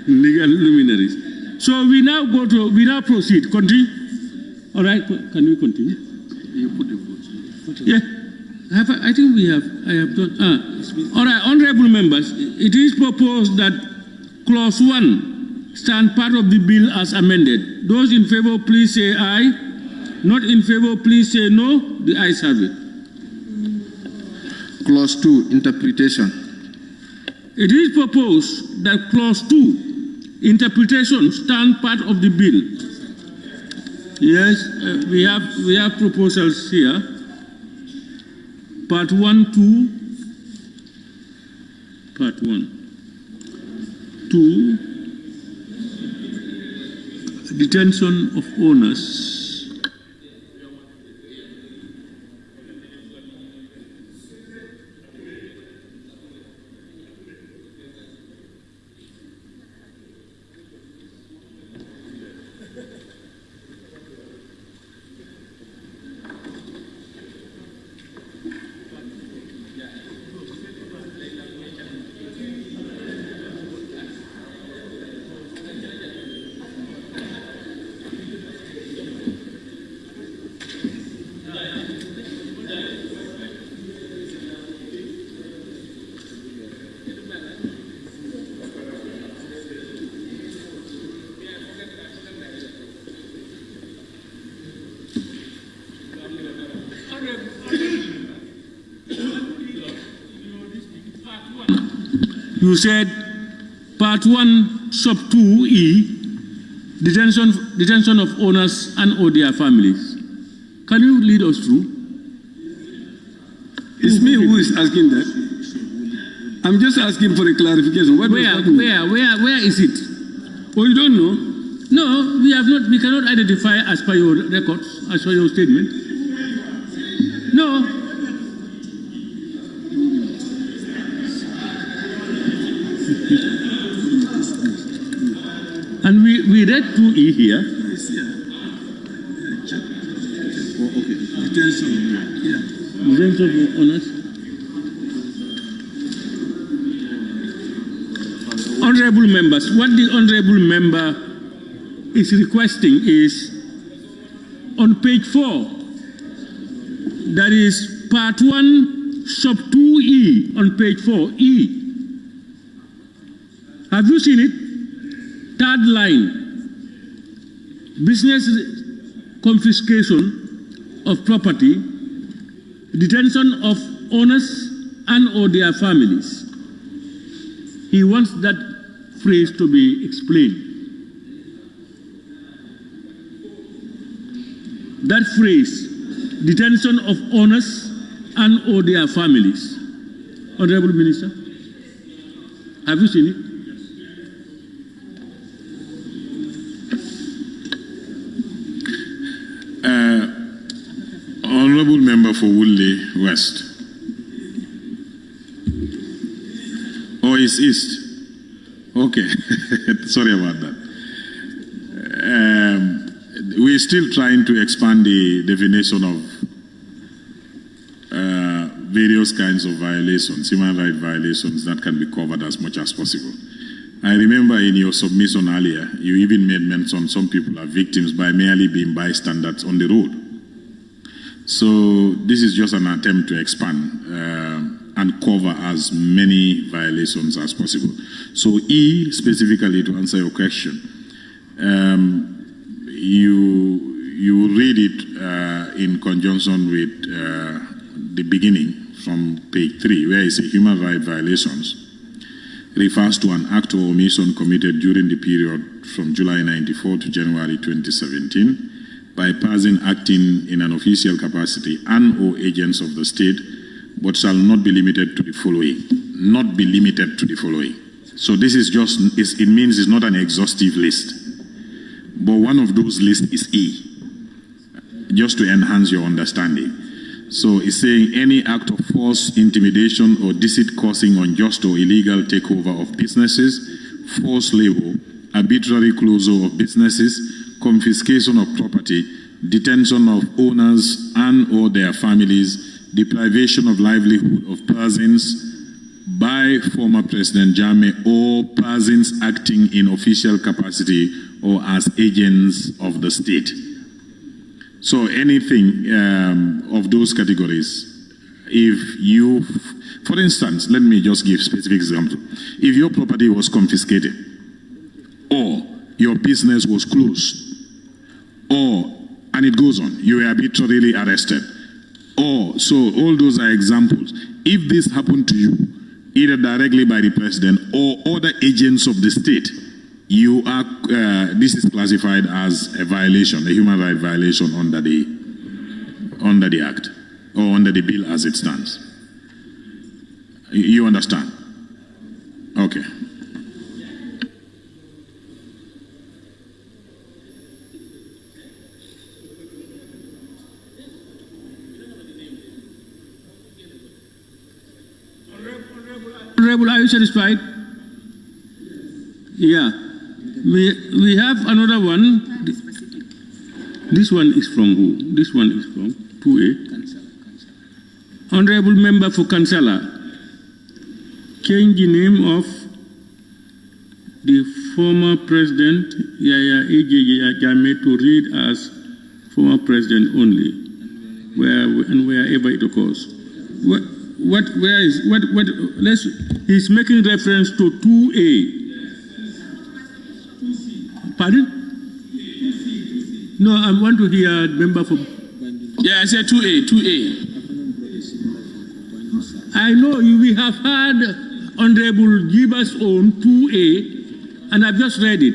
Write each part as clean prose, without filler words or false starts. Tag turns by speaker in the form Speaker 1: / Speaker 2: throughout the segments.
Speaker 1: Legal luminaries. So we now proceed. Continue. All right, can we continue?
Speaker 2: You put the vote.
Speaker 1: Yeah. I think I have done. All right, honorable members, it is proposed that clause 1 stand part of the bill as amended. Those in favor, please say aye. Not in favor, please say no. The ayes have it.
Speaker 2: Clause 2, interpretation.
Speaker 1: It is proposed that clause 2, interpretation, stand part of the bill. Yes, we have proposals here. Part 1, 2. Part 1. 2. Detention of owners. You said part 1 sub 2E, detention of owners and or their families. Can you lead us through?
Speaker 3: It's me who is asking that. I'm just asking for a clarification.
Speaker 1: Where is it?
Speaker 3: Oh, you don't know?
Speaker 1: No, we have not. We cannot identify as per your records, as per your statement. No. And we read 2E here.
Speaker 3: Yes, yeah. Oh, okay. Detention. Yeah.
Speaker 1: Detention of owners. Honorable members, what the honorable member is requesting is on page 4. That is part 1 sub 2E on page 4. E. Have you seen it? Third line, business confiscation of property, detention of owners and or their families. He wants that phrase to be explained. That phrase, detention of owners and or their families. Honorable Minister, have you seen it?
Speaker 4: Honorable Member for Woodley West. Oh, it's East. Okay. Sorry about that. We're still trying to expand the definition of various kinds of violations, human rights violations that can be covered as much as possible. I remember in your submission earlier, you even made mention some people are victims by merely being bystanders on the road. So this is just an attempt to expand and cover as many violations as possible. So E, specifically to answer your question, you read it in conjunction with the beginning from page 3, where it says human rights violations refers to an act or omission committed during the period from July 94 to January 2017 by a person acting in an official capacity and or agents of the state, but shall not be limited to the following. Not be limited to the following. So this is just, it means it's not an exhaustive list. But one of those lists is E, just to enhance your understanding. So it's saying any act of force, intimidation, or deceit causing unjust or illegal takeover of businesses, forced labor, arbitrary closure of businesses, confiscation of property, detention of owners and or their families, deprivation of livelihood of persons by former President Jammeh or persons acting in official capacity or as agents of the state. So anything of those categories, if you, for instance, let me just give specific example. If your property was confiscated, or your business was closed, or, and it goes on, you were arbitrarily arrested, or, so all those are examples. If this happened to you, either directly by the president or other agents of the state, you are, this is classified as a violation, a human rights violation under the Act, or under the bill as it stands. You understand? Okay.
Speaker 1: Honorable, are you satisfied? Yeah. We have another one. This one is from who? This one is from 2A. Honorable Member for Kansala, change the name of the former President Yaya Ejeye Jammeh to read as former President only, wherever it occurs. He's making reference to 2A. Pardon? No, I want to hear member from.
Speaker 5: Yeah, I said 2A.
Speaker 1: I know we have had Honorable Giba's own 2A, and I've just read it.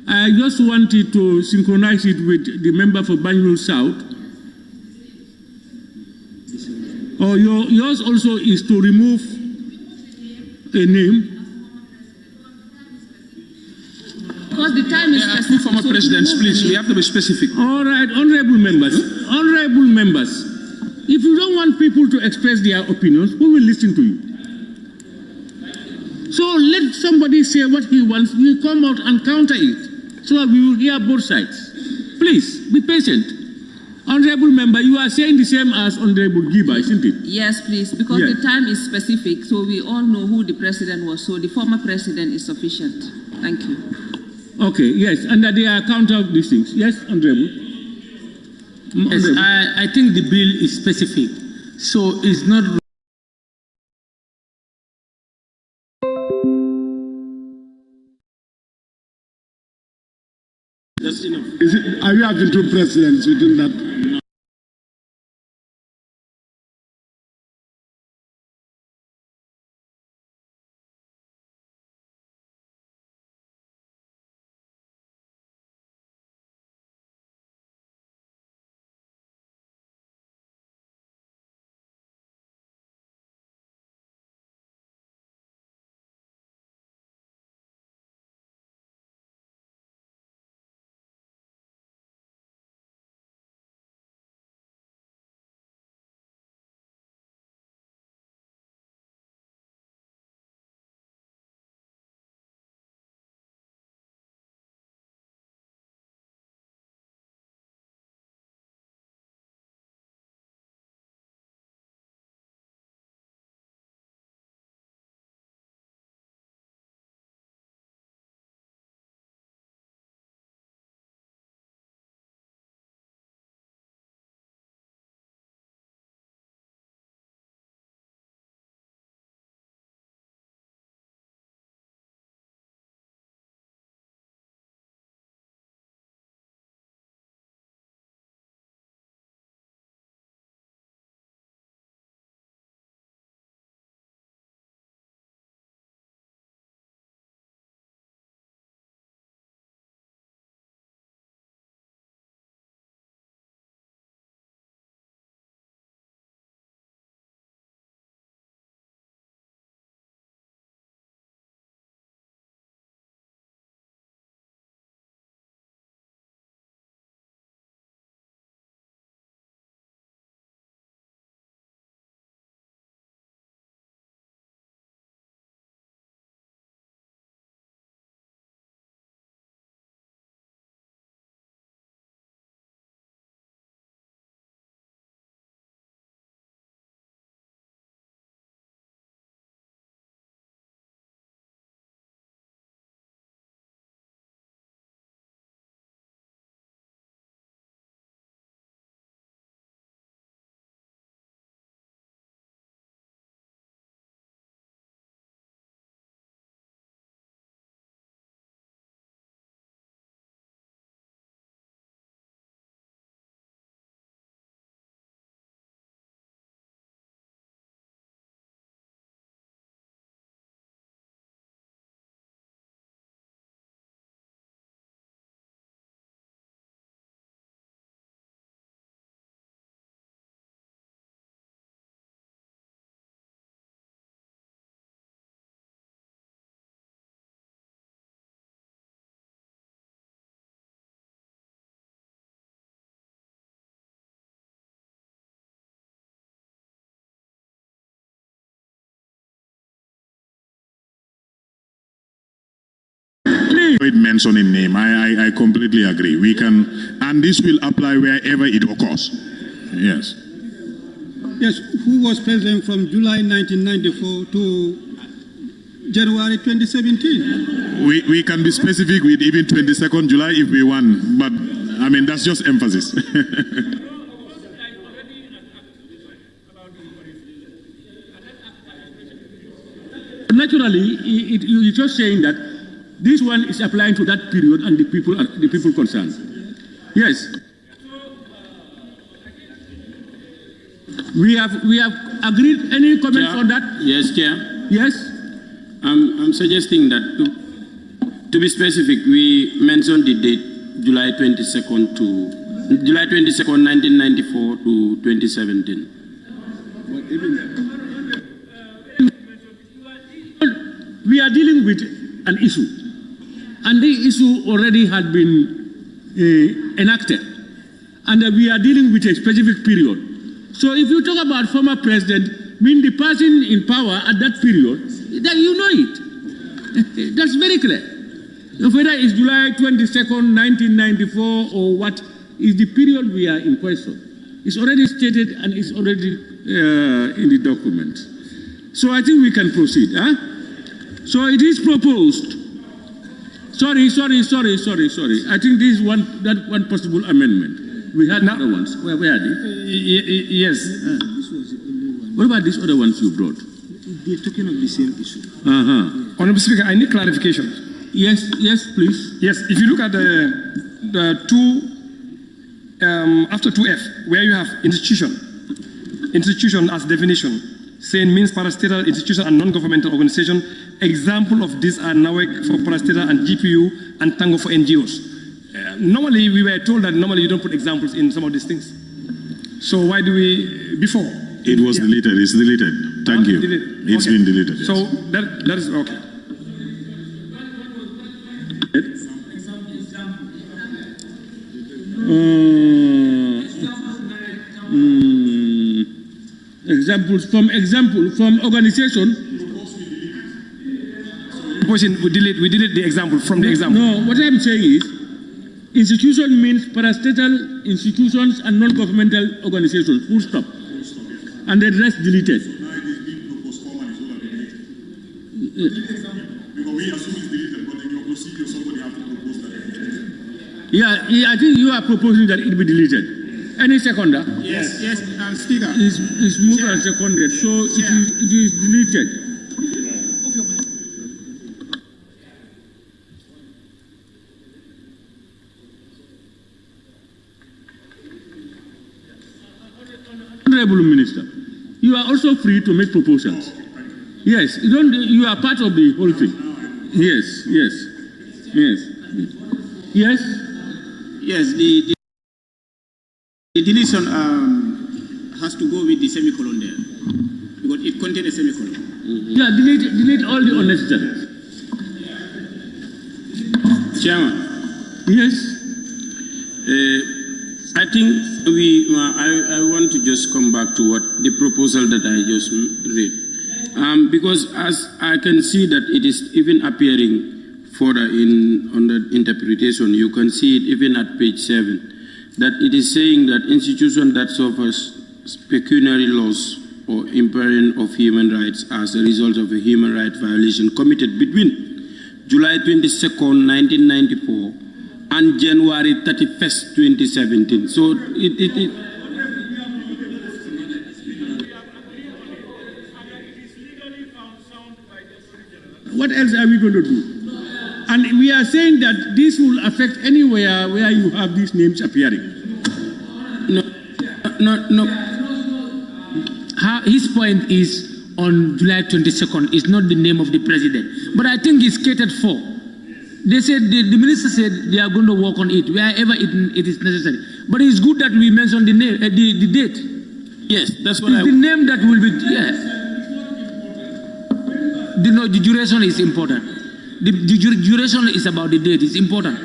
Speaker 1: I just wanted to synchronize it with the member for Banjul South. Or yours also is to remove a name.
Speaker 5: Because the time is specific. Former presidents, please, we have to be specific.
Speaker 1: All right, honorable members, if you don't want people to express their opinions, who will listen to you? So let somebody say what he wants, we come out and counter it, so that we will hear both sides. Please, be patient. Honorable member, you are saying the same as Honorable Giba, isn't it?
Speaker 5: Yes, please, because
Speaker 1: yes.
Speaker 5: The time is specific, so we all know who the president was, so the former president is sufficient. Thank you.
Speaker 1: Okay, yes, and that they are counter of these things. Yes, Honorable?
Speaker 6: Yes, I think the bill is specific, so it's not.
Speaker 3: Are you having two presidents within that?
Speaker 4: avoid mentioning name. I completely agree. We can, and this will apply wherever it occurs. Yes.
Speaker 7: Yes, who was president from July 1994 to January 2017?
Speaker 4: We can be specific with even 22nd July if we want, but I mean, that's just emphasis.
Speaker 1: Naturally, you're just saying that this one is applying to that period and the people concerned. Yes. We have agreed. Any comments
Speaker 8: Chair,
Speaker 1: on that?
Speaker 8: Yes, Chair.
Speaker 1: Yes.
Speaker 8: I'm suggesting that to be specific, we mentioned the date July 22nd, 1994 to 2017.
Speaker 1: We are dealing with an issue, and the issue already had been enacted, and we are dealing with a specific period. So if you talk about former president, mean the person in power at that period, then you know it. That's very clear. Whether it's July 22nd, 1994, or what is the period we are in question. It's already stated and it's already in the document. So I think we can proceed. Huh? So it is proposed. Sorry. I think this is one possible amendment. We had other ones. Where are they?
Speaker 7: Yes.
Speaker 1: What about these other ones you brought?
Speaker 7: They're talking of the same issue.
Speaker 3: Honorable Speaker, I need clarification.
Speaker 1: Yes, please.
Speaker 3: Yes, if you look at the two, after 2F, where you have institution as definition, saying means parastatal institution and non-governmental organization. Example of these are NAWEC for parastatal and GPU and Tango for NGOs. Normally, we were told that normally you don't put examples in some of these things. So why do we, before?
Speaker 4: It was deleted. It's deleted. Thank you.
Speaker 3: Deleted.
Speaker 4: It's been deleted. Yes.
Speaker 3: So that is okay.
Speaker 1: Examples from organization.
Speaker 3: We delete the example from the example.
Speaker 1: No, what I'm saying is, institution means parastatal institutions and non-governmental organizations. Full stop. And the rest deleted.
Speaker 4: Now it is being proposed formally so that because we assume it's deleted, but in your procedure somebody has to propose that.
Speaker 1: Yeah, I think you are proposing that it be deleted. Any seconder?
Speaker 7: Yes, Speaker.
Speaker 1: Is moved and seconded, so it is deleted. Honorable Minister, you are also free to make proposals. Yes, you are part of the whole thing. Yes.
Speaker 9: The deletion has to go with the semicolon there because it contains a semicolon.
Speaker 1: Yeah, delete all the unnecessary.
Speaker 8: Chairman.
Speaker 1: Yes.
Speaker 8: I think I want to just come back to what the proposal that I just read. Because as I can see that it is even appearing further on the interpretation, you can see it even at page 7, that it is saying that institution that suffers pecuniary loss or impairing of human rights as a result of a human rights violation committed between July 22nd, 1994 and January 31st, 2017. So
Speaker 1: what else are we going to do? And we are saying that this will affect anywhere where you have these names appearing.
Speaker 8: No.
Speaker 6: His point is on July 22nd is not the name of the president, but I think it's catered for. They said, the minister said they are going to work on it wherever it is necessary. But it's good that we mention the name, the date.
Speaker 8: Yes, that's what
Speaker 6: it's the name that will be, yes. The duration is important. The duration is about the date, it's important.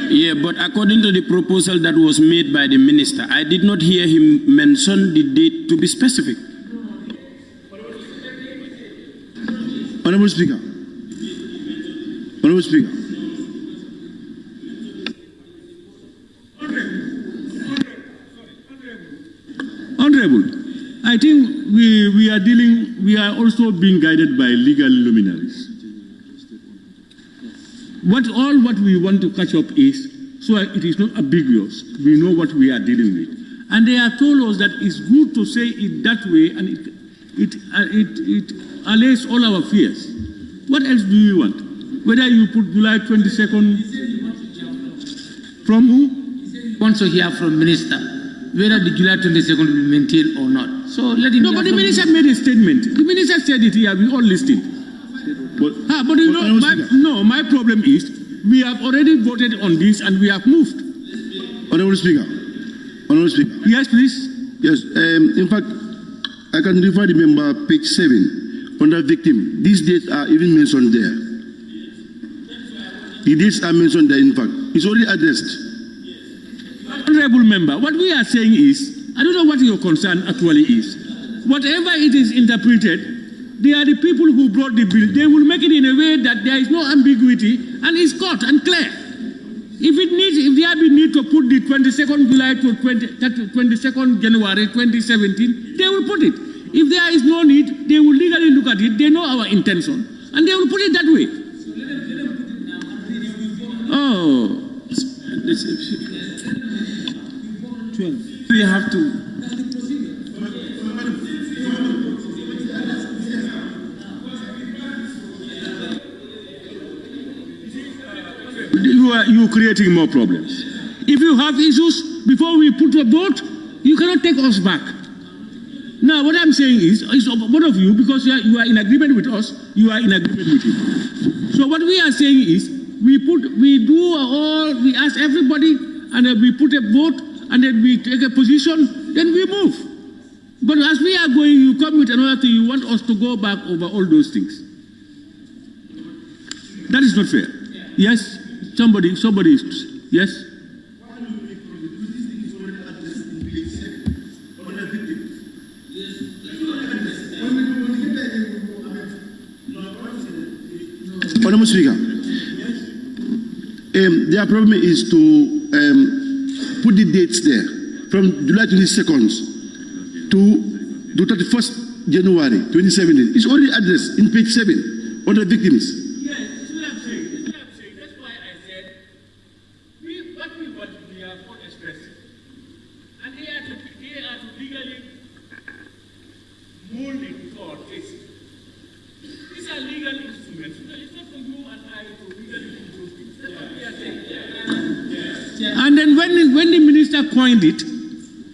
Speaker 8: Yeah, but according to the proposal that was made by the minister, I did not hear him mention the date to be specific.
Speaker 10: Honorable Speaker. Honorable Speaker.
Speaker 1: Honorable, I think we are also being guided by legal luminaries. What we want to catch up is, so it is not ambiguous, we know what we are dealing with. And they have told us that it's good to say it that way, and it allays all our fears. What else do you want? Whether you put July 22nd, from who?
Speaker 6: Want to hear from Minister whether the July 22nd will be maintained or not. So let him.
Speaker 1: No, but the minister made a statement. The minister said it here. We all listened. But you know, my problem is we have already voted on this and we have moved.
Speaker 10: Honorable Speaker. Honorable Speaker.
Speaker 1: Yes, please.
Speaker 10: Yes. In fact, I can refer the member page 7 under victim. These dates are even mentioned there. The dates are mentioned there. In fact, it's already addressed.
Speaker 1: Honorable member, what we are saying is, I don't know what your concern actually is. Whatever it is interpreted, they are the people who brought the bill. They will make it in a way that there is no ambiguity and it's caught and clear. If there be need to put the 22nd July to 22nd January 2017, they will put it. If there is no need, they will legally look at it. They know our intention, and they will put it that way. Oh.
Speaker 8: We have to.
Speaker 1: You are creating more problems. If you have issues before we put a vote, you cannot take us back. Now, what I'm saying is both of you, because you are in agreement with us, you are in agreement with him. So what we are saying is, we ask everybody, and then we put a vote, and then we take a position, then we move. But as we are going, you come with another thing, you want us to go back over all those things. That is not fair. Yes? Somebody is, yes?
Speaker 10: Honorable Speaker, their problem is to put the dates there from July 22nd to 31st January 2017. It's already addressed in page 7 on the victims.
Speaker 1: Yes, that's what I'm saying. That's why I said, what we want, we are for expressing. And they are to legally mold it for our cases. These are legal instruments. It's not for you and I to legally do those things. That's what we are saying. And then when the minister coined it,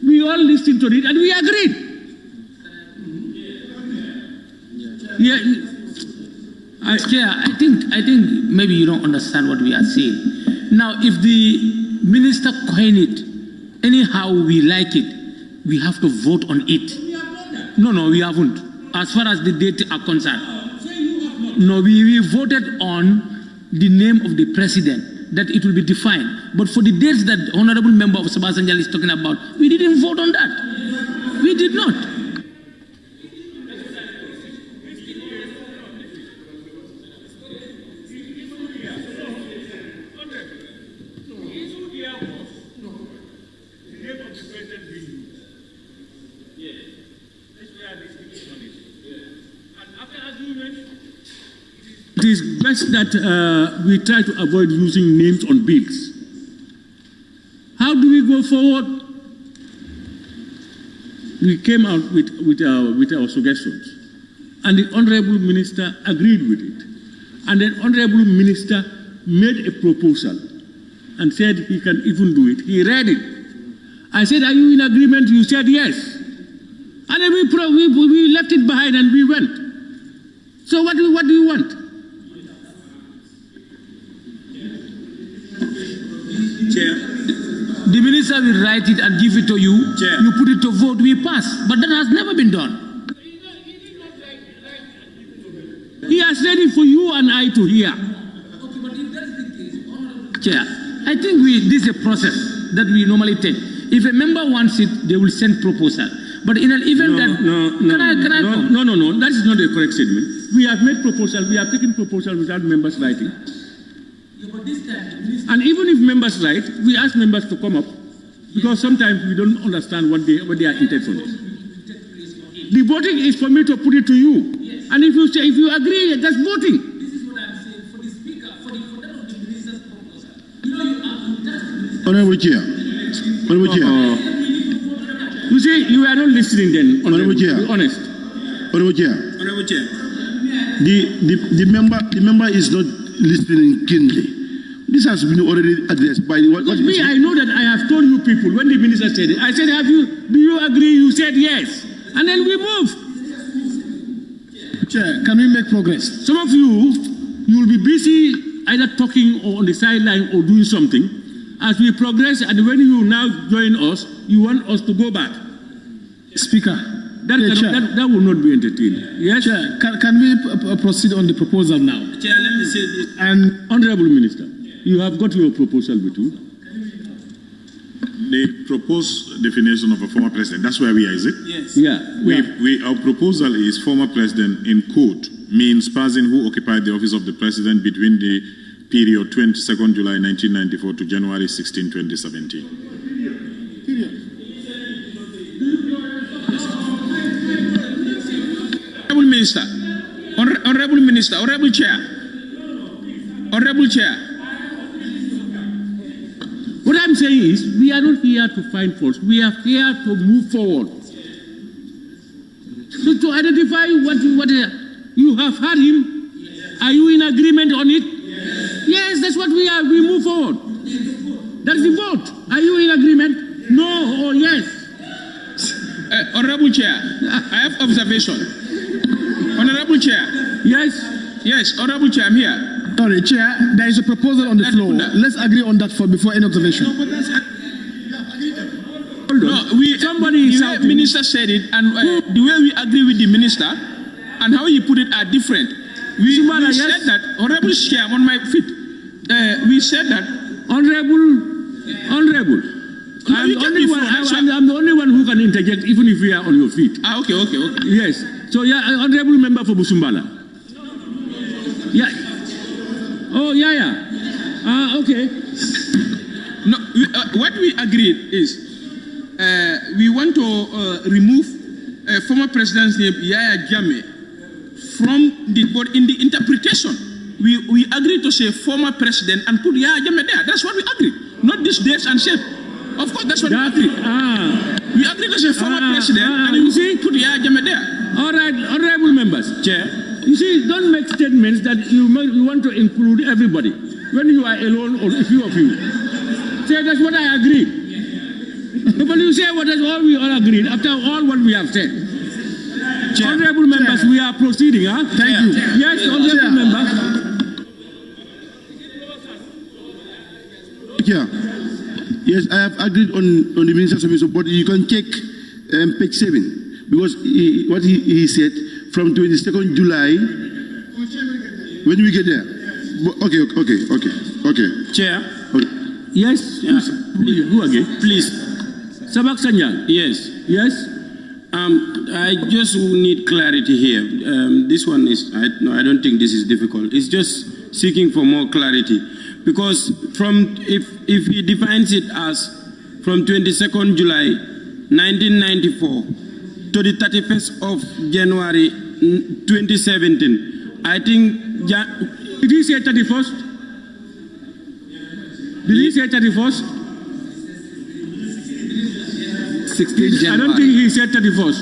Speaker 1: we all listened to it and we agreed. Yeah.
Speaker 6: I think maybe you don't understand what we are saying. Now, if the minister coined it, anyhow we like it, we have to vote on it. No, we haven't. As far as the date are concerned. No, we voted on the name of the president, that it will be defined. But for the dates that the honorable member of Sabasanjal is talking about, we didn't vote on that. We did not.
Speaker 1: It is best that we try to avoid using names on bills. How do we go forward? We came out with our suggestions, and the Honorable Minister agreed with it. And the Honorable Minister made a proposal and said he can even do it. He read it. I said, are you in agreement? You said yes. And then we left it behind and we went. So what do you want?
Speaker 8: Chair.
Speaker 6: The minister will write it and give it to you.
Speaker 8: Chair.
Speaker 6: You put it to vote, we pass. But that has never been done.
Speaker 1: He has read it for you and I to hear.
Speaker 6: Chair, I think this is a process that we normally take. If a member wants it, they will send proposal. But in an event
Speaker 1: No, that is not a correct statement. We have made proposal. We have taken proposal without members writing. And even if members write, we ask members to come up, because sometimes we don't understand what their intention is. The voting is for me to put it to you. And if you agree, that's voting.
Speaker 6: This is what I'm saying. For the speaker, for that of the minister's proposal, you have
Speaker 10: Honorable Chair. Honorable Chair.
Speaker 1: You see, you are not listening then.
Speaker 10: Honorable Chair.
Speaker 1: Be honest.
Speaker 10: Honorable Chair.
Speaker 8: Honorable Chair.
Speaker 10: The member is not listening keenly. This has been already addressed by what
Speaker 1: Me, I know that I have told you people when the minister said it. I said, do you agree? You said yes. And then we move.
Speaker 7: Chair, can we make progress?
Speaker 1: Some of you will be busy either talking or on the sideline or doing something. As we progress, and when you now join us, you want us to go back.
Speaker 7: Speaker.
Speaker 1: That will not be entertained. Yes?
Speaker 7: Chair, can we proceed on the proposal now?
Speaker 8: Chair, let me say this.
Speaker 7: And
Speaker 1: Honorable Minister, you have got your proposal with you.
Speaker 4: The proposed definition of a former president, that's where we are, is it?
Speaker 8: Yes.
Speaker 1: Yeah.
Speaker 4: Our proposal is former president in quote means person who occupied the office of the president between the period 22nd July 1994 to January 16, 2017.
Speaker 8: Honorable Minister, Honorable Minister, Honorable Chair, Honorable Chair.
Speaker 1: What I'm saying is, we are not here to find faults. We are here to move forward. So to identify what you have heard him, are you in agreement on it? Yes, that's what we are. We move forward. That's the vote. Are you in agreement? No or yes?
Speaker 8: Honorable Chair, I have observation. Honorable Chair.
Speaker 1: Yes?
Speaker 8: Yes, Honorable Chair, I'm here.
Speaker 7: sorry, Chair, there is a proposal on the floor. Let's agree on that before any observation.
Speaker 1: Somebody
Speaker 8: the way Minister said it, and the way we agree with the Minister, and how he put it are different. We said that, Honorable Chair, on my feet, we said that.
Speaker 1: Honorable. I'm the only one who can interject, even if we are on your feet.
Speaker 8: Okay.
Speaker 1: Yes. So, yeah, Honorable Member for Busumbala. Yeah. Oh, yeah. Okay.
Speaker 8: No, what we agreed is we want to remove former President's name, Yaya Jammeh, from the board. In the interpretation, we agreed to say former president and put Yaya Jammeh there. That's what we agreed. Not this dates and shape. Of course, that's what we agreed. We agreed to say former president and you see, put Yaya Jammeh there.
Speaker 1: All right, honorable members.
Speaker 8: Chair.
Speaker 1: You see, don't make statements that you want to include everybody when you are alone or a few of you. Say that's what I agreed. But you say what is all we all agreed after all what we have said. Chair. Honorable members, we are proceeding, huh?
Speaker 7: Thank you.
Speaker 1: Yes, honorable members.
Speaker 10: Yeah. Yes, I have agreed on the minister's submission, but you can check page 7 because what he said from 22nd July. When we get there. Okay.
Speaker 8: Chair.
Speaker 10: Okay.
Speaker 1: Yes. Please, go again.
Speaker 8: Please.
Speaker 1: Sabak Sanyal.
Speaker 8: Yes.
Speaker 1: Yes.
Speaker 8: I just need clarity here. This one is, I don't think this is difficult. It's just seeking for more clarity. Because if he defines it as from 22nd July 1994 to the 31st of January 2017, I think...
Speaker 1: Did he say 31st? Did he say 31st?
Speaker 11: 16 January.
Speaker 1: I don't think he said 31st.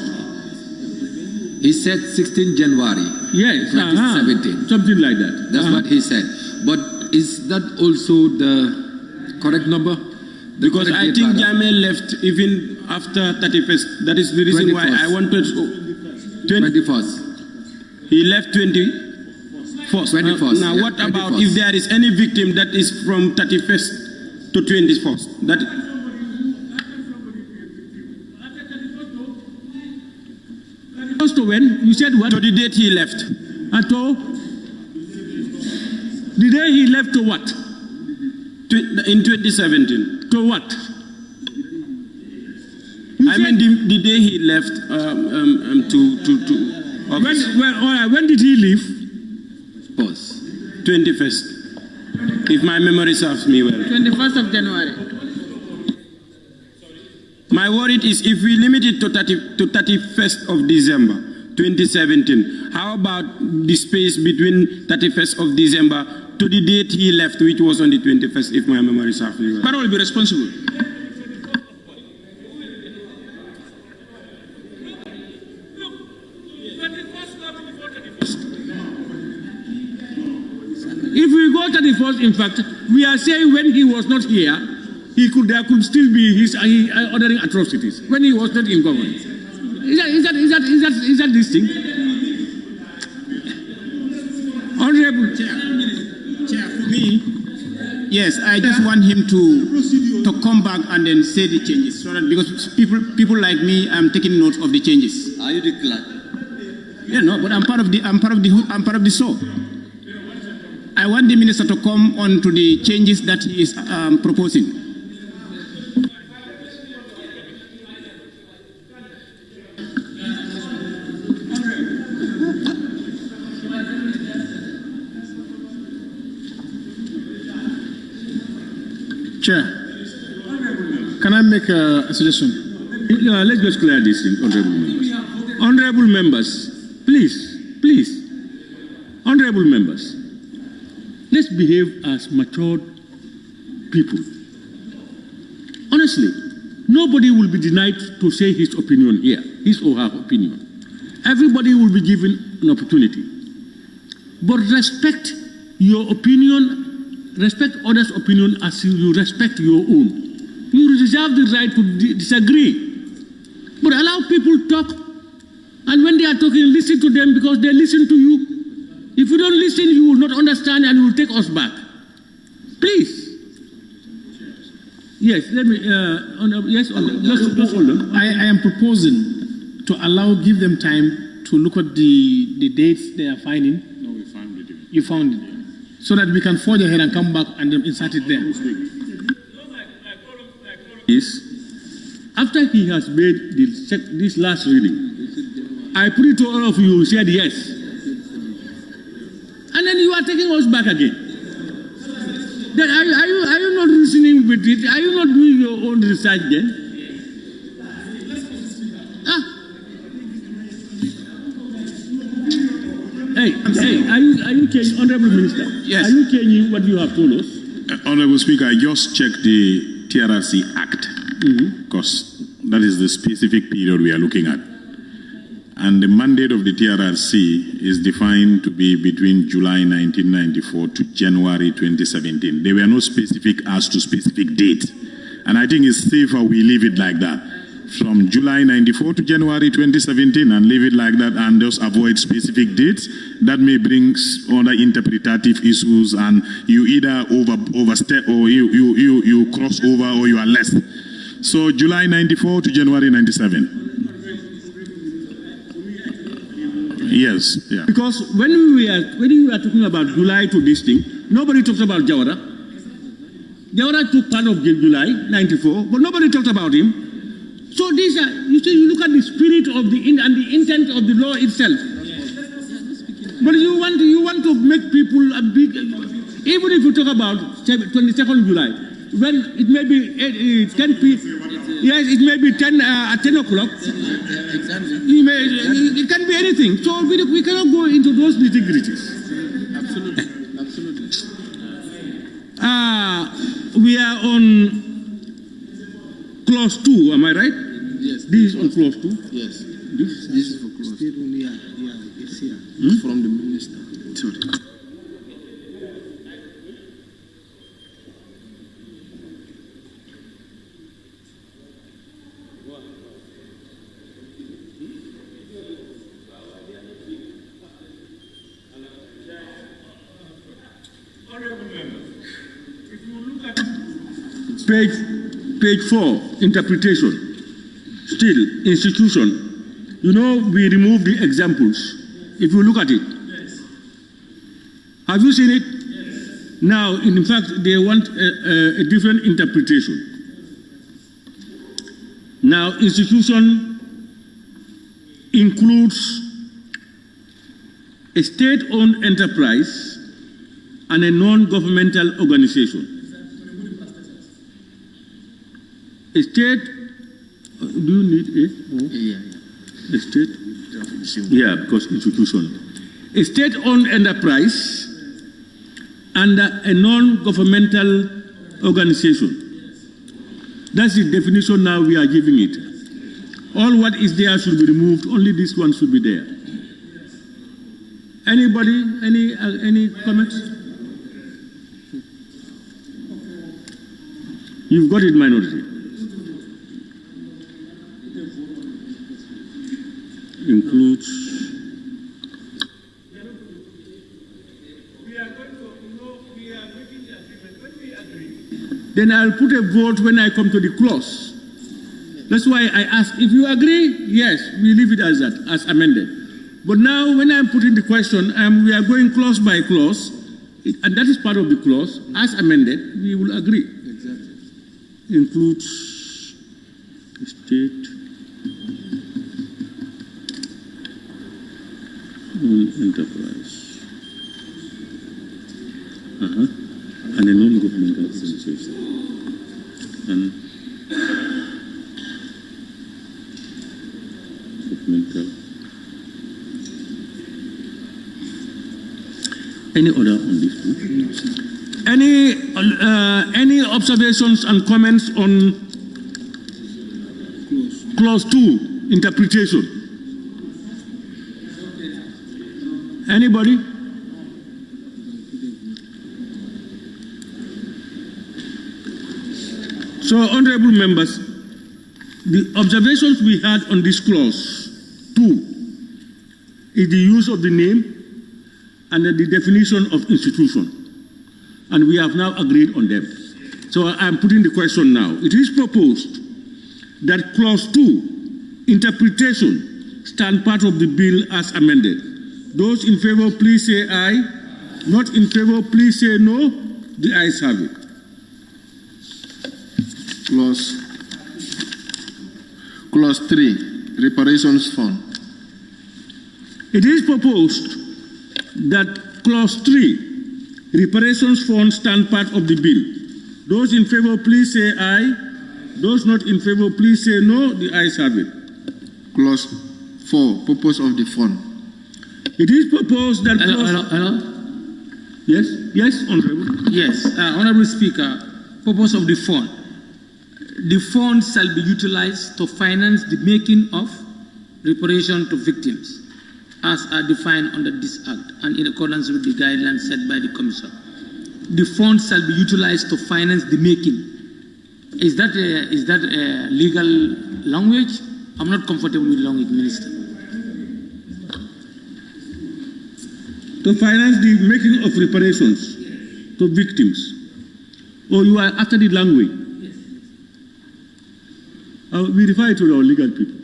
Speaker 11: He said 16 January.
Speaker 1: Yes,
Speaker 11: 2017.
Speaker 1: Something like that.
Speaker 11: That's what he said. But is that also the correct number?
Speaker 8: Because I think Jammeh left even after 31st. That is the reason
Speaker 11: 21st.
Speaker 8: Why I wanted
Speaker 11: 21st.
Speaker 8: He left 21st.
Speaker 11: 21st.
Speaker 8: Now, what about
Speaker 11: 21st.
Speaker 8: if there is any victim that is from 31st to 21st? That.
Speaker 1: To when? You said what?
Speaker 8: To the date he left.
Speaker 1: To the day he left to what?
Speaker 8: In 2017.
Speaker 1: To what?
Speaker 8: The day he left
Speaker 1: when did he leave?
Speaker 11: Pause.
Speaker 8: 21st. if my memory serves me well.
Speaker 5: 21st of January.
Speaker 8: My worry is if we limit it to 31st of December 2017, how about the space between 31st of December to the date he left, which was on the 21st, if my memory serves me well?
Speaker 9: But will be responsible.
Speaker 1: If we go 31st, in fact, we are saying when he was not here, there could still be his ordering atrocities when he was not in government. Is that this thing? Honorable
Speaker 9: Chair, for me, yes, I just want him to come back and then say the changes, so that because people like me, I'm taking notes of the changes.
Speaker 11: Are you the clerk?
Speaker 9: Yeah, no, but I'm part of the show. I want the minister to come on to the changes that he is proposing.
Speaker 7: Chair, can I make a suggestion?
Speaker 1: Let's just clear this thing, honorable members. Honorable members, please, honorable members, let's behave as matured people. Honestly, nobody will be denied to say his opinion here, his or her opinion. Everybody will be given an opportunity. But respect your opinion, respect others' opinion as you respect your own. You reserve the right to disagree. But allow people to talk. And when they are talking, listen to them because they listen to you. If you don't listen, you will not understand and you will take us back. Please. Yes, let me, yes,
Speaker 7: I am proposing to give them time to look at the dates they are finding.
Speaker 4: No, we found it.
Speaker 7: You found it. So that we can forge ahead and come back and insert it there.
Speaker 1: Is after he has made this last reading, I put it to all of you who said yes. And then you are taking us back again. Then are you not reasoning with it? Are you not doing your own research then? Hey, are you changing, Honorable Minister?
Speaker 9: Yes.
Speaker 1: Are you changing what you have told us?
Speaker 4: Honorable Speaker, I just checked the TRRC Act, because that is the specific period we are looking at. And the mandate of the TRRC is defined to be between July 1994 to January 2017. There were no specific as to specific date. And I think it's safer we leave it like that. From July 94 to January 2017 and leave it like that and just avoid specific dates. That may bring other interpretative issues and you either overstep or you cross over or you are less. So July 94 to January 97. Yes, yeah.
Speaker 1: Because when we were talking about July to this thing, nobody talks about Jawara. Jawara took part of July 94, but nobody talked about him. So these are, you look at the spirit of and the intent of the law itself. But you want to make people a big, even if you talk about 22nd July, when it may be 10 p.m. Yes, it may be 10 at 10 o'clock. It can be anything. So we cannot go into those nitty-gritties.
Speaker 9: Absolutely. Absolutely.
Speaker 1: We are on clause 2, am I right?
Speaker 9: Yes.
Speaker 1: This is on clause 2?
Speaker 9: Yes. This is for clause 2. Yeah, it's here. It's from the minister. Sorry.
Speaker 1: Page 4, interpretation. Still, institution. You know, we remove the examples. If you look at it. Yes. Have you seen it? Yes. Now, in fact, they want a different interpretation. Now, institution includes a state-owned enterprise and a non-governmental organization. A state, do you need a state? Yeah, because institution. A state-owned enterprise under a non-governmental organization. That's the definition now we are giving it. All what is there should be removed, only this one should be there. Anybody, any comments? You've got it, minority. Includes. Then I'll put a vote when I come to the clause. That's why I ask, if you agree, yes, we leave it as that, as amended. But now when I'm putting the question, we are going clause by clause, and that is part of the clause, as amended, we will agree. Exactly. Includes state enterprise. And a non-governmental organization. And governmental. Any other on this? Any observations and comments on clause 2, interpretation? Anybody? So, honorable members, the observations we had on this clause 2 is the use of the name and the definition of institution. And we have now agreed on them. So I'm putting the question now. It is proposed that clause 2, interpretation, stand part of the bill as amended. Those in favor, please say aye. Not in favor, please say no. The ayes have it.
Speaker 2: Clause 3, reparations fund.
Speaker 1: It is proposed that clause 3, reparations fund, stand part of the bill. Those in favor, please say aye. Those not in favor, please say no. The ayes have it.
Speaker 2: Clause 4, purpose of the fund.
Speaker 1: It is proposed that...
Speaker 6: Hello?
Speaker 1: Yes, Honorable.
Speaker 6: Yes, Honorable Speaker, purpose of the fund. The fund shall be utilized to finance the making of reparation to victims as are defined under this Act and in accordance with the guidelines set by the Commission. The fund shall be utilized to finance the making. Is that a legal language? I'm not comfortable with language, Minister.
Speaker 1: To finance the making of reparations to victims. Or you are after the language?
Speaker 6: Yes.
Speaker 1: We refer to our legal people.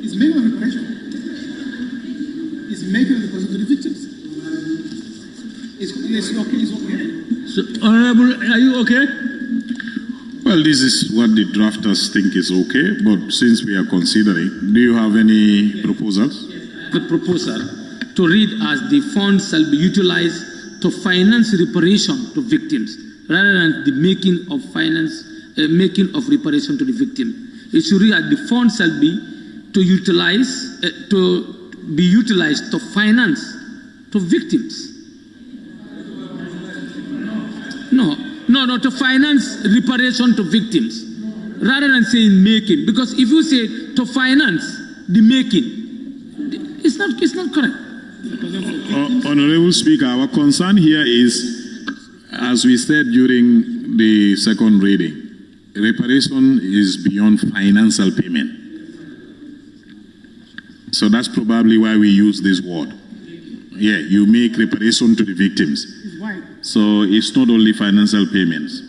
Speaker 7: It's making of reparation. It's making of reparation to the victims. It's okay.
Speaker 1: So, Honorable, are you okay?
Speaker 4: Well, this is what the drafters think is okay, but since we are considering, do you have any proposals?
Speaker 6: The proposal to read as the fund shall be utilized to finance reparation to victims rather than the making of reparation to the victim. It should read as the fund shall be utilized to finance to victims. No, to finance reparation to victims, rather than saying making. Because if you say to finance the making, it's not correct.
Speaker 4: Honorable Speaker, our concern here is, as we said during the second reading, reparation is beyond financial payment. So that's probably why we use this word. Yeah, you make reparation to the victims. So it's not only financial payments.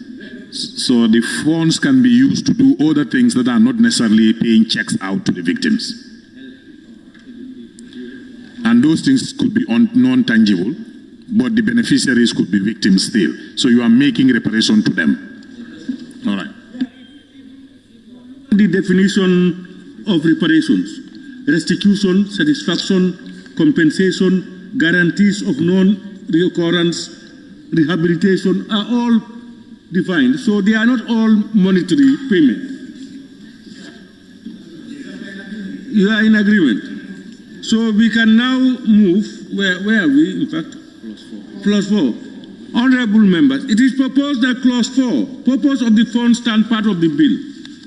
Speaker 4: So the funds can be used to do other things that are not necessarily paying checks out to the victims. And those things could be non-tangible, but the beneficiaries could be victims still. So you are making reparation to them. All right.
Speaker 1: The definition of reparations, restitution, satisfaction, compensation, guarantees of non-recurrence, rehabilitation are all defined. So they are not all monetary payment. You are in agreement. So we can now move, where are we, in fact? Clause 4. Honorable members, it is proposed that clause 4, purpose of the fund, stand part of the bill.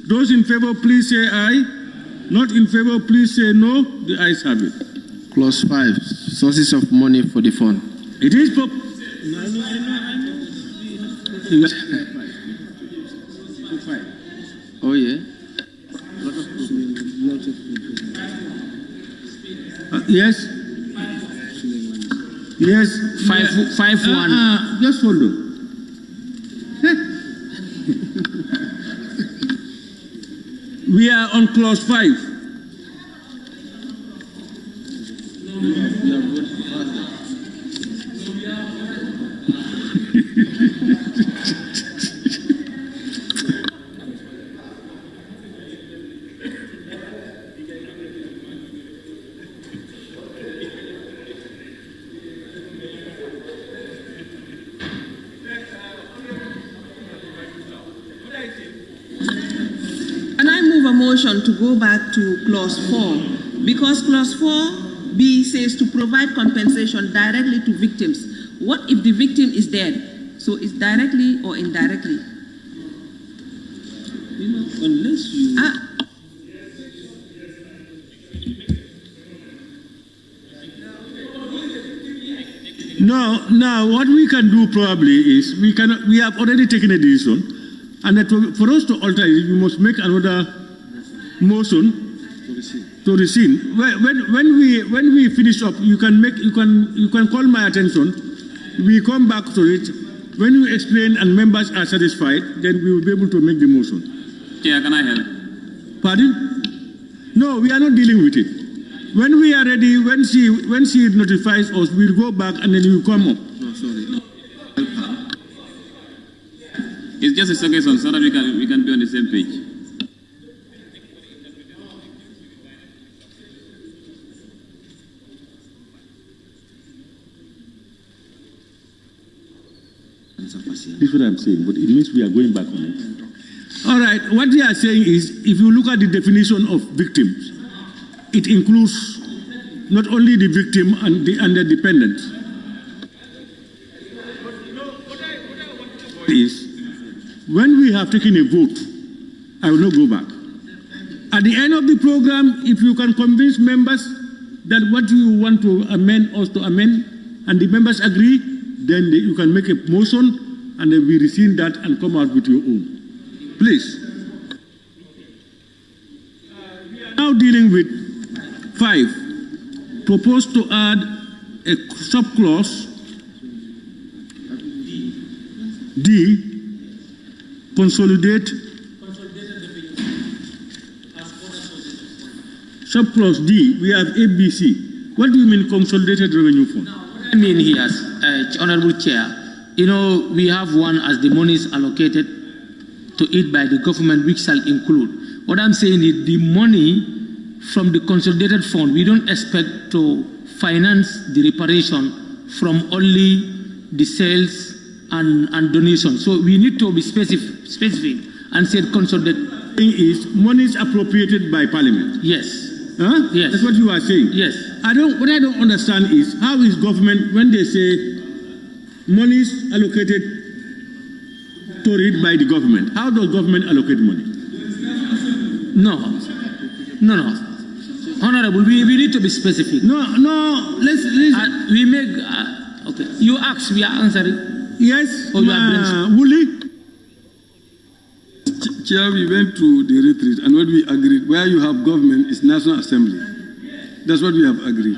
Speaker 1: Those in favor, please say aye. Not in favor, please say no. The ayes have it.
Speaker 2: Clause 5, sources of money for the fund.
Speaker 1: It is
Speaker 2: Oh, yeah.
Speaker 1: Yes. Yes.
Speaker 6: 5-1.
Speaker 1: Just hold on. We are on clause 5.
Speaker 5: Motion to go back to clause 4, because clause 4b says to provide compensation directly to victims. What if the victim is dead? So it's directly or indirectly?
Speaker 1: You know, unless you... Now what we can do probably is we have already taken a decision, and that for us to alter it, we must make another motion to rescind. When we finish up, you can call my attention. We come back to it. When you explain and members are satisfied, then we will be able to make the motion.
Speaker 8: Chair, can I help?
Speaker 1: Pardon? No, we are not dealing with it. When we are ready, when she notifies us, we'll go back and then you come up.
Speaker 2: No, sorry.
Speaker 8: It's just a suggestion so that we can be on the same page.
Speaker 1: This is what I'm saying, but it means we are going back on it. All right, what they are saying is, if you look at the definition of victims, it includes not only the victim and the dependent. Is when we have taken a vote, I will not go back. At the end of the program, if you can convince members that what you want to amend us to amend, and the members agree, then you can make a motion, and then we rescind that and come out with your own. Please. We are now dealing with 5. Propose to add a subclause D, consolidate. Subclause D, we have ABC. What do you mean consolidated revenue fund?
Speaker 6: I mean here, Honorable Chair, you know, we have one as the monies allocated to it by the government, which shall include. What I'm saying is the money from the consolidated fund, we don't expect to finance the reparation from only the sales and donation. So we need to be specific and say consolidated.
Speaker 1: Is monies appropriated by Parliament?
Speaker 6: Yes.
Speaker 1: Huh?
Speaker 6: Yes.
Speaker 1: That's what you are saying?
Speaker 6: Yes.
Speaker 1: What I don't understand is, how is government, when they say monies allocated to it by the government, how does government allocate money?
Speaker 6: No. Honorable, we need to be specific.
Speaker 1: No, let's
Speaker 6: we make, okay, you ask, we are answering.
Speaker 1: Yes,
Speaker 6: Wooly?
Speaker 12: Chair, we went to the retreat, and what we agreed, where you have government is National Assembly. That's what we have agreed.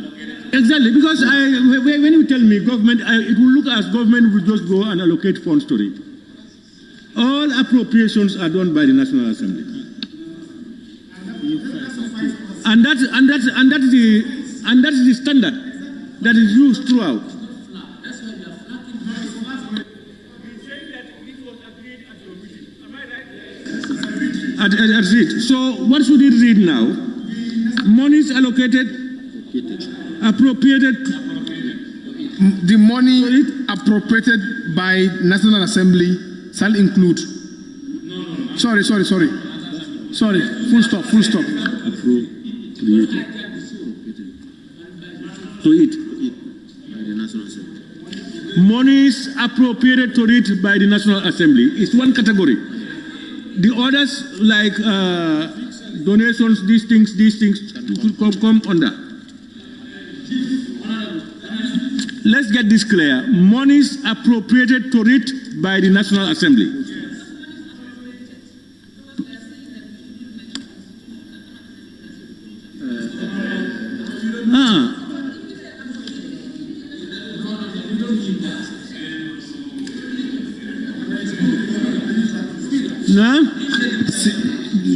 Speaker 1: Exactly, because when you tell me government, it will look as government will just go and allocate funds to it. All appropriations are done by the National Assembly. And that's the standard that is used throughout. That's it. So what should it read now? monies appropriated.
Speaker 7: The money appropriated by National Assembly shall include. Sorry. Full stop.
Speaker 1: Appropriated. To it.
Speaker 10: By the National Assembly.
Speaker 1: Monies appropriated to it by the National Assembly is one category. The others, like donations, these things come under. Let's get this clear. Monies appropriated to it by the National Assembly.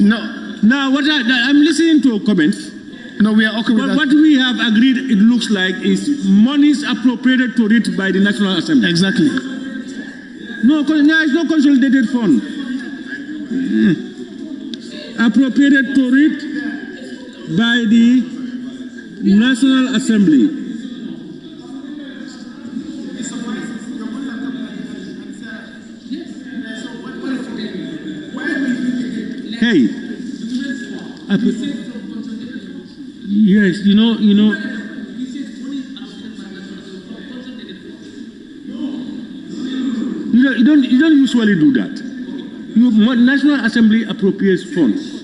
Speaker 1: No. Now, I'm listening to comments.
Speaker 7: No, we are okay with that.
Speaker 1: What we have agreed, it looks like, is monies appropriated to it by the National Assembly.
Speaker 7: Exactly.
Speaker 1: No, it's no consolidated fund. Appropriated to it by the National Assembly. Hey. Yes, you know. You don't usually do that. National Assembly appropriates funds.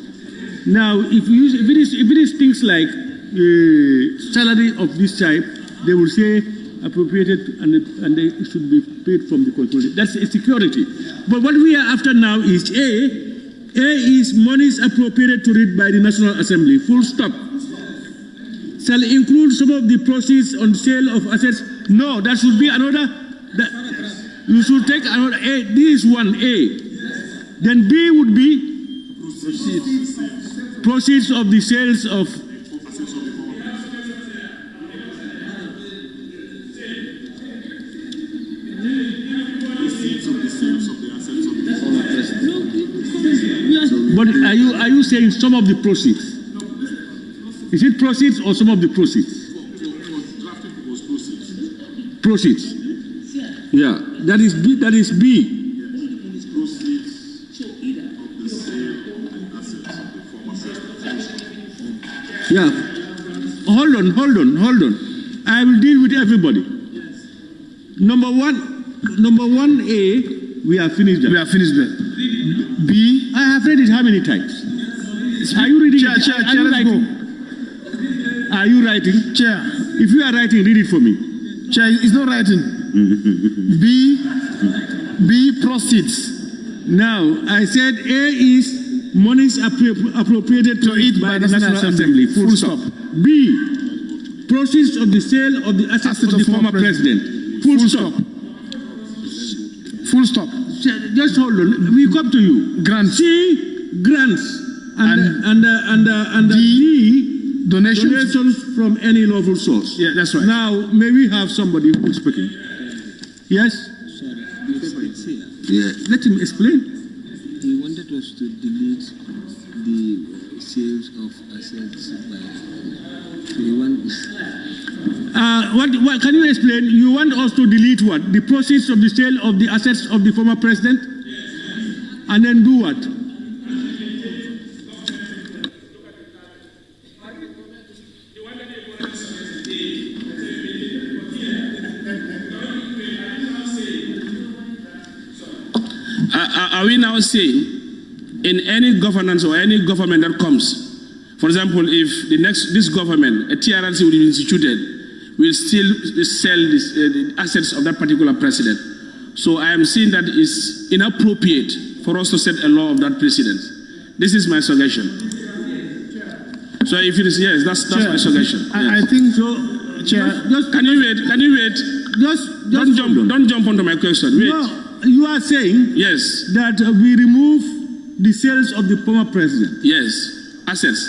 Speaker 1: Now, if it is things like salary of this type, they will say appropriated and they should be paid from the consolidated. That's a security. But what we are after now is A is monies appropriated to it by the National Assembly. Full stop. Shall include some of the proceeds on sale of assets. No, that should be another. You should take another A. This is one A. Then B would be proceeds of the sales of. But are you saying some of the proceeds? Is it proceeds or some of the proceeds? Proceeds. Yeah, that is B. Yeah. Hold on. I will deal with everybody. Number one A, we have finished that. B, I have read it how many times? Are you reading it? Are you writing? Are you writing?
Speaker 7: Chair.
Speaker 1: If you are writing, read it for me.
Speaker 7: Chair, it's not writing. B, proceeds.
Speaker 1: Now, I said A is monies appropriated to it by the National Assembly. Full stop. B, proceeds of the sale of the assets of the former president. Full stop.
Speaker 7: Full stop.
Speaker 1: Just hold on. We come to you.
Speaker 7: Grants.
Speaker 1: C, grants. And D, donations from any lawful source.
Speaker 7: Yeah, that's right.
Speaker 1: Now, may we have somebody who's speaking? Yes?
Speaker 11: Sorry, before I say that.
Speaker 1: Yeah, let him explain.
Speaker 11: He wanted us to delete the sales of assets by.
Speaker 1: What can you explain? You want us to delete what? The proceeds of the sale of the assets of the former president? Yes. And then do what?
Speaker 8: Are we now saying in any governance or any government that comes, for example, if this government, a TRRC will be instituted, will still sell the assets of that particular president. So I am saying that it's inappropriate for us to set a law of that precedent. This is my suggestion. So if it is yes, that's my suggestion. Yes.
Speaker 7: I think so. Chair,
Speaker 8: can you wait? Don't jump onto my question. Wait.
Speaker 1: No, you are saying
Speaker 8: yes
Speaker 1: that we remove the sales of the former president.
Speaker 8: Yes. Assets.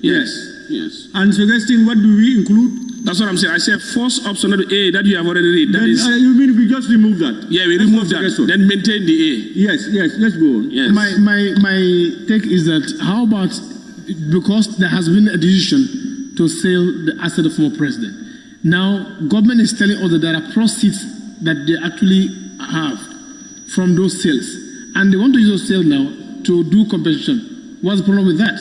Speaker 1: Yes.
Speaker 8: And
Speaker 1: suggesting what do we include?
Speaker 8: That's what I'm saying. I said first option A that you have already read. That
Speaker 1: then,
Speaker 8: is.
Speaker 1: You mean we just remove that?
Speaker 8: Yeah, we remove that. Then maintain the A.
Speaker 1: Yes. Let's go on.
Speaker 8: Yes.
Speaker 7: My take is that how about
Speaker 13: because there has been a decision to sell the asset of former president. Now, government is telling us that there are proceeds that they actually have from those sales, and they want to use those sales now to do compensation. What's the problem with that?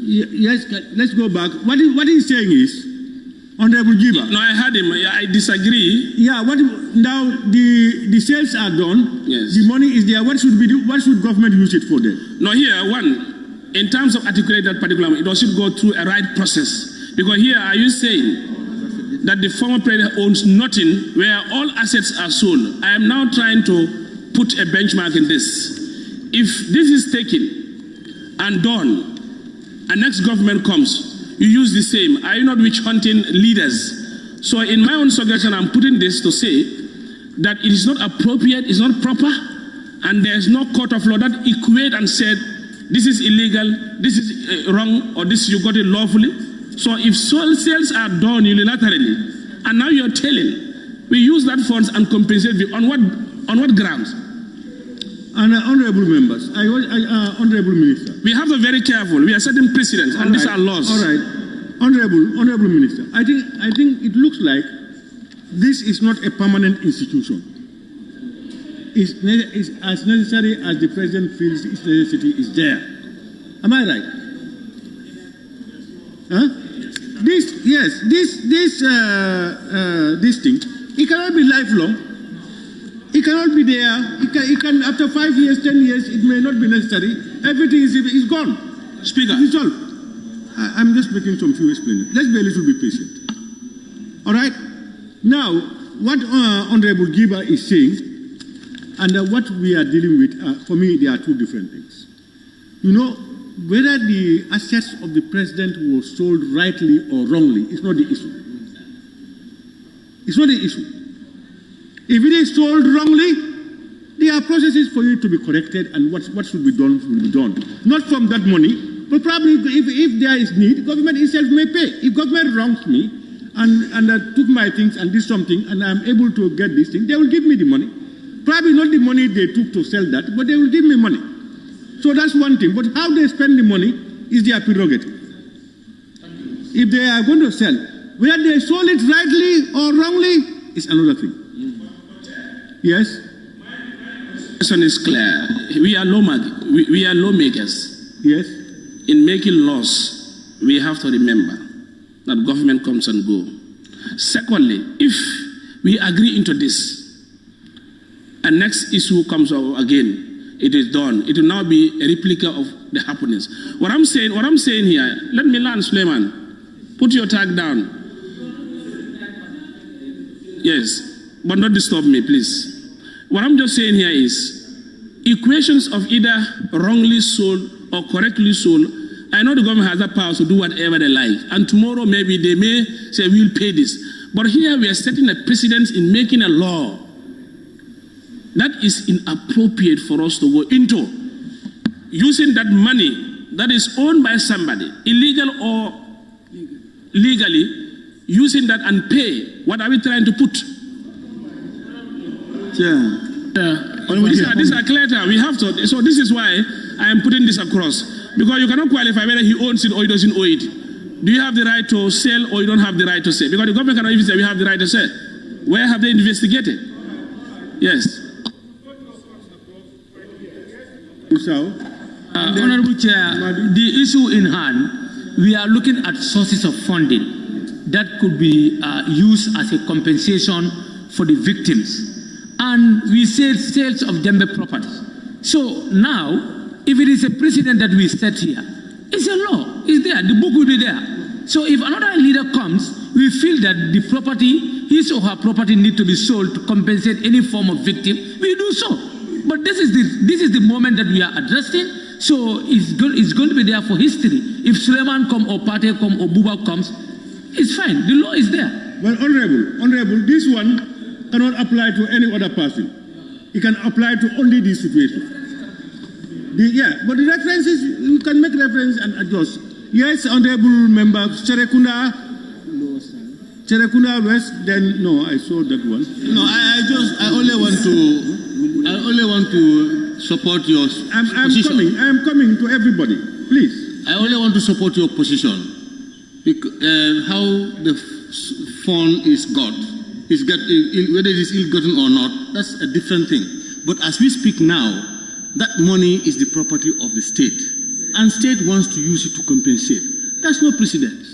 Speaker 1: Yes, let's go back. What he's saying is, Honorable Jiba.
Speaker 8: No, I heard him. I disagree.
Speaker 1: Yeah. Now the sales are done.
Speaker 8: Yes.
Speaker 1: The money is there. What should government use it for then?
Speaker 8: No, here one, in terms of articulate that particular, it should go through a right process. Because here, are you saying that the former president owns nothing where all assets are sold? I am now trying to put a benchmark in this. If this is taken and done, and next government comes, you use the same. Are you not witch hunting leaders? So in my own suggestion, I'm putting this to say that it is not appropriate, it's not proper, and there's no court of law that equate and said, this is illegal, this is wrong, or this you got it lawfully. So if sales are done unilaterally, and now you're telling, we use that funds and compensate on what grounds?
Speaker 1: And honorable members, honorable minister.
Speaker 8: We have to be very careful. We are setting precedents, and these are laws.
Speaker 1: All right, honorable minister. I think it looks like this is not a permanent institution. It's as necessary as the president feels its necessity is there. Am I right? Huh? This thing, it cannot be lifelong. It cannot be there. It can after 5 years, 10 years, it may not be necessary. Everything is gone.
Speaker 8: Speaker.
Speaker 1: It's all. I'm just making some few explanations. Let's be a little bit patient. All right? Now, what Honorable Giba is saying and what we are dealing with, for me, there are two different things. You know, whether the assets of the president were sold rightly or wrongly is not the issue. It's not the issue. If it is sold wrongly, there are processes for it to be corrected, and what should be done will be done. Not from that money, but probably if there is need, government itself may pay. If government wrongs me and took my things and did something, and I'm able to get this thing, they will give me the money. Probably not the money they took to sell that, but they will give me money. So that's one thing. But how they spend the money is their prerogative. If they are going to sell, whether they sold it rightly or wrongly is another thing. Yes?
Speaker 8: My question is clear. We are lawmakers.
Speaker 1: Yes?
Speaker 8: In making laws, we have to remember that government comes and goes. Secondly, if we agree into this, and next issue comes out again, it is done. It will now be a replica of the happenings. What I'm saying here, let me learn, Suleiman. Put your tag down. Yes, but not disturb me, please. What I'm just saying here is, equations of either wrongly sold or correctly sold, I know the government has the power to do whatever they like, and tomorrow maybe they may say, we'll pay this. But here we are setting a precedent in making a law that is inappropriate for us to go into. Using that money that is owned by somebody, illegal or legally, using that and pay. What are we trying to put? These are clear. We have to. So this is why I am putting this across. Because you cannot qualify whether he owns it or he doesn't owe it. Do you have the right to sell or you don't have the right to sell? Because the government cannot even say we have the right to sell. Where have they investigated? Yes.
Speaker 6: Honorable Chair, the issue in hand, we are looking at sources of funding that could be used as a compensation for the victims. And we said sales of Dembe properties. So now, if it is a precedent that we set here, it's a law, it's there, the book will be there. So if another leader comes, we feel that the property, his or her property need to be sold to compensate any form of victim, we do so. But this is the moment that we are addressing, so it's going to be there for history. If Suleiman come or Pate come or Buba comes, it's fine, the law is there.
Speaker 1: Well, Honorable, this one cannot apply to any other person. It can apply to only this situation. But the references, you can make reference and adjust. Yes, Honorable Member Serekunda.
Speaker 10: Serekunda West, then no, I saw that one.
Speaker 11: No, I only want to support your position.
Speaker 10: I am coming to everybody, please.
Speaker 11: I only want to support your position. How the fund is got, whether it is ill-gotten or not, that's a different thing. But as we speak now, that money is the property of the state, and state wants to use it to compensate. That's no precedent.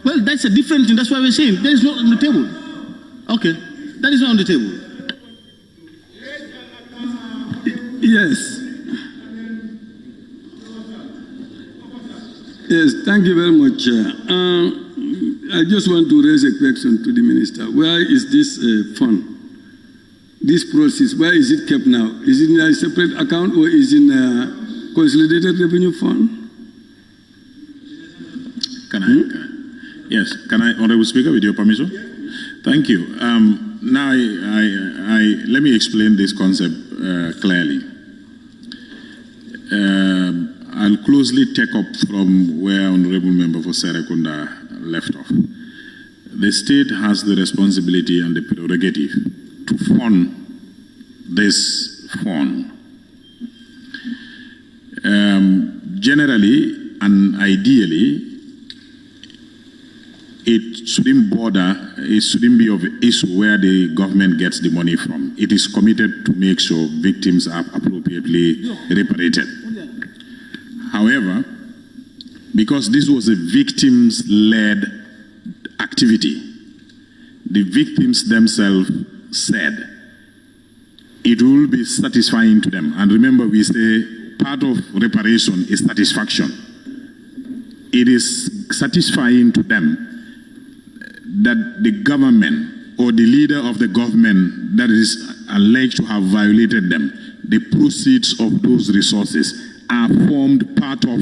Speaker 11: Well, that's a different thing. That's why we're saying that is not on the table. Okay, that is not on the table.
Speaker 12: Yes. Yes, thank you very much. I just want to raise a question to the minister. Where is this fund? This process, where is it kept now? Is it in a separate account or is it in a consolidated revenue fund?
Speaker 4: Can I? Yes. Can I, Honorable Speaker, with your permission? Thank you. Now, let me explain this concept clearly. I'll closely take up from where Honorable Member for Serekunda left off. The state has the responsibility and the prerogative to fund this fund. Generally and ideally, it shouldn't be of an issue where the government gets the money from. It is committed to make sure victims are appropriately reparated. However, because this was a victims-led activity, the victims themselves said it will be satisfying to them. And remember, we say part of reparation is satisfaction. It is satisfying to them that the government or the leader of the government that is alleged to have violated them, the proceeds of those resources are formed part of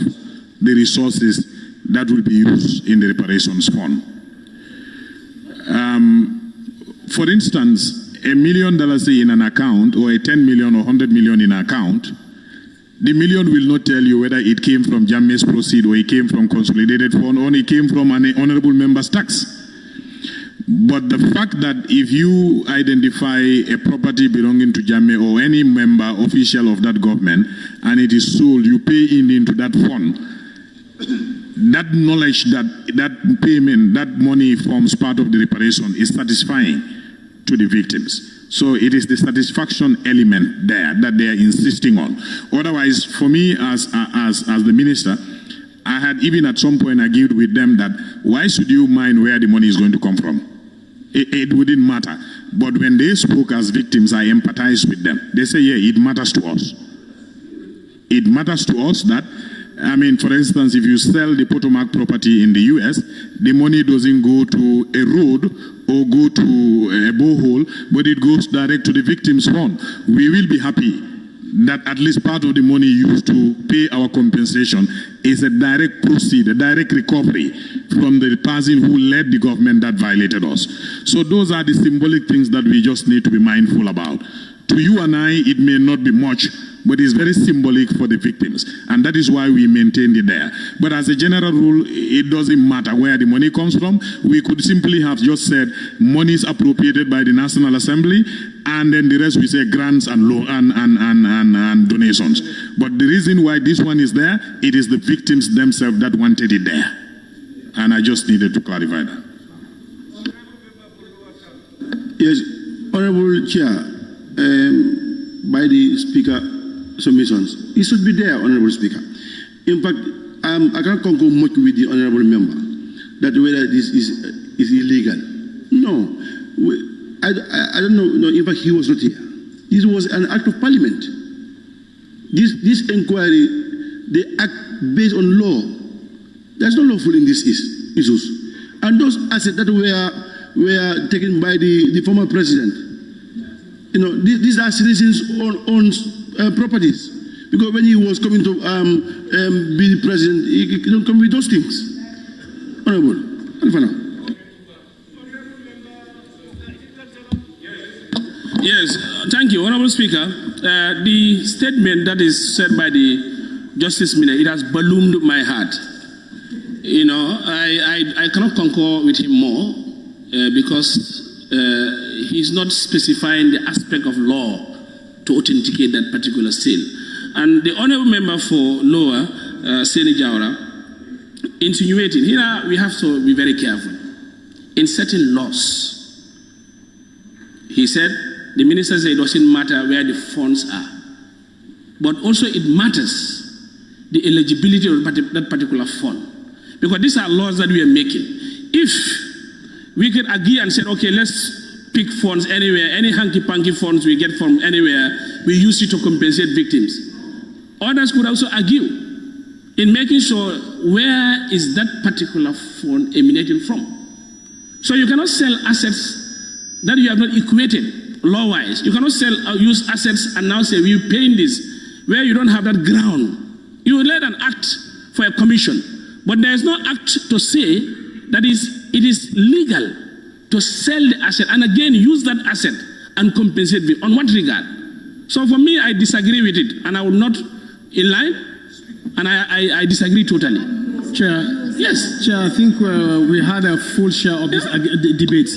Speaker 4: the resources that will be used in the reparations fund. For instance, $1 million in an account, or a 10 million or 100 million in an account, the million will not tell you whether it came from Jammeh's proceed or it came from consolidated fund or it came from an honorable member's tax. But the fact that if you identify a property belonging to Jammeh or any member, official of that government, and it is sold, you pay into that fund, that knowledge that that payment, that money forms part of the reparation is satisfying to the victims. So it is the satisfaction element there that they are insisting on. Otherwise, for me as the minister, I had even at some point argued with them that why should you mind where the money is going to come from? It wouldn't matter. But when they spoke as victims, I empathized with them. They say, yeah, it matters to us. It matters to us that, I mean, for instance, if you sell the Potomac property in the US, the money doesn't go to a road or go to a borehole, but it goes direct to the victim's fund. We will be happy that at least part of the money used to pay our compensation is a direct proceed, a direct recovery from the person who led the government that violated us. So those are the symbolic things that we just need to be mindful about. To you and I, it may not be much, but it's very symbolic for the victims. And that is why we maintained it there. But as a general rule, it doesn't matter where the money comes from. We could simply have just said money is appropriated by the National Assembly, and then the rest we say grants and and donations. But the reason why this one is there, it is the victims themselves that wanted it there. And I just needed to clarify that.
Speaker 10: Yes, Honorable Chair, by the Speaker submissions, it should be there, Honorable Speaker. In fact, I can't concur much with the Honorable Member that whether this is illegal. No, I don't know. No, in fact, he was not here. This was an act of Parliament. This inquiry, they act based on law. There's no lawful in these issues. And those assets that were taken by the former president, you know, these are citizens' own properties. Because when he was coming to be the president, he couldn't come with those things. Honorable,
Speaker 1: Yes, thank you, Honorable Speaker. The statement that is said by the Justice Minister, it has ballooned my heart.
Speaker 14: You know, I cannot concur with him more because he's not specifying the aspect of law to authenticate that particular seal. And the honorable member for Lower, Seni Jawara, insinuating, here we have to be very careful. In certain laws, he said, the minister said it doesn't matter where the funds are, but also it matters the eligibility of that particular fund. Because these are laws that we are making. If we could agree and say, okay, let's pick funds anywhere, any hanky-panky funds we get from anywhere, we use it to compensate victims. Others could also argue in making sure where is that particular fund emanating from. So you cannot sell assets that you have not equated law-wise. You cannot use assets and now say, we're paying this, where you don't have that ground. You let an act for a commission, but there is no act to say that it is legal to sell the asset and again use that asset and compensate it. On what regard? So for me, I disagree with it, and I will not in line, and I disagree totally.
Speaker 13: Chair,
Speaker 14: yes.
Speaker 13: Chair, I think we had a full share of this debate.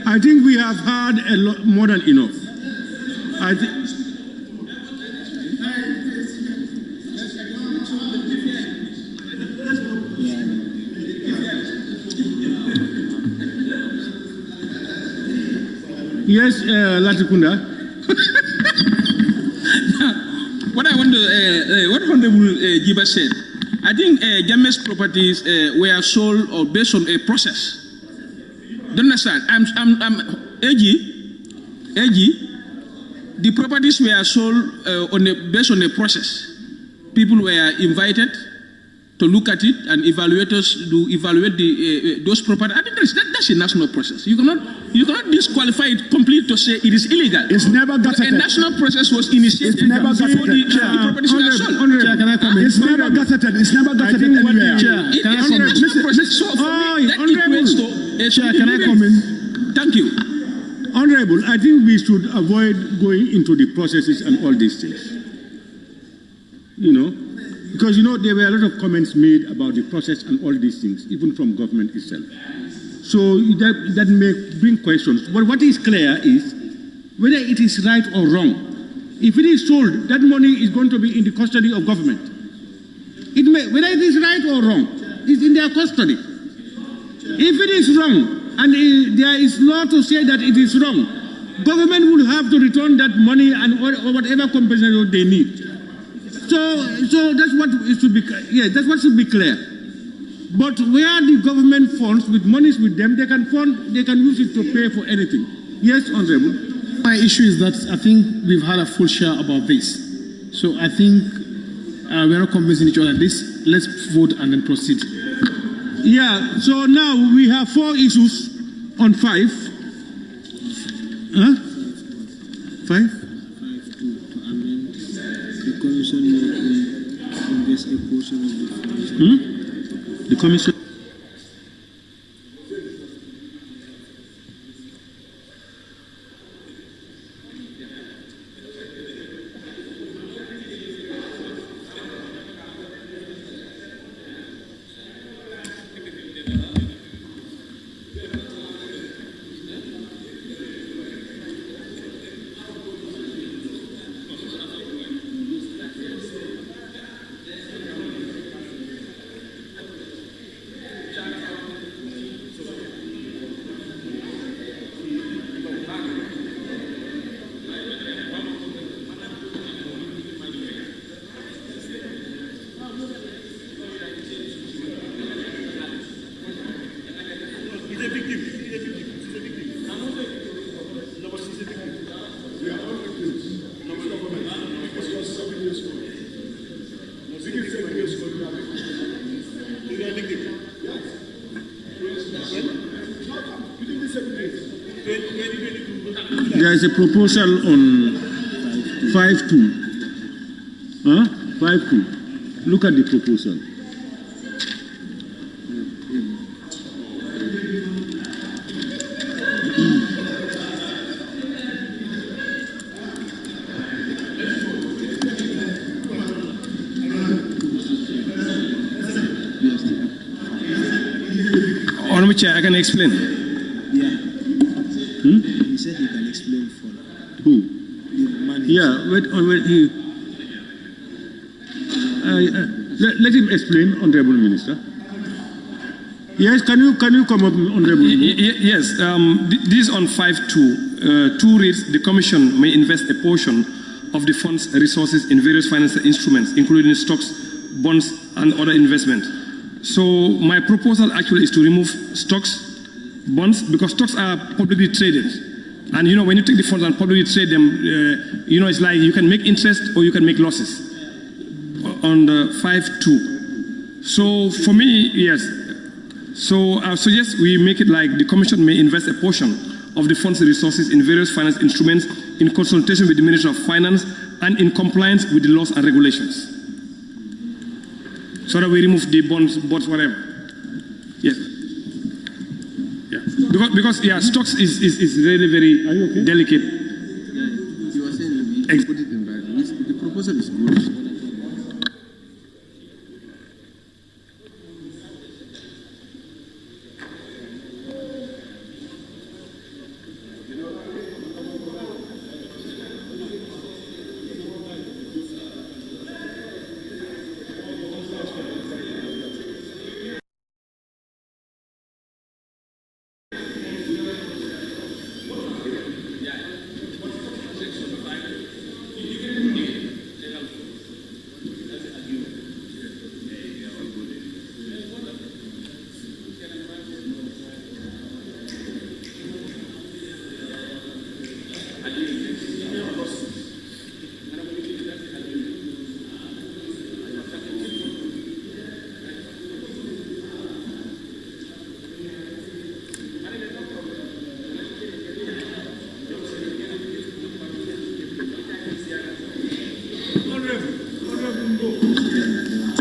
Speaker 15: I think we have had a lot more than enough. Yes, Latikunda.
Speaker 8: What I want to, what Honorable Giba said, I think Jammeh's properties were sold or based on a process. Don't understand? I'm AG. The properties were sold based on a process. People were invited to look at it, and evaluators do evaluate those properties. I think that's a national process. You cannot disqualify it completely to say it is illegal.
Speaker 15: It's never gazetted.
Speaker 8: A national process was initiated.
Speaker 15: It's never gazetted.
Speaker 8: The properties were sold.
Speaker 15: Chair, can I comment? It's never gazetted. It's never gazetted anywhere.
Speaker 8: It's a national process. So for me, that equates to a
Speaker 15: Chair, can I comment?
Speaker 8: Thank you.
Speaker 15: Honorable, I think we should avoid going into the processes and all these things. You know, because you know there were a lot of comments made about the process and all these things, even from government itself. So that may bring questions. But what is clear is whether it is right or wrong. If it is sold, that money is going to be in the custody of government. Whether it is right or wrong, it's in their custody. If it is wrong, and there is law to say that it is wrong, government will have to return that money and or whatever compensation they need. So that's what it should be. Yeah, that's what should be clear. But where the government funds with monies with them, they can use it to pay for anything. Yes, Honorable.
Speaker 13: My issue is that I think we've had a full share about this. So I think we're not convincing each other on this. Let's vote and then proceed.
Speaker 15: Yeah, so now we have 4 issues on 5. Huh? 5?
Speaker 16: The commission will invest a portion of the funds.
Speaker 15: The commission. There is a proposal on 5.2. Huh? 5.2. Look at the proposal.
Speaker 3: me, Chair, I can explain.
Speaker 16: Yeah. He said he can explain for
Speaker 15: Who?
Speaker 16: the money.
Speaker 15: Yeah, wait. Let him explain, Honorable Minister. Yes, can you come up, Honorable?
Speaker 3: Yes, this on 5.2. 2 reads, the Commission may invest a portion of the fund's resources in various financial instruments, including stocks, bonds, and other investments. So my proposal actually is to remove stocks, bonds, because stocks are publicly traded. And you know, when you take the funds and publicly trade them, you know, it's like you can make interest or you can make losses on the 5.2. So for me, yes. So I suggest we make it like the Commission may invest a portion of the fund's resources in various finance instruments in consultation with the Ministry of Finance and in compliance with the laws and regulations. So that we remove the bonds, whatever. Yes. Yeah. Because yeah, stocks is really very delicate.
Speaker 2: Yeah, you were saying we put it in writing. The proposal is good.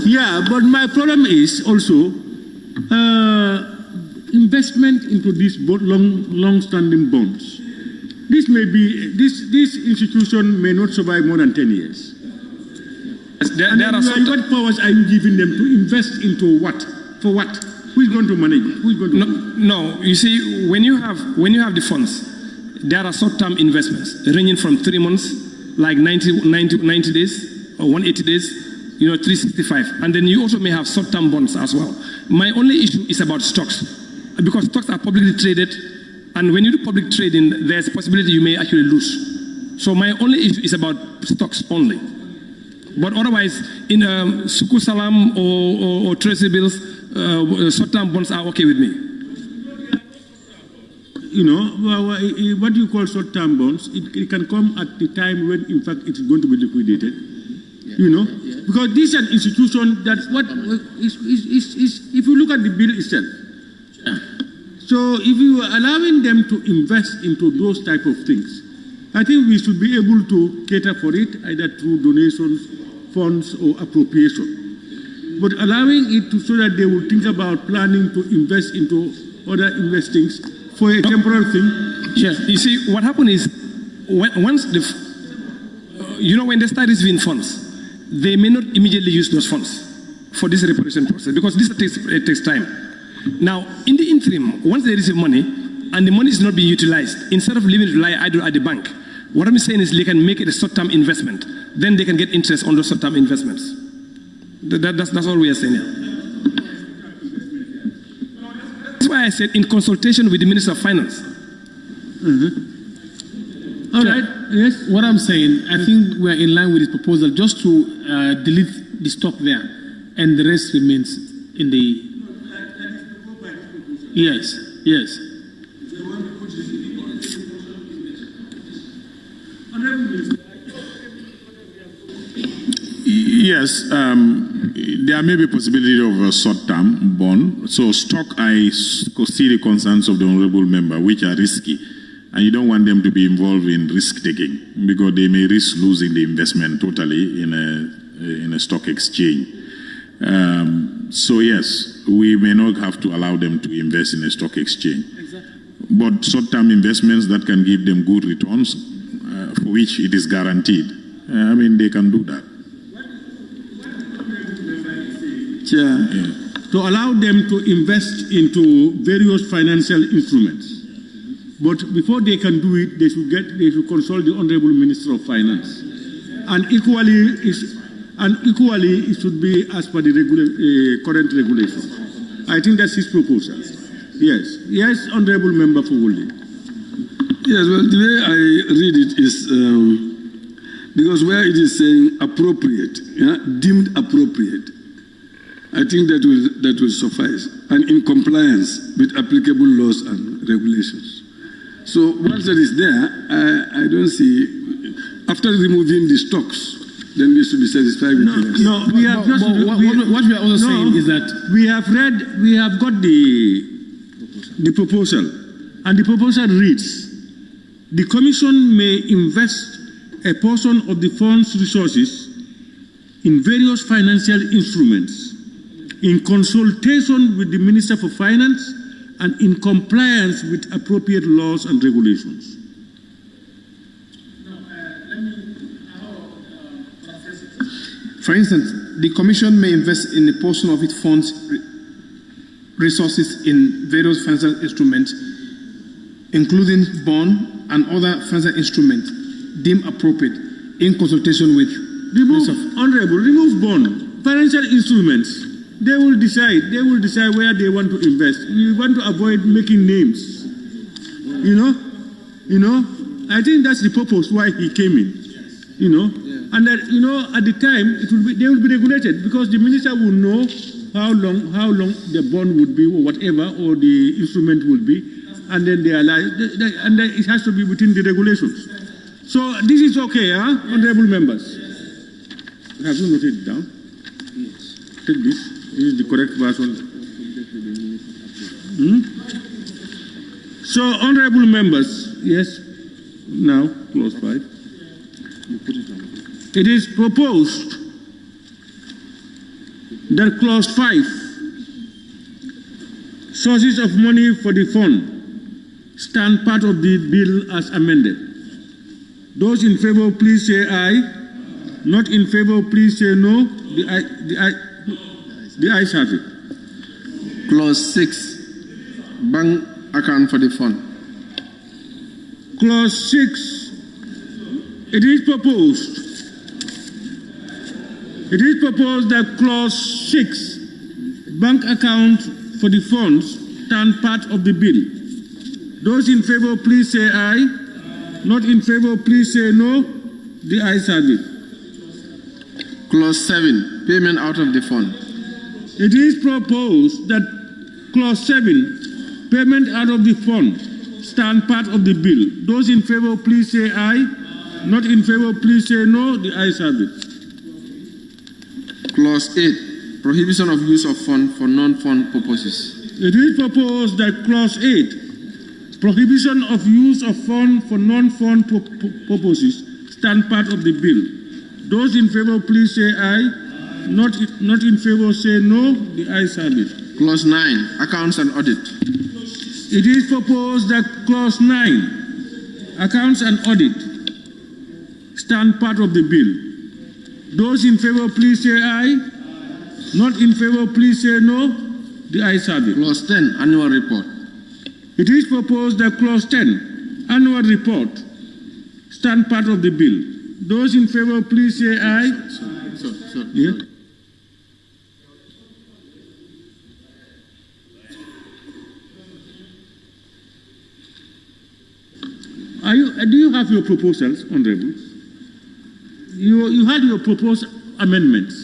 Speaker 15: Yeah, but my problem is also investment into these long-standing bonds. This may be this institution may not survive more than 10 years. What powers are you giving them to invest into what? For what? Who is going to manage it? Who is going to
Speaker 3: No, you see, when you have the funds, there are short-term investments ranging from 3 months, like 90 days, or 180 days, 365. And then you also may have short-term bonds as well. My only issue is about stocks, because stocks are publicly traded, and when you do public trading, there's a possibility you may actually lose. So my only issue is about stocks only. But otherwise, in Suku Salam or Treasury bills, short-term bonds are okay with me.
Speaker 15: What you call short-term bonds, it can come at the time when, in fact, it's going to be liquidated. Because this is an institution that if you look at the bill itself. So if you are allowing them to invest into those type of things, I think we should be able to cater for it either through donations, funds, or appropriation. But allowing it so that they will think about planning to invest into other investings for a temporary thing.
Speaker 3: Yeah, you see, what happened is, once when they start receiving funds, they may not immediately use those funds for this reparation process, because this takes time. Now, in the interim, once they receive money and the money is not being utilized, instead of leaving it to lie idle at the bank, what I'm saying is they can make it a short-term investment. Then they can get interest on those short-term investments. That's all we are saying here. That's why I said in consultation with the Minister of Finance.
Speaker 13: All right. Yes. What I'm saying, I think we're in line with this proposal, just to delete the stock there, and the rest remains in the. Yes. Yes.
Speaker 4: Yes, there may be possibility of a short-term bond. So stock, I see the concerns of the honourable member, which are risky, and you don't want them to be involved in risk-taking because they may risk losing the investment totally in a stock exchange. So yes, we may not have to allow them to invest in a stock exchange. Exactly. But short-term investments that can give them good returns, for which it is guaranteed, they can do that.
Speaker 12: Chair,
Speaker 15: to allow them to invest into various financial instruments. But before they can do it, they should consult the Honorable Minister of Finance. And equally, it should be as per the current regulations. I think that's his proposal. Yes. Yes, Honorable Member for Woolly.
Speaker 12: Yes, well, the way I read it is because where it is saying appropriate, deemed appropriate, I think that will suffice, and in compliance with applicable laws and regulations. So once that is there, I don't see, after removing the stocks, then we should be satisfied with it.
Speaker 15: No, we have just...
Speaker 13: What we are also saying is that...
Speaker 15: We have got the proposal, and the proposal reads, the Commission may invest a portion of the fund's resources in various financial instruments in consultation with the Minister for Finance and in compliance with appropriate laws and regulations.
Speaker 13: For instance, the Commission may invest in a portion of its funds resources in various financial instruments, including bond and other financial instruments deemed appropriate in consultation with...
Speaker 15: Remove bond. Financial instruments, they will decide where they want to invest. We want to avoid making names. You know, I think that's the purpose why he came in. And that, at the time they will be regulated because the minister will know how long the bond would be or whatever, or the instrument will be, and then they allow, and then it has to be within the regulations. So this is okay, honorable members. Have you noted it down? Yes. Take this. This is the correct version. So, honorable members, yes. Now, clause 5. It is proposed that clause 5, sources of money for the fund, stand part of the bill as amended. Those in favor, please say aye. Not in favor, please say no. The ayes have it.
Speaker 2: Clause 6, bank account for the fund.
Speaker 15: Clause 6, it is proposed that clause 6, bank account for the funds, stand part of the bill. Those in favor, please say aye. Not in favor, please say no. The ayes have it.
Speaker 2: Clause 7, payment out of the fund.
Speaker 15: It is proposed that clause 7, payment out of the fund, stand part of the bill. Those in favor, please say aye. Not in favor, please say no. The ayes have it.
Speaker 2: Clause 8, prohibition of use of fund for non-fund purposes.
Speaker 15: It is proposed that clause 8, prohibition of use of fund for non-fund purposes, stand part of the bill. Those in favor, please say aye. Not in favor, say no. The ayes have it.
Speaker 2: Clause 9, accounts and audit.
Speaker 15: It is proposed that clause 9, accounts and audit, stand part of the bill. Those in favor, please say aye. Not in favor, please say no. The ayes have it.
Speaker 2: Clause 10, annual report.
Speaker 15: It is proposed that clause 10, annual report, stand part of the bill. Those in favor, please say aye. Yeah. Do you have your proposals, honorables? You had your proposed amendments.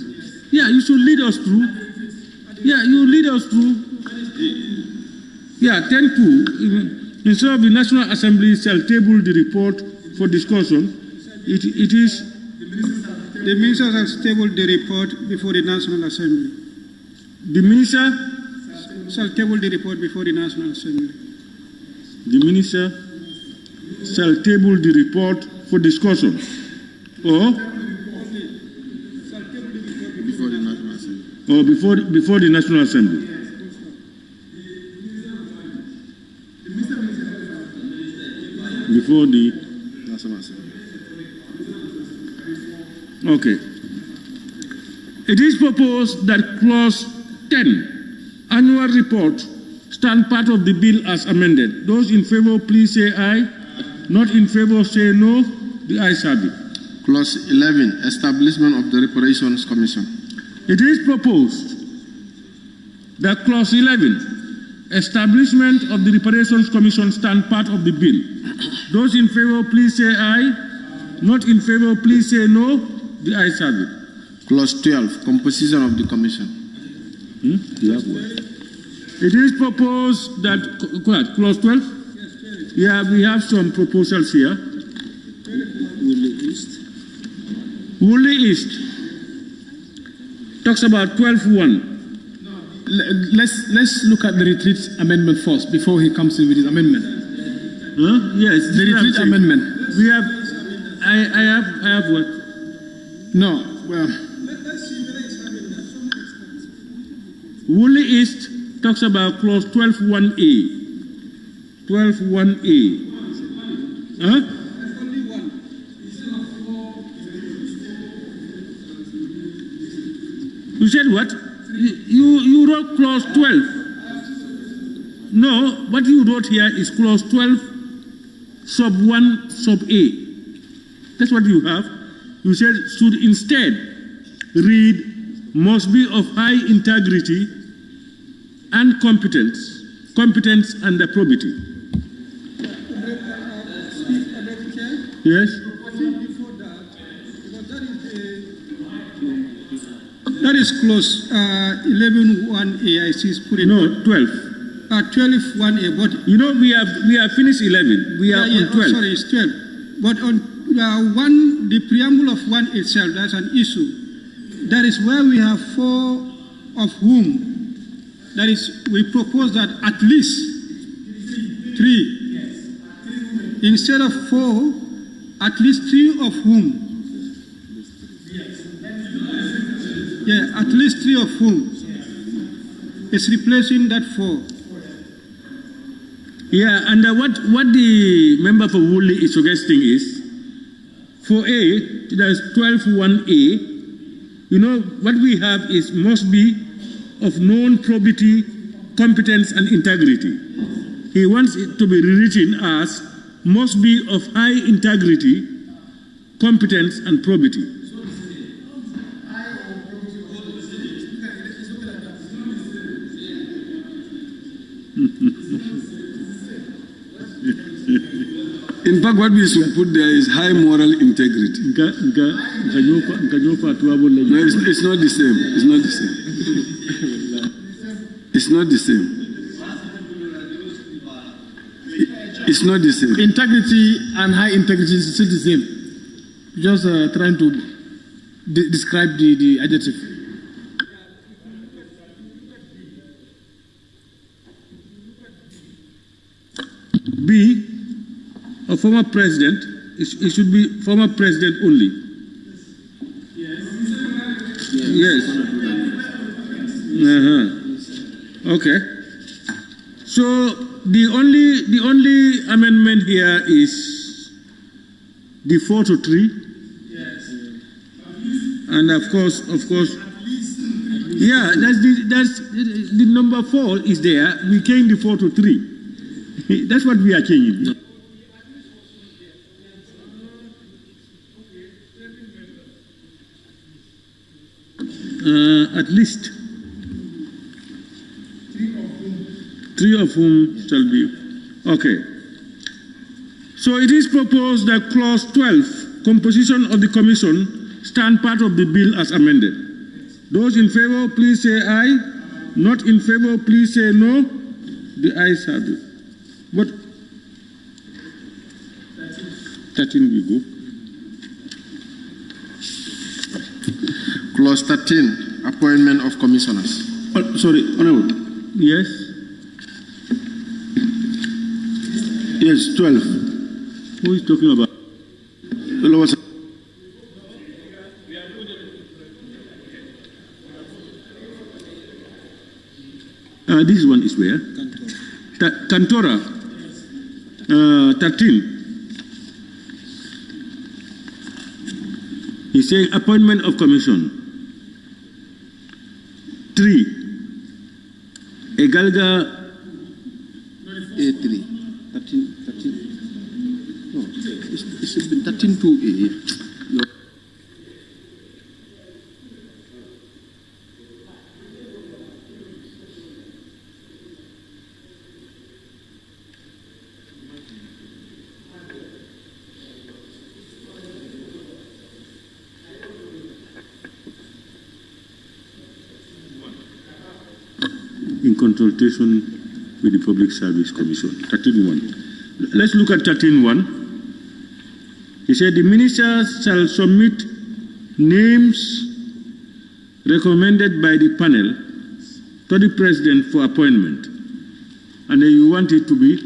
Speaker 15: Yeah, you should lead us through. Yeah, you lead us through. Yeah, 10.2. Instead of the National Assembly shall table the report for discussion, it is...
Speaker 7: The minister has tabled the report before the National Assembly.
Speaker 15: The minister
Speaker 7: shall table the report before the National Assembly.
Speaker 15: The minister shall table the report for discussion. Or
Speaker 2: before the National Assembly.
Speaker 15: Or before the National Assembly. Before the
Speaker 2: National Assembly.
Speaker 15: Okay. It is proposed that clause 10,
Speaker 1: Annual report stand part of the bill as amended. Those in favor, please say aye. Not in favor, say no. The ayes have it.
Speaker 2: Clause 11, establishment of the Reparations Commission.
Speaker 1: It is proposed that clause 11, establishment of the Reparations Commission, stand part of the bill. Those in favor, please say aye. Not in favor, please say no. The ayes have it.
Speaker 2: Clause 12, composition of the commission.
Speaker 1: It is proposed that, clause 12? Yeah, we have some proposals here. Woolly East talks about 12.1.
Speaker 13: Let's look at the retreat amendment first before he comes in with his amendment.
Speaker 1: Yes,
Speaker 13: the retreat amendment.
Speaker 1: We have. I have what?
Speaker 13: No. Well,
Speaker 1: Woolly East talks about clause 12.1a. 12.1a. Huh? You said what? You wrote clause 12. No, what you wrote here is clause 12, sub 1, sub a. That's what you have. You said should instead read must be of high integrity and competence and probity. Yes?
Speaker 7: That is clause 11.1a. I see is put in.
Speaker 1: No, 12.
Speaker 7: 12.1a. But
Speaker 1: you know we have finished 11. We are on 12.
Speaker 7: Sorry, it's 12. But on the preamble of 1 itself, that's an issue. That is where we have 4 of whom. That is, we propose that at least 3. Instead of 4, at least 3 of whom. Yeah, at least 3 of whom is replacing that 4.
Speaker 1: Yeah, and what the member for Woolly is suggesting is, for A, there's 12.1a. You know, what we have is must be of known probity, competence, and integrity. He wants it to be rewritten as must be of high integrity, competence, and probity.
Speaker 12: In fact, what we should put there is high moral integrity.
Speaker 1: No,
Speaker 12: it's not the same. It's not the same. It's not the same. It's not the same.
Speaker 13: Integrity and high integrity is still the same. Just trying to describe the adjective.
Speaker 1: B, a former president, it should be former president only. Yes. Okay. So the only amendment here is the 4 to 3. And of course, yeah, that's the number 4 is there. We changed the 4 to 3. That's what we are changing. At least 3 of whom shall be. Okay. So it is proposed that clause 12, composition of the commission, stand part of the bill as amended. Those in favor, please say aye. Not in favor, please say no. The ayes have it. What? 13 we go.
Speaker 2: Clause 13, appointment of commissioners.
Speaker 1: Oh, sorry, Honorable. Yes? Yes, 12. Who is talking about? This one is where? Cantora. 13. He's saying appointment of commission. 3. A Galga
Speaker 2: A3. 13. No, it should be 13 to A.
Speaker 1: in consultation with the Public Service Commission. 13.1. Let's look at 13.1. He said the ministers shall submit names recommended by the panel to the president for appointment. And then you want it to be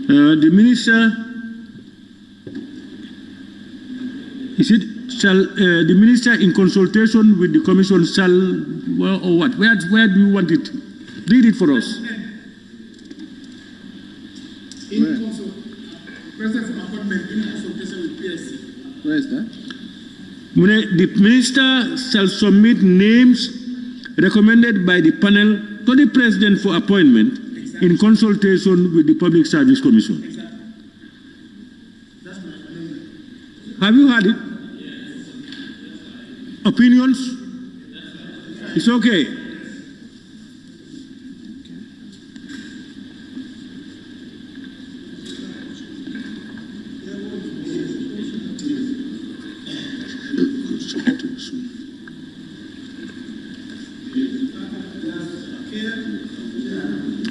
Speaker 1: the minister, is it shall the minister in consultation with the commission shall, well, or what? Where do you want it? Read it for us.
Speaker 13: President for appointment in consultation with PSC.
Speaker 2: Where is that?
Speaker 1: The minister shall submit names recommended by the panel to the president for appointment in consultation with the Public Service Commission. Have you heard it? Opinions? It's okay.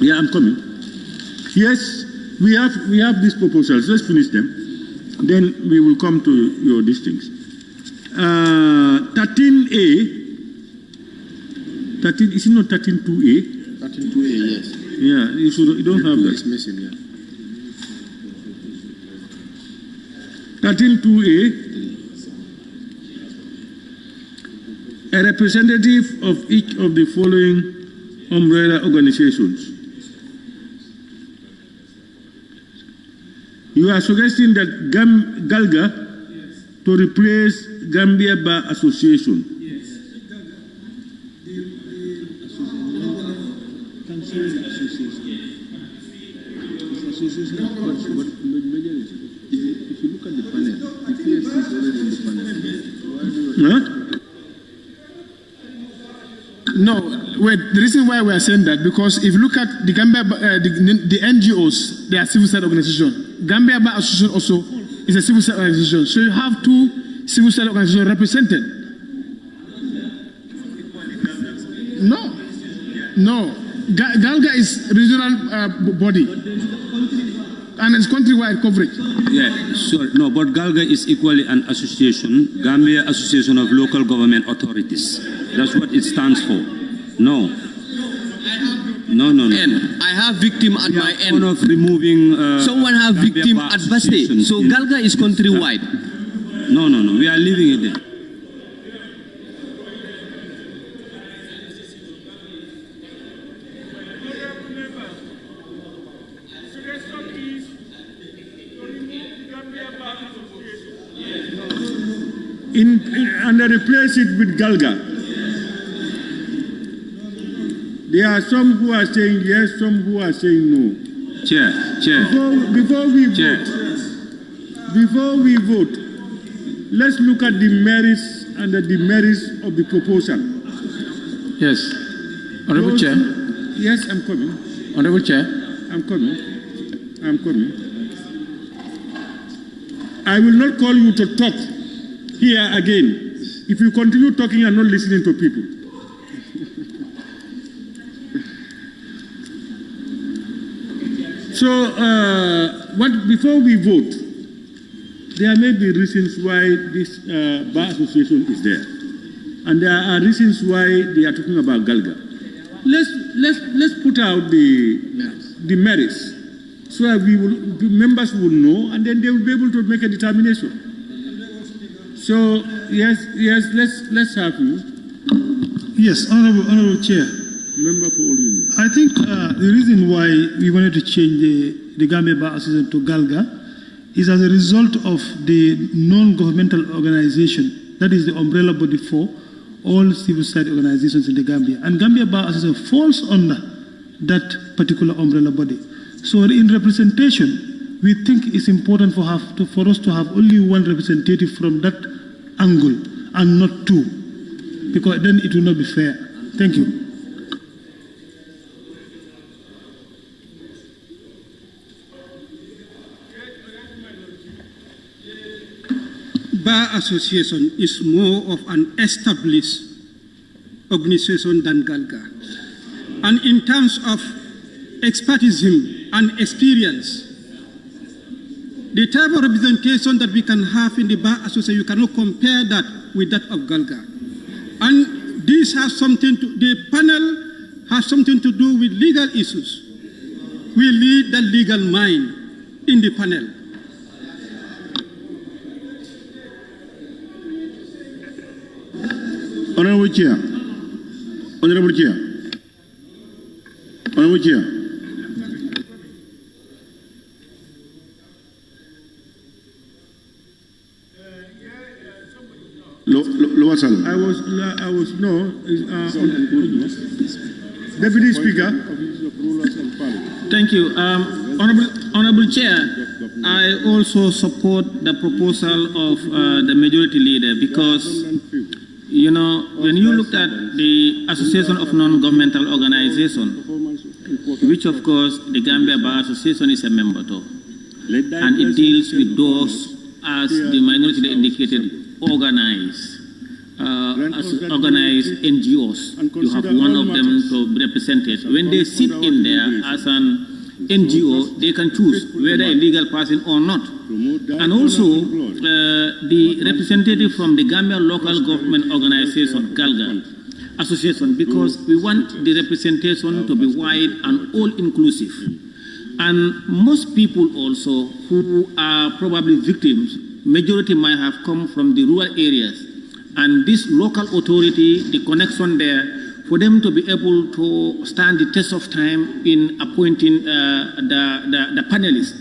Speaker 1: Yeah, I'm coming. Yes, we have these proposals. Let's finish them. Then we will come to your these things. 13A. 13, is it not 13.2A?
Speaker 2: 13.2A, yes.
Speaker 1: Yeah, you don't have that.
Speaker 2: It's missing, yeah.
Speaker 1: 13.2A. A representative of each of the following umbrella organizations. You are suggesting that Galga to replace Gambia Bar Association.
Speaker 2: If you look at the panel, the PSC is already in the panel.
Speaker 13: No, wait, the reason why we are saying that, because if you look at the Gambia, the NGOs, they are civil society organizations. Gambia Bar Association also is a civil society organization. So you have two civil society organizations represented. No. Galga is regional body. And it's countrywide coverage.
Speaker 17: Yeah, sure. No, but Galga is equally an association, Gambia Association of Local Government Authorities. That's what it stands for. No.
Speaker 18: I have victim at my end.
Speaker 17: Of removing,
Speaker 18: someone have
Speaker 17: Gambia
Speaker 18: victim
Speaker 17: Bar
Speaker 18: at Baste. So Galga is countrywide.
Speaker 17: No. We are leaving it there.
Speaker 1: And replace it with Galga. There are some who are saying yes, some who are saying no.
Speaker 17: Chair.
Speaker 1: Before we vote, let's look at the merits and the demerits of the proposal.
Speaker 6: Yes. Honorable Chair.
Speaker 1: Yes, I'm coming.
Speaker 6: Honorable Chair.
Speaker 1: I'm coming. I will not call you to talk here again if you continue talking and not listening to people. So, before we vote, there may be reasons why this bar association is there, and there are reasons why they are talking about Galga. Let's put out the merits, so that the members will know, and then they will be able to make a determination. So yes, let's have you.
Speaker 7: Yes, honorable Chair.
Speaker 1: Member for all you.
Speaker 7: I think the reason why we wanted to change the Gambia Bar Association to Galga is as a result of the non-governmental organization, that is the umbrella body for
Speaker 19: all civil society organizations in the Gambia. And Gambia Bar Association falls under that particular umbrella body. So in representation, we think it's important for us to have only one representative from that angle and not two, because then it will not be fair. Thank you.
Speaker 7: Bar Association is more of an established organization than Galga. And in terms of expertise and experience, the type of representation that we can have in the Bar Association, you cannot compare that with that of Galga. And this has something to, the panel has something to do with legal issues. We lead the legal mind in the panel.
Speaker 10: Honorable Chair. Honorable Chair. Honorable Chair.
Speaker 15: Deputy Speaker.
Speaker 20: Thank you. Honorable Chair, I also support the proposal of the majority leader because, you know, when you look at the Association of Non-Governmental Organizations, which of course the Gambia Bar Association is a member of, and it deals with those, as the minority leader indicated, organized NGOs. You have one of them to represent it. When they sit in there as an NGO, they can choose whether a legal person or not. And also, the representative from the Gambia Local Government Organization, GALGA Association, because we want the representation to be wide and all-inclusive. And most people also who are probably victims, majority might have come from the rural areas. And this local authority, the connection there, for them to be able to stand the test of time in appointing the panelists.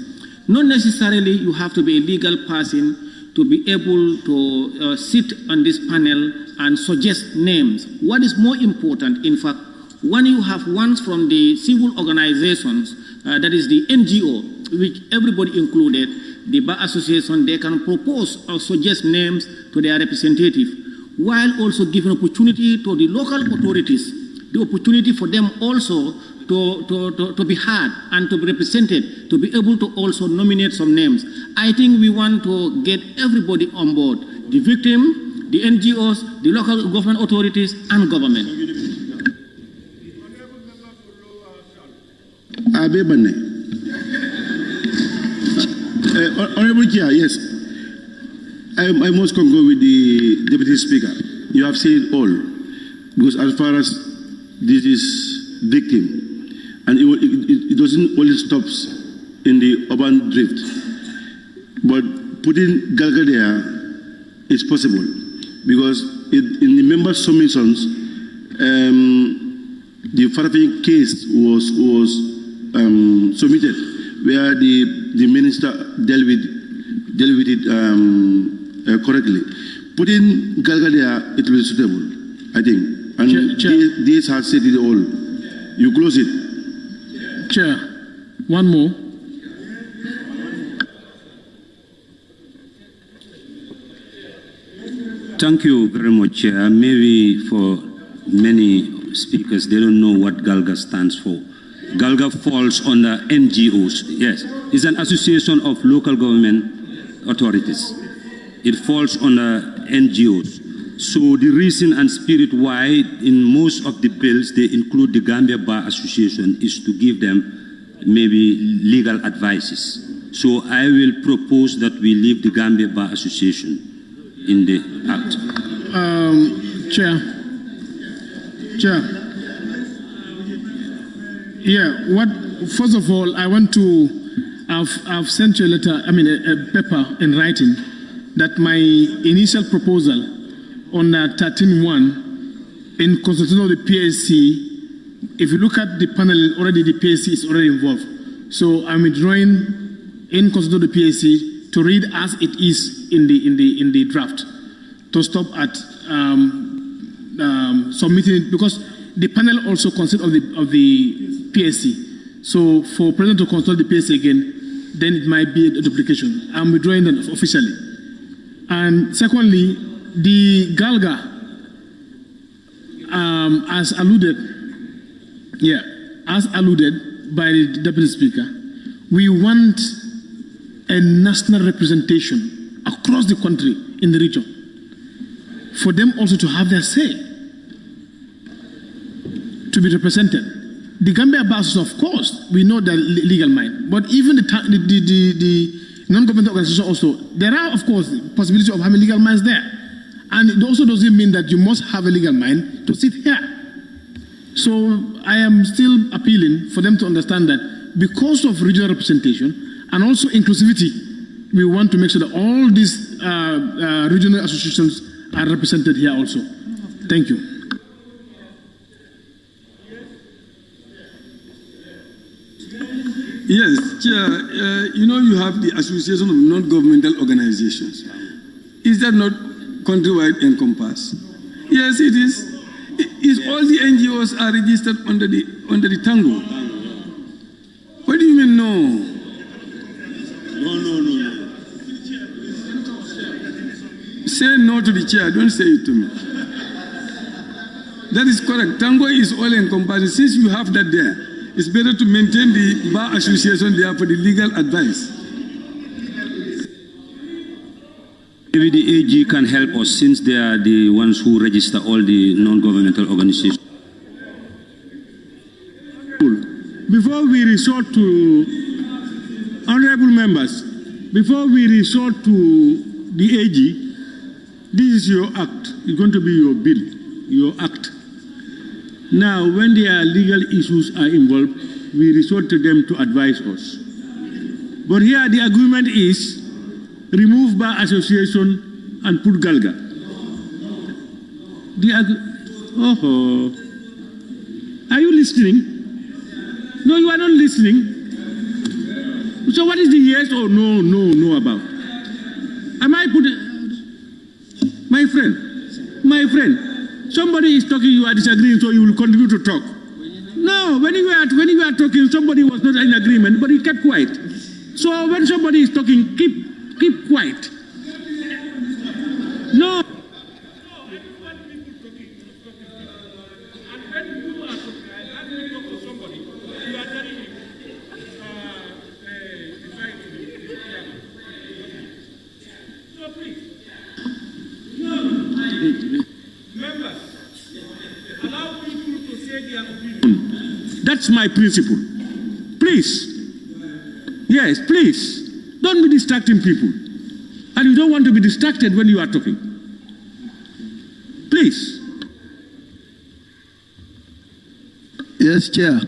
Speaker 20: Not necessarily you have to be a legal person to be able to sit on this panel and suggest names. What is more important, in fact, when you have ones from the civil organizations, that is the NGO, which everybody included, the Bar Association, they can propose or suggest names to their representative, while also giving opportunity to the local authorities, the opportunity for them also to be heard and to be represented, to be able to also nominate some names. I think we want to get everybody on board, the victim, the NGOs, the local government authorities, and government.
Speaker 10: Honorable Chair, yes. I must concur with the Deputy Speaker. You have said it all. Because as far as this is victim, and it doesn't only stop in the urban drift, but putting Galga there is possible. Because in the member submissions, the Farafin case was submitted, where the minister dealt with it correctly. Putting Galga there, it will be suitable, I think. And this has said it all. You close it.
Speaker 13: Chair, one more.
Speaker 17: Thank you very much, Chair. Maybe for many speakers, they don't know what GALGA stands for. GALGA falls under NGOs. Yes, it's an association of local government authorities. It falls under NGOs. So the reason and spirit why in most of the bills they include the Gambia Bar Association is to give them maybe legal advices. So I will propose that we leave the Gambia Bar Association in the act.
Speaker 13: Chair. Yeah, first of all, I want to, I've sent you a letter, a paper in writing that my initial proposal on 13.1 in consultation of the PSC, if you look at the panel, already the PSC is already involved. So I'm withdrawing in consultation of the PSC to read as it is in the draft, to stop at submitting it, because the panel also consists of the PSC. So for President to consult the PSC again, then it might be a duplication. I'm withdrawing them officially. And secondly, the GALGA, as alluded by the Deputy Speaker, we want a national representation across the country in the region, for them also to have their say, to be represented. The Gambia Bars, of course, we know the legal mind, but even the non-governmental organization also, there are, of course, possibility of having legal minds there. And it also doesn't mean that you must have a legal mind to sit here. So I am still appealing for them to understand that because of regional representation and also inclusivity, we want to make sure that all these regional associations are represented here also. Thank you.
Speaker 12: Yes, Chair, you know you have the Association of Non-Governmental Organizations. Is that not countrywide encompassed? Yes, it is. All the NGOs are registered under the Tango. What do you mean no? No. Say no to the chair, don't say it to me. That is correct. Tango is all encompassing. Since you have that there, it's better to maintain the bar association there for the legal advice.
Speaker 17: Maybe the AG can help us, since they are the ones who register all the non-governmental organizations.
Speaker 15: Before we resort to, honorable members, before we resort to the AG, this is your act. It's going to be your bill, your act. Now, when there are legal issues are involved, we resort to them to advise us. But here the agreement is remove bar association and put GALGA. Are you listening? No, you are not listening. So what is the yes or no about? Am I putting... My friend, somebody is talking, you are disagreeing, so you will continue to talk. No, when you were talking, somebody was not in agreement, but he kept quiet. So when somebody is talking, keep quiet. No. That's my principle. Please. Yes, please. Don't be distracting people. And you don't want to be distracted when you are talking. Please.
Speaker 10: Yes, Chair.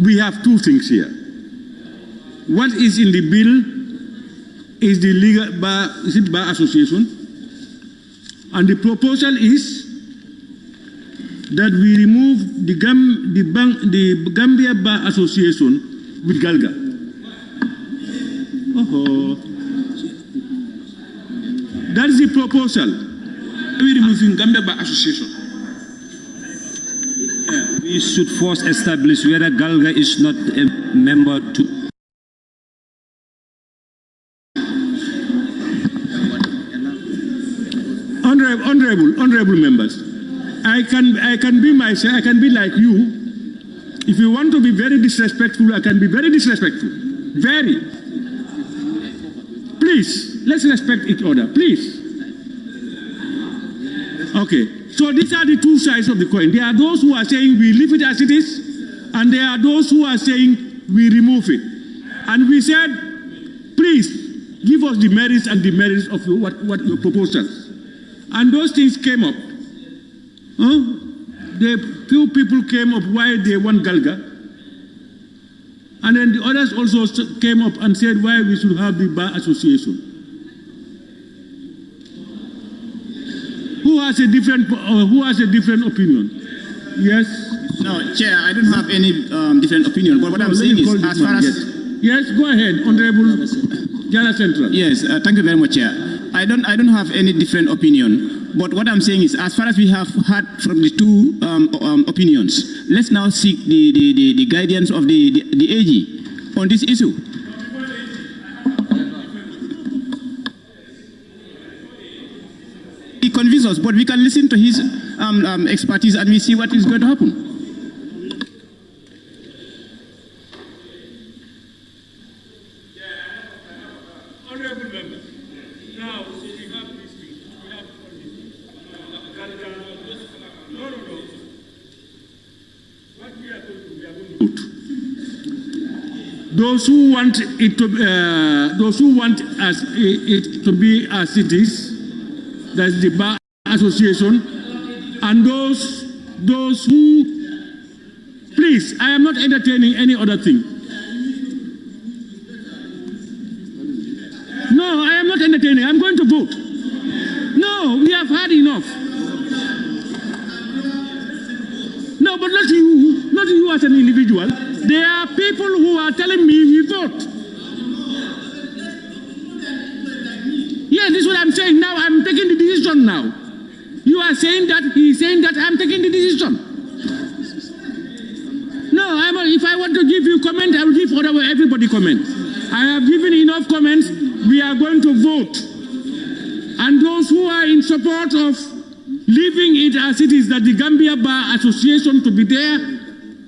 Speaker 15: We have two things here. What is in the bill is the legal bar, is it bar association? And the proposal is that we remove the Gambia Bar Association with GALGA. That's the proposal. We removing Gambia Bar Association.
Speaker 17: We should first establish whether GALGA is not a member to...
Speaker 15: Honorable members, I can be myself, I can be like you. If you want to be very disrespectful, I can be very disrespectful. Very. Please, let's respect each other, please. Okay, so these are the two sides of the coin. There are those who are saying we leave it as it is, and there are those who are saying we remove it. And we said, please, give us the merits and demerits of what your proposals. And those things came up. The few people came up why they want GALGA. And then the others also came up and said why we should have the bar association.
Speaker 1: has a different opinion? Yes.
Speaker 9: No, Chair, I don't have any different opinion. But what I'm saying is, as far as
Speaker 1: yes, go ahead, Honorable Jara Central.
Speaker 9: Yes, thank you very much, Chair. I don't have any different opinion. But what I'm saying is, as far as we have heard from the two opinions, let's now seek the guidance of the AG on this issue. He convinces us, but we can listen to his expertise and we see what is going to happen.
Speaker 1: Those who want it to be as it is, that's the Bar Association, and those who, please, I am not entertaining any other thing. No, I am not entertaining. I'm going to vote. No, we have had enough. No, but not you as an individual. There are people who are telling me we vote. Yeah, this is what I'm saying now. I'm taking the decision now. You are saying that, he's saying that, I'm taking the decision. No, if I want to give you comment, I will give everybody comment. I have given enough comments. We are going to vote. And those who are in support of leaving it as it is, that the Gambia Bar Association to be there,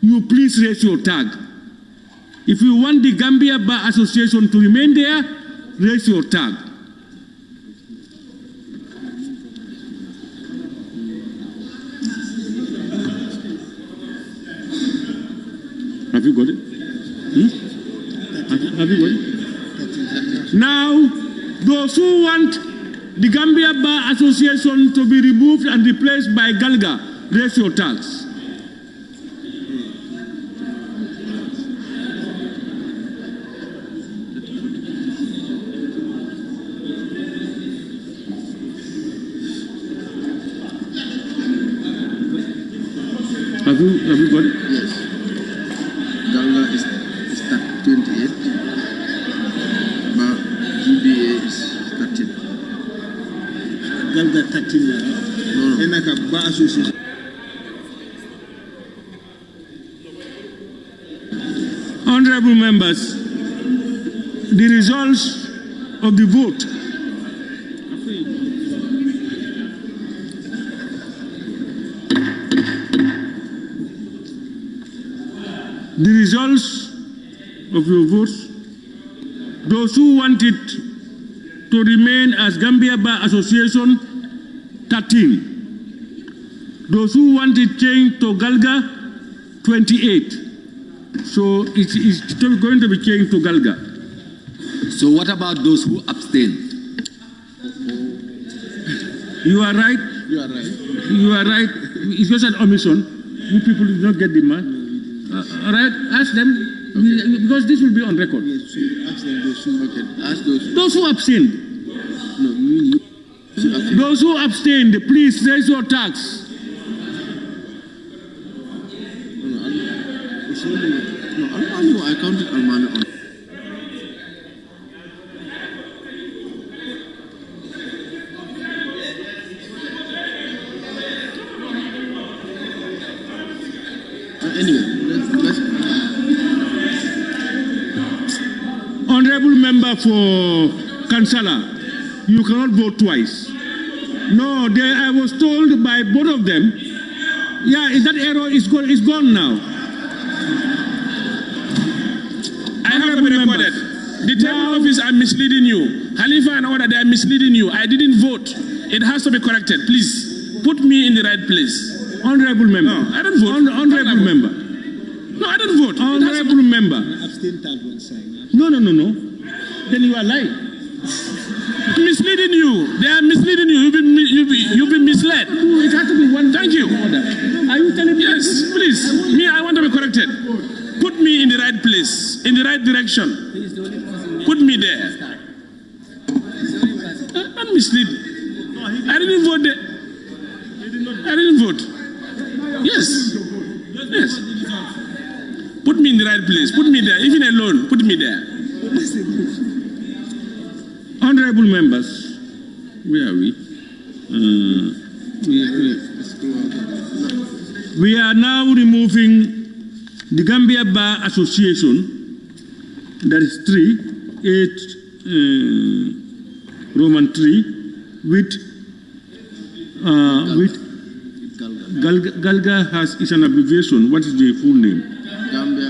Speaker 1: you please raise your tag. If you want the Gambia Bar Association to remain there, raise your tag. Have you got it? Have you got it? Now, those who want the Gambia Bar Association to be removed and replaced by Galga, raise your tags. Have you got it?
Speaker 2: Yes. Galga is 28, but GBA is 13.
Speaker 16: Galga 13 now.
Speaker 2: No.
Speaker 16: Enaka Bar Association.
Speaker 1: Honorable members, the results of the vote. The results of your votes, those who want it to remain as Gambia Bar Association, 13. Those who want it changed to Galga, 28. So it's going to be changed to Galga.
Speaker 19: So what about those who abstain?
Speaker 1: You are right.
Speaker 2: You are right.
Speaker 1: You are right. It's just an omission. You people did not get the man. All right, ask them, because this will be on record.
Speaker 2: Yes, so ask them those who ask
Speaker 1: those who abstained.
Speaker 2: No, you.
Speaker 1: Those who abstained, please raise your tax.
Speaker 2: No, I counted Almani on. Anyway, let's.
Speaker 1: Honorable member for Kansala, you cannot vote twice. No, I was told by both of them. Yeah, that error is gone now.
Speaker 8: I have to be recorded. The table office are misleading you. Halifa and order, they are misleading you. I didn't vote. It has to be corrected. Please, put me in the right place.
Speaker 1: Honorable member.
Speaker 8: No, I don't vote.
Speaker 1: Honorable member.
Speaker 8: No, I don't vote.
Speaker 1: Honorable member. No. Then you are lying.
Speaker 8: Misleading you. They are misleading you. You've been misled.
Speaker 1: It has to be one.
Speaker 8: Thank you.
Speaker 1: Are you telling me?
Speaker 8: Yes, please. Me, I want to be corrected. Put me in the right place, in the right direction. Put me there. I'm misleading. I didn't vote there. me in the right place. Put me there. Even alone, put me there.
Speaker 1: Honorable members, where are we? We are now removing the Gambia Bar Association, that is 8 Roman 3, with Galga is an abbreviation. What is the full name?
Speaker 2: Gambia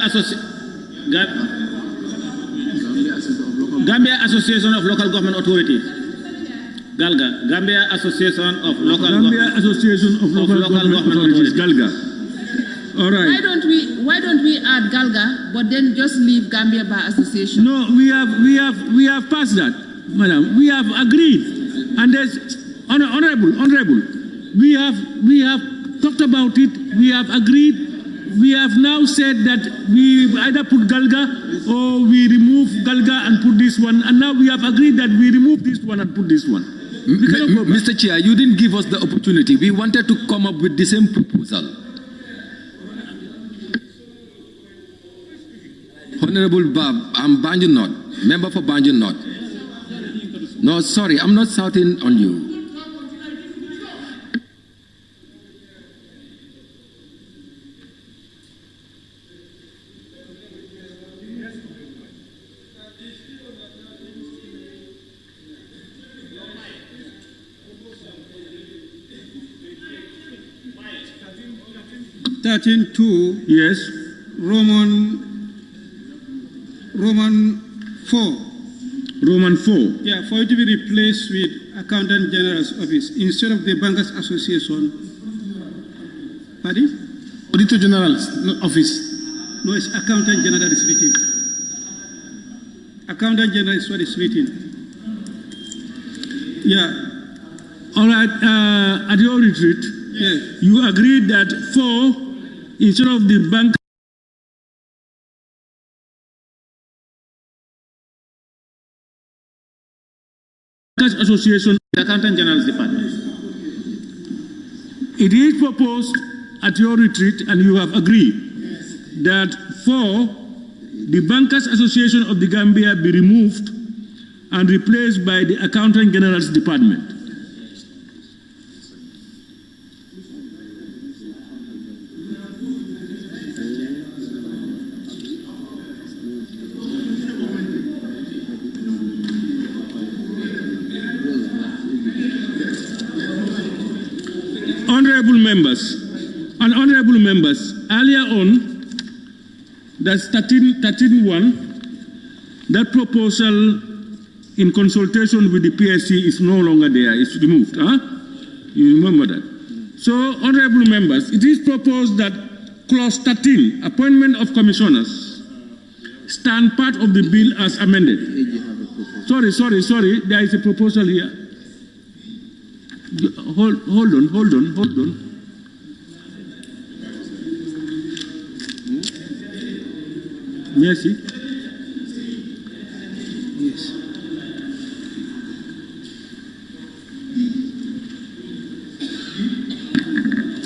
Speaker 2: Association of
Speaker 20: Gambia Association of Local Government Authorities. Galga. Gambia Association of Local Government Authorities.
Speaker 1: Galga. All right.
Speaker 5: Why don't we add Galga, but then just leave Gambia Bar Association?
Speaker 1: No, we have passed that, madam. We have agreed, and there's honorable. We have talked about it. We have agreed. We have now said that we either put Galga or we remove Galga and put this one. And now we have agreed that we remove this one and put this one.
Speaker 19: Mr. Chair, you didn't give us the opportunity. We wanted to come up with the same proposal. Honorable Bab, I'm Banjul North, member for Banjul North. No, sorry, I'm not shouting on you.
Speaker 7: Yes. Roman 4.
Speaker 1: Roman 4.
Speaker 7: Yeah, for it to be replaced with Accountant General's Office instead of the Bankers Association. Pardon?
Speaker 13: Auditor General's Office.
Speaker 7: No, it's Accountant General is written. Accountant General is what is written. Yeah.
Speaker 1: All right. At your retreat,
Speaker 7: yes,
Speaker 1: you agreed that 4 instead of the Bankers Association,
Speaker 20: the Accountant General's Department.
Speaker 1: It is proposed at your retreat, and you have agreed that 4, the Bankers Association of the Gambia be removed and replaced by the Accountant General's Department. Honorable members, earlier on, that's 13.1, that proposal in consultation with the PSC is no longer there, it's removed. Huh? You remember that? So, honorable members, it is proposed that clause 13, appointment of commissioners, stand part of the bill as amended. Sorry, there is a proposal here. Hold on. Merci.
Speaker 7: Yes.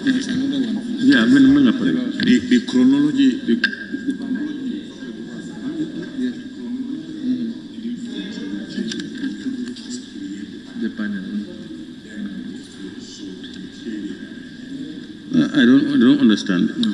Speaker 2: There's another one.
Speaker 1: Yeah,
Speaker 4: the chronology.
Speaker 2: The panel.
Speaker 1: I don't understand. No.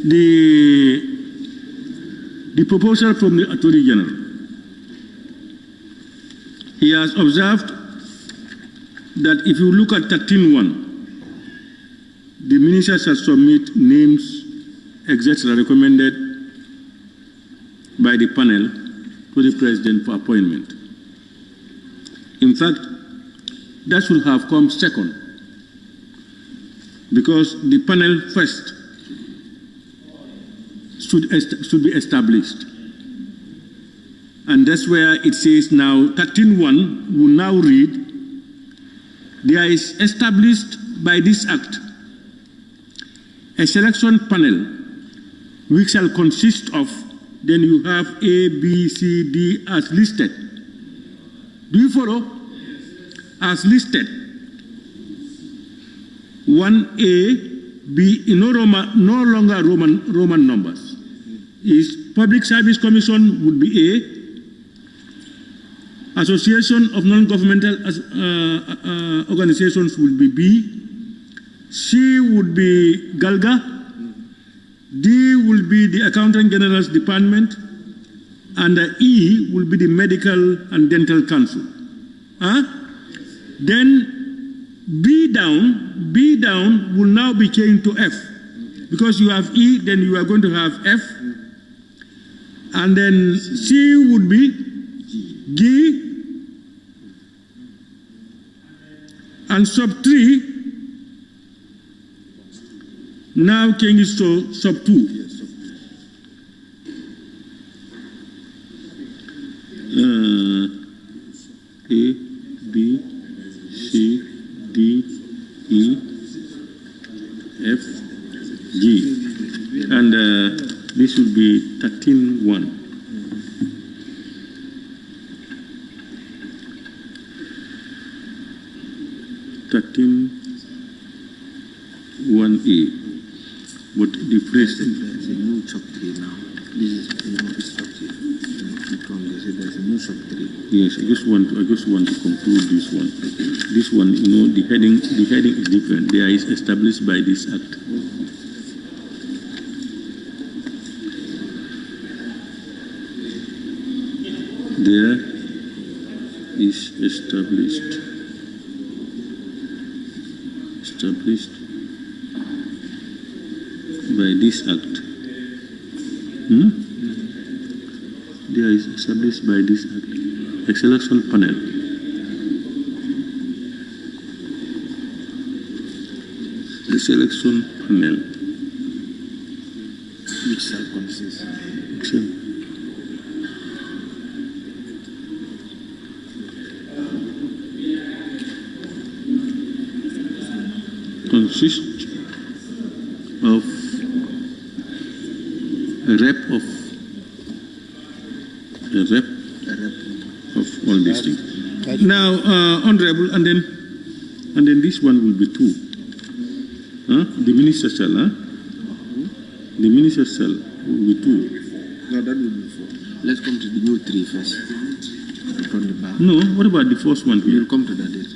Speaker 1: the proposal from the Attorney General. He has observed that if you look at 13.1, the minister shall submit names, etc., recommended by the panel to the president for appointment. In fact, that should have come second, because the panel first should be established. And that's where it says now, 13.1 will now read, there is established by this act a selection panel which shall consist of, then you have A, B, C, D as listed. Do you follow? As listed. 1A, B, no longer Roman numbers. Is Public Service Commission would be A, Association of Non-Governmental Organizations would be B, C would be GALGA, D will be the Accountant General's Department, and E will be the Medical and Dental Council. Then B down will now be changed to F. Because you have E, then you are going to have F. And then C would be G. And sub 3 now changes to sub 2. A, B, C, D, E, F, G. And this would be 13.1. But the phrase
Speaker 16: there's a new sub 3 now. This is a new sub 3. There's a new sub 3.
Speaker 1: Yes, I just want to conclude this one. This one, you know, the heading is different. There is established by this act. There is established by this act. There is established by this act a selection panel. The selection panel
Speaker 16: which shall consist.
Speaker 1: Consists of a rep of all these things. Now, Honorable, and then this one will be 2. The minister shall, The minister shall will be 2.
Speaker 16: No, that will be 4. Let's come to the new 3 first. From the back.
Speaker 1: No, what about the first one here?
Speaker 16: We'll come to that later.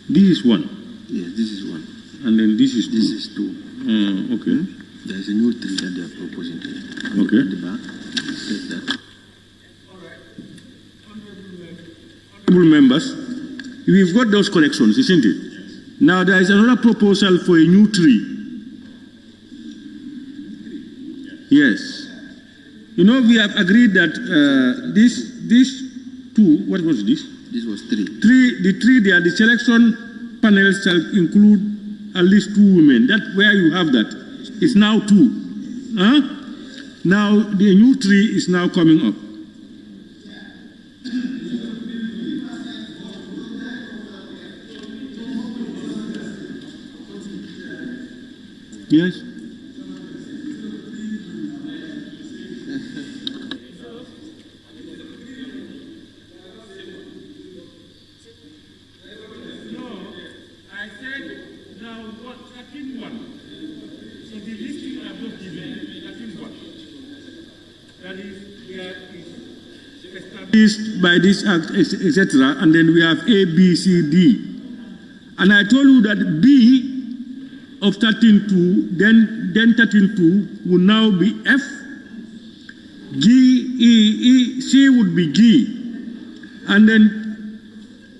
Speaker 1: This is 1.
Speaker 16: Yes, this is 1.
Speaker 1: And then this is 2.
Speaker 16: This is 2.
Speaker 1: Okay.
Speaker 16: There is a new 3 that they are proposing here.
Speaker 1: Okay.
Speaker 16: At the back, take that.
Speaker 1: Honorable members, we've got those corrections, isn't it? Now there is another proposal for a new 3. Yes. You know, we have agreed that this 2, what was this?
Speaker 16: This was 3.
Speaker 1: The 3 there, the selection panel shall include at least 2 women. That's where you have that. It's now 2. Now the new 3 is now coming up. Yes? By this act, etc., and then we have A, B, C, D. And I told you that B of 13.2, then 13.2 would now be F, G, E, C would be G. And then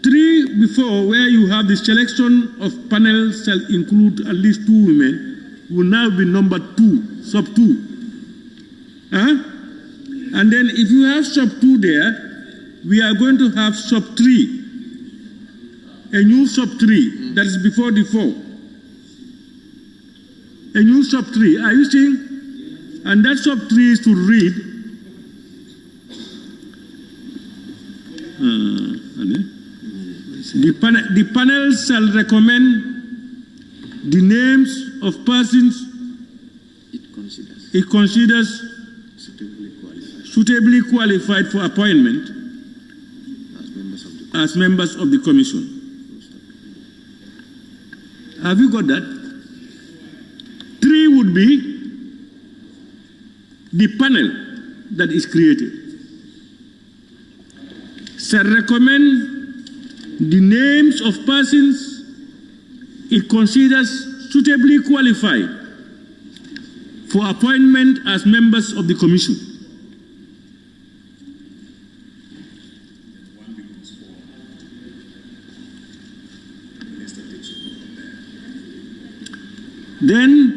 Speaker 1: 3 before, where you have the selection of panel shall include at least 2 women, will now be number 2, sub 2. And then if you have sub 2 there, we are going to have sub 3, a new sub 3 that is before the 4. A new sub 3. Are you seeing? And that sub 3 is to read. The panel shall recommend the names of persons it considers suitably qualified for appointment as members of the commission. Have you got that? 3 would be the panel that is created. Shall recommend the names of persons it considers suitably qualified for appointment as members of the commission. Then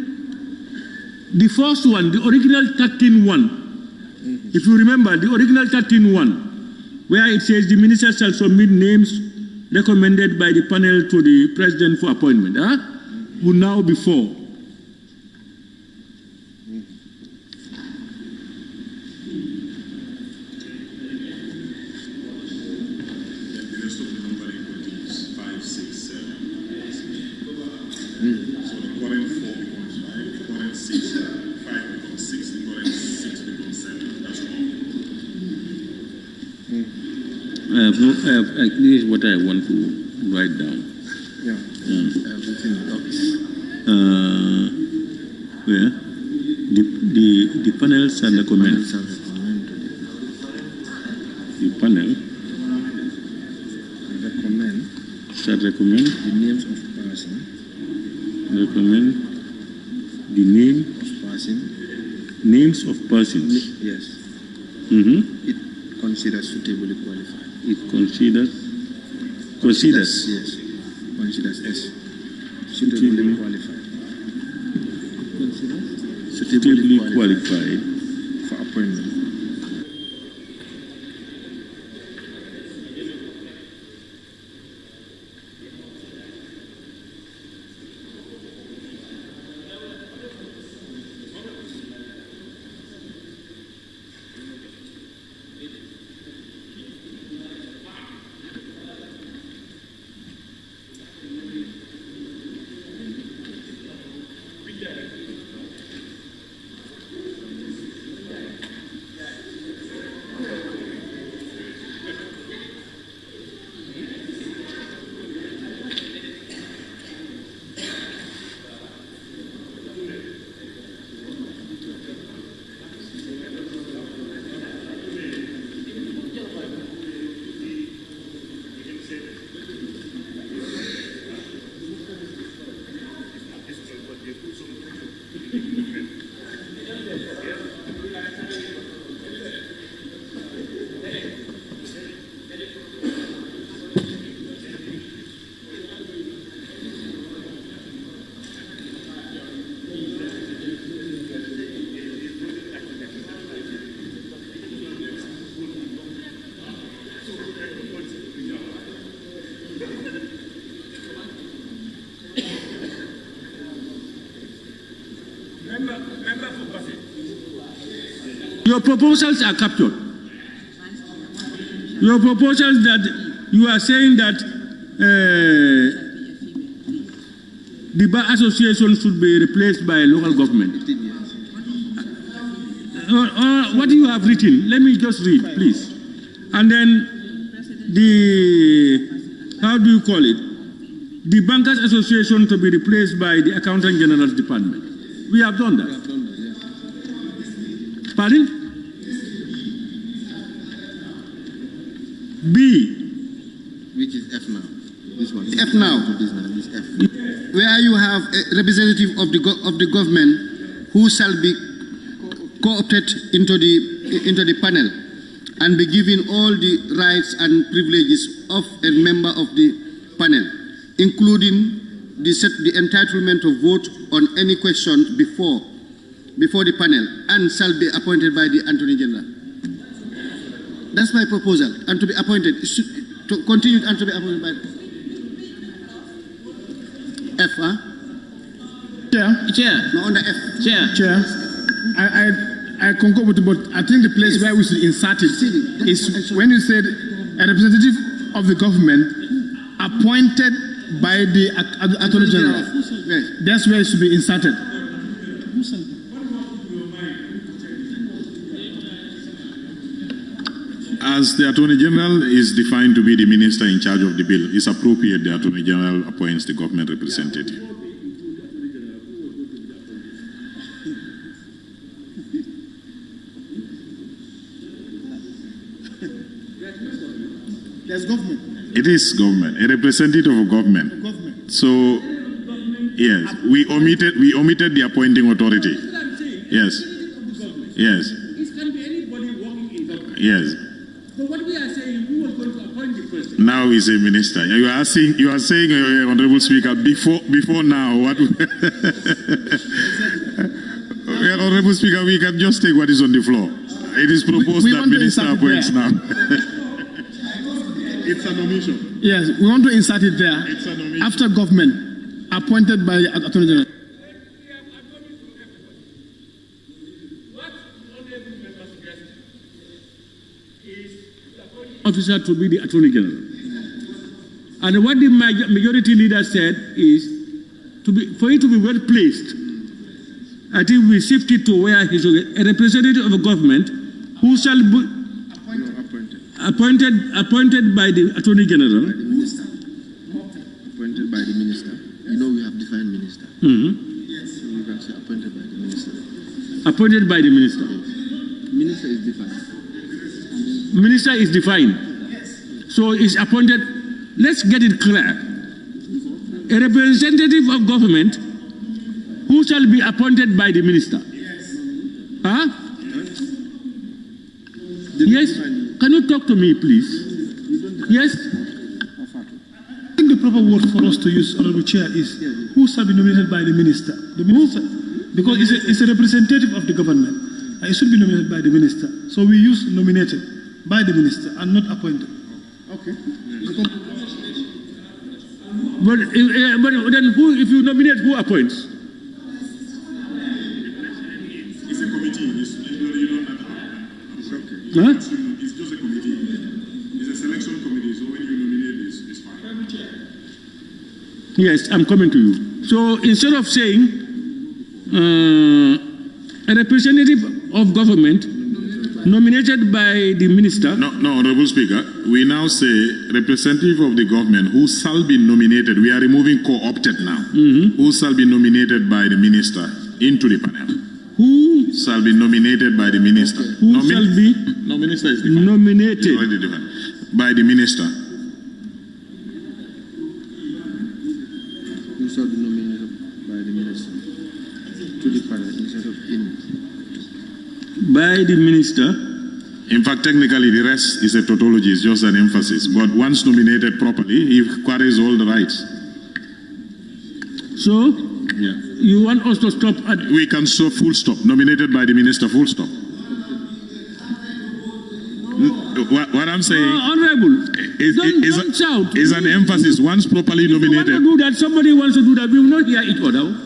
Speaker 1: the first one, the original 13.1, if you remember, the original 13.1, where it says the minister shall submit names recommended by the panel to the president for appointment, will now be 4. This is what I want to write down.
Speaker 2: Everything in office.
Speaker 1: Where? The panel shall recommend. The panel shall recommend
Speaker 2: the names of person.
Speaker 1: Recommend the name
Speaker 2: of person.
Speaker 1: Names of persons.
Speaker 2: Yes.
Speaker 1: It
Speaker 2: considers suitably qualified.
Speaker 1: It considers
Speaker 2: yes. Considers as suitably qualified.
Speaker 1: Suitably qualified
Speaker 2: for appointment.
Speaker 1: Your proposals are captured. Your proposals that you are saying that the bar association should be replaced by local government. What you have written, let me just read, please. And then how do you call it? The Bankers Association to be replaced by the Accountant General's Department. We have done that. Pardon? B.
Speaker 2: Which is F now.
Speaker 11: This one.
Speaker 2: F now.
Speaker 11: This F.
Speaker 2: Where you have a representative of the government who shall be co-opted into the panel and be given all the rights and privileges of a member of the panel, including the entitlement to vote on any question before the panel, and shall be appointed by the Attorney General. That's my proposal, and to be appointed, to continue and to be appointed by F, huh?
Speaker 20: Chair.
Speaker 2: No, under F.
Speaker 20: Chair.
Speaker 13: I concur with you, but I think the place where we should insert it is when you said a representative of the government appointed by the Attorney General.
Speaker 2: Yes.
Speaker 13: That's where it should be inserted.
Speaker 4: As the Attorney General is defined to be the minister in charge of the bill, it's appropriate the Attorney General appoints the government representative.
Speaker 10: There's government.
Speaker 4: It is government, a representative of government. So, yes, we omitted the appointing authority. Yes. Yes.
Speaker 1: It can be anybody working in government.
Speaker 4: Yes.
Speaker 1: So what we are saying, who was going to appoint the president?
Speaker 4: Now he's a minister. You are saying, Honorable Speaker, before now, what? Honorable Speaker, we can just take what is on the floor. It is proposed that minister appoints now. It's an omission.
Speaker 13: Yes, we want to insert it there.
Speaker 4: It's an omission.
Speaker 13: After government, appointed by the Attorney General.
Speaker 1: Officer to be the Attorney General. And what the majority leader said is, for it to be well placed, I think we shift it to where he's a representative of a government who shall be appointed by the Attorney General.
Speaker 11: By the minister. Appointed by the minister. You know we have defined minister.
Speaker 1: Yes.
Speaker 11: So you can say appointed by the minister.
Speaker 1: Appointed by the minister.
Speaker 11: Minister is defined.
Speaker 1: Minister is defined. So it's appointed. Let's get it clear. A representative of government who shall be appointed by the minister. Huh? Yes? Can you talk to me, please? Yes?
Speaker 19: I think the proper word for us to use, Honorable Chair, is who shall be nominated by the minister. The minister, because it's a representative of the government. It should be nominated by the minister. So we use nominated by the minister and not appointed.
Speaker 10: Okay.
Speaker 1: But then who, if you nominate, who appoints?
Speaker 4: It's a committee. It's okay.
Speaker 1: Huh?
Speaker 4: It's just a committee. It's a selection committee, so when you nominate, it's fine.
Speaker 1: Yes, I'm coming to you. So instead of saying a representative of government nominated by the minister.
Speaker 4: No, Honorable Speaker, we now say representative of the government who shall be nominated. We are removing co-opted now. Who shall be nominated by the minister into the panel.
Speaker 1: Who
Speaker 4: shall be nominated by the minister.
Speaker 1: Who shall be
Speaker 4: no minister is defined.
Speaker 1: nominated
Speaker 4: It's already defined. By the minister.
Speaker 11: You shall be nominated by the minister to the panel instead of in.
Speaker 1: By the minister.
Speaker 4: In fact, technically, the rest is a tautology, it's just an emphasis. But once nominated properly, he carries all the rights.
Speaker 1: So, you want us to stop at...
Speaker 4: We can stop, full stop. Nominated by the minister, full stop. What I'm saying...
Speaker 1: Honorable, don't shout.
Speaker 4: Is an emphasis. Once properly nominated...
Speaker 1: If you want to do that, somebody wants to do that, we will not hear each other.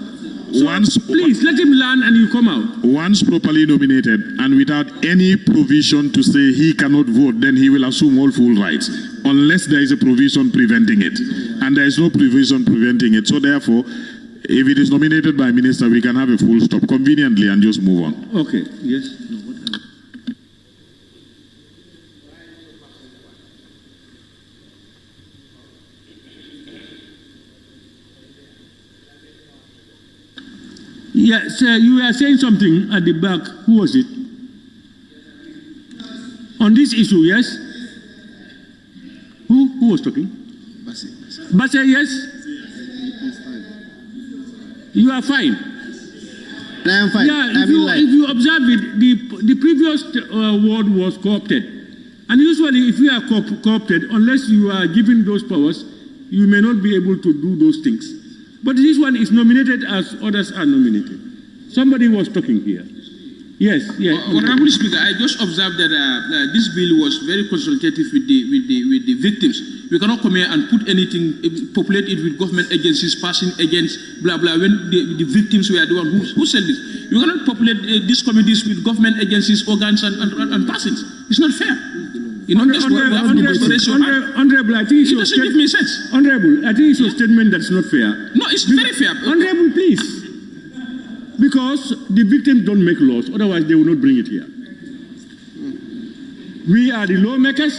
Speaker 1: So please, let him learn and you come out.
Speaker 4: Once properly nominated and without any provision to say he cannot vote, then he will assume all full rights, unless there is a provision preventing it. And there is no provision preventing it. So therefore, if it is nominated by minister, we can have a full stop conveniently and just move on.
Speaker 1: Okay, yes. Yes, you were saying something at the back. Who was it? On this issue, yes? Who was talking? Basse, yes? You are fine.
Speaker 2: I am fine.
Speaker 1: Yeah, if you observe it, the previous word was co-opted. And usually if you are co-opted, unless you are given those powers, you may not be able to do those things. But this one is nominated as others are nominated. Somebody was talking here. Yes, yes.
Speaker 19: Honorable Speaker, I just observed that this bill was very consultative with the victims. We cannot come here and put anything, populate it with government agencies, passing agents, blah, blah, when the victims were the one who said this. You cannot populate these committees with government agencies, organs, and persons. It's not fair. You know,
Speaker 1: Honorable, I think it doesn't give me sense. Honorable, I think it's your statement that's not fair.
Speaker 19: No, it's very fair.
Speaker 1: Honorable, please. Because the victims don't make laws, otherwise they will not bring it here. We are the lawmakers,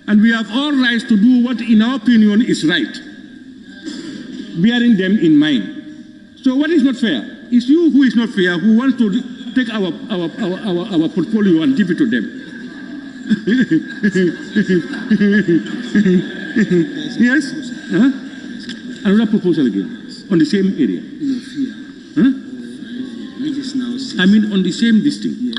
Speaker 1: and we have all rights to do what, in our opinion, is right, bearing them in mind. So what is not fair? It's you who is not fair, who wants to take our portfolio and give it to them. Yes? Another proposal again, on the same area. I mean, on the same district. Yeah.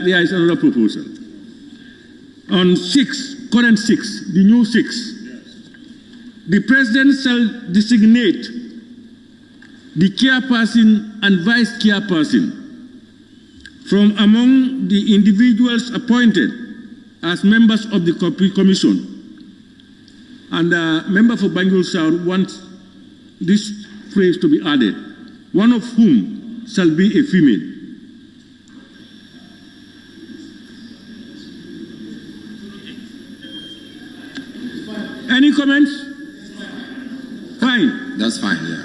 Speaker 1: There is another proposal. On current 6, the new 6, the President shall designate the chairperson and vice chairperson from among the individuals appointed as members of the commission. And the member for Banjul South wants this phrase to be added, one of whom shall be a female. Any comments? Fine.
Speaker 21: That's fine, yeah.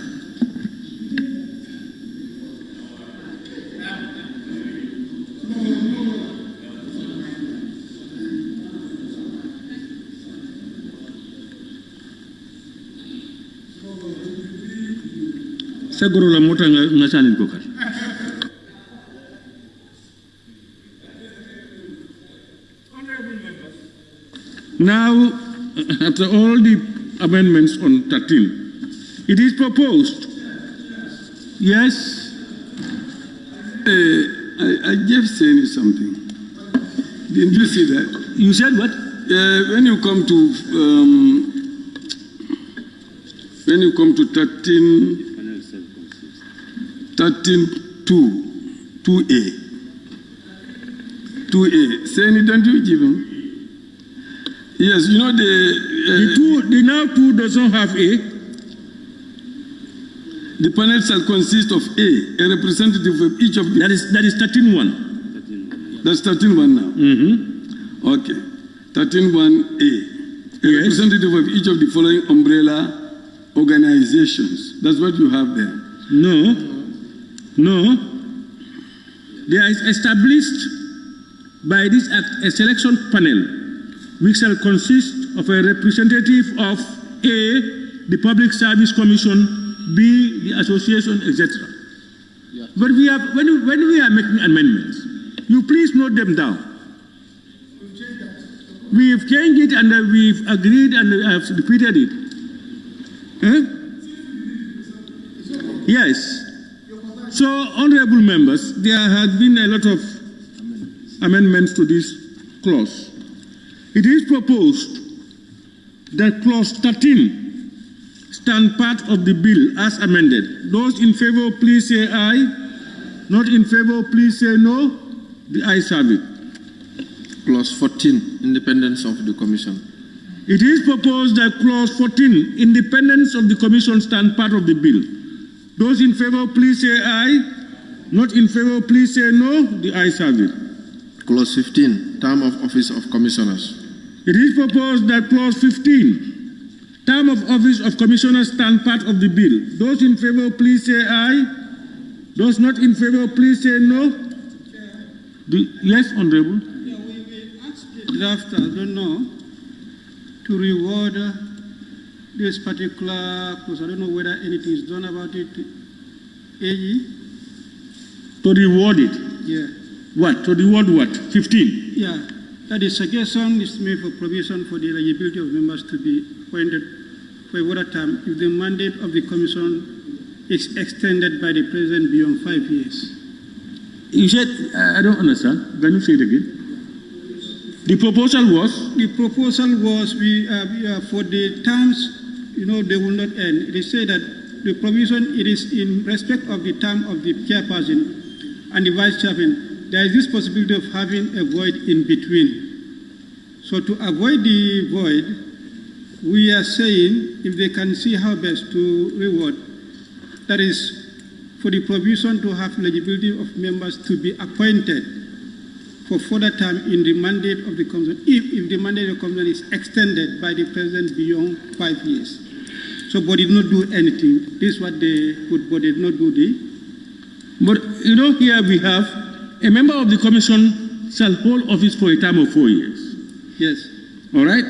Speaker 1: Seguro la mota ngasanin ko kay. Now, after all the amendments on 13, it is proposed. Yes?
Speaker 12: I just saying something. Didn't you see that?
Speaker 1: You said what?
Speaker 12: When you come to 2A, saying it, don't you give him? Yes, you know
Speaker 1: the now 2 doesn't have A.
Speaker 12: The panel shall consist of a representative of each of the...
Speaker 1: That is 13.1.
Speaker 12: That's 13.1 now?
Speaker 1: Mm-hmm.
Speaker 12: Okay. 13.1A. A representative of each of the following umbrella organizations. That's what you have there.
Speaker 1: No. There is established by this act a selection panel which shall consist of a representative of A, the Public Service Commission, B, the association, etc. Yeah. But we have, when we are making amendments, you please note them down. We've changed it and we've agreed and have repeated it. Yes. So, honorable members, there have been a lot of amendments to this clause. It is proposed that clause 13 stand part of the bill as amended. Those in favor, please say aye. Not in favor, please say no. The ayes have it.
Speaker 21: Clause 14, independence of the commission.
Speaker 1: It is proposed that clause 14, independence of the commission, stand part of the bill. Those in favor, please say aye. Not in favor, please say no. The ayes have it.
Speaker 21: Clause 15, term of office of commissioners.
Speaker 1: It is proposed that clause 15, term of office of commissioners, stand part of the bill. Those in favor, please say aye. Those not in favor, please say no. Yes, Honorable.
Speaker 7: Yeah, we asked the drafter, I don't know, to reward this particular course. I don't know whether anything is done about it. AE?
Speaker 1: To reward it?
Speaker 7: Yeah.
Speaker 1: What? To reward what? 15?
Speaker 7: Yeah. That is suggestion is made for provision for the eligibility of members to be appointed for a water term if the mandate of the commission is extended by the president beyond 5 years.
Speaker 1: You said, I don't understand. Can you say it again? The proposal was?
Speaker 7: The proposal was for the terms, they will not end. They say that the provision, it is in respect of the term of the chairperson and the vice chairman. There is this possibility of having a void in between. So to avoid the void, we are saying if they can see how best to reward, that is for the provision to have eligibility of members to be appointed for further term in the mandate of the commission, if the mandate of the commission is extended by the president beyond 5 years. So, but did not do anything. This is what they put, but did not do
Speaker 1: But, here we have a member of the commission shall hold office for a term of 4 years.
Speaker 7: Yes.
Speaker 1: All right?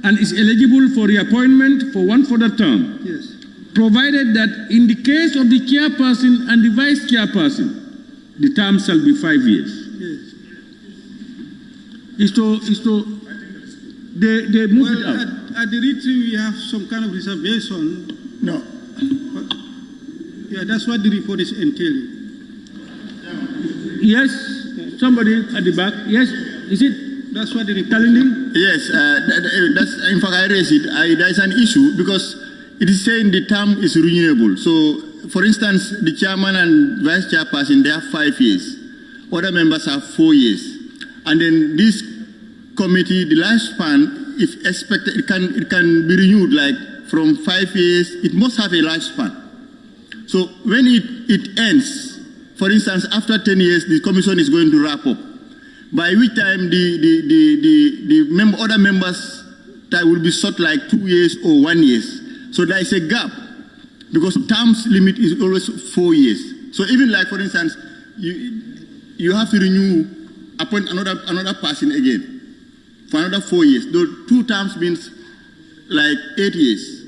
Speaker 1: And is eligible for reappointment for one further term.
Speaker 7: Yes.
Speaker 1: Provided that in the case of the chairperson and the vice chairperson, the term shall be 5 years.
Speaker 7: Yes.
Speaker 1: They move it out.
Speaker 7: At the retreat, we have some kind of reservation.
Speaker 10: No.
Speaker 7: Yeah, that's what the report is entailing.
Speaker 1: Yes, somebody at the back. Yes, is it?
Speaker 7: That's what the report
Speaker 1: telling him?
Speaker 2: Yes, that's, in fact, I raised it. There's an issue because it is saying the term is renewable. So, for instance, the chairman and vice chairperson, they have 5 years. Other members have 4 years. And then this committee, the lifespan, if expected, it can be renewed like from 5 years. It must have a lifespan. So when it ends, for instance, after 10 years, the commission is going to wrap up. By which time the other members that will be sought like 2 years or 1 year. So there is a gap because terms limit is always 4 years. So even like, for instance, you have to appoint another person again for another 4 years. Those 2 terms means like 8 years.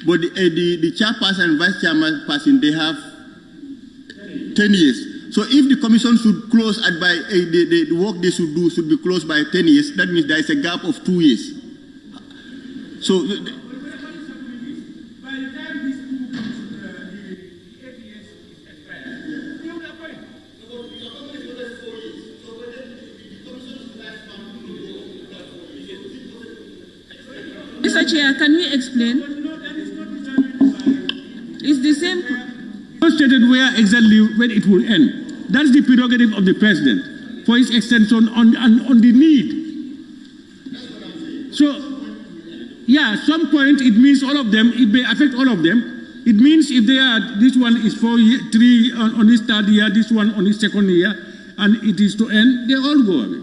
Speaker 2: But the chairperson and vice chairperson, they have 10 years. So if the commission should close by the work they should do should be closed by 10 years, that means there is a gap of 2 years. So
Speaker 5: Mr. Chair, can we explain? It's the same.
Speaker 1: Stated where exactly when it will end. That's the prerogative of the president for its extension on the need. So, yeah, some point it means all of them, it may affect all of them. It means if they are, this one is 3 on his 3rd year, this one on his 2nd year, and it is to end, they all go away.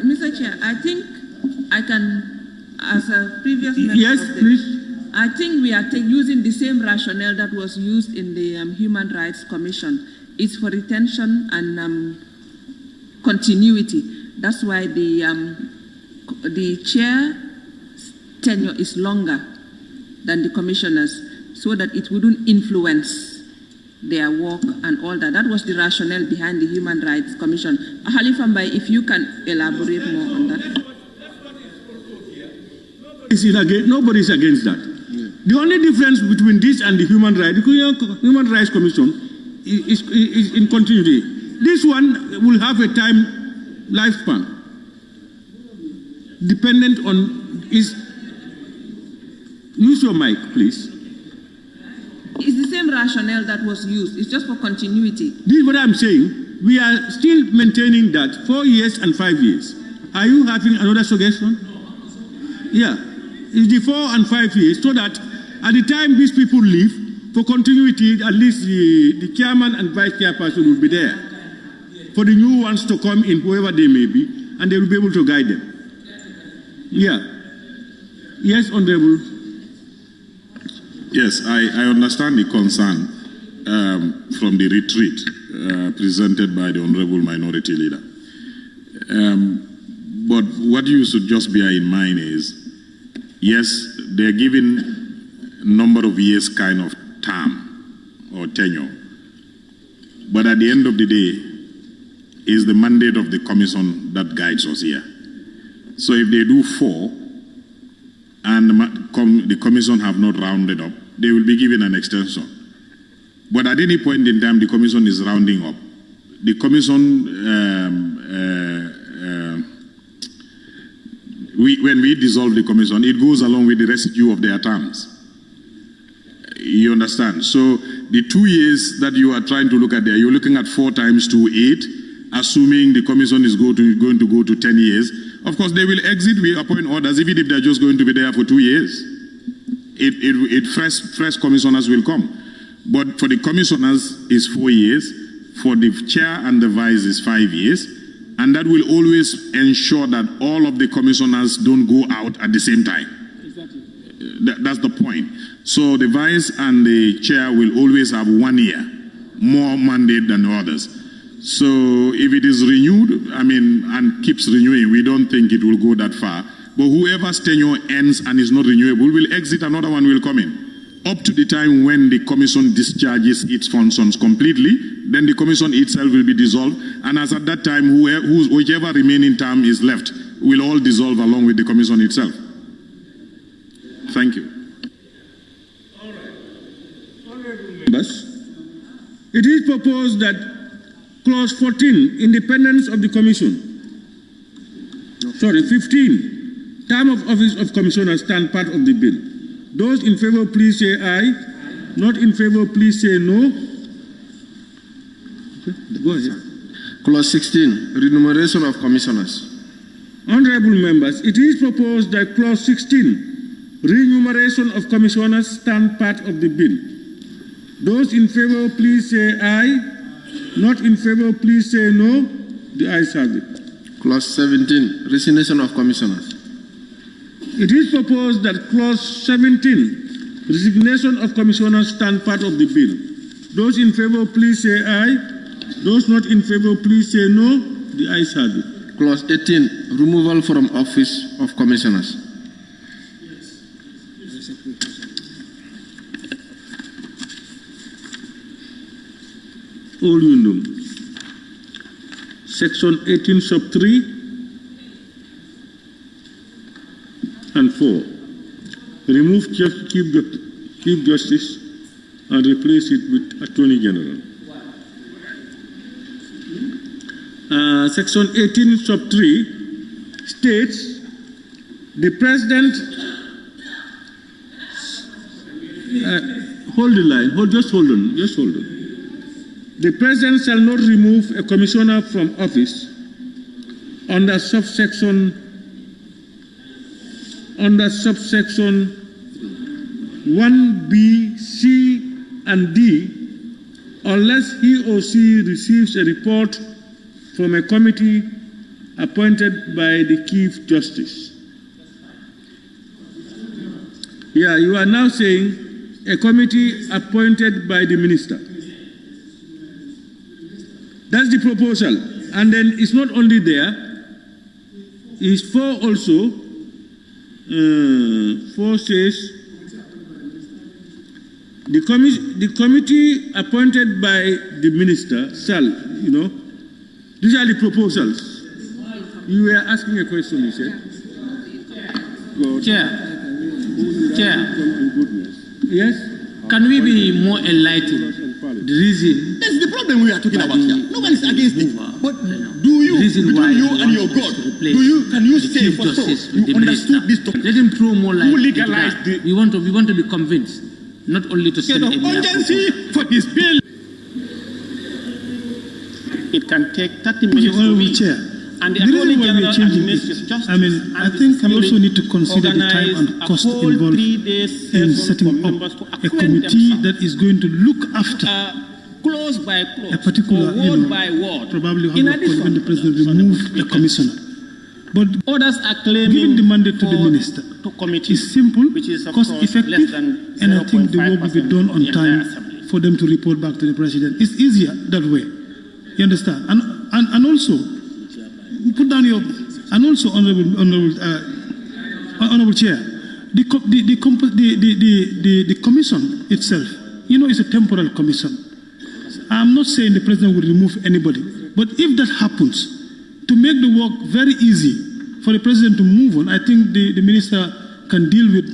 Speaker 5: Mr. Chair, I think I can, as a previous member.
Speaker 1: Yes, please.
Speaker 5: I think we are using the same rationale that was used in the Human Rights Commission. It's for retention and continuity. That's why the chair tenure is longer than the commissioners, so that it wouldn't influence their work and all that. That was the rationale behind the Human Rights Commission. Halifambai, if you can elaborate more on that.
Speaker 1: Nobody is against that. The only difference between this and the Human Rights Commission is in continuity. This one will have a time lifespan dependent on its. Use your mic, please.
Speaker 5: It's the same rationale that was used. It's just for continuity.
Speaker 1: This is what I'm saying. We are still maintaining that 4 years and 5 years. Are you having another suggestion? Yeah. It's the 4 and 5 years, so that at the time these people leave, for continuity, at least the chairman and vice chairperson will be there for the new ones to come in, whoever they may be, and they will be able to guide them. Yeah. Yes, Honorable.
Speaker 4: Yes, I understand the concern, from the retreat presented by the Honorable Minority Leader. But what you should just bear in mind is, yes, they're given a number of years kind of term or tenure. But at the end of the day, it's the mandate of the commission that guides us here. So if they do 4 and the commission have not rounded up, they will be given an extension. But at any point in time, the commission is rounding up. The commission, when we dissolve the commission, it goes along with the residue of their terms. You understand? So the 2 years that you are trying to look at there, you're looking at 4 times 2, 8, assuming the commission is going to go to 10 years. Of course, they will exit, we appoint others, even if they're just going to be there for 2 years. Fresh commissioners will come. But for the commissioners, it's 4 years. For the chair and the vice, is 5 years. And that will always ensure that all of the commissioners don't go out at the same time. Exactly. That's the point. So the vice and the chair will always have 1 year, more mandate than others. So if it is renewed, and keeps renewing, we don't think it will go that far. But whoever's tenure ends and is not renewable will exit, another one will come in. Up to the time when the commission discharges its functions completely, then the commission itself will be dissolved. And as at that time, whichever remaining term is left will all dissolve along with the commission itself. Thank you.
Speaker 1: It is proposed that Clause 14, independence of the commission. 15, term of office of commissioners stand part of the bill. Those in favor, please say aye. Not in favor, please say no. Okay, go ahead.
Speaker 21: Clause 16, remuneration of commissioners.
Speaker 1: Honorable members, it is proposed that Clause 16, remuneration of commissioners stand part of the bill. Those in favor, please say aye. Not in favor, please say no. The ayes have it.
Speaker 21: Clause 17, resignation of commissioners.
Speaker 1: It is proposed that Clause 17, resignation of commissioners, stand part of the bill. Those in favor, please say aye. Those not in favor, please say no. The ayes have it.
Speaker 21: Clause 18, removal from office of commissioners.
Speaker 1: All you know. Section 18 sub 3 and 4. Remove Chief Justice and replace it with Attorney General. Section 18 sub 3 states the President hold the line, just hold on. The President shall not remove a commissioner from office under subsection 1B, C, and D unless he or she receives a report from a committee appointed by the Chief Justice. Yeah, you are now saying a committee appointed by the minister. That's the proposal. And then it's not only there, it's 4 also. 4 says, the committee appointed by the minister shall, these are the proposals. You were asking a question, you said.
Speaker 6: Chair.
Speaker 1: Yes?
Speaker 6: Can we be more enlightened? The reason.
Speaker 14: That's the problem we are talking about here. Nobody's against it. But do you, between you and your God, can you say for so you understood this topic?
Speaker 6: Let him throw more light.
Speaker 14: Who legalized
Speaker 6: it? We want to be convinced, not only to send a
Speaker 14: urgency for this bill.
Speaker 20: It can take 30 minutes to read. And the Attorney General administers justice.
Speaker 19: I think we also need to consider the time and cost involved in setting up a committee that is going to look after
Speaker 20: clause by clause,
Speaker 19: a particular,
Speaker 20: word by word.
Speaker 19: Probably how when the president remove a commissioner. But
Speaker 20: others are claiming
Speaker 19: giving the mandate to the minister is simple, cost effective, and I think the work will be done on time for them to report back to the president. It's easier that way. You understand? And also, put down your, and also, Honorable Chair, the commission itself, you know, it's a temporal commission. I'm not saying the president will remove anybody, but if that happens, to make the work very easy for the president to move on, I think the minister can deal with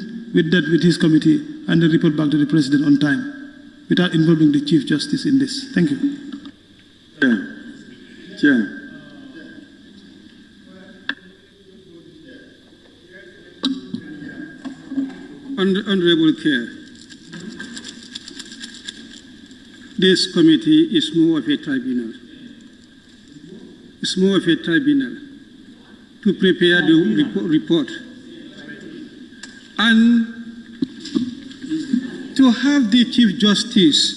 Speaker 19: that with his committee and then report back to the president on time without involving the Chief Justice in this. Thank you.
Speaker 12: Chair.
Speaker 7: Honorable Chair, this committee is more of a tribunal. It's more of a tribunal to prepare the report. And to have the Chief Justice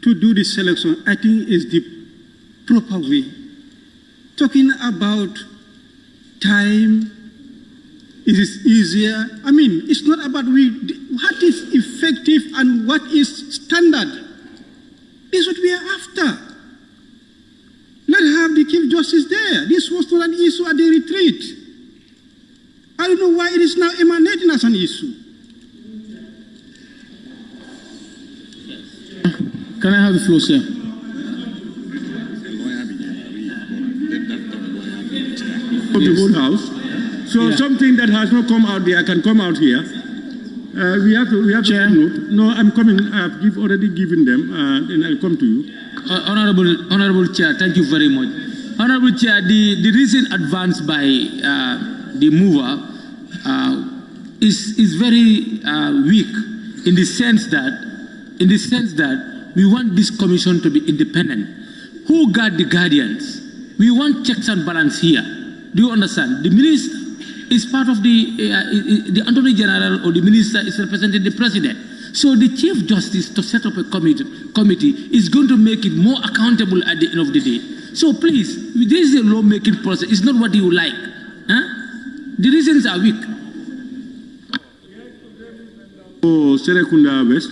Speaker 7: to do the selection, I think is the proper way. Talking about time, it is easier. I mean, it's not about what is effective and what is standard. It's what we are after. Let's have the Chief Justice there. This was not an issue at the retreat. I don't know why it is now emanating as an issue.
Speaker 13: Can I have the floor, sir?
Speaker 15: Of the whole house. So something that has not come out there can come out here. We have to note. No, I'm coming. I've already given them, and I'll come to you.
Speaker 6: Honorable Chair, thank you very much. Honorable Chair, the reason advanced by the mover is very weak in the sense that we want this commission to be independent. Who guard the guardians? We want checks and balance here. Do you understand? The minister is part of the Attorney General, or the minister is representing the president. So the Chief Justice to set up a committee is going to make it more accountable at the end of the day. So please, this is a law-making process. It's not what you like. Huh? The reasons are weak.
Speaker 15: Oh, Serekunda West.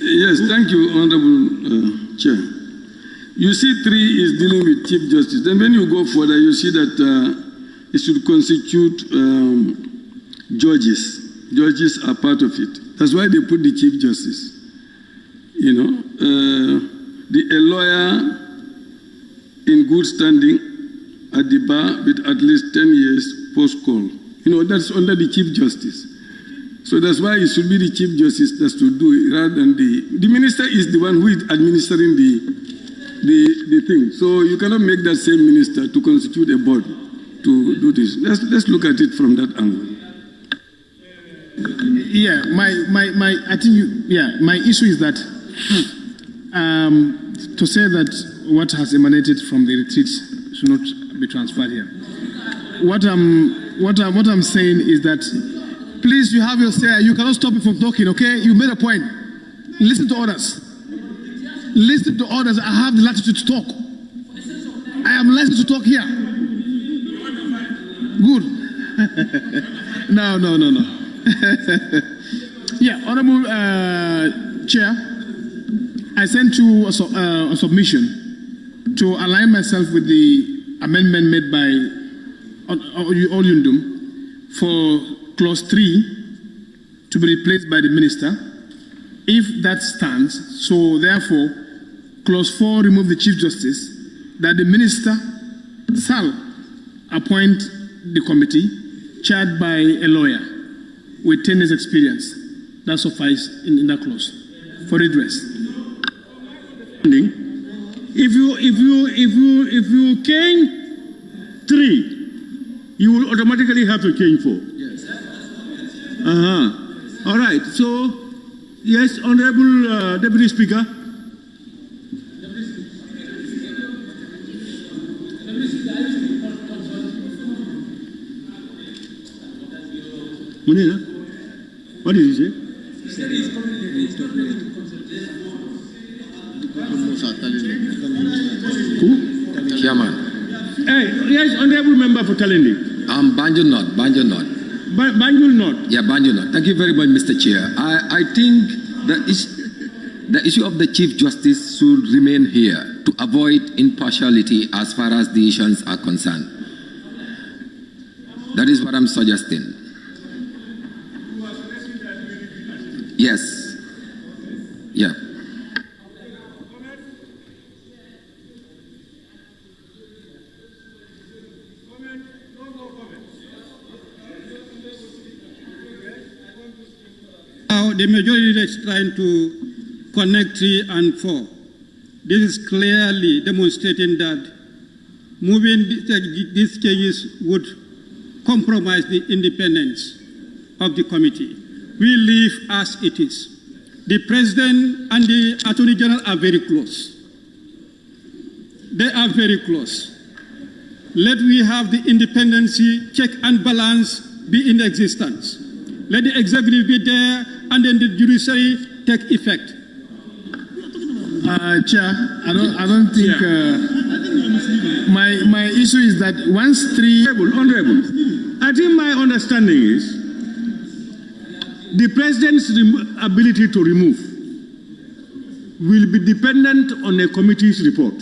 Speaker 12: Yes, thank you, Honorable Chair. You see, 3 is dealing with Chief Justice. Then when you go further, you see that it should constitute judges. Judges are part of it. That's why they put the Chief Justice. You know, a lawyer in good standing at the bar with at least 10 years post-call. You know, that's under the Chief Justice. So that's why it should be the Chief Justice that's to do it, rather than the minister is the one who is administering the thing. So you cannot make that same minister to constitute a board to do this. Let's look at it from that angle.
Speaker 13: Yeah, my issue is that to say that what has emanated from the retreat should not be transferred here. What I'm saying is that, please, you have your say. You cannot stop me from talking, okay? You made a point. Listen to others. Listen to others. I have the latitude to talk. I am licensed to talk here. Good. No. Yeah, Honorable Chair, I sent you a submission to align myself with the amendment made by Olyundum for Clause 3 to be replaced by the minister. If that stands, so therefore, Clause 4 remove the Chief Justice, that the minister shall appoint the committee chaired by a lawyer with 10 years experience. That suffices in that clause for redress.
Speaker 15: If you change 3, you will automatically have to change 4.
Speaker 7: Yes.
Speaker 15: All right. So, yes, Honorable Deputy Speaker. Munira, what did he say?
Speaker 6: He said he's coming to
Speaker 3: Chairman.
Speaker 15: Yes, honorable member for Talendi.
Speaker 3: Banjul North.
Speaker 15: Banjul North.
Speaker 3: Yeah, Banjul North. Thank you very much, Mr. Chair. I think the issue of the Chief Justice should remain here to avoid impartiality as far as the issues are concerned. That is what I'm suggesting. Yes. Yeah.
Speaker 7: Now the majority is trying to connect 3 and 4. This is clearly demonstrating that moving these changes would compromise the independence of the committee. We leave as it is. The President and the Attorney General are very close. They are very close. Let we have the independency, check and balance be in existence. Let the executive be there and then the judiciary take effect.
Speaker 13: Chair, I don't think my issue is that once 3
Speaker 15: honorable. I think my understanding is the president's ability to remove will be dependent on a committee's report.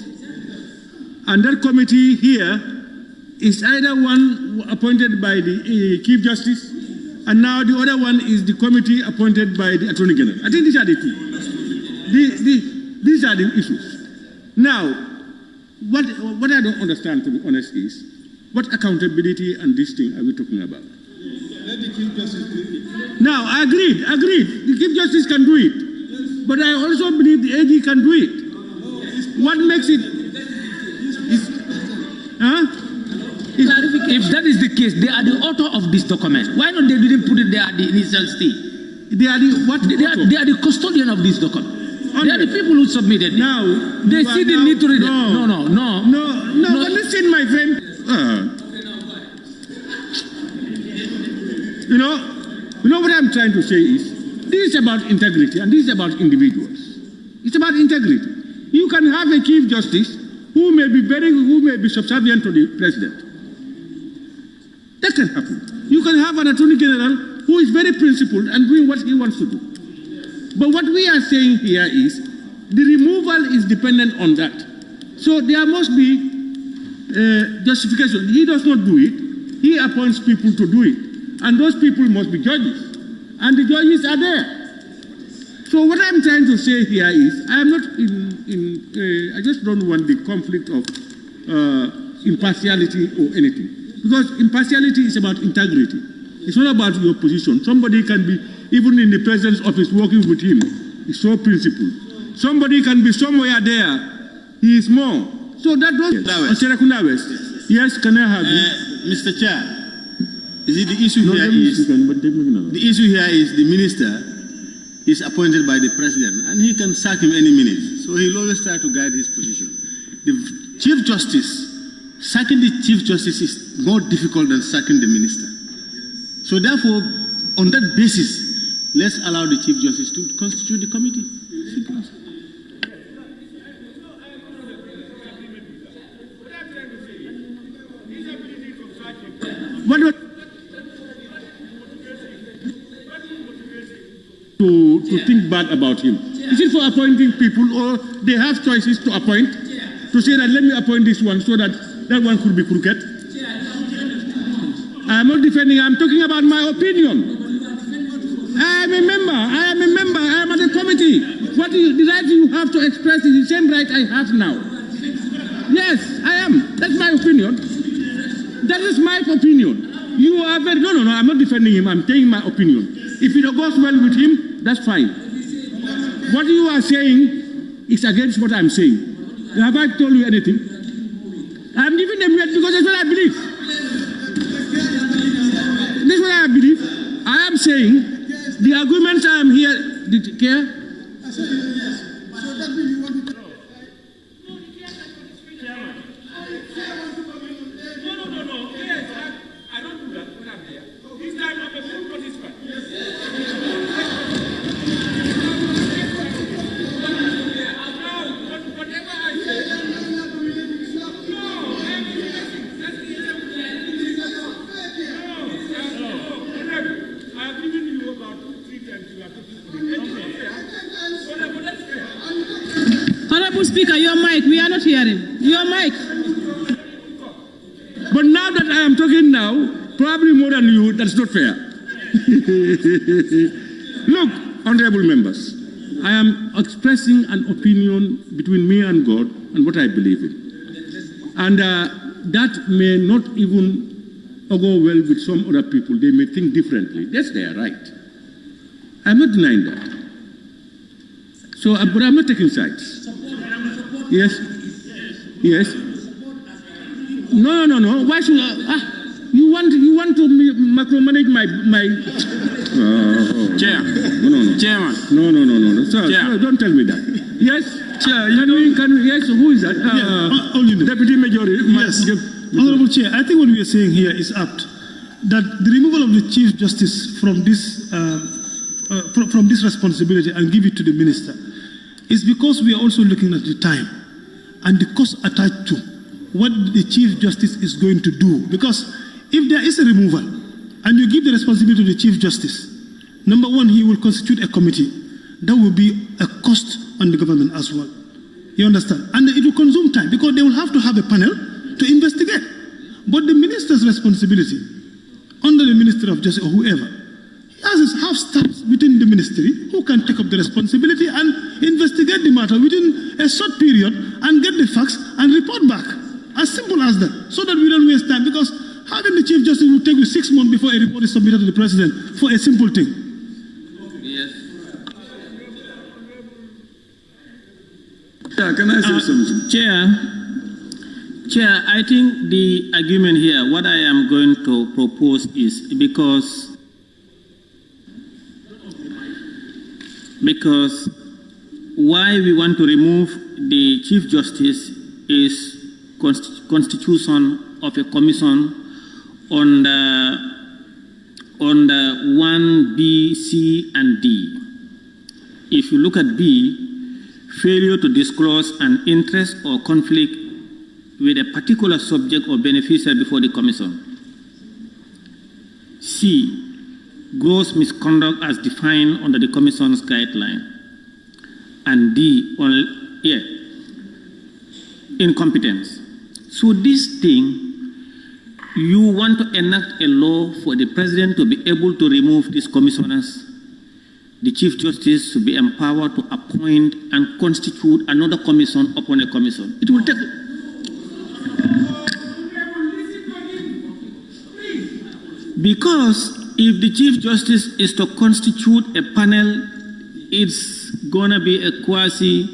Speaker 15: And that committee here is either one appointed by the Chief Justice, and now the other one is the committee appointed by the Attorney General. I think these are the two. These are the issues. Now, what I don't understand, to be honest, is what accountability and this thing are we talking about?
Speaker 7: Let the Chief Justice do it.
Speaker 15: Now, I agreed. The Chief Justice can do it. But I also believe the AG can do it. What makes it?
Speaker 6: If that is the case, they are the author of this document. Why not they didn't put it there at the initial stage?
Speaker 15: They are the what?
Speaker 6: They are the custodian of this document. They are the people who submitted it.
Speaker 15: Now,
Speaker 6: they see the need to read it.
Speaker 15: No, but listen, my friend. You know what I'm trying to say is, this is about integrity and this is about individuals. It's about integrity. You can have a Chief Justice who may be subservient to the President. That can happen. You can have an Attorney General who is very principled and doing what he wants to do. But what we are saying here is the removal is dependent on that. So there must be justification. He does not do it. He appoints people to do it. And those people must be judges. And the judges are there. So what I'm trying to say here is I am not I just don't want the conflict of impartiality or anything. Because impartiality is about integrity. It's not about your position. Somebody can be, even in the president's office, working with him. He's so principled. Somebody can be somewhere there. He is more. So that was... Yes, can I have you?
Speaker 11: Mr. Chair, you see, the issue here is the minister is appointed by the president, and he can sack him any minute. So he'll always try to guide his position. The Chief Justice, sacking the Chief Justice is more difficult than sacking the minister. So therefore, on that basis, let's allow the Chief Justice to constitute the committee.
Speaker 15: To think bad about him. Is it for appointing people, or they have choices to appoint? To say that let me appoint this one so that that one could be crooked? I am not defending, I am talking about my opinion. I am a member, I am at the committee. The right you have to express is the same right I have now. Yes, I am. That's my opinion. That is my opinion. You are very, no, I'm not defending him, I'm saying my opinion. If it goes well with him, that's fine. What you are saying is against what I'm saying. Have I told you anything? I'm giving them weight because that's what I believe. That's what I believe. I am saying the arguments I am here, did you care?
Speaker 7: I said yes. So that means you want to...
Speaker 1: I don't do that when I'm here. This time I'm a full participant. Now,
Speaker 5: Speaker, your mic. We are not hearing. Your mic.
Speaker 15: But now that I am talking now, probably more than you, that's not fair. Look, honorable members, I am expressing an opinion between me and God and what I believe in. And that may not even go well with some other people. They may think differently. That's their right. I'm not denying that. So, but I'm not taking sides. Yes? Yes? No. Why should you want to micromanage my
Speaker 8: Chair.
Speaker 15: No.
Speaker 8: Chairman.
Speaker 15: No. Sir, don't tell me that. Yes? Chair, yes, who is that? Deputy Majority.
Speaker 19: Yes. Honorable Chair, I think what we are saying here is apt. That the removal of the Chief Justice from this responsibility and give it to the Minister is because we are also looking at the time and the cost attached to what the Chief Justice is going to do. Because if there is a removal and you give the responsibility to the Chief Justice, number one, he will constitute a committee. That will be a cost on the government as well. You understand? And it will consume time because they will have to have a panel to investigate. But the minister's responsibility, under the Minister of Justice or whoever, he has staff within the ministry who can take up the responsibility and investigate the matter within a short period and get the facts and report back. As simple as that, so that we don't waste time, because having the Chief Justice will take you 6 months before a report is submitted to the President for a simple thing.
Speaker 8: Yes.
Speaker 12: Can I say something?
Speaker 20: Chair, I think the argument here, what I am going to propose is because why we want to remove the Chief Justice is constitution of a commission on the 1B, C, and D. If you look at B, failure to disclose an interest or conflict with a particular subject or beneficiary before the commission. C, gross misconduct as defined under the commission's guideline. And D, incompetence. So this thing, you want to enact a law for the president to be able to remove these commissioners. The Chief Justice to be empowered to appoint and constitute another commission upon a commission. It will take... Because if the Chief Justice is to constitute a panel, it's going to be a quasi,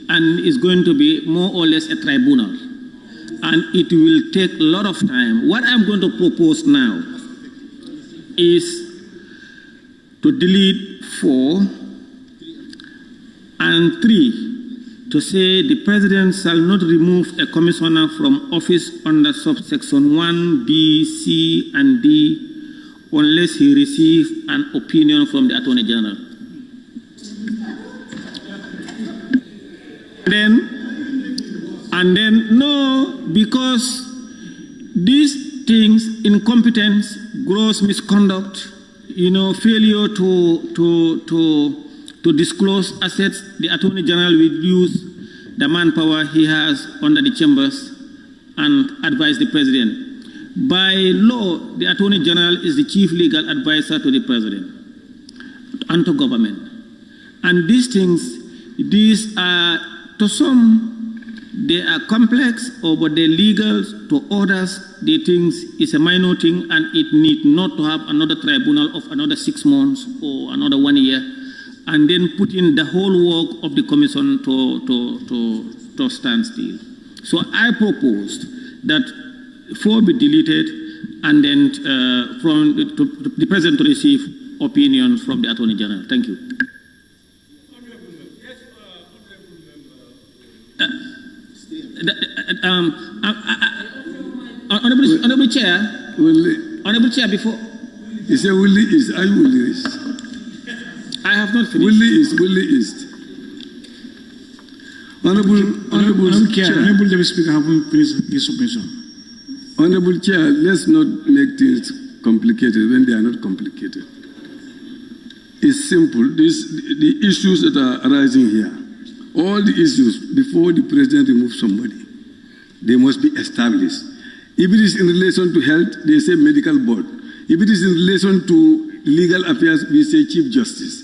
Speaker 20: and it's going to be more or less a tribunal. And it will take a lot of time. What I'm going to propose now is to delete 4 and 3 to say the President shall not remove a commissioner from office under subsection 1, B, C, and D unless he receives an opinion from the Attorney General. And then no, because these things, incompetence, gross misconduct, failure to disclose assets, the Attorney General will use the manpower he has under the chambers and advise the President. By law, the Attorney General is the chief legal advisor to the President and to government. And these things, these are, to some, they are complex, but they're legal. To others, they think it's a minor thing and it need not to have another tribunal of another 6 months or another 1 year, and then put in the whole work of the commission to stand still. So I proposed that 4 be deleted and then the President to receive opinions from the Attorney General. Thank you. Honorable Chair, before...
Speaker 12: He said Willie East, I Willie East.
Speaker 20: I have not finished.
Speaker 12: Willie East. Honorable Chair.
Speaker 19: Honorable Deputy Speaker, I haven't finished his submission.
Speaker 12: Honorable Chair, let's not make things complicated when they are not complicated. is simple. The issues that are arising here, all the issues, before the president removes somebody, they must be established. If it is in relation to health, they say medical board. If it is in relation to legal affairs, we say Chief Justice.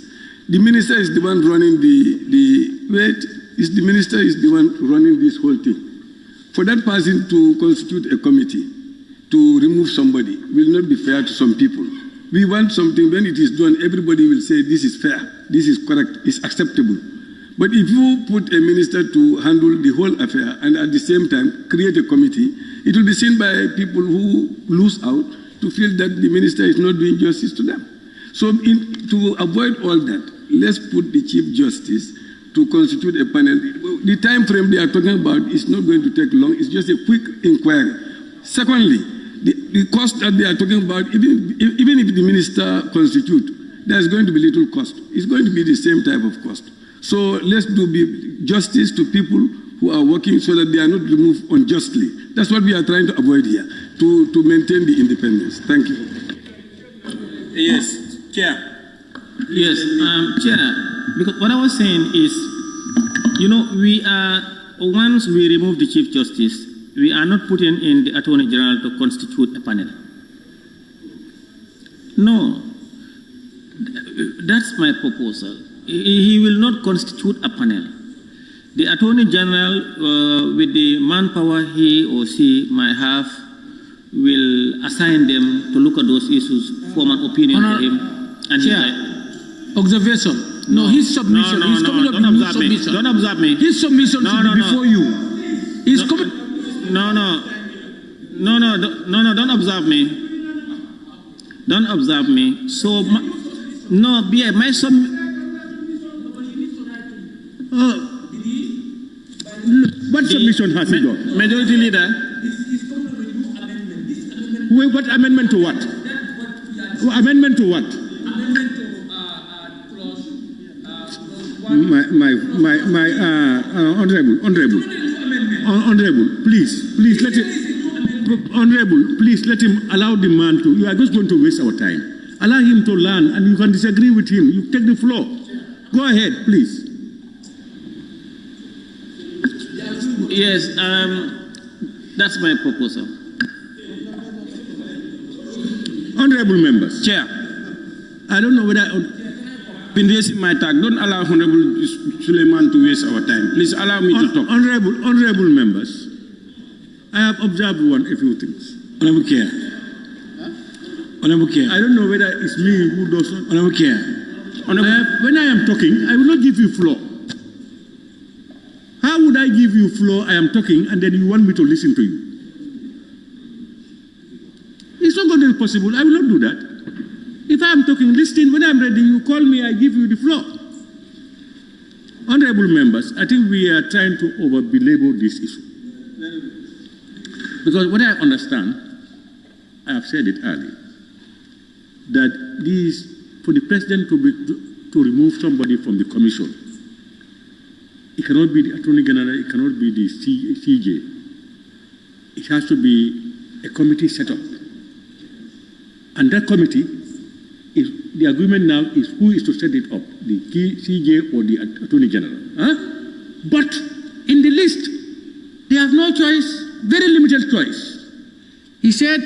Speaker 12: The minister is the one running the minister is the one running this whole thing. For that person to constitute a committee to remove somebody will not be fair to some people. We want something, when it is done, everybody will say this is fair, this is correct, it's acceptable. But if you put a minister to handle the whole affair and at the same time create a committee, it will be seen by people who lose out to feel that the minister is not doing justice to them. So to avoid all that, let's put the Chief Justice to constitute a panel. The time frame they are talking about is not going to take long. It's just a quick inquiry. Secondly, the cost that they are talking about, even if the minister constitute, there's going to be little cost. It's going to be the same type of cost. So let's do justice to people who are working so that they are not removed unjustly. That's what we are trying to avoid here, to maintain the independence. Thank you.
Speaker 8: Yes, Chair.
Speaker 20: Yes, Chair, because what I was saying is, once we remove the Chief Justice, we are not putting in the Attorney General to constitute a panel. No, that's my proposal. He will not constitute a panel. The Attorney General, with the manpower he or she might have, will assign them to look at those issues, form an opinion for him. And
Speaker 6: observation. No, his submission.
Speaker 20: No,
Speaker 6: he's coming up
Speaker 20: don't
Speaker 6: with
Speaker 20: observe me.
Speaker 6: submission.
Speaker 20: Don't observe me.
Speaker 6: His submission should be before you. He's coming.
Speaker 20: Don't observe me. Don't observe me. So, my submission.
Speaker 15: What submission has he done?
Speaker 20: Majority Leader.
Speaker 15: Wait, what amendment to what? Amendment to what? Honorable, please let it, Honorable, please let him allow the man to, you are just going to waste our time. Allow him to learn and you can disagree with him. You take the floor. Go ahead, please.
Speaker 20: Yes, that's my proposal.
Speaker 15: Honorable members.
Speaker 8: Chair.
Speaker 15: I don't know whether
Speaker 8: been raising my tag. Don't allow Honorable Suleiman to waste our time. Please allow me to talk.
Speaker 15: Honorable members, I have observed a few things.
Speaker 13: Honorable Chair. Honorable Chair.
Speaker 15: I don't know whether it's me who does not.
Speaker 13: Honorable Chair.
Speaker 15: When I am talking, I will not give you floor. How would I give you floor? I am talking and then you want me to listen to you? It's not going to be possible. I will not do that. If I am talking, listen. When I am ready, you call me, I give you the floor. Honorable members, I think we are trying to over-belabor this issue. Because what I understand, I have said it earlier, that this, for the president to remove somebody from the commission, it cannot be the Attorney General, it cannot be the CJ. It has to be a committee set up. And that committee, the agreement now is who is to set it up, the CJ or the Attorney General. But in the list, they have no choice, very limited choice. He said,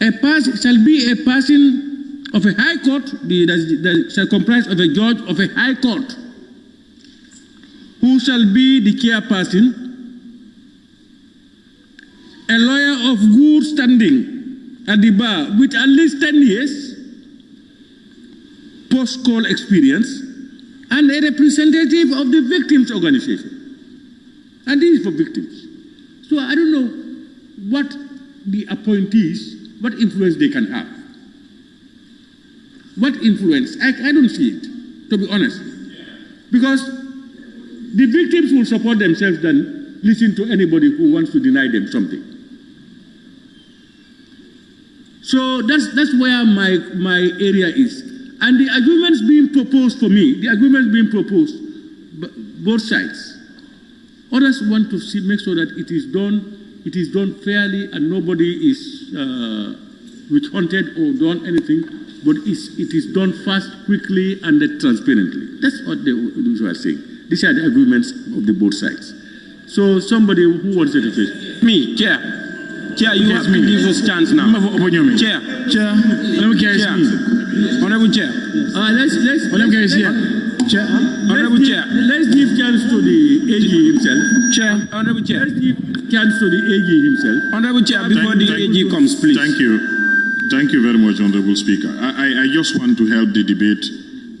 Speaker 15: a person shall be a person of a high court, that shall comprise of a judge of a high court, who shall be the chairperson, a lawyer of good standing at the bar with at least 10 years post-call experience, and a representative of the victims' organization. And this is for victims. So I don't know what the appointees, what influence they can have. What influence? I don't see it, to be honest. Because the victims will support themselves than listen to anybody who wants to deny them something. So that's where my area is. And the agreements being proposed for me, both sides. Others want to make sure that it is done fairly and nobody is witch hunted or done anything
Speaker 1: but it is done fast, quickly, and transparently. That's what they are saying. These are the agreements of the both sides. So somebody who wants to say,
Speaker 8: me, Chair. Chair, you have to give us chance now. Chair. Honorable Chair. Honorable Chair.
Speaker 1: Let's give chance to the AG himself.
Speaker 8: Chair. Honorable Chair.
Speaker 1: Let's give chance to the AG himself.
Speaker 8: Honorable Chair, before the AG comes, please.
Speaker 4: Thank you. Thank you very much, Honorable Speaker. I just want to help the debate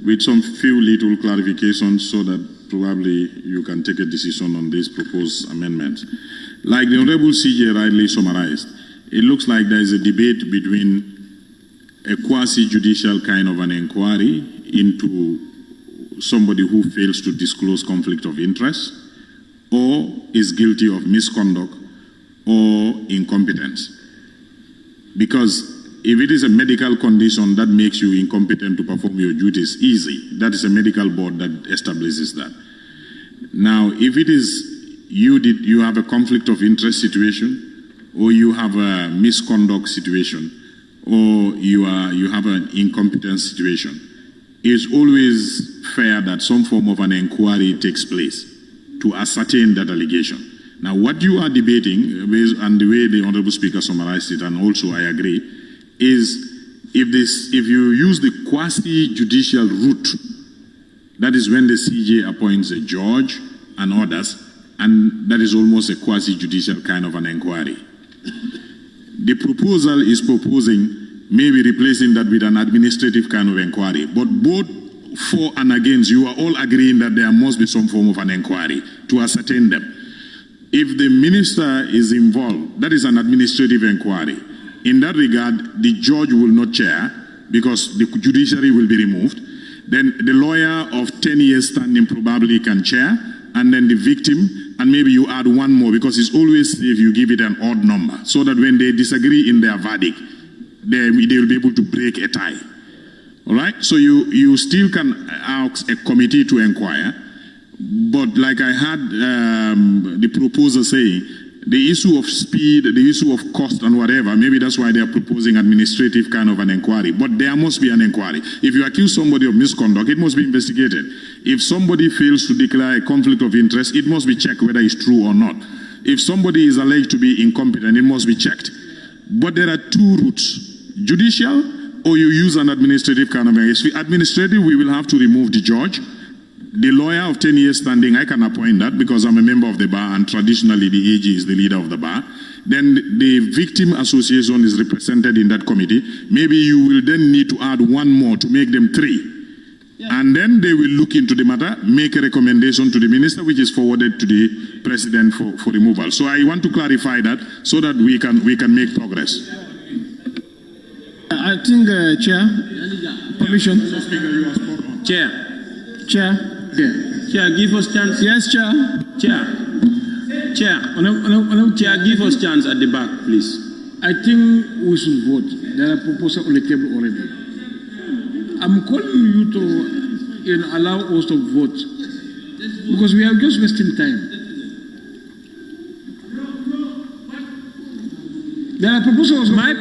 Speaker 4: with some few little clarifications so that probably you can take a decision on these proposed amendments. Like the Honorable CJ rightly summarized, it looks like there is a debate between a quasi-judicial kind of an inquiry into somebody who fails to disclose conflict of interest or is guilty of misconduct or incompetence. Because if it is a medical condition that makes you incompetent to perform your duties, easy. That is a medical board that establishes that. Now, if it is you have a conflict of interest situation, or you have a misconduct situation, or you have an incompetence situation, it's always fair that some form of an inquiry takes place to ascertain that allegation. Now, what you are debating, and the way the Honorable Speaker summarized it, and also I agree, is if you use the quasi-judicial route, that is when the CJ appoints a judge and others, and that is almost a quasi-judicial kind of an inquiry. The proposal is proposing maybe replacing that with an administrative kind of inquiry, but both for and against, you are all agreeing that there must be some form of an inquiry to ascertain them. If the minister is involved, that is an administrative inquiry. In that regard, the judge will not chair because the judiciary will be removed. Then the lawyer of 10 years standing probably can chair, and then the victim, and maybe you add one more because it's always safe you give it an odd number so that when they disagree in their verdict, they will be able to break a tie. All right? So you still can ask a committee to inquire, but like I had the proposer saying, the issue of speed, the issue of cost and whatever, maybe that's why they are proposing administrative kind of an inquiry. But there must be an inquiry. If you accuse somebody of misconduct, it must be investigated. If somebody fails to declare a conflict of interest, it must be checked whether it's true or not. If somebody is alleged to be incompetent, it must be checked. But there are two routes, judicial or you use an administrative kind of an. Administrative, we will have to remove the judge. The lawyer of 10 years standing, I can appoint that because I'm a member of the bar and traditionally the AG is the leader of the bar. Then the victim association is represented in that committee. Maybe you will then need to add one more to make them 3. Yeah. And then they will look into the matter, make a recommendation to the minister, which is forwarded to the president for removal. So I want to clarify that so that we can make progress.
Speaker 9: I think, Chair, permission. Chair.
Speaker 8: Chair, give us chance.
Speaker 9: Yes, Chair.
Speaker 8: Chair, give us chance at the back, please.
Speaker 13: I think we should vote. There are proposals on the table already. I'm calling you to allow us to vote because we are just wasting time. There are proposals.
Speaker 1: My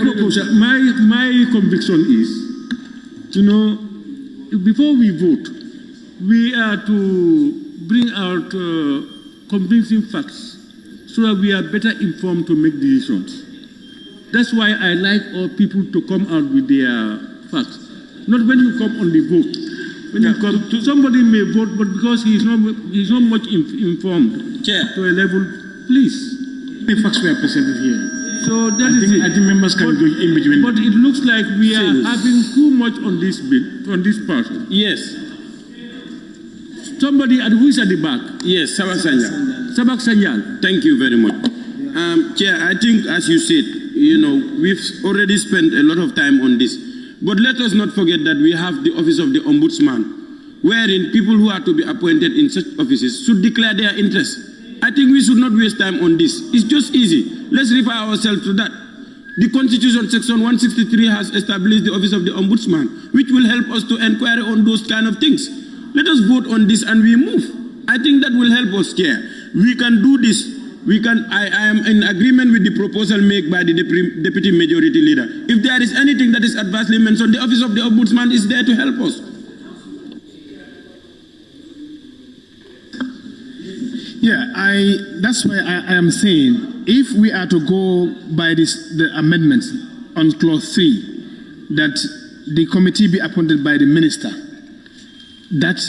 Speaker 1: conviction is, before we vote, we are to bring out convincing facts so that we are better informed to make decisions. That's why I like all people to come out with their facts. Not when you come on the vote. When you come, somebody may vote, but because he's not much informed to a level, please.
Speaker 13: The facts were presented here.
Speaker 1: So that is it.
Speaker 13: I think members can go in between.
Speaker 1: But it looks like we are having too much on this bill, on this part.
Speaker 8: Yes.
Speaker 1: Somebody who is at the back.
Speaker 8: Yes, Sabak Sanyal.
Speaker 1: Sabak Sanyal.
Speaker 8: Thank you very much. Chair, I think as you said, we've already spent a lot of time on this. But let us not forget that we have the office of the Ombudsman, wherein people who are to be appointed in such offices should declare their interest. I think we should not waste time on this. It's just easy. Let's refer ourselves to that. The Constitution section 163 has established the office of the Ombudsman, which will help us to inquire on those kind of things. Let us vote on this and we move. I think that will help us, Chair. We can do this I am in agreement with the proposal made by the Deputy Majority Leader. If there is anything that is adversely mentioned, the Office of the Ombudsman is there to help us.
Speaker 13: Yeah, that's why I am saying, if we are to go by the amendments on clause 3, that the committee be appointed by the minister, that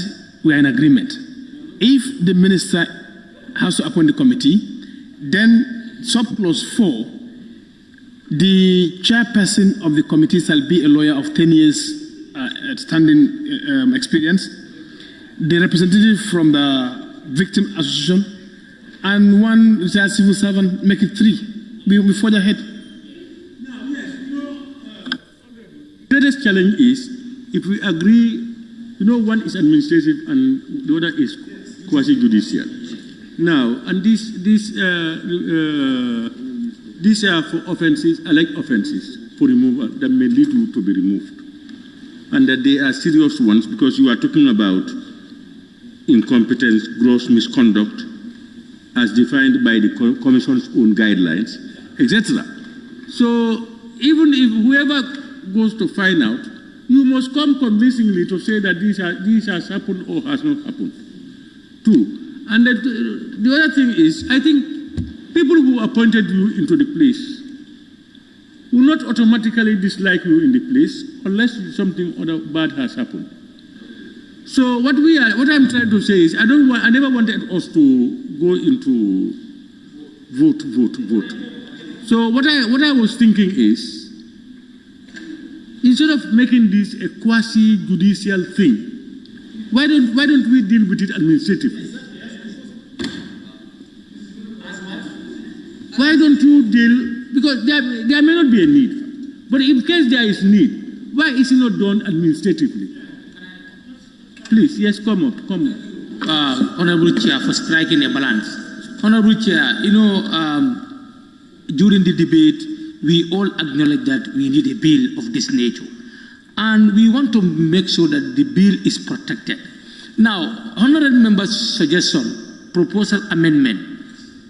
Speaker 13: we are in agreement. If the minister has to appoint the committee, then subclause 4, the chairperson of the committee shall be a lawyer of 10 years standing experience, the representative from the victim association, and one retired civil servant, make it 3. We forge ahead.
Speaker 15: The greatest challenge is if we agree, one is administrative and the other is quasi-judicial. Now, and these are for offenses, alleged offenses for removal that may lead you to be removed. And that they are serious ones because you are talking about incompetence, gross misconduct, as defined by the Commission's own guidelines, etc. So even if whoever goes to find out, you must come convincingly to say that this has happened or has not happened. 2. And the other thing is, I think people who appointed you into the place will not automatically dislike you in the place unless something other bad has happened. So what I'm trying to say is, I never wanted us to go into vote. So what I was thinking is, instead of making this a quasi-judicial thing, why don't we deal with it administratively? Why don't you deal, because there may not be a need, but in case there is need, why is it not done administratively? Please, yes, come up.
Speaker 6: Honorable Chair, for striking a balance. Honorable Chair, during the debate, we all acknowledge that we need a bill of this nature. And we want to make sure that the bill is protected. Now, honorable member's suggestion, proposal amendment,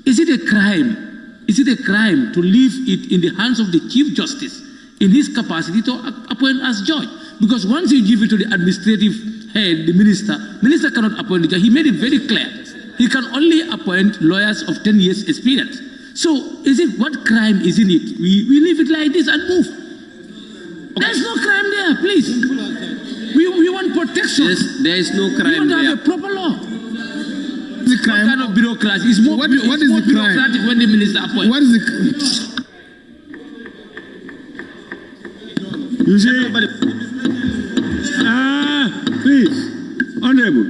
Speaker 6: is it a crime? Is it a crime to leave it in the hands of the Chief Justice in his capacity to appoint as judge? Because once you give it to the administrative head, the minister cannot appoint the judge. He made it very clear. He can only appoint lawyers of 10 years experience. So, what crime is in it? We leave it like this and move. Okay. There's no crime there, please. We want protection.
Speaker 8: There is no crime there.
Speaker 6: We want to have a proper law.
Speaker 13: The crime?
Speaker 6: What kind of bureaucracy? It's more,
Speaker 13: what is the crime?
Speaker 6: Bureaucratic when the minister appoints.
Speaker 13: What is the
Speaker 15: You say, please, Honorable,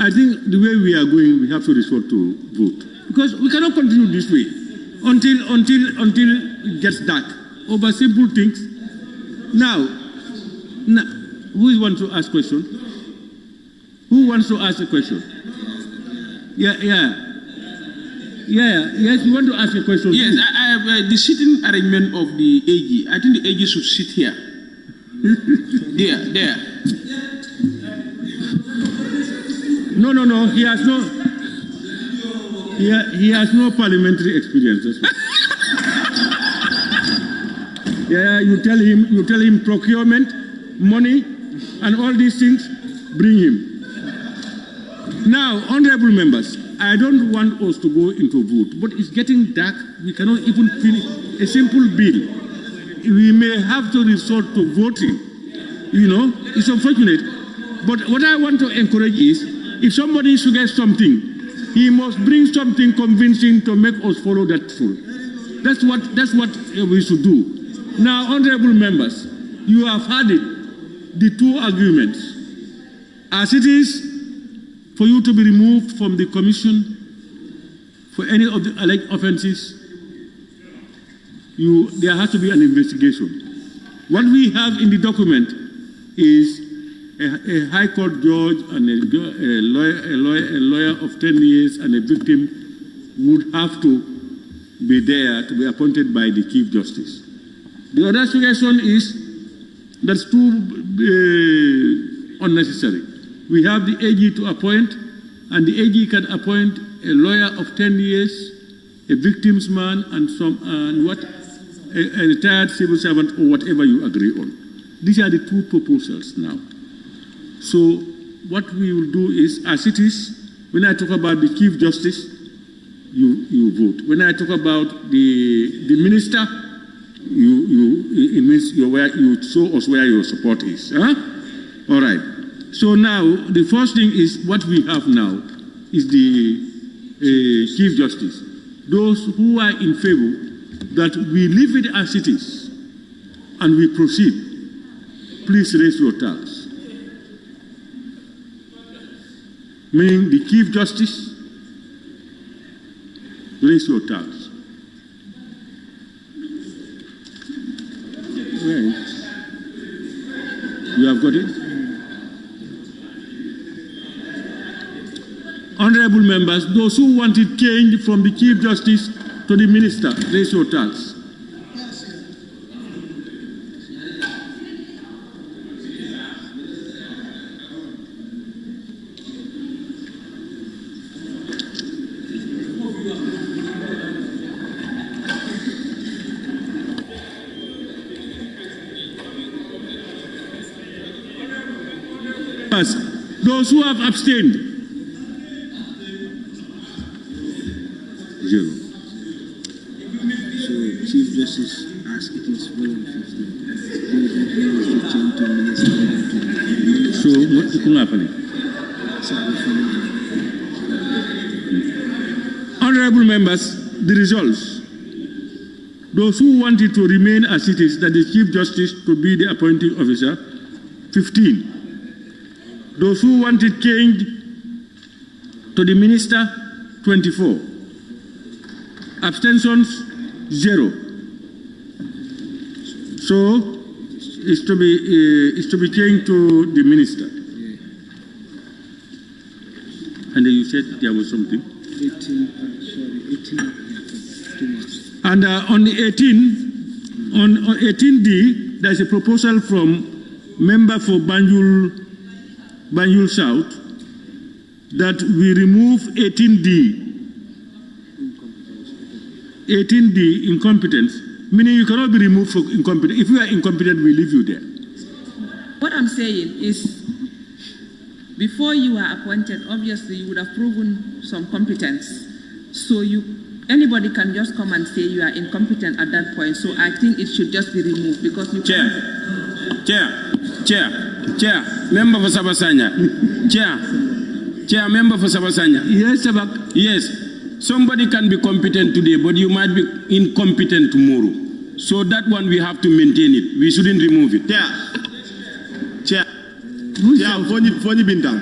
Speaker 15: I think the way we are going, we have to resort to vote. Because we cannot continue this way until it gets dark over simple things. Now, who wants to ask a question? Who wants to ask a question? Yes, you want to ask a question?
Speaker 8: Yes, I have the sitting arrangement of the AG. I think the AG should sit here. There.
Speaker 15: No, he has no parliamentary experience. You tell him procurement, money, and all these things, bring him. Now, honorable members, I don't want us to go into vote, but it's getting dark. We cannot even finish a simple bill. We may have to resort to voting. It's unfortunate. But what I want to encourage is, if somebody suggests something, he must bring something convincing to make us follow that through. That's what we should do. Now, honorable members, you have heard it, the 2 arguments. As it is, for you to be removed from the commission for any of the alleged offenses, there has to be an investigation. What we have in the document is a high court judge and a lawyer of 10 years and a victim would have to be there to be appointed by the Chief Justice. The other suggestion is that's too unnecessary. We have the AG to appoint, and the AG can appoint a lawyer of 10 years
Speaker 1: a victim's man, and a retired civil servant, or whatever you agree on. These are the two proposals now. So what we will do is, as it is, when I talk about the Chief Justice, you vote. When I talk about the minister, it means you show us where your support is. Huh? All right. So now, the first thing is what we have now is the Chief Justice. Those who are in favor that we leave it as it is and we proceed, please raise your tags. Meaning the Chief Justice, raise your tags. Right. You have got it? Honorable members, those who wanted change from the Chief Justice to the Minister, raise your tags. Those who have abstained, 0.
Speaker 16: So, Chief Justice, as it is 415, to change to Minister.
Speaker 1: So, what is happening? Honorable members, the results. Those who wanted to remain as it is, that the Chief Justice to be the appointing officer, 15. Those who wanted change to the minister, 24. Abstentions, 0. So it's to be changed to the minister. And then you said there was something.
Speaker 16: 18.
Speaker 1: And on the 18, on 18D, there's a proposal from member for Banjul South that we remove 18D. 18D, incompetence, meaning you cannot be removed for incompetence. If you are incompetent, we leave you there.
Speaker 5: What I'm saying is, before you are appointed, obviously you would have proven some competence. So anybody can just come and say you are incompetent at that point. So I think it should just be removed because you
Speaker 8: Chair, member for Sabasanya. Chair, member for Sabasanya.
Speaker 1: Yes, Sabak.
Speaker 8: Yes. Somebody can be competent today, but you might be incompetent tomorrow. So that one we have to maintain it. We shouldn't remove it.
Speaker 14: Chair, Fonyi Bintang.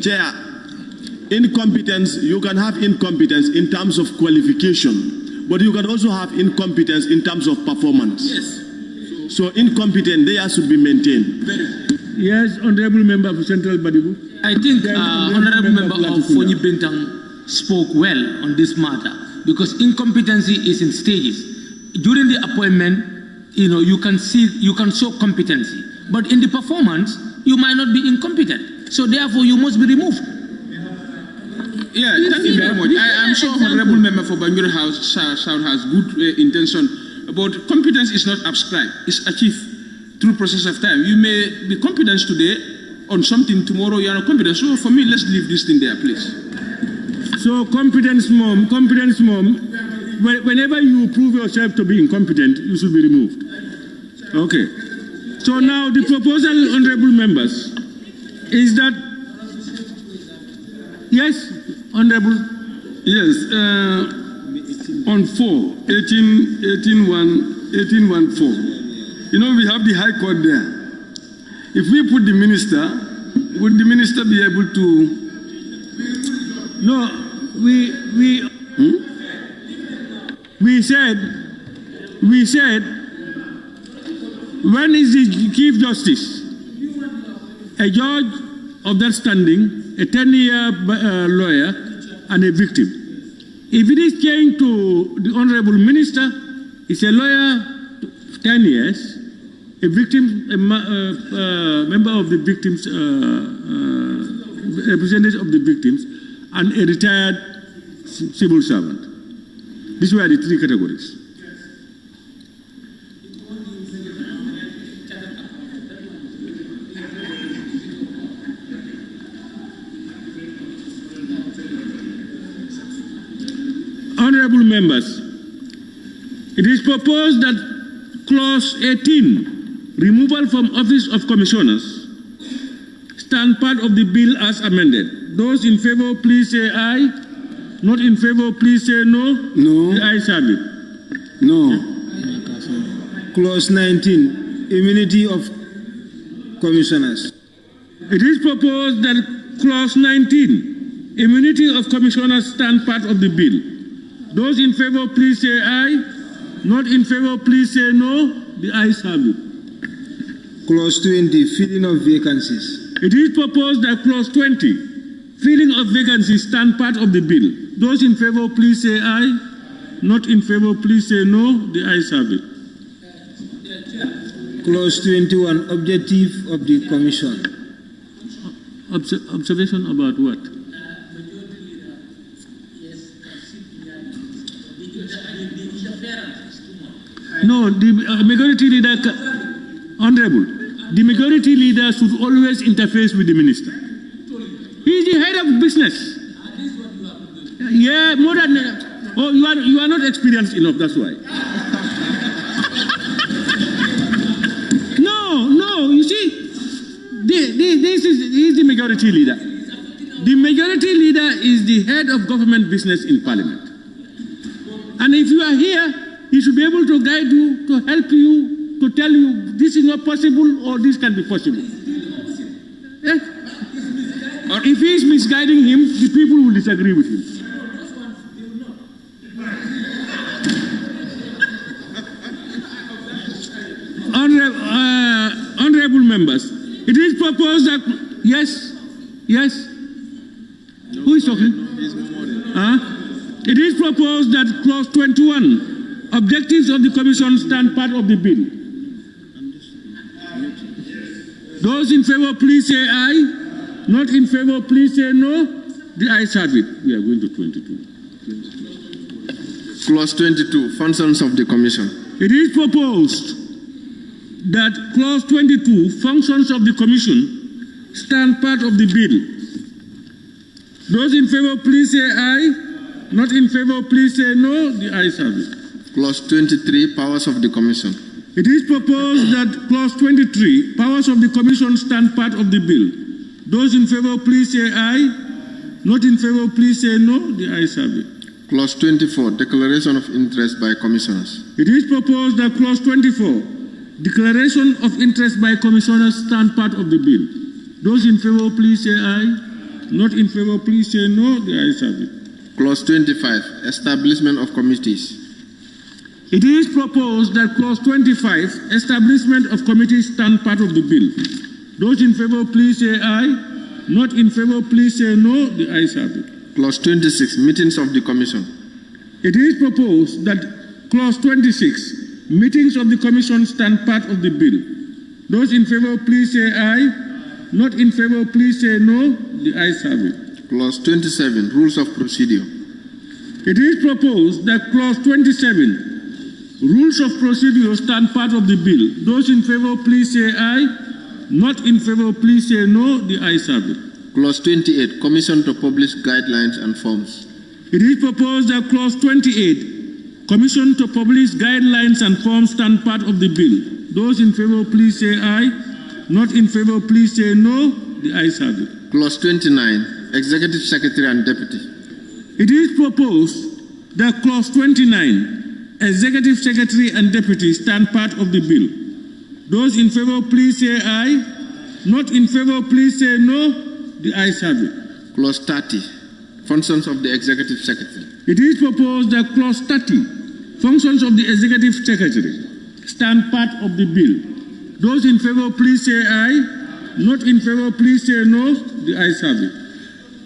Speaker 14: Chair, incompetence, you can have incompetence in terms of qualification, but you can also have incompetence in terms of performance.
Speaker 8: Yes.
Speaker 14: So incompetent, they should be maintained.
Speaker 1: Yes, Honorable Member for Central Badibu.
Speaker 6: I think Honorable Member of Fonyi Bintang spoke well on this matter because incompetency is in stages. During the appointment, you can show competency, but in the performance, you might not be incompetent. So therefore, you must be removed.
Speaker 8: Yeah, thank you very much. I am sure Honorable Member for Banjul South has good intention, but competence is not ascribed; it's achieved through process of time. You may be competent today on something, tomorrow you are not competent. So for me, let's leave this thing there, please.
Speaker 1: So competence mom, whenever you prove yourself to be incompetent, you should be removed. Okay. So now the proposal, honorable members, is that, yes, honorable?
Speaker 12: Yes, on 1814. We have the High Court there. If we put the minister, would the minister be able to?
Speaker 1: No, we said, when is the Chief Justice a judge of that standing, a 10-year lawyer, and a victim? If it is changed to the honorable minister, it's a lawyer 10 years, a victim, a member of the victims, representative of the victims, and a retired
Speaker 15: civil servant. These were the three categories. Honorable members, it is proposed that Clause 18, removal from office of commissioners, stand part of the bill as amended. Those in favor, please say aye. Not in favor, please say no.
Speaker 12: No.
Speaker 15: The ayes have it.
Speaker 12: No.
Speaker 16: Clause 19, immunity of commissioners.
Speaker 15: It is proposed that Clause 19, immunity of commissioners, stand part of the bill. Those in favor, please say aye. Not in favor, please say no. The ayes have it.
Speaker 16: Clause 20, filling of vacancies.
Speaker 15: It is proposed that Clause 20, filling of vacancies, stand part of the bill. Those in favor, please say aye. Not in favor, please say no. The ayes have it.
Speaker 16: Clause 21, objective of the commission.
Speaker 15: Observation about what? No, the majority leader, Honorable, the majority leader should always interface with the minister. He is the head of business. Yeah, more than, oh, you are not experienced enough, that's why. No, you see, he is the majority leader. The majority leader is the head of government business in parliament. And if you are here, he should be able to guide you, to help you, to tell you this is not possible or this can be possible. Eh? Or if he is misguiding him, the people will disagree with him. Honorable members, it is proposed that, yes, who is talking? It is proposed that Clause 21, objectives of the Commission, stand part of the bill. Those in favor, please say aye. Not in favor, please say no. The ayes have it. We are going to 22.
Speaker 21: Clause 22, functions of the Commission.
Speaker 15: It is proposed that Clause 22, functions of the Commission, stand part of the bill. Those in favor, please say aye. Not in favor, please say no. The ayes have it.
Speaker 21: Clause 23, powers of the Commission.
Speaker 15: It is proposed that Clause 23, powers of the Commission, stand part of the bill. Those in favor, please say aye. Not in favor, please say no. The ayes have it.
Speaker 21: Clause 24, declaration of interest by commissioners.
Speaker 15: It is proposed that Clause 24, declaration of interest by commissioners, stand part of the bill. Those in favor, please say aye. Not in favor, please say no. The ayes have it.
Speaker 21: Clause 25, establishment of committees.
Speaker 15: It is proposed that Clause 25, establishment of committees, stand part of the bill. Those in favor, please say aye. Not in favor, please say no. The ayes have it.
Speaker 21: Clause 26, meetings of the Commission.
Speaker 15: It is proposed that Clause 26, meetings of the Commission, stand part of the bill. Those in favor, please say aye. Not in favor, please say no. The ayes have it.
Speaker 21: Clause 27, rules of procedure.
Speaker 15: It is proposed that Clause 27, rules of procedure, stand part of the bill. Those in favor, please say aye. Not in favor, please say no. The ayes have it.
Speaker 21: Clause 28, Commission to publish guidelines and forms.
Speaker 15: It is proposed that Clause 28, Commission to publish guidelines and forms, stand part of the bill. Those in favor, please say aye. Not in favor, please say no. The ayes have it.
Speaker 21: Clause 29, Executive Secretary and Deputy.
Speaker 15: It is proposed that Clause 29, Executive Secretary and Deputy, stand part of the bill. Those in favor, please say aye. Not in favor, please say no. The ayes have it.
Speaker 21: Clause 30, functions of the Executive Secretary.
Speaker 15: It is proposed that Clause 30, functions of the Executive Secretary, stand part of the bill. Those in favor, please say aye. Not in favor, please say no. The ayes have it.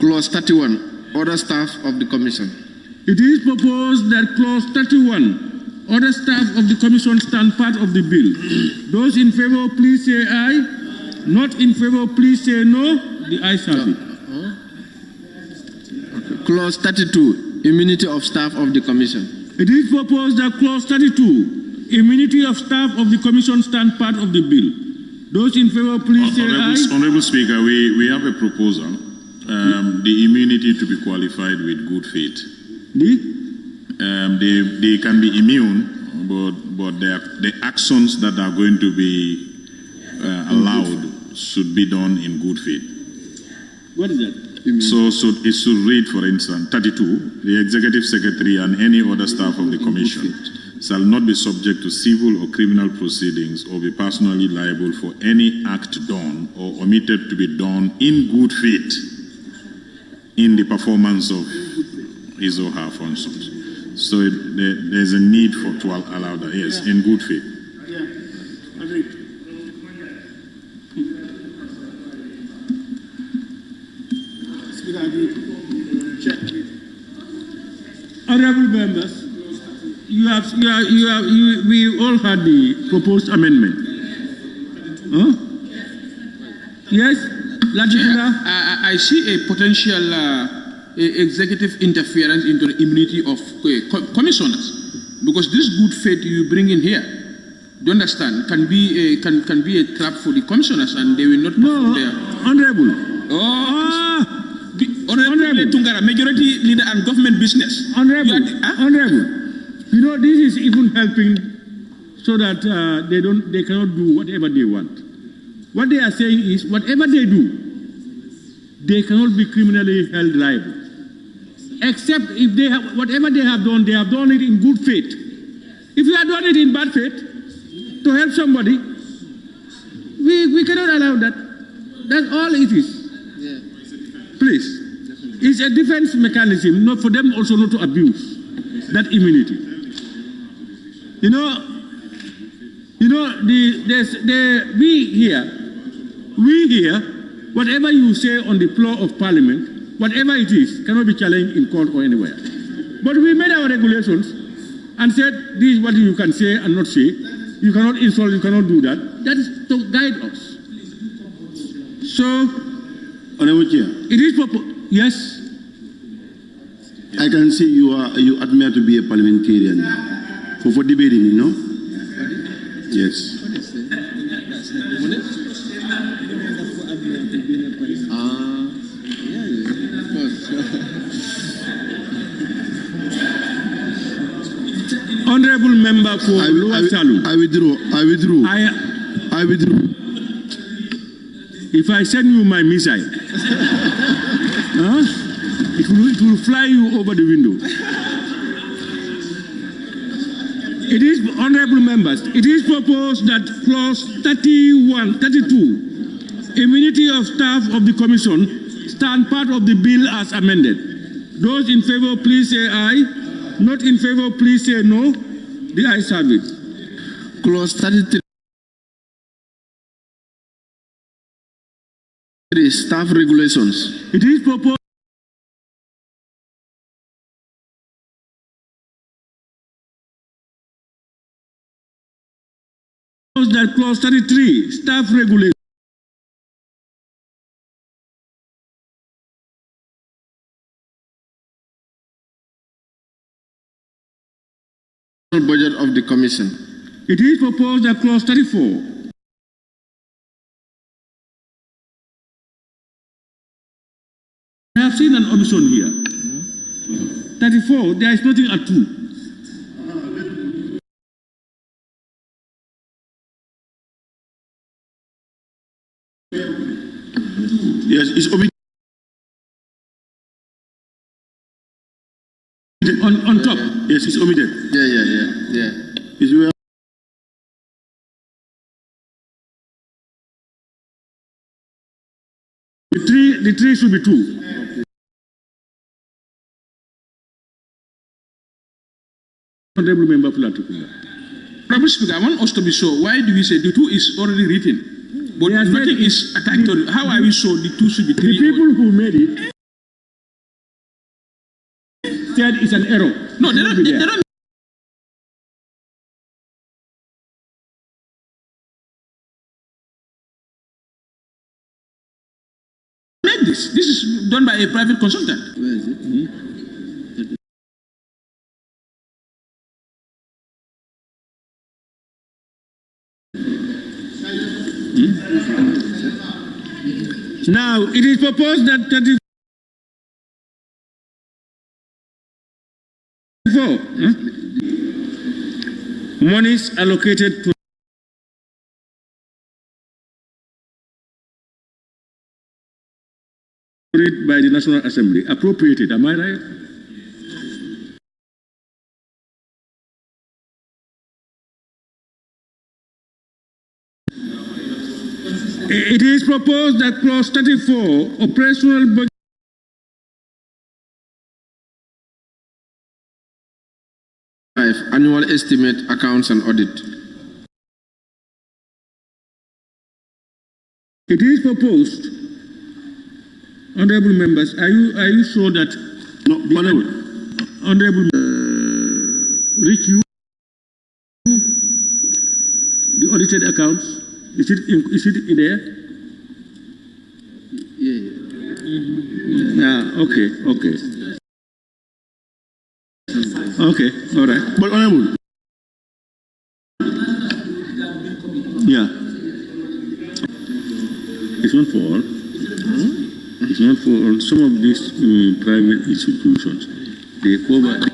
Speaker 21: Clause 31, other staff of the Commission.
Speaker 15: It is proposed that Clause 31, other staff of the Commission, stand part of the bill. Those in favor, please say aye. Not in favor, please say no. The ayes have it.
Speaker 21: Okay. Clause 32, Immunity of staff of the commission.
Speaker 1: It is proposed that clause 32, immunity of staff of the commission, stand part of the bill. Those in favor, please say aye.
Speaker 4: Honorable Speaker, we have a proposal. The immunity to be qualified with good faith. They can be immune, but the actions that are going to be allowed should be done in good faith.
Speaker 1: What is that?
Speaker 4: So it should read, for instance, 32, the executive secretary and any other staff of the commission shall not be subject to civil or criminal proceedings or be personally liable for any act done or omitted to be done in good faith in the performance of his or her functions. So there's a need to allow that, yes, in good faith.
Speaker 1: Yeah, agreed. Honorable members, we all had the proposed amendment. Huh? Yes,
Speaker 21: I see a potential executive interference into the immunity of commissioners, because this good faith you bring in here, do you understand, can be a trap for the commissioners, and they will not perform their...
Speaker 1: Honorable.
Speaker 21: Honorable Tungara, majority leader and government business.
Speaker 1: Honorable, Honorable, you know, this is even helping so that they cannot do whatever they want. What they are saying is, whatever they do, they cannot be criminally held liable. Except if they have, whatever they have done it in good faith. If you have done it in bad faith, to help somebody, we cannot allow that. That's all it is.
Speaker 21: Yeah.
Speaker 1: Please. It's a defense mechanism, not for them also not to abuse that immunity. We here, whatever you say on the floor of Parliament, whatever it is, cannot be challenged in court or anywhere. But we made our regulations and said, this is what you can say and not say. You cannot insult, you cannot do that. That is to guide us. So,
Speaker 10: Honorable Chair.
Speaker 1: It is proposed. Yes.
Speaker 10: I can see you admire to be a parliamentarian for debating, you know? Yes.
Speaker 1: Honorable member for Lower Salu.
Speaker 10: I withdrew.
Speaker 1: If I send you my missile, it will fly you over the window. It is, honorable members, it is proposed that clause 32, immunity of staff of the commission, stand part of the bill as amended. Those in favor, please say aye. Not in favor, please say no. The ayes have it.
Speaker 11: Clause 33. Staff regulations.
Speaker 1: It is proposed that clause 33, staff regulations.
Speaker 11: Budget of the commission.
Speaker 1: It is proposed that clause 34. I have seen an omission here. 34, there is nothing at all.
Speaker 10: Yes, it's omitted.
Speaker 1: On top.
Speaker 10: Yes, it's omitted.
Speaker 11: Yeah.
Speaker 10: It's where
Speaker 1: the tree should be 2. Honorable member for Latukula.
Speaker 21: Honorable Speaker, I want us to be sure. Why do we say the 2 is already written, but nothing is attached to it? How are we sure the 2 should be 3?
Speaker 1: The people who made it said it's an error.
Speaker 21: No, they don't. This is done by a private consultant.
Speaker 11: Where is it?
Speaker 1: Now, it is proposed that 34 monies allocated to by the National Assembly, appropriated, am I right? It is proposed that clause 34, operational budget
Speaker 21: annual estimate, accounts and audit.
Speaker 1: It is proposed, honorable members, are you sure that honorable reach you the audited accounts? Is it in there? Yeah. Okay. Okay. All right.
Speaker 10: But honorable. Yeah.
Speaker 1: It's not for all. It's not for all. Some of these private institutions, they cover.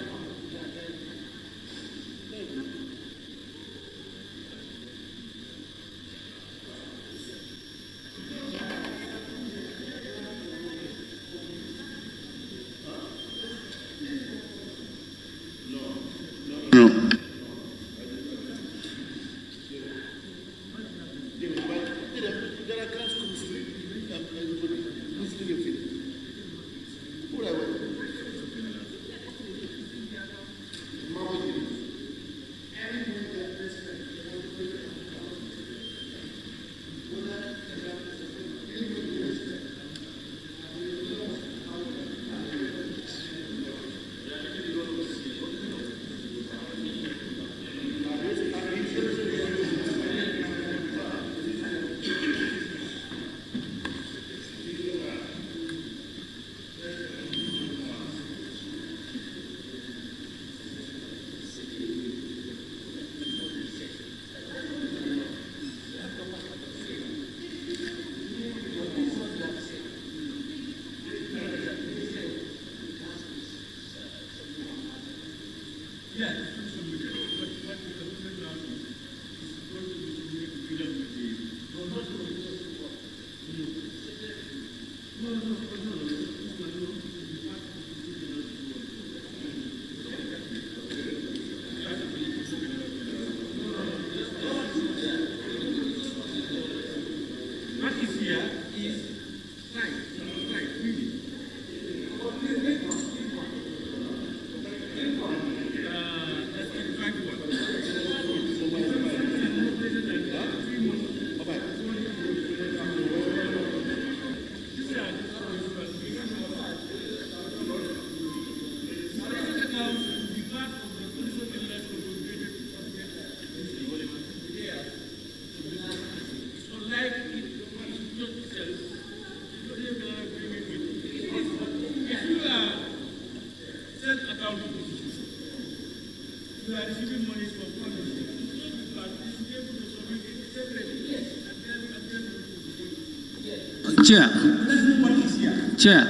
Speaker 6: Chair,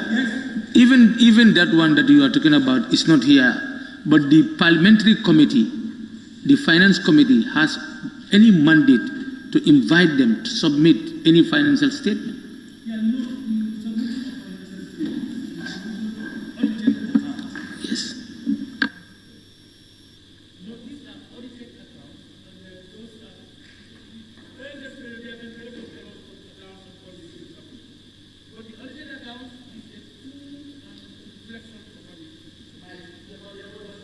Speaker 6: even that one that you are talking about is not here, but the parliamentary committee, the finance committee, has any mandate to invite them to submit any financial statement. Yes.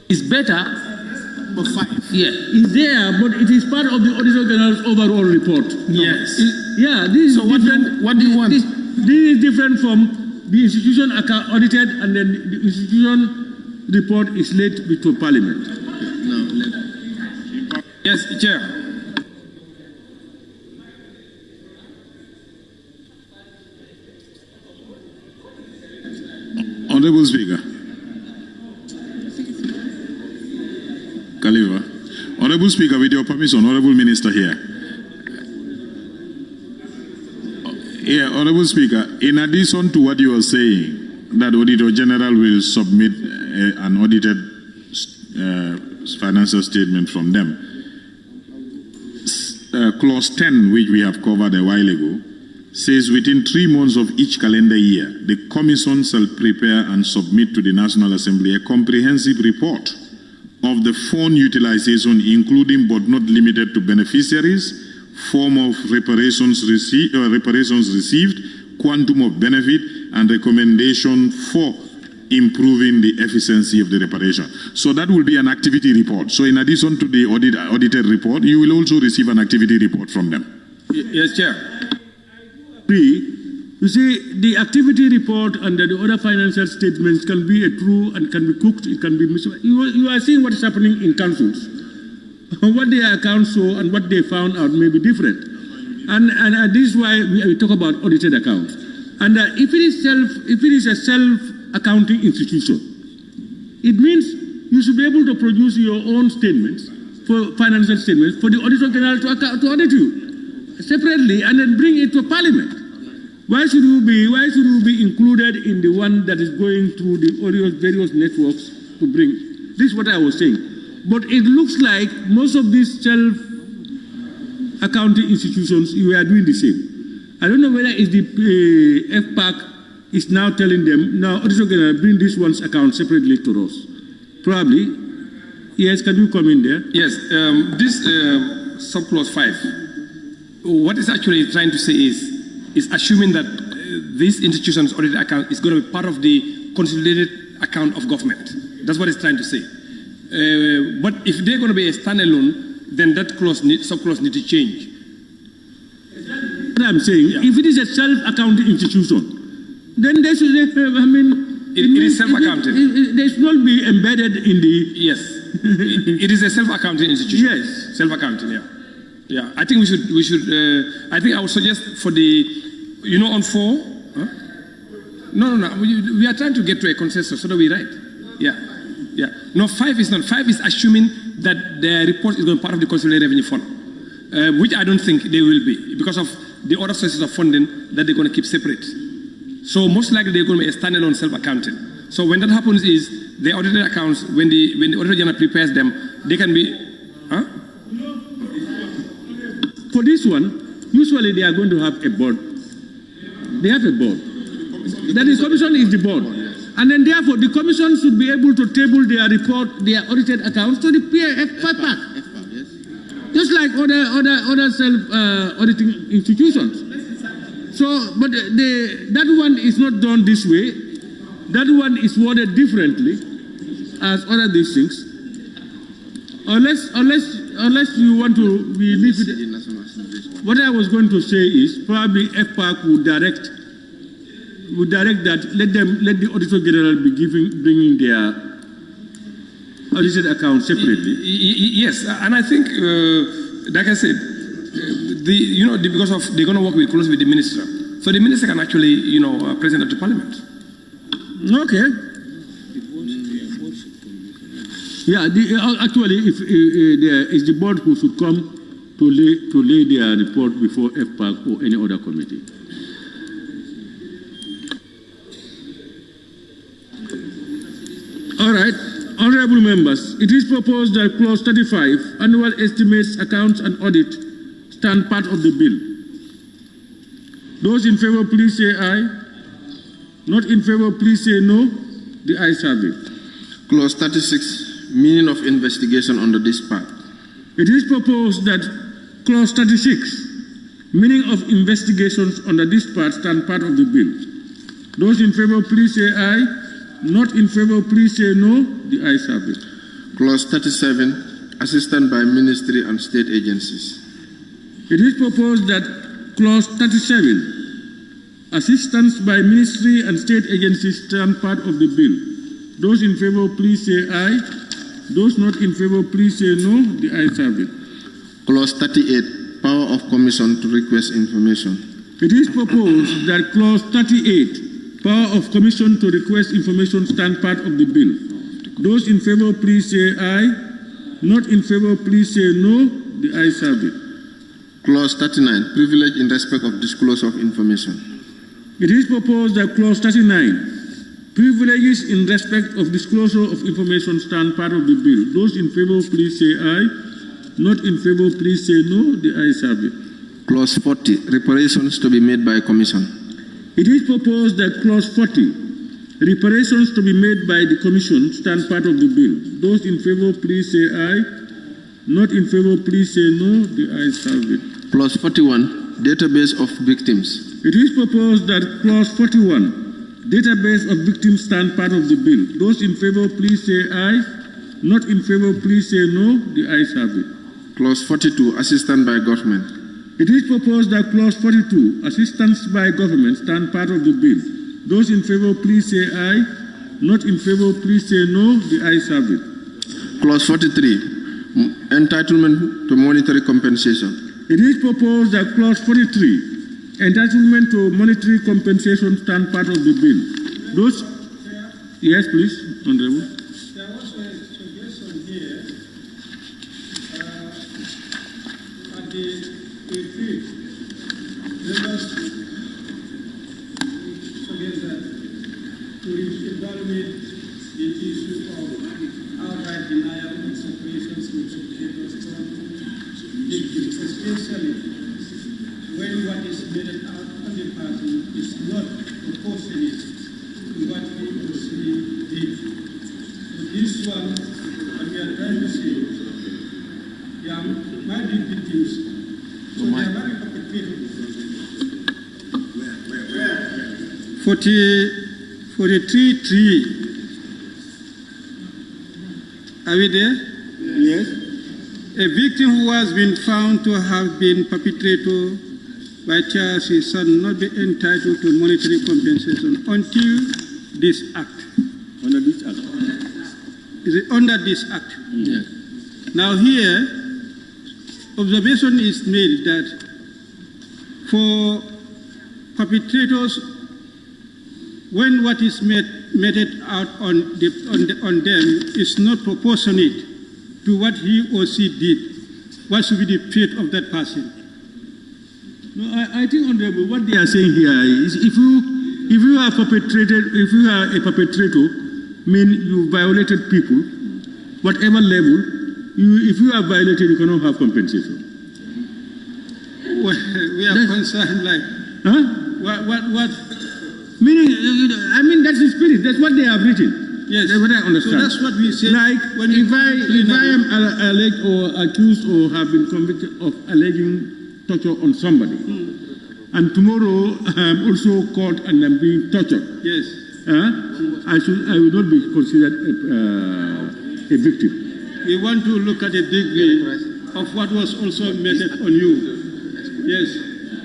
Speaker 6: It's better.
Speaker 1: But 5.
Speaker 6: Yeah.
Speaker 1: It's there, but it is part of the Auditor General's overall report.
Speaker 6: Yes.
Speaker 1: This
Speaker 6: so
Speaker 1: is different.
Speaker 6: What do you want?
Speaker 1: This is different from the institution audited, and then the institution report is laid to Parliament.
Speaker 21: Yes, Chair.
Speaker 4: Honorable Speaker. Khalifa. Honorable Speaker, with your permission, Honorable Minister here. Yeah, Honorable Speaker, in addition to what you are saying, that Auditor General will submit an audited financial statement from them, Clause 10, which we have covered a while ago, says within 3 months of each calendar year, the Commission shall prepare and submit to the National Assembly a comprehensive report of the fund utilization, including but not limited to beneficiaries, form of reparations received, quantum of benefit, and recommendation for improving the efficiency of the reparation. So that will be an activity report. So in addition to the audited report, you will also receive an activity report from them.
Speaker 1: Yes, Chair. You see, the activity report and the other financial statements can be true and can be cooked, it can be you are seeing what is happening in councils. What their accounts show and what they found out may be different. And this is why we talk about audited accounts. And if it is a self-accounting institution, it means you should be able to produce your own statements, for financial statements, for the Auditor General to audit you separately and then bring it to Parliament. Why should you be included in the one that is going through the various networks to bring? This is what I was saying. But it looks like most of these self-accounting institutions, you are doing the same. I don't know whether it's the FPAC is now telling them, now Auditor General, bring this one's account separately to us. Probably. Yes, can you come in there?
Speaker 18: Yes, this subclause 5, what it's actually trying to say is assuming that this institution's audited account is going to be part of the consolidated account of government. That's what it's trying to say. But if they're going to be a standalone, then that subclause need to change.
Speaker 1: What I'm saying, if it is a self-accounting institution, then they should,
Speaker 18: it is self-accounting.
Speaker 1: They should not be embedded in the...
Speaker 18: Yes. It is a self-accounting institution.
Speaker 1: Yes.
Speaker 18: Self-accounting, yeah. Yeah, I think we should I think I would suggest for the, on 4, huh? No, we are trying to get to a consensus so that we write. Yeah. No, 5 is not. 5 is assuming that the report is going to be part of the consolidated revenue fund, which I don't think they will be because of the other sources of funding that they're going to keep separate. So most likely they're going to be a standalone self-accounting. So when that happens is the audited accounts, when the Auditor General prepares them, they can be, huh?
Speaker 1: For this one, usually they are going to have a board. They have a board. Then the commission is the board. And then therefore the commission should be able to table their report, their audited accounts to the FPAC. Just like other self-auditing institutions. So, but that one is not done this way. That one is worded differently as other these things. Unless you want to leave it. What I was going to say is probably FPAC would direct that let the Auditor General be bringing their audited accounts separately.
Speaker 18: Yes, and I think, like I said, because of they're going to work closely with the minister, so the minister can actually, present it to Parliament.
Speaker 1: Okay. Yeah, actually, if it's the board who should come to lay their report before FPAC or any other committee. All right, honorable members, it is proposed that clause 35, annual estimates, accounts and audit, stand part of the bill. Those in favor, please say aye. Not in favor, please say no. The ayes have it.
Speaker 22: Clause 36, meaning of investigation under this part.
Speaker 1: It is proposed that clause 36, meaning of investigations under this part, stand part of the bill. Those in favor, please say aye. Not in favor, please say no. The ayes have it.
Speaker 22: Clause 37, assistance by ministry and state agencies.
Speaker 1: It is proposed that clause 37, assistance by ministry and state agencies, stand part of the bill. Those in favor, please say aye. Those not in favor, please say no. The ayes have it.
Speaker 22: Clause 38, power of commission to request information.
Speaker 1: It is proposed that clause 38, power of commission to request information, stand part of the bill. Those in favor, please say aye. Not in favor, please say no. The ayes have it.
Speaker 22: Clause 39, privilege in respect of disclosure of information.
Speaker 1: It is proposed that Clause 39, privileges in respect of disclosure of information, stand part of the bill. Those in favor, please say aye. Not in favor, please say no. The ayes have it.
Speaker 22: Clause 40, reparations to be made by Commission.
Speaker 1: It is proposed that Clause 40, reparations to be made by the Commission, stand part of the bill. Those in favor, please say aye. Not in favor, please say no. The ayes have it.
Speaker 22: Clause 41, database of victims.
Speaker 1: It is proposed that Clause 41, database of victims, stand part of the bill. Those in favor, please say aye. Not in favor, please say no. The ayes have it.
Speaker 22: Clause 42, assistance by government.
Speaker 1: It is proposed that Clause 42, assistance by government, stand part of the bill. Those in favor, please say aye. Not in favor, please say no. The ayes have it.
Speaker 22: Clause 43, entitlement to monetary compensation.
Speaker 1: It is proposed that Clause 43, entitlement to monetary compensation, stand part of the bill. Those, yes, please, Honorable.
Speaker 7: There was a suggestion here at the retreat. Members suggest that we evaluate the issue of outright denial of separations with supplicators from victims, especially when what is meted out on the party is not proportionate to what he or she did. So this one, what we are trying to say, there might be victims, so they are very complicated. 43.3. Are we there?
Speaker 1: Yes.
Speaker 7: A victim who has been found to have been perpetrator by charges shall not be entitled to monetary compensation until this act.
Speaker 1: Under this act?
Speaker 7: Is it under this act?
Speaker 1: Yes.
Speaker 7: Now here, observation is made that for perpetrators, when what is meted out on them is not proportionate to what he or she did, what should be the fate of that person?
Speaker 1: No, I think, Honorable, what they are saying here is if you are perpetrated, if you are a perpetrator, mean you violated people, whatever level, if you are violated, you cannot have compensation.
Speaker 7: Well, we are concerned like, what?
Speaker 1: Meaning, I mean, that's the spirit. That's what they have written.
Speaker 7: Yes.
Speaker 1: That's what I understand.
Speaker 7: So that's what we say.
Speaker 1: Like, if I am alleged or accused or have been convicted of alleging torture on somebody, and tomorrow I am also caught and I'm being tortured.
Speaker 7: Yes.
Speaker 1: I will not be considered a victim.
Speaker 7: We want to look at the degree of what was also meted on you. Yes.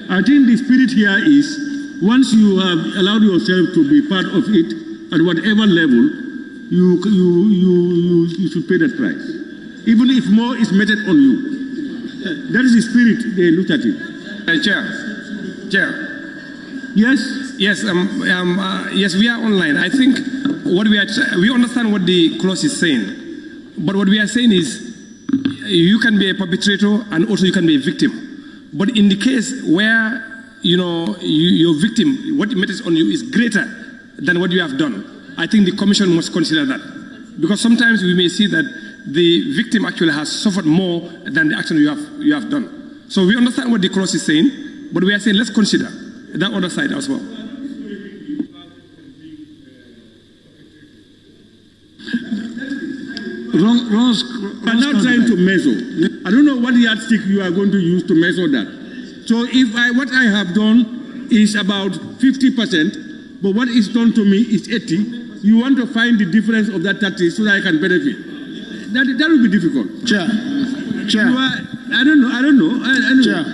Speaker 1: I think the spirit here is, once you have allowed yourself to be part of it, at whatever level, you should pay that price. Even if more is meted on you. That is the spirit they look at it.
Speaker 18: Chair.
Speaker 1: Yes?
Speaker 18: Yes, yes, we are online. I think what we understand what the clause is saying. But what we are saying is, you can be a perpetrator and also you can be a victim. But in the case where your victim, what matters on you is greater than what you have done, I think the Commission must consider that. Because sometimes we may see that the victim actually has suffered more than the action you have done. So we understand what the clause is saying, but we are saying let's consider that other side as well.
Speaker 1: I'm not trying to measure. I don't know what yardstick you are going to use to measure that. So if what I have done is about 50%, but what is done to me is 80, you want to find the difference of that 30 so that I can benefit. That will be difficult.
Speaker 9: Chair.
Speaker 1: I don't know.
Speaker 9: Chair.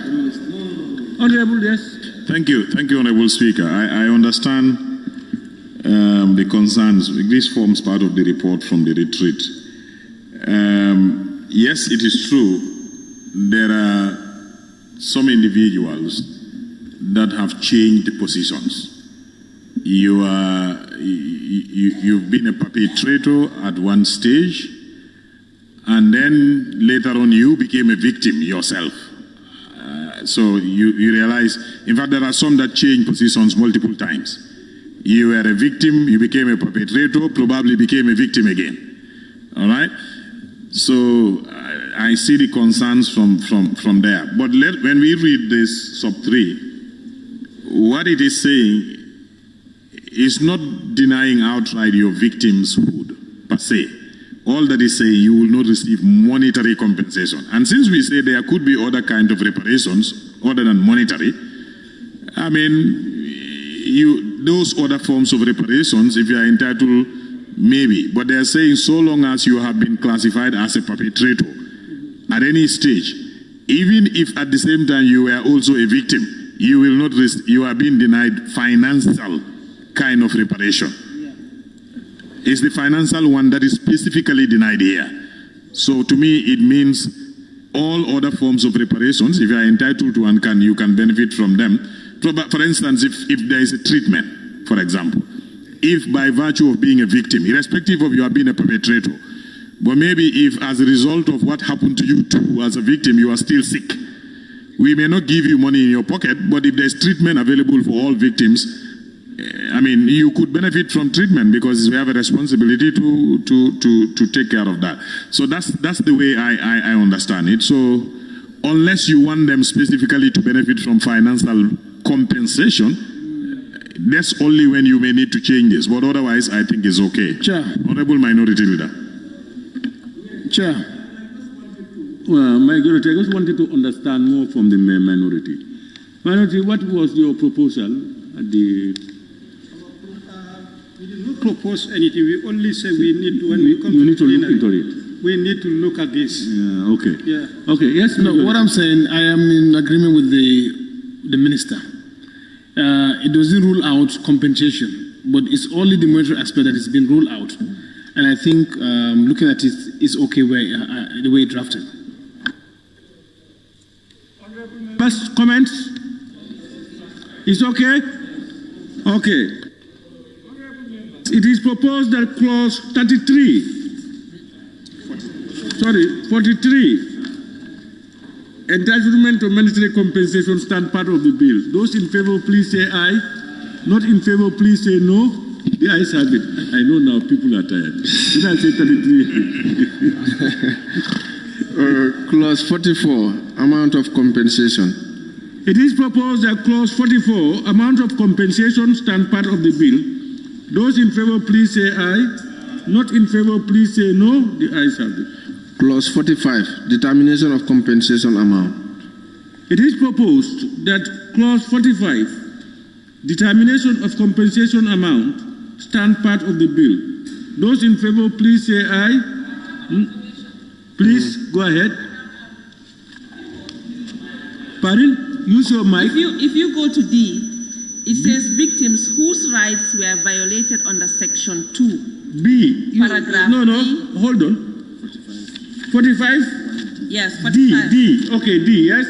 Speaker 1: Honorable, yes.
Speaker 4: Thank you, Honorable Speaker. I understand the concerns. This forms part of the report from the retreat. Yes, it is true. There are some individuals that have changed positions. You've been a perpetrator at one stage, and then later on you became a victim yourself. So you realize, in fact, there are some that change positions multiple times. You were a victim, you became a perpetrator, probably became a victim again. All right? So I see the concerns from there. But when we read this sub 3, what it is saying is not denying outright your victimhood per se. All that is saying, you will not receive monetary compensation. And since we say there could be other kind of reparations other than monetary, I mean, those other forms of reparations, if you are entitled, maybe. But they are saying so long as you have been classified as a perpetrator at any stage, even if at the same time you were also a victim, you will not you are being denied financial kind of reparation. It's the financial one that is specifically denied here. So to me, it means all other forms of reparations, if you are entitled to one, you can benefit from them. For instance, if there is a treatment, for example, if by virtue of being a victim, irrespective of you have been a perpetrator, but maybe if as a result of what happened to you too as a victim, you are still sick, we may not give you money in your pocket, but if there's treatment available for all victims, I mean, you could benefit from treatment because we have a responsibility to take care of that. So that's the way I understand it. So unless you want them specifically to benefit from financial compensation, that's only when you may need to change this. But otherwise, I think it's okay.
Speaker 1: Chair.
Speaker 4: Honorable Minority Leader.
Speaker 1: Chair. Well, Majority, I just wanted to understand more from the minority. Minority, what was your proposal at the...
Speaker 7: We did not propose anything. We only say we need to, when we come
Speaker 1: need to look
Speaker 7: plenary,
Speaker 1: into it.
Speaker 7: we need to look at this.
Speaker 1: Yeah, okay.
Speaker 7: Yeah.
Speaker 1: Okay, yes.
Speaker 13: No, what I'm saying, I am in agreement with the minister. It doesn't rule out compensation, but it's only the monetary aspect that has been ruled out. And I think looking at it is okay the way it drafted.
Speaker 1: First comments? It's okay? Okay. It is proposed that clause 43, 43, entitlement to monetary compensation stand part of the bill. Those in favor, please say aye. Not in favor, please say no. The ayes have it. I know now people are tired. Did I say 33?
Speaker 22: Clause 44, amount of compensation.
Speaker 1: It is proposed that clause 44, amount of compensation stand part of the bill. Those in favor, please say aye. Not in favor, please say no. The ayes have it.
Speaker 22: Clause 45, determination of compensation amount.
Speaker 1: It is proposed that clause 45, determination of compensation amount, stand part of the bill. Those in favor, please say aye. Please go ahead. Pardon? Use your mic.
Speaker 5: If you go to D, it says victims whose rights were violated under section 2.
Speaker 1: B.
Speaker 5: Paragraph
Speaker 1: No,
Speaker 5: D.
Speaker 1: Hold on. 45?
Speaker 5: Yes, 45.
Speaker 1: D. Okay, D, yes?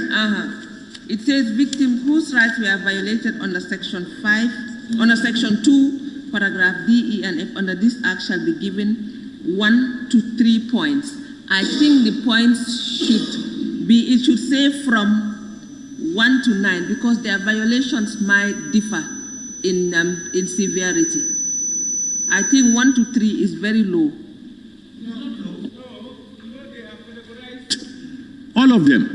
Speaker 5: It says victims whose rights were violated under section 5, under section 2, paragraph D, E, and F, under this act shall be given 1 to 3 points. I think the points it should say from 1 to 9 because their violations might differ in severity. I think 1 to 3 is very low.
Speaker 1: All of them.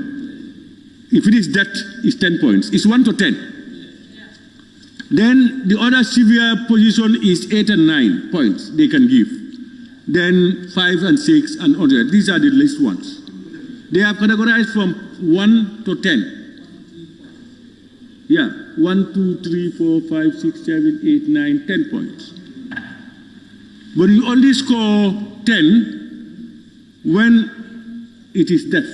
Speaker 1: If it is that, it's 10 points. It's 1 to 10. Then the other severe position is 8 and 9 points they can give. Then 5 and 6 and other. These are the least ones. They are categorized from 1 to 10. Yeah, 1, 2, 3, 4, 5, 6, 7, 8, 9, 10 points. But you only score 10 when it is death.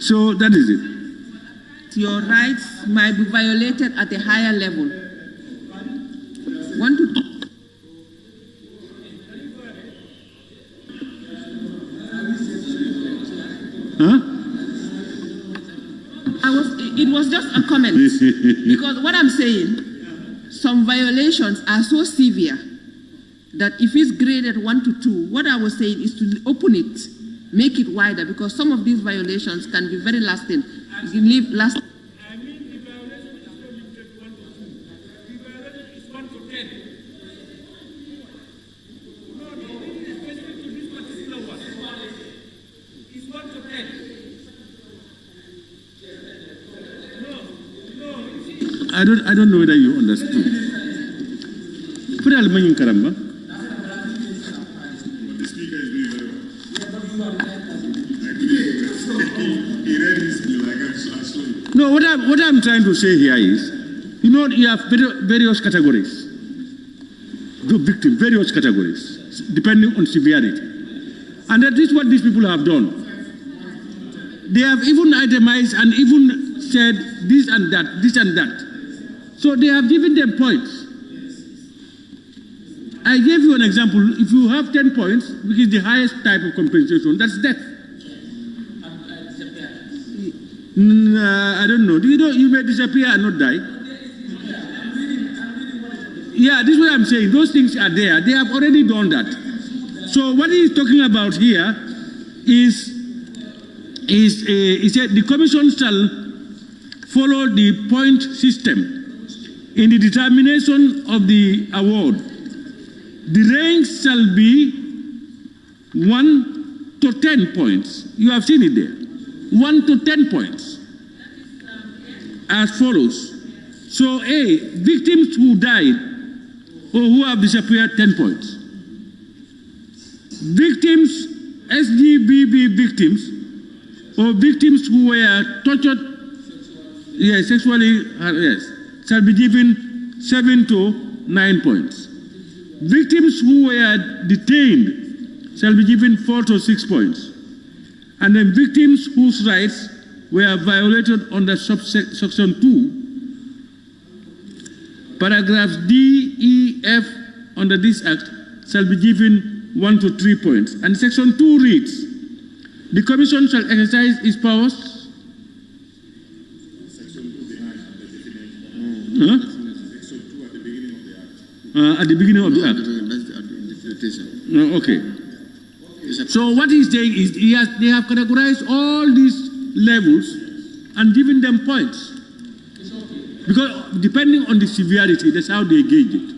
Speaker 1: So that is it.
Speaker 5: Your rights might be violated at a higher level. 1 to 2.
Speaker 1: Huh?
Speaker 5: It was just a comment. Because what I'm saying, some violations are so severe that if it's graded 1 to 2, what I was saying is to open it make it wider, because some of these violations can be very lasting.
Speaker 15: I don't know whether you understood. Put a in Karamba.
Speaker 4: The speaker is doing very well. He read his bill like I'm.
Speaker 15: No, what I'm trying to say here is, you know, you have various categories. The victim, various categories, depending on severity. And that is what these people have done. They have even itemized and even said this and that, this and that. So they have given them points. I gave you an example. If you have 10 points, which is the highest type of compensation, that's death. I don't know. Do you know you may disappear and not die? Yeah, this is what I'm saying. Those things are there. They have already done that. So what he is talking about here is he said the commission shall follow the point system in the determination of the award. The range shall be 1 to 10 points. You have seen it there. 1 to 10 points. As follows. So A, victims who died or who have disappeared, 10 points. Victims, SGBB victims, or victims who were tortured, sexually, shall be given 7 to 9 points. Victims who were detained shall be given 4 to 6 points. And then victims whose rights were violated under section 2, paragraphs D, E, F under this act shall be given 1 to 3 points. And section 2 reads, the commission shall exercise its powers. At the beginning of the act. Okay. So what he's saying is they have categorized all these levels and given them points. Because depending on the severity, that's how they gauge it.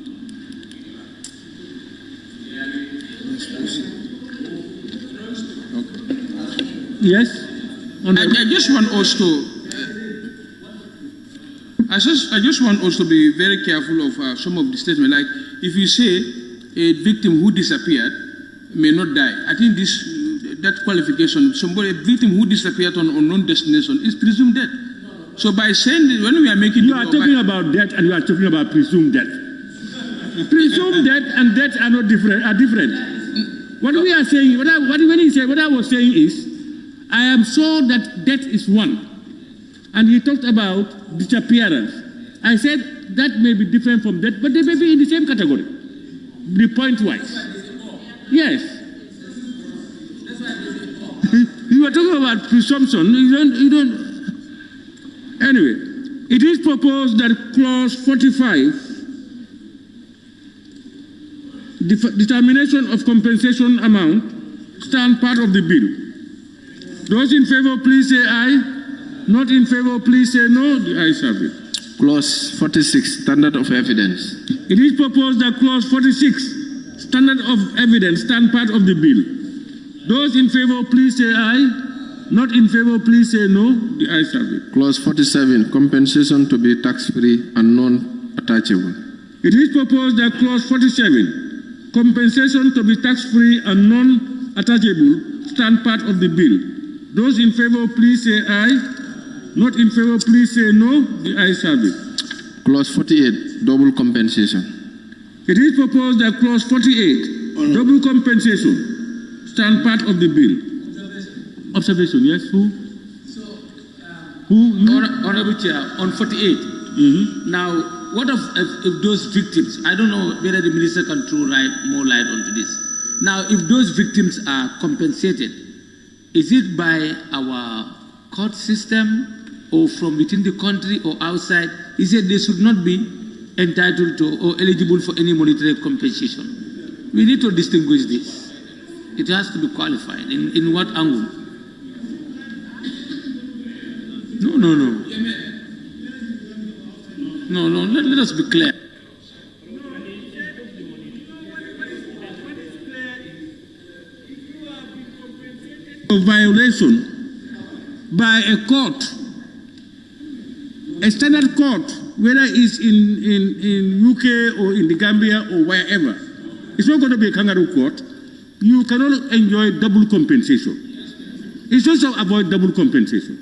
Speaker 15: Yes?
Speaker 21: I just want us to I just want us to be very careful of some of the statements. Like if you say a victim who disappeared may not die, I think that qualification, a victim who disappeared on unknown destination is presumed dead. So by saying that, when we are making
Speaker 15: you are talking about death and you are talking about presumed death. Presumed death and death are not different. What we are saying, what I was saying is, I am sure that death is one. And he talked about disappearance. I said that may be different from death, but they may be in the same category, the point-wise. Yes. You are talking about presumption. You don't. Anyway, it is proposed that clause 45, determination of compensation amount, stand part of the bill. Those in favor, please say aye. Not in favor, please say no. The ayes have it.
Speaker 22: Clause 46, standard of evidence.
Speaker 15: It is proposed that clause 46, standard of evidence, stand part of the bill. Those in favor, please say aye. Not in favor, please say no. The ayes have it.
Speaker 22: Clause 47, compensation to be tax-free and non-attachable.
Speaker 15: It is proposed that clause 47, compensation to be tax-free and non-attachable, stand part of the bill. Those in favor, please say aye. Not in favor, please say no. The ayes have it.
Speaker 22: Clause 48, double compensation.
Speaker 15: It is proposed that clause 48, double compensation, stand part of the bill. Observation, yes? Who?
Speaker 6: Honorable Chair, on 48. Now, what if those victims, I don't know whether the minister can throw more light onto this. Now, if those victims are compensated, is it by our court system or from within the country or outside? He said they should not be entitled to or eligible for any monetary compensation. We need to distinguish this. It has to be qualified. In what angle? No, let us be clear.
Speaker 1: A violation by a court, a standard court, whether it's in UK or in the Gambia or wherever, it's not going to be a kangaroo court. You cannot enjoy double compensation. It's just to avoid double compensation.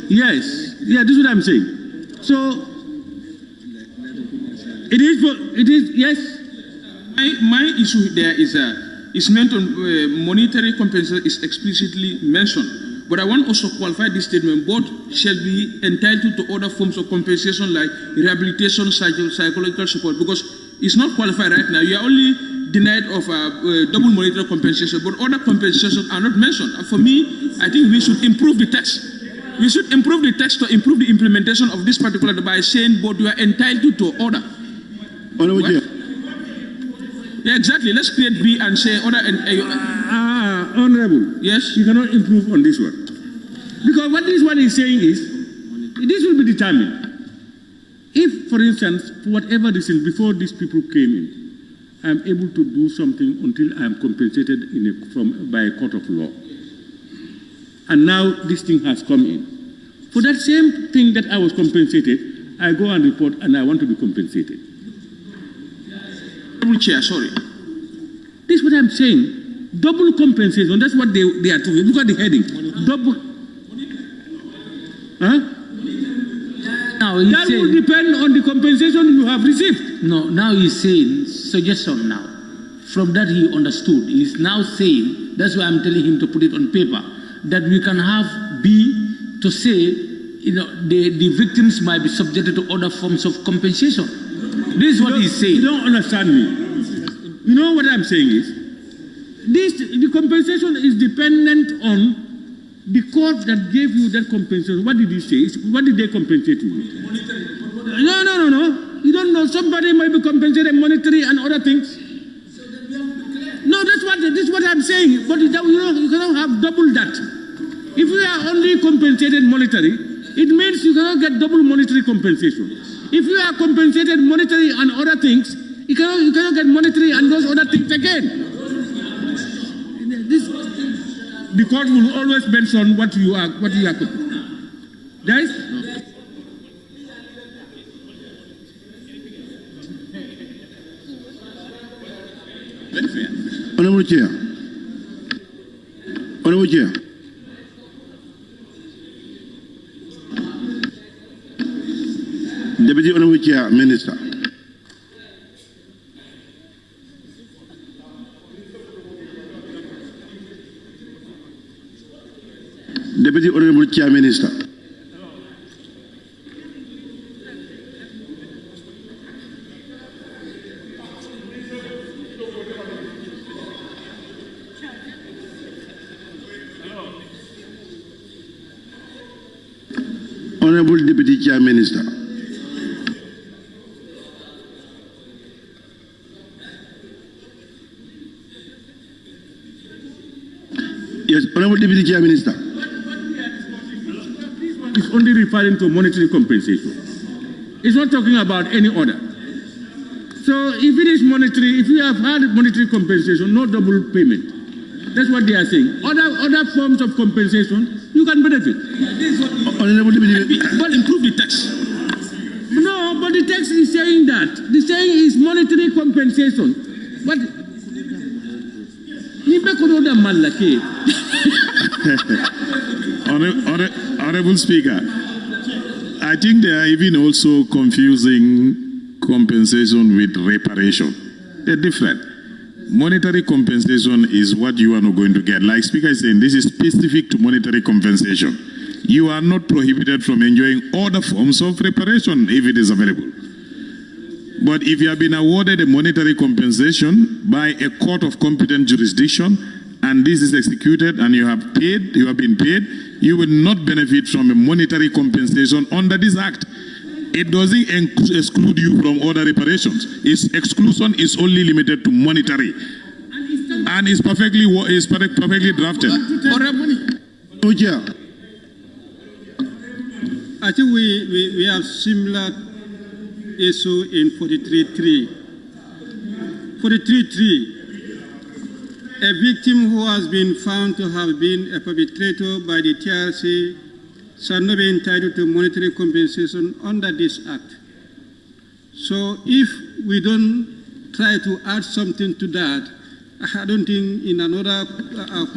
Speaker 1: Yes, this is what I'm saying. So it is yes.
Speaker 21: My issue there is meant on monetary compensation is explicitly mentioned. But I want also to qualify this statement. Both shall be entitled to other forms of compensation like rehabilitation, psychological support, because it's not qualified right now. You are only denied of double monetary compensation, but other compensations are not mentioned. And for me, I think we should improve the text. We should improve the text to improve the implementation of this particular by saying both you are entitled to order. Yeah, exactly. Let's create B and say order and
Speaker 1: Honorable.
Speaker 21: Yes?
Speaker 1: You cannot improve on this one. Because what this one is saying is, this will be determined. If, for instance, for whatever reason, before these people came in, I'm able to do something until I'm compensated by a court of law. And now this thing has come in. For that same thing that I was compensated, I go and report and I want to be compensated.
Speaker 21: Chair, sorry.
Speaker 1: This is what I'm saying. Double compensation. That's what they are doing. Look at the heading. Double. Huh?
Speaker 6: Now
Speaker 1: that will depend on the compensation you have received.
Speaker 6: No, now he's saying, suggestion now. From that he understood. He's now saying, that's why I'm telling him to put it on paper, that we can have B to say, the victims might be subjected to other forms of compensation. This is what he's saying.
Speaker 1: You don't understand me. You know what I'm saying is, the compensation is dependent on the court that gave you that compensation. What did he say? What did they compensate you with? No. You don't know. Somebody might be compensated monetary and other things. No, this is what I'm saying. But you cannot have double that. If you are only compensated monetary, it means you cannot get double monetary compensation. If you are compensated monetary and other things, you cannot get monetary and those other things again. The court will always mention what you are. Guys?
Speaker 10: Honorable Chair. Honorable Chair. Deputy Honorable Chair, Minister. Deputy Honorable Chair, Minister. Honorable Deputy Chair, Minister. Yes, Honorable Deputy Chair, Minister.
Speaker 1: It's only referring to monetary compensation. It's not talking about any order. So if it is monetary, if you have had monetary compensation, no double payment. That's what they are saying. Other forms of compensation, you can benefit.
Speaker 21: But improve the text.
Speaker 1: No, but the text is saying that. The saying is monetary compensation. But
Speaker 4: Honorable Speaker, I think they are even also confusing compensation with reparation. They're different. Monetary compensation is what you are not going to get. Like Speaker is saying, this is specific to monetary compensation. You are not prohibited from enjoying other forms of reparation if it is available. But if you have been awarded a monetary compensation by a court of competent jurisdiction, and this is executed and you have been paid, you will not benefit from a monetary compensation under this act. It doesn't exclude you from other reparations. Its exclusion is only limited to monetary. And it's perfectly drafted.
Speaker 7: I think we have similar issue in 43.3. 43.3. A victim who has been found to have been a perpetrator by the TRC shall not be entitled to monetary compensation under this Act. So if we don't try to add something to that, I don't think in another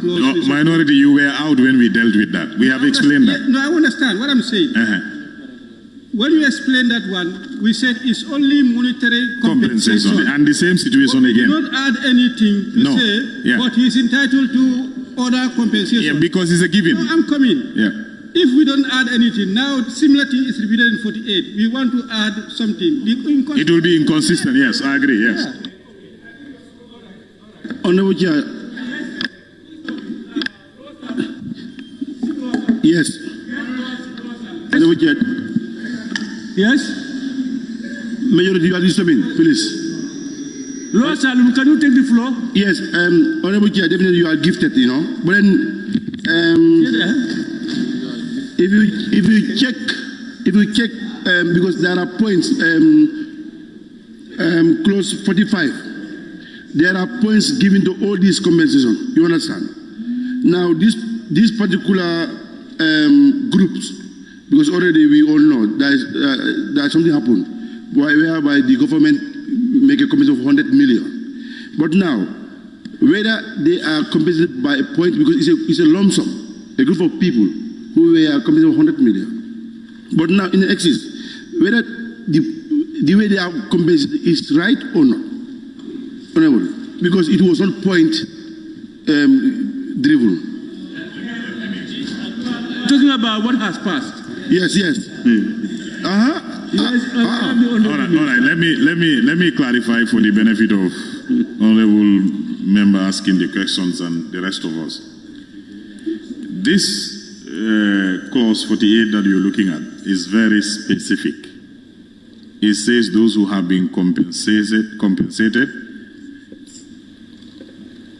Speaker 7: clause...
Speaker 4: No, minority, you were out when we dealt with that. We have explained that.
Speaker 7: No, I understand what I'm saying. When we explained that one, we said it's only monetary compensation.
Speaker 4: And the same situation
Speaker 7: but
Speaker 4: again.
Speaker 7: We don't add anything to say, but he's entitled to other compensation.
Speaker 4: Yeah, because it's a given.
Speaker 7: No, I'm coming.
Speaker 4: Yeah.
Speaker 7: If we don't add anything, now similar thing is repeated in 48. We want to add something.
Speaker 4: It will be inconsistent, yes, I agree, yes.
Speaker 7: Yeah.
Speaker 10: Honorable Chair. Yes. Honorable Chair.
Speaker 1: Yes?
Speaker 10: Majority, you are disturbing, please.
Speaker 1: Lord Salum, can you take the floor?
Speaker 10: Yes, Honorable Chair, definitely you are gifted, you know. But then, if you check, because there are points, clause 45, there are points given to all these compensation. You understand? Now, these particular groups, because already we all know that something happened, whereby the government make a compensation of 100 million. But now, whether they are compensated by a point, because it's a lump sum, a group of people who were compensated 100 million. But now, in the excess, whether the way they are compensated is right or not, because it was not point driven.
Speaker 1: Talking about what has passed.
Speaker 10: Yes.
Speaker 4: All right. Let me clarify for the benefit of honorable member asking the questions and the rest of us. This clause 48 that you're looking at is very specific. It says those who have been compensated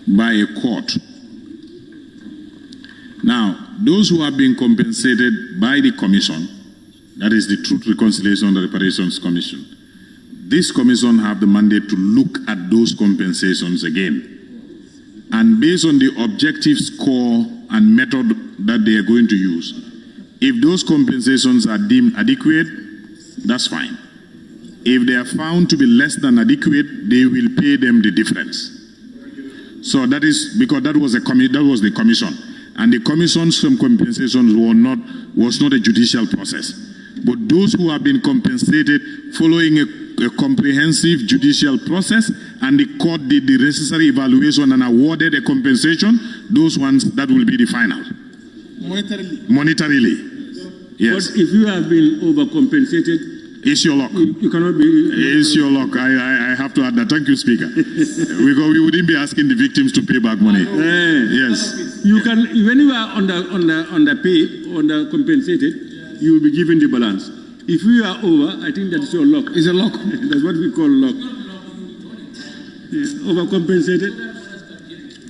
Speaker 4: by a court. Now, those who have been compensated by the commission, that is the Truth, Reconciliation and Reparations Commission, this commission have the mandate to look at those compensations again. And based on the objective score and method that they are going to use, if those compensations are deemed adequate, that's fine. If they are found to be less than adequate, they will pay them the difference. So that is because that was the commission. And the commission's compensations was not a judicial process. But those who have been compensated following a comprehensive judicial process and the court did the necessary evaluation and awarded a compensation, those ones, that will be the final. Monetarily. Yes.
Speaker 1: But if you have been overcompensated,
Speaker 4: it's your luck.
Speaker 1: You cannot be.
Speaker 4: It's your luck. I have to add that. Thank you, Speaker. Because we wouldn't be asking the victims to pay back money. Yes.
Speaker 1: You can, when you are compensated, you will be given the balance. If you are over, I think that's your luck.
Speaker 13: It's a luck.
Speaker 1: That's what we call luck. Yeah. Overcompensated.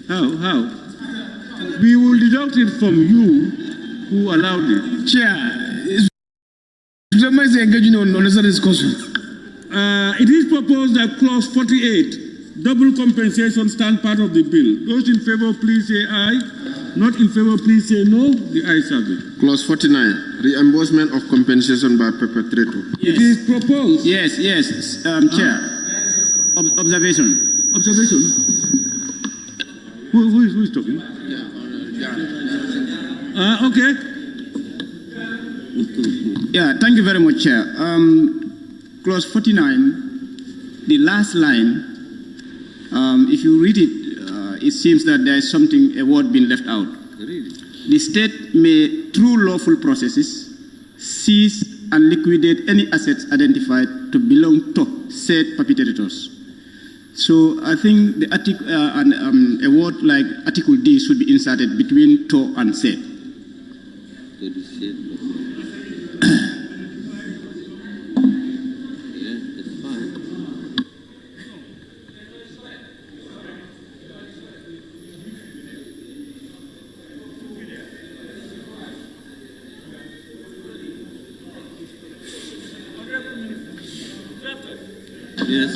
Speaker 1: How? We will deduct it from you who allowed it.
Speaker 13: Chair.
Speaker 1: It is proposed that clause 48, double compensation, stand part of the bill. Those in favor, please say aye. Not in favor, please say no. The ayes have it.
Speaker 22: Clause 49, reimbursement of compensation by perpetrator.
Speaker 1: Yes. It is proposed.
Speaker 9: Yes. Chair. Observation.
Speaker 1: Who is talking? Okay.
Speaker 9: Yeah, thank you very much, Chair. Clause 49, the last line, if you read it, it seems that there is something, a word being left out. The state may, through lawful processes, seize and liquidate any assets identified to belong to said perpetrators. So I think the article, a word like Article D should be inserted between to and said.
Speaker 16: Yes.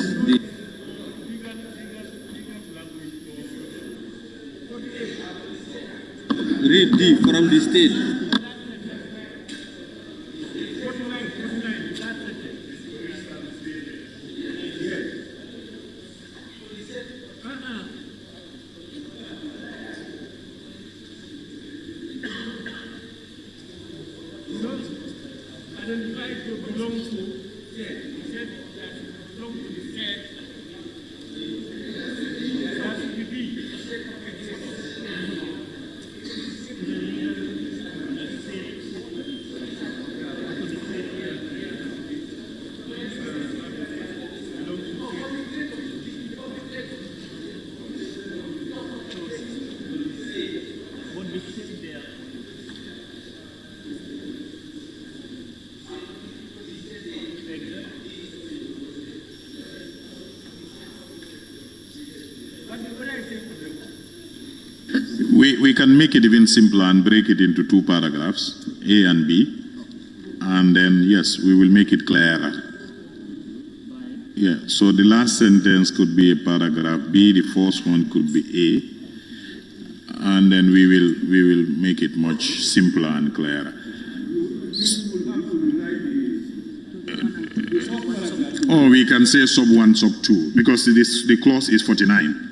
Speaker 16: Read D from the state.
Speaker 4: We can make it even simpler and break it into two paragraphs, A and B, and then, yes, we will make it clearer. Yeah, so the last sentence could be a paragraph B, the first one could be A, and then we will make it much simpler and clearer. Or we can say sub 1, sub 2, because the clause is 49.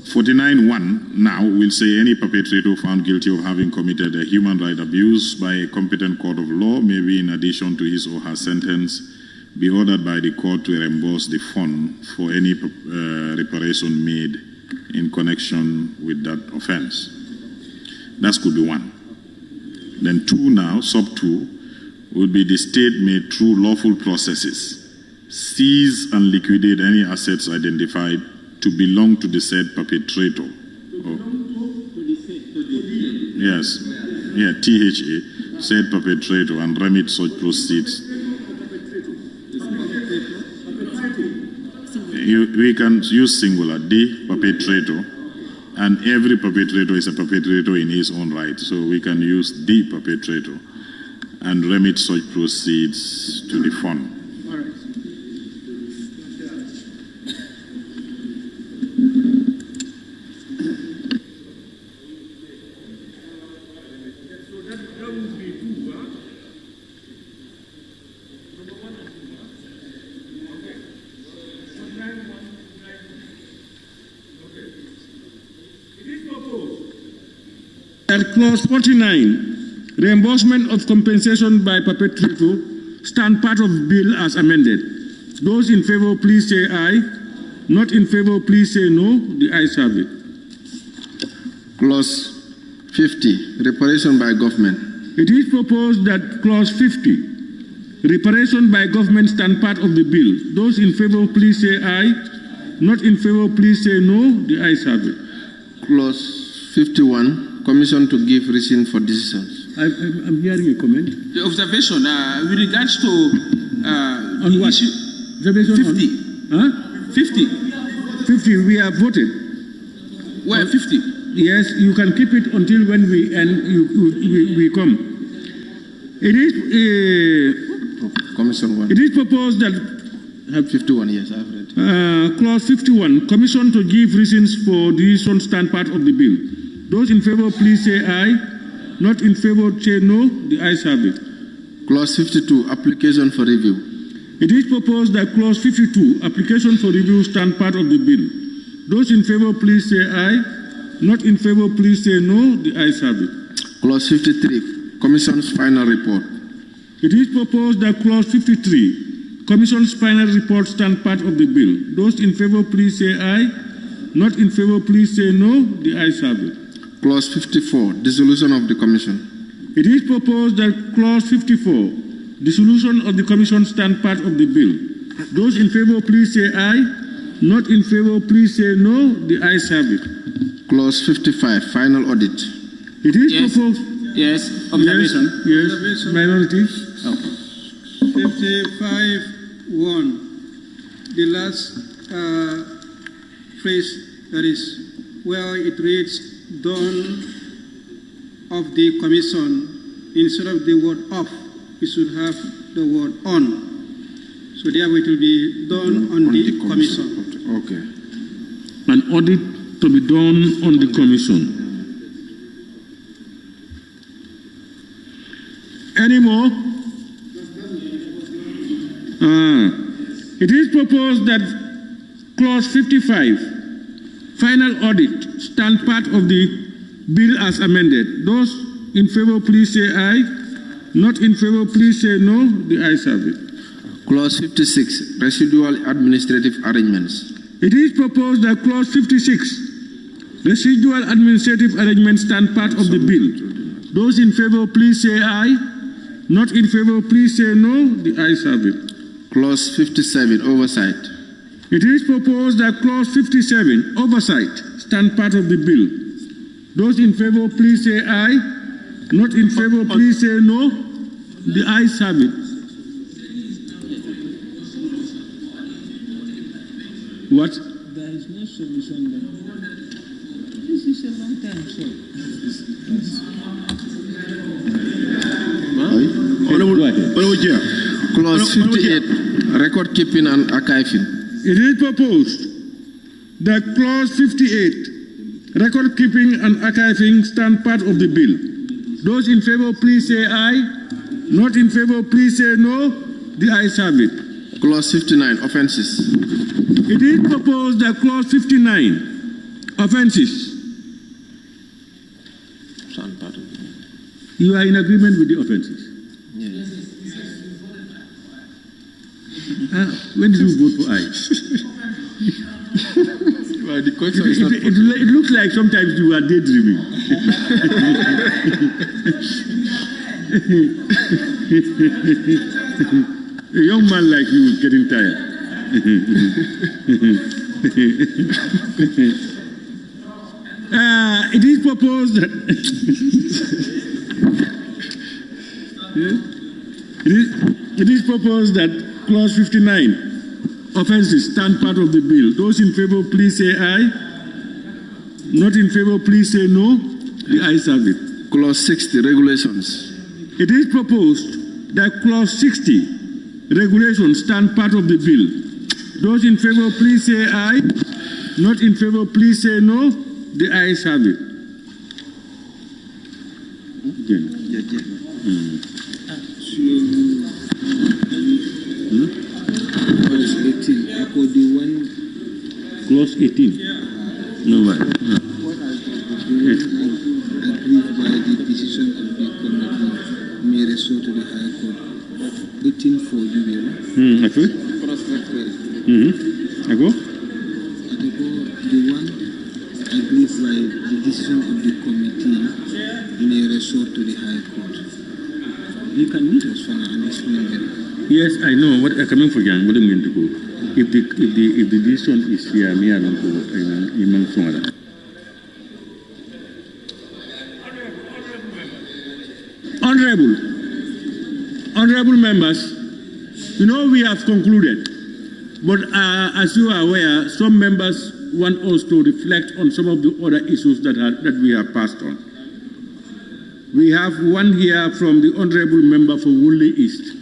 Speaker 4: 49.1 now will say any perpetrator found guilty of having committed a human right abuse by a competent court of law, maybe in addition to his or her sentence, be ordered by the court to reimburse the fund for any reparation made in connection with that offense. That could be 1. Then 2 now, sub 2, would be the state may through lawful processes seize and liquidate any assets identified to belong to the said perpetrator. Yes, yeah, THA, said perpetrator, and remit such proceeds. We can use singular, the perpetrator, and every perpetrator is a perpetrator in his own right, so we can use the perpetrator and remit such proceeds to the fund.
Speaker 1: At clause 49, reimbursement of compensation by perpetrator stand part of bill as amended. Those in favor, please say aye. Not in favor, please say no. The ayes have it.
Speaker 22: Clause 50, reparation by government.
Speaker 1: It is proposed that clause 50, reparation by government stand part of the bill. Those in favor, please say aye. Not in favor, please say no. The ayes have it.
Speaker 22: Clause 51, Commission to give reason for decisions.
Speaker 1: I'm hearing a comment.
Speaker 21: The observation with regards to
Speaker 1: on what?
Speaker 21: issue 50.
Speaker 1: Huh?
Speaker 21: 50.
Speaker 1: 50, we have voted.
Speaker 21: Where 50?
Speaker 1: Yes, you can keep it until when we end, we come. It is
Speaker 22: Commission 1.
Speaker 1: It is proposed that
Speaker 22: 51, yes, I've read.
Speaker 1: clause 51, Commission to give reasons for decision stand part of the bill. Those in favor, please say aye. Not in favor, say no. The ayes have it.
Speaker 22: Clause 52, application for review.
Speaker 1: It is proposed that clause 52, application for review, stand part of the bill. Those in favor, please say aye. Not in favor, please say no. The ayes have it.
Speaker 22: Clause 53, Commission's final report.
Speaker 1: It is proposed that clause 53, Commission's final report, stand part of the bill. Those in favor, please say aye. Not in favor, please say no. The ayes have it.
Speaker 22: Clause 54, dissolution of the Commission.
Speaker 1: It is proposed that clause 54, dissolution of the Commission, stand part of the bill. Those in favor, please say aye. Not in favor, please say no. The ayes have it.
Speaker 22: Clause 55, final audit.
Speaker 1: It is proposed.
Speaker 20: Yes, observation.
Speaker 1: Yes, minorities.
Speaker 20: Oh.
Speaker 7: 55(1), the last phrase, that is where it reads done of the Commission, instead of the word of, we should have the word on. So So therefore it will be done on the commission.
Speaker 1: Okay. An audit to be done on the commission. Any more? It is proposed that clause 55, final audit, stand part of the bill as amended. Those in favor, please say aye. Not in favor, please say no. The ayes have it.
Speaker 22: Clause 56, residual administrative arrangements.
Speaker 1: It is proposed that clause 56, residual administrative arrangements, stand part of the bill. Those in favor, please say aye. Not in favor, please say no. The ayes have it.
Speaker 22: Clause 57, oversight.
Speaker 1: It is proposed that clause 57, oversight, stand part of the bill. Those in favor, please say aye. Not in favor, please say no. The ayes have it. What?
Speaker 16: There is no solution there. This is a long time, sir.
Speaker 22: Honorable Chair. Clause 58, record keeping and archiving.
Speaker 1: It is proposed that clause 58, record keeping and archiving, stand part of the bill. Those in favor, please say aye. Not in favor, please say no. The ayes have it.
Speaker 22: Clause 59, offenses.
Speaker 1: It is proposed that clause 59, offenses.
Speaker 22: Stand part of the bill.
Speaker 1: You are in agreement with the offenses?
Speaker 22: Yes.
Speaker 1: When did you vote for aye?
Speaker 22: Well, the question is not
Speaker 1: it looks like sometimes you are daydreaming. A young man like you is getting tired. It is proposed that it is proposed that clause 59, offenses, stand part of the bill. Those in favor, please say aye. Not in favor, please say no. The ayes have it.
Speaker 22: Clause 60, regulations.
Speaker 1: It is proposed that clause 60, regulations, stand part of the bill. Those in favor, please say aye. Not in favor, please say no. The ayes have it.
Speaker 16: Clause 18,
Speaker 1: Clause 18. No,
Speaker 16: what are agreed by the decision of the committee may resort to the High Court. 18 for you,
Speaker 1: Article? Article?
Speaker 16: The one agreed by the decision of the committee may resort to the High Court. You can meet us for now and explain them.
Speaker 1: Yes, I know. What I'm coming for, Jan. What I'm going to go. If the decision is here, me I don't go. Honorable members, you know we have concluded, but as you are aware, some members want us to reflect on some of the other issues that we have passed on. We have one here from the honorable member for Woolly East.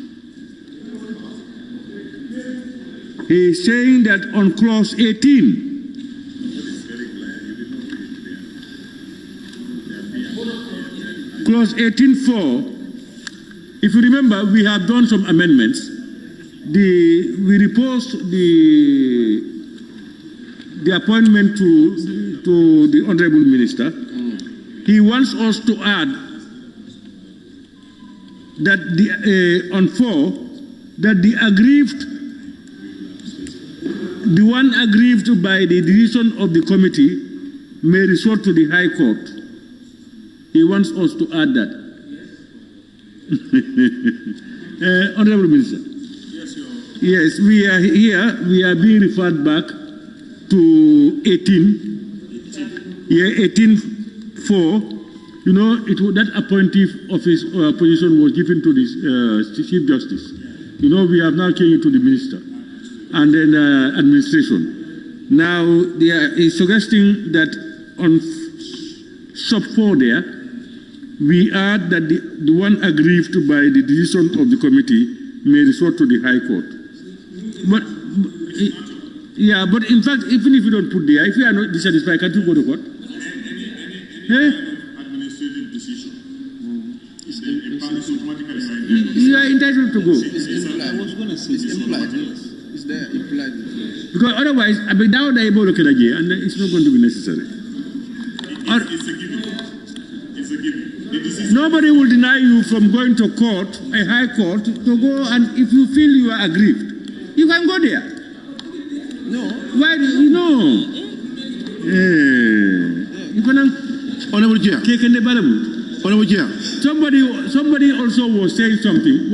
Speaker 1: He is saying that on clause 18, clause 18.4, if you remember, we have done some amendments. We reposed the appointment to the honorable minister. He wants us to add that on 4, that the one aggrieved by the decision of the committee may resort to the High Court. He wants us to add that. Honorable Minister. Yes, we are here. We are being referred back to 18. Yeah, 18.4. You know, that appointive office position was given to the Chief Justice. You know, we have now changed it to the Minister and then administration. Now, they are suggesting that on sub 4 there, we add that the one aggrieved by the decision of the committee may resort to the High Court. But yeah, but in fact, even if you don't put there, if you are not dissatisfied, can't you go to court?
Speaker 4: Administrative decision.
Speaker 1: You are entitled to go.
Speaker 16: I was going to say it's implied. Yes. It's there, implied.
Speaker 1: Because otherwise, I mean, now they and it's not going to be necessary.
Speaker 4: It's a given. It's a given.
Speaker 1: Nobody will deny you from going to court, a high court, to go, and if you feel you are aggrieved, you can go there.
Speaker 16: No.
Speaker 1: Why do you know? You can.
Speaker 10: Honorable Chair. Honorable Chair.
Speaker 1: Somebody also was saying something.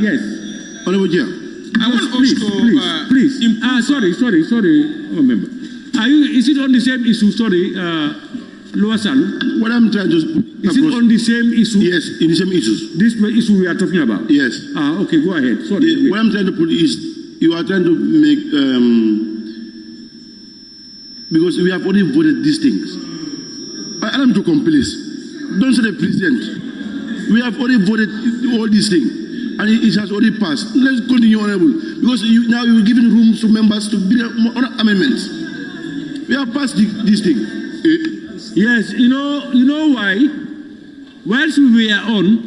Speaker 1: Yes.
Speaker 10: Honorable Chair.
Speaker 21: I want
Speaker 1: please. Sorry. Oh, member. Is it on the same issue? Sorry, Lower Salu.
Speaker 10: What I'm trying to...
Speaker 1: Is it on the same issue?
Speaker 10: Yes, in the same issues.
Speaker 1: This issue we are talking about?
Speaker 10: Yes.
Speaker 1: Okay, go ahead. Sorry.
Speaker 10: What I'm trying to put is, you are trying to make... because we have already voted these things. I am to please. Don't say the president. We have already voted all these things. And it has already passed. Let's continue, Honorable. Because now you're giving room to members to bring amendments. We have passed this thing.
Speaker 1: Yes, you know why? Whilst we were on,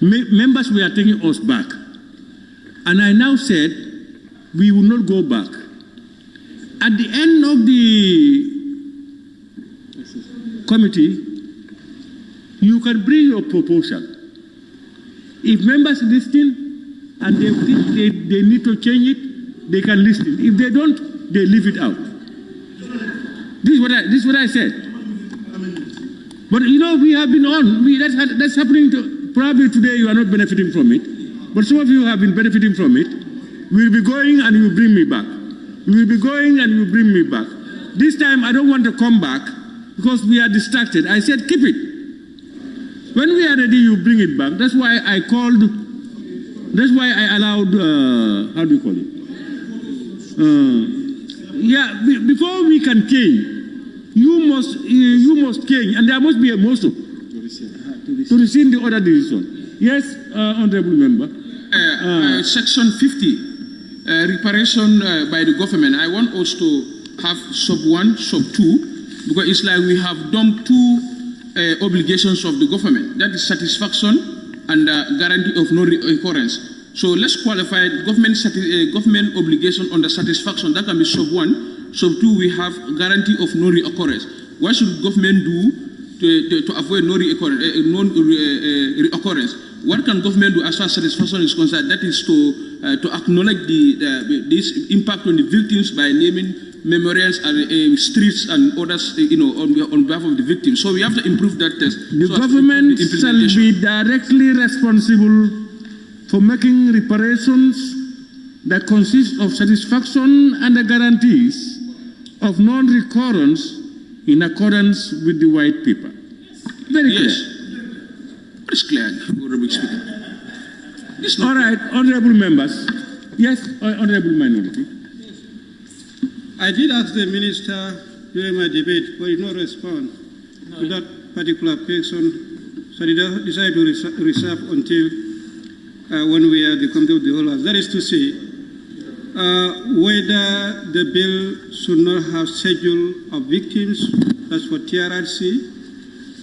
Speaker 1: members were taking us back. And I now said, we will not go back. At the end of the committee, you can bring your proposal. If members listen and they think they need to change it, they can listen. If they don't, they leave it out. This is what I said. But we have been on. That's happening probably today you are not benefiting from it. But some of you have been benefiting from it. We'll be going and you bring me back. We will be going and you bring me back. This time I don't want to come back because we are distracted. I said keep it. When we are ready, you bring it back. That's why I allowed, how do you call it? Before we can change, you must change, and there must be a motion to rescind the other decision. Yes, Honorable Member.
Speaker 21: Section 50, reparation by the government. I want us to have sub 1, sub 2, because it's like we have dumped two obligations of the government. That is satisfaction and guarantee of no recurrence. So let's qualify government obligation under satisfaction. That can be sub 1. Sub 2, we have guarantee of no reoccurrence. What should government do to avoid no reoccurrence? What can government do as far as satisfaction is concerned? That is to acknowledge this impact on the victims by naming memorials and streets and others, on behalf of the victims. So we have to improve that test.
Speaker 1: The government shall be directly responsible for making reparations that consist of satisfaction and the guarantees of non-recurrence in accordance with the white paper. Very clear.
Speaker 21: Yes. It's clear, Honorable Speaker.
Speaker 1: All right, honorable members. Yes, honorable minority.
Speaker 7: I did ask the minister during my debate, but he did not respond to that particular question. So he decided to reserve until when we are at the committee of the whole house. That is to say, whether the bill should not have schedule of victims, that's for TRRC,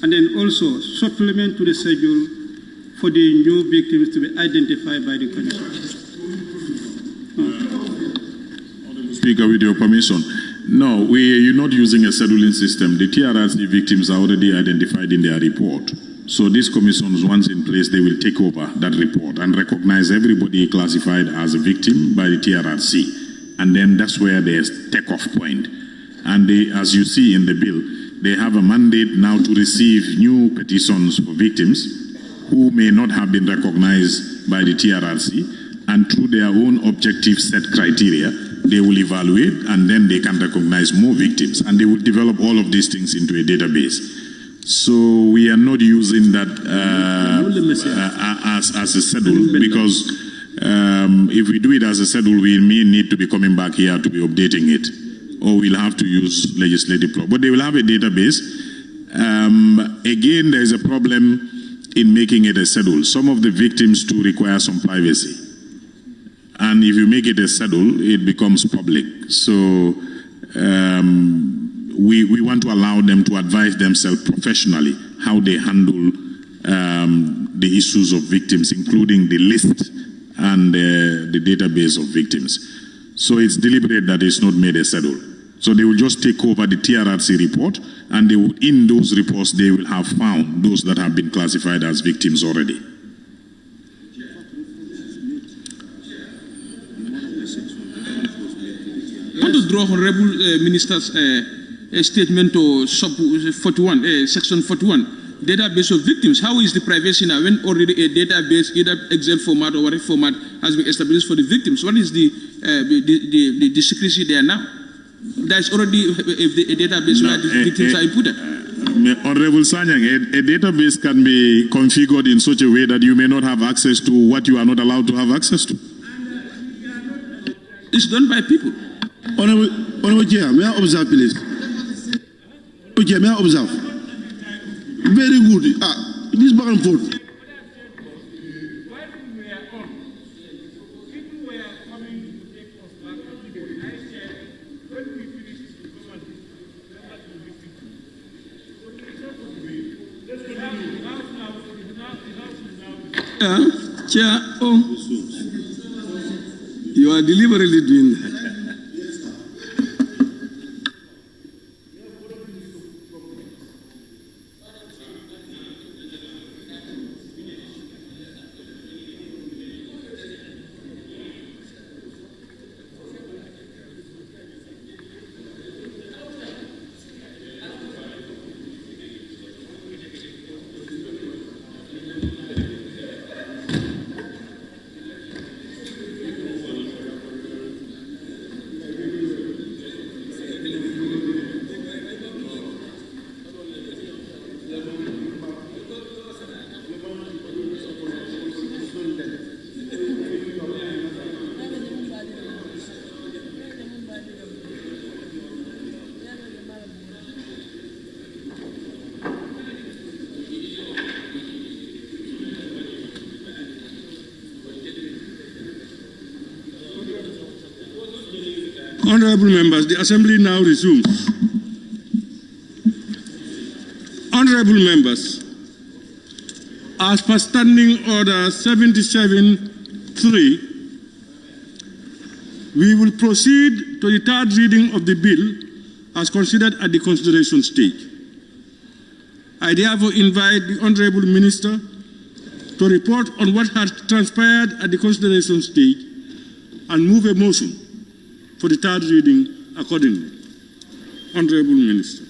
Speaker 7: and then also supplement to the schedule for the new victims to be identified by the Commission.
Speaker 4: Speaker, with your permission. No, you're not using a scheduling system. The TRRC victims are already identified in their report. So these commissions, once in place, they will take over that report and recognize everybody classified as a victim by the TRRC. And then that's where there's take-off point. And as you see in the bill, they have a mandate now to receive new petitions for victims who may not have been recognized by the TRRC, and through their own objective set criteria, they will evaluate, and then they can recognize more victims, and they will develop all of these things into a database. So we are not using that as a schedule, because if we do it as a schedule, we may need to be coming back here to be updating it, or we'll have to use legislative law. But they will have a database. Again, there is a problem in making it a schedule. Some of the victims too require some privacy. And if you make it a schedule, it becomes public. So we want to allow them to advise themselves professionally how they handle the issues of victims, including the list and the database of victims. So it's deliberate that it's not made a schedule. So they will just take over the TRRC report, and they will, in those reports, they will have found those that have been classified as victims already.
Speaker 21: I want to draw Honorable Minister's statement to sub 41, section 41. Database of victims. How is the privacy now when already a database, either Excel format or whatever format, has been established for the victims? What is the secrecy there now? There's already a database where the victims are inputted.
Speaker 4: Honorable Sanyang, a database can be configured in such a way that you may not have access to what you are not allowed to have access to.
Speaker 21: It's done by people.
Speaker 10: Honorable Chair, may I observe, please? Honorable Chair, may I observe? Very good. This back and forth.
Speaker 12: Chair, you are deliberately doing that.
Speaker 1: Honorable members, the Assembly now resumes. Honorable members, as per Standing Order 77-3, we will proceed to the third reading of the bill as considered at the consideration stage. I therefore invite the Honorable Minister to report on what has transpired at the consideration stage and move a motion for the third reading accordingly. Honorable Minister.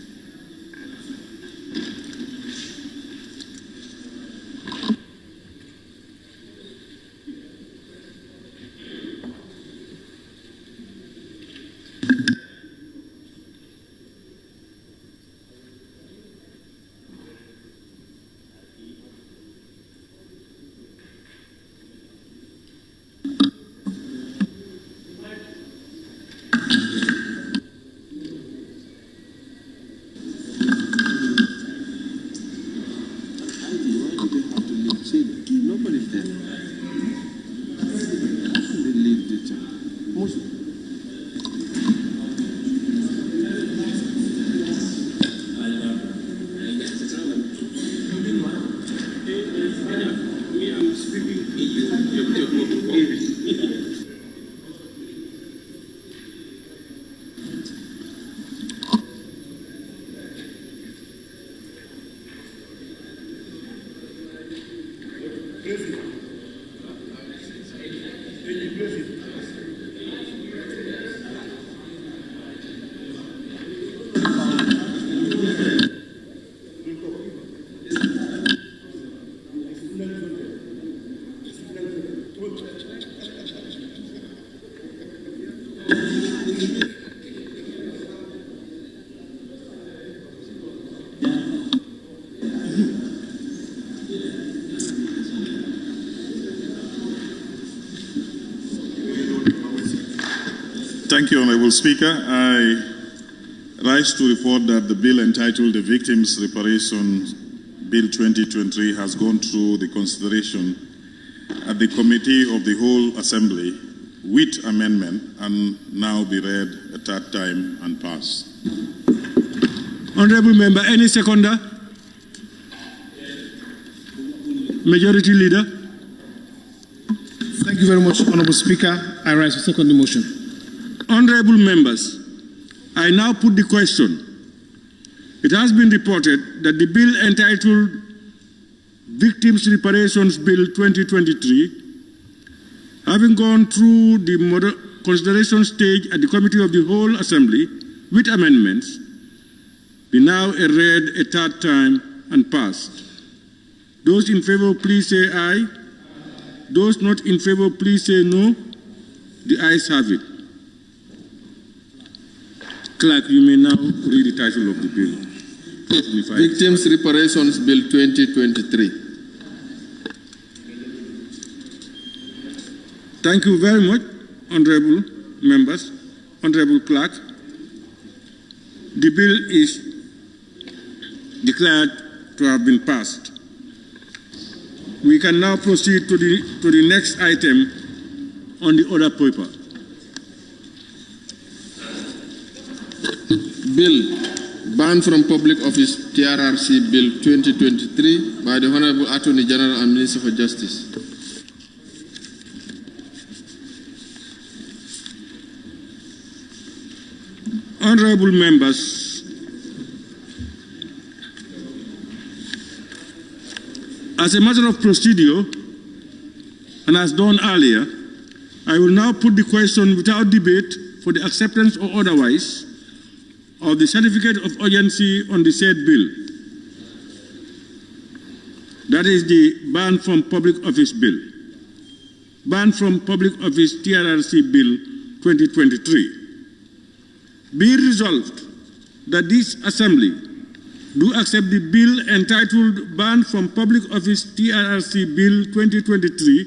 Speaker 4: Thank you, Honorable Speaker. I rise to report that the bill entitled the Victims' Reparations Bill 2023 has gone through the consideration at the Committee of the Whole Assembly with amendment and now be read a third time and passed.
Speaker 1: Honorable Member, any seconder? Majority Leader?
Speaker 13: Thank you very much, Honorable Speaker. I rise to second the motion.
Speaker 1: Honorable Members, I now put the question. It has been reported that the bill entitled Victims' Reparations Bill 2023, having gone through the consideration stage at the Committee of the Whole Assembly with amendments, be now read a third time and passed. Those in favor, please say aye. Those not in favor, please say no. The ayes have it. Clerk, you may now read the title of the bill.
Speaker 22: Victims' Reparations Bill 2023.
Speaker 1: Thank you very much, Honorable Members, Honorable Clerk. The bill is declared to have been passed. We can now proceed to the next item on the order paper.
Speaker 22: Bill, Ban from Public Office, TRRC Bill 2023 by the Honorable Attorney General and Minister for Justice.
Speaker 1: Honorable Members, as a matter of procedure, and as done earlier, I will now put the question without debate for the acceptance or otherwise of the certificate of urgency on the said bill. That is the Ban from Public Office Bill. Ban from Public Office TRRC Bill 2023. Be resolved that this Assembly do accept the bill entitled Ban from Public Office TRRC Bill 2023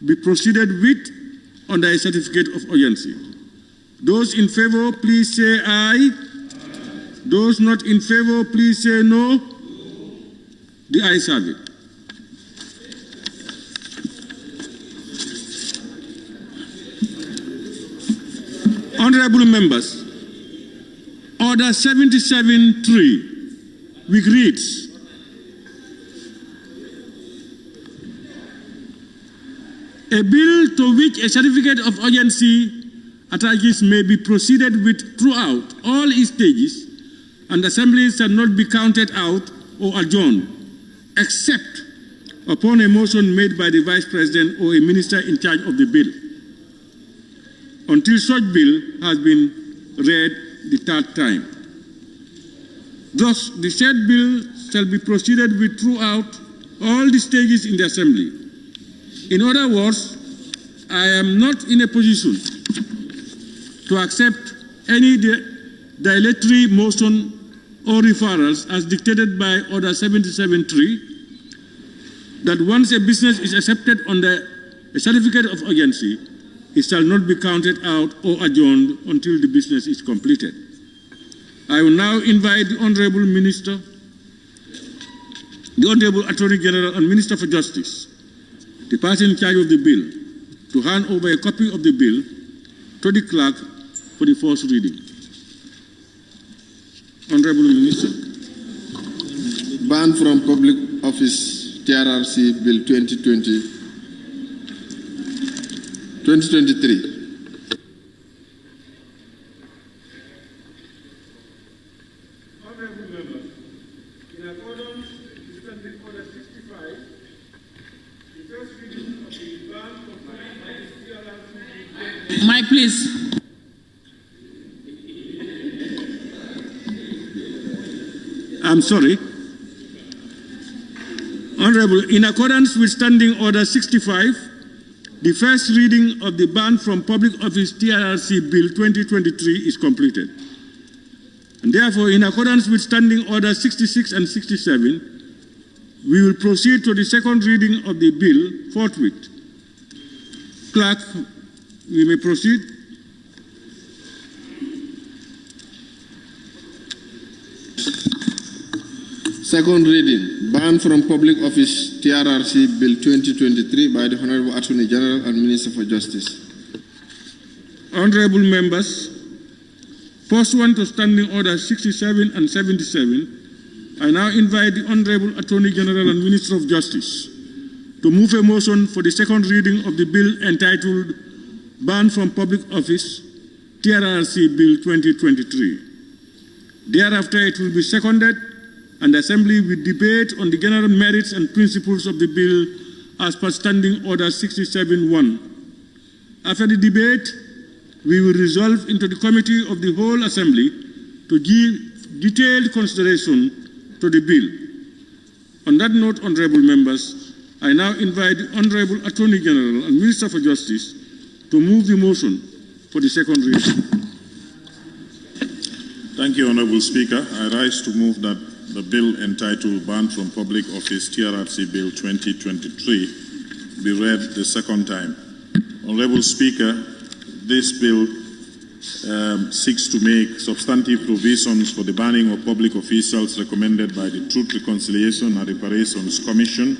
Speaker 1: be proceeded with under a certificate of urgency. Those in favor, please say aye. Those not in favor, please say no. The ayes have it. Honorable Members, Order 77-3, which reads, a bill to which a certificate of urgency attaches may be proceeded with throughout all its stages, and assemblies shall not be counted out or adjourned, except upon a motion made by the Vice President or a minister in charge of the bill, until such bill has been read the third time. Thus, the said bill shall be proceeded with throughout all the stages in the Assembly. In other words, I am not in a position to accept any dilatory motion or referrals as dictated by Order 77-3, that once a business is accepted under a certificate of urgency, it shall not be counted out or adjourned until the business is completed. I will now invite the Honorable Minister, the Honorable Attorney General and Minister for Justice, the person in charge of the bill, to hand over a copy of the bill to the clerk for the first reading. Honorable Minister.
Speaker 22: Ban from Public Office TRRC Bill 2023.
Speaker 1: Honorable Members, in accordance with Standing Order 65, the first reading of the ban from public office TRRC.
Speaker 5: Mike, please.
Speaker 1: I'm sorry. Honorable, in accordance with Standing Order 65, the first reading of the Ban from Public Office TRRC Bill 2023 is completed. And therefore, in accordance with Standing Order 66 and 67, we will proceed to the second reading of the bill forthwith. Clerk, we may proceed.
Speaker 22: Second reading, Ban from Public Office TRRC Bill 2023 by the Honorable Attorney General and Minister for Justice.
Speaker 1: Honorable members, pursuant to Standing Orders 67 and 77, I now invite the Honorable Attorney General and Minister of Justice to move a motion for the second reading of the bill entitled Ban from Public Office, TRRC Bill 2023. Thereafter, it will be seconded, and the Assembly will debate on the general merits and principles of the bill as per Standing Order 67-1. After the debate, we will resolve into the Committee of the Whole Assembly to give detailed consideration to the bill. On that note, honorable members, I now invite the Honorable Attorney General and Minister for Justice to move the motion for the second reading.
Speaker 4: Thank you, Honorable Speaker. I rise to move that the bill entitled Ban from Public Office, TRRC Bill 2023 be read the second time. Honorable Speaker, this bill seeks to make substantive provisions for the banning of public officials recommended by the Truth, Reconciliation and Reparations Commission,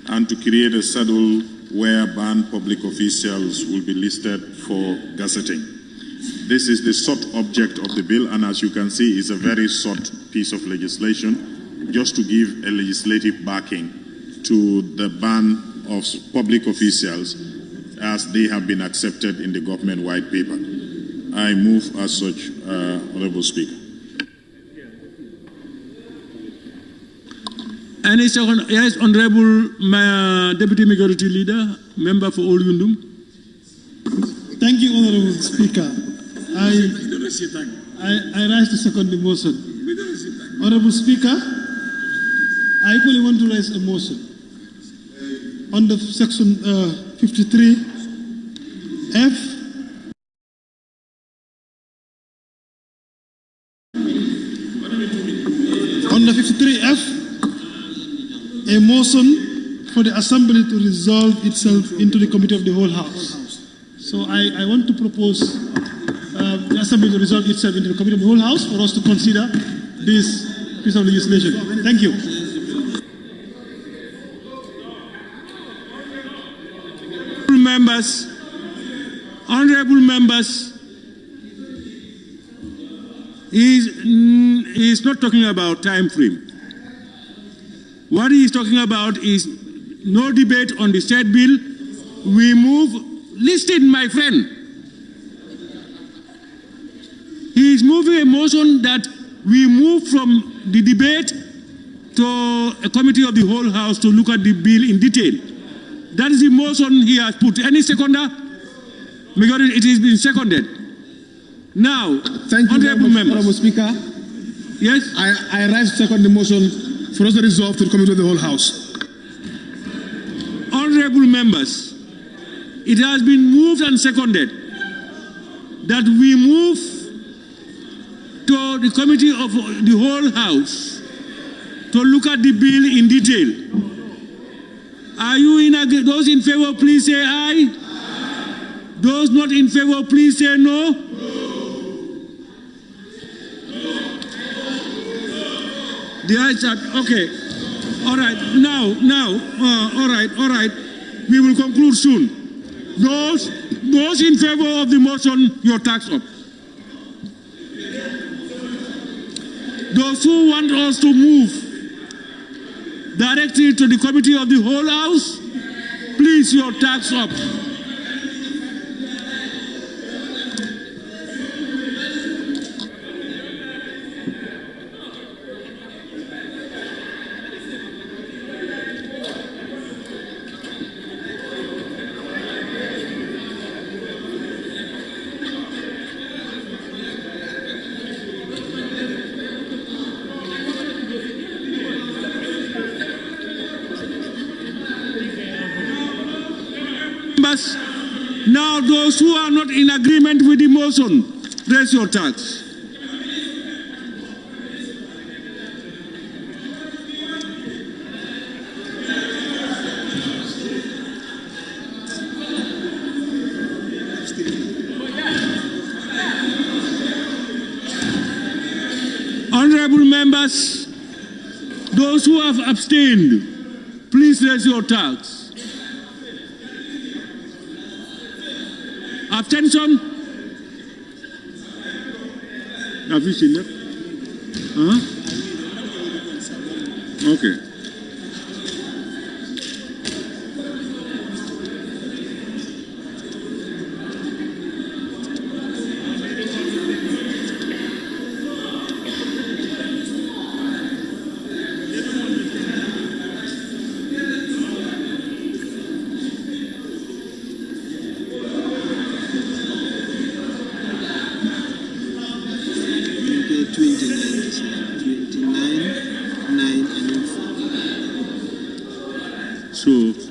Speaker 4: and to create a schedule where banned public officials will be listed for gazetting. This is the short object of the bill, and as you can see, it's a very short piece of legislation just to give a legislative backing to the ban of public officials as they have been accepted in the government white paper. I move as such, Honorable Speaker.
Speaker 1: Any second? Yes, Honorable Deputy Majority Leader, Member for Old Windum.
Speaker 19: Thank you, Honorable Speaker. I rise to second the motion. Honorable Speaker, I equally want to raise a motion under section 53F. Under 53F, a motion for the Assembly to resolve itself into the Committee of the Whole House. So I want to propose the Assembly to resolve itself into the Committee of the Whole House for us to consider this piece of legislation. Thank you.
Speaker 1: Honorable members, he's not talking about time frame. What he is talking about is no debate on the state bill. We move, listen, my friend. He is moving a motion that we move from the debate to a committee of the whole house to look at the bill in detail. That is the motion he has put. Any seconder? Majority, it has been seconded. Now,
Speaker 2: thank you, Honorable Speaker.
Speaker 1: Yes?
Speaker 2: I rise to second the motion for us to resolve to the Committee of the Whole House.
Speaker 1: Honorable members, it has been moved and seconded that we move to the Committee of the Whole House to look at the bill in detail. Are you in agreement? Those in favor, please say aye. Those not in favor, please say no. The ayes are okay. All right. All right. We will conclude soon. Those in favor of the motion, your tax up. Those who want us to move directly to the Committee of the Whole House, please, your tax up. Now, those who are not in agreement with the motion, raise your tax. Honorable members, those who have abstained, please raise your tax. Abstention?
Speaker 15: Have you seen that? Huh? Okay. So,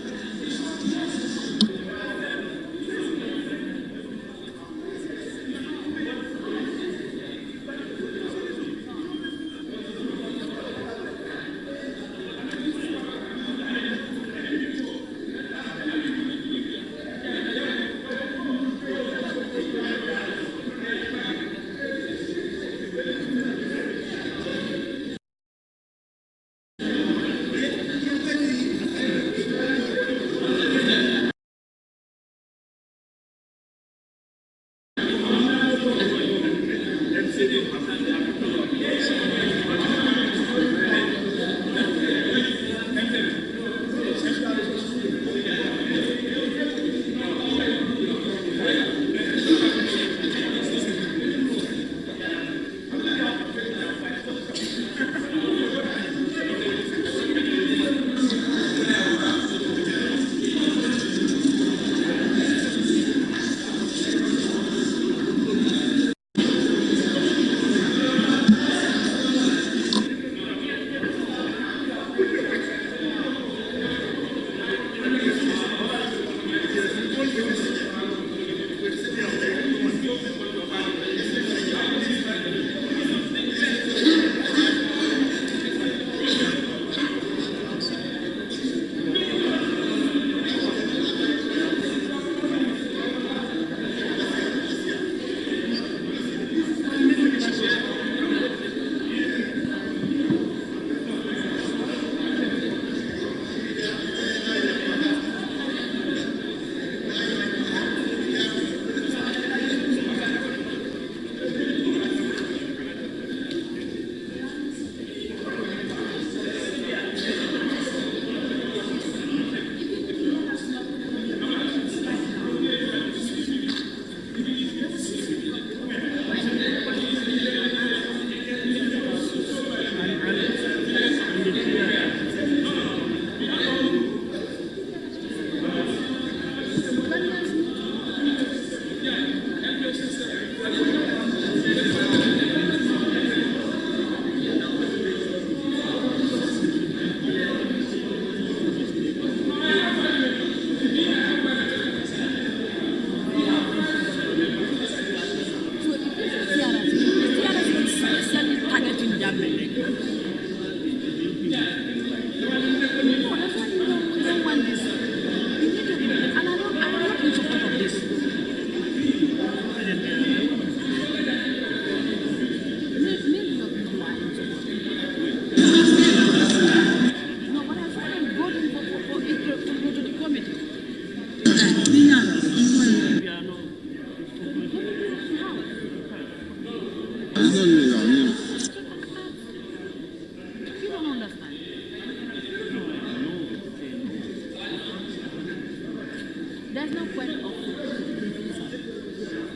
Speaker 3: There's no question of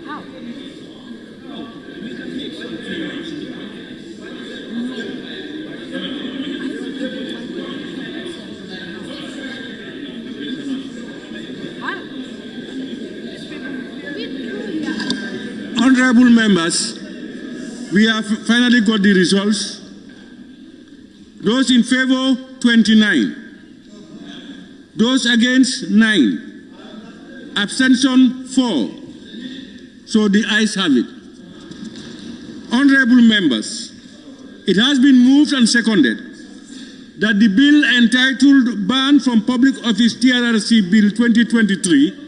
Speaker 3: how.
Speaker 15: Honorable members, we have finally got the results. Those in favor, 29. Those against, 9. Abstention, 4. So the ayes have it. Honorable members, it has been moved and seconded that the bill entitled Ban from Public Office TRRC Bill 2023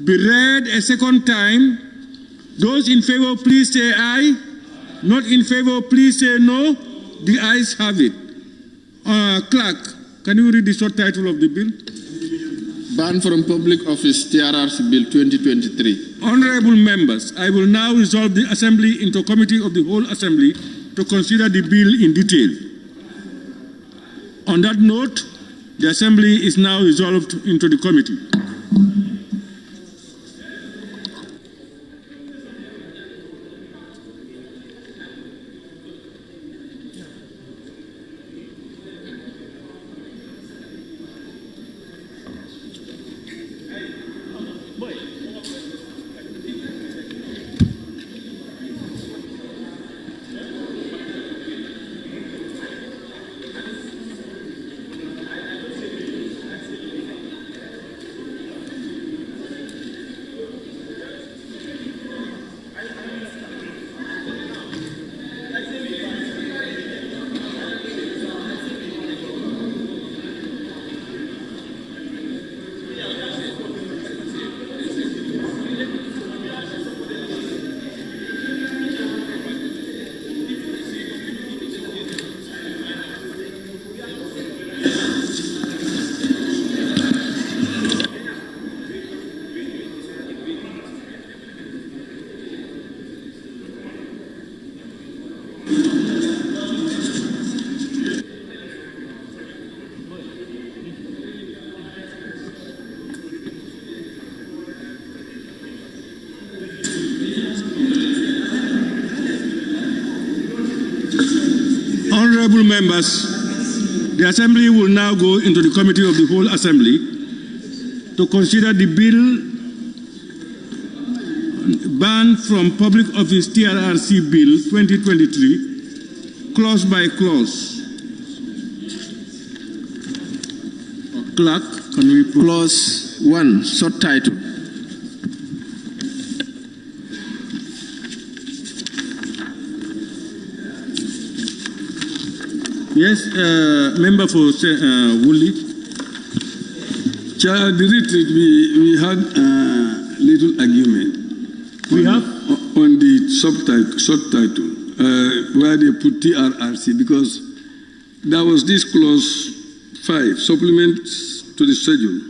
Speaker 15: be read a second time. Those in favor, please say aye. Not in favor, please say no. The ayes have it. Clerk, can you read the short title of the bill?
Speaker 22: Ban from Public Office TRRC Bill 2023.
Speaker 1: Honorable members, I will now resolve the Assembly into a committee of the whole Assembly to consider the bill in detail. On that note, the Assembly is now resolved into the committee. Honorable members, the Assembly will now go into the Committee of the whole Assembly to consider the bill Ban from Public Office TRRC Bill 2023, clause by clause. Clerk, can we put
Speaker 22: Clause 1, subtitle.
Speaker 1: Yes, member for Woolley.
Speaker 12: Chair, at the retreat, we had a little argument.
Speaker 1: We have?
Speaker 12: On the subtitle, where they put TRRC, because there was this clause 5, supplements to the schedule.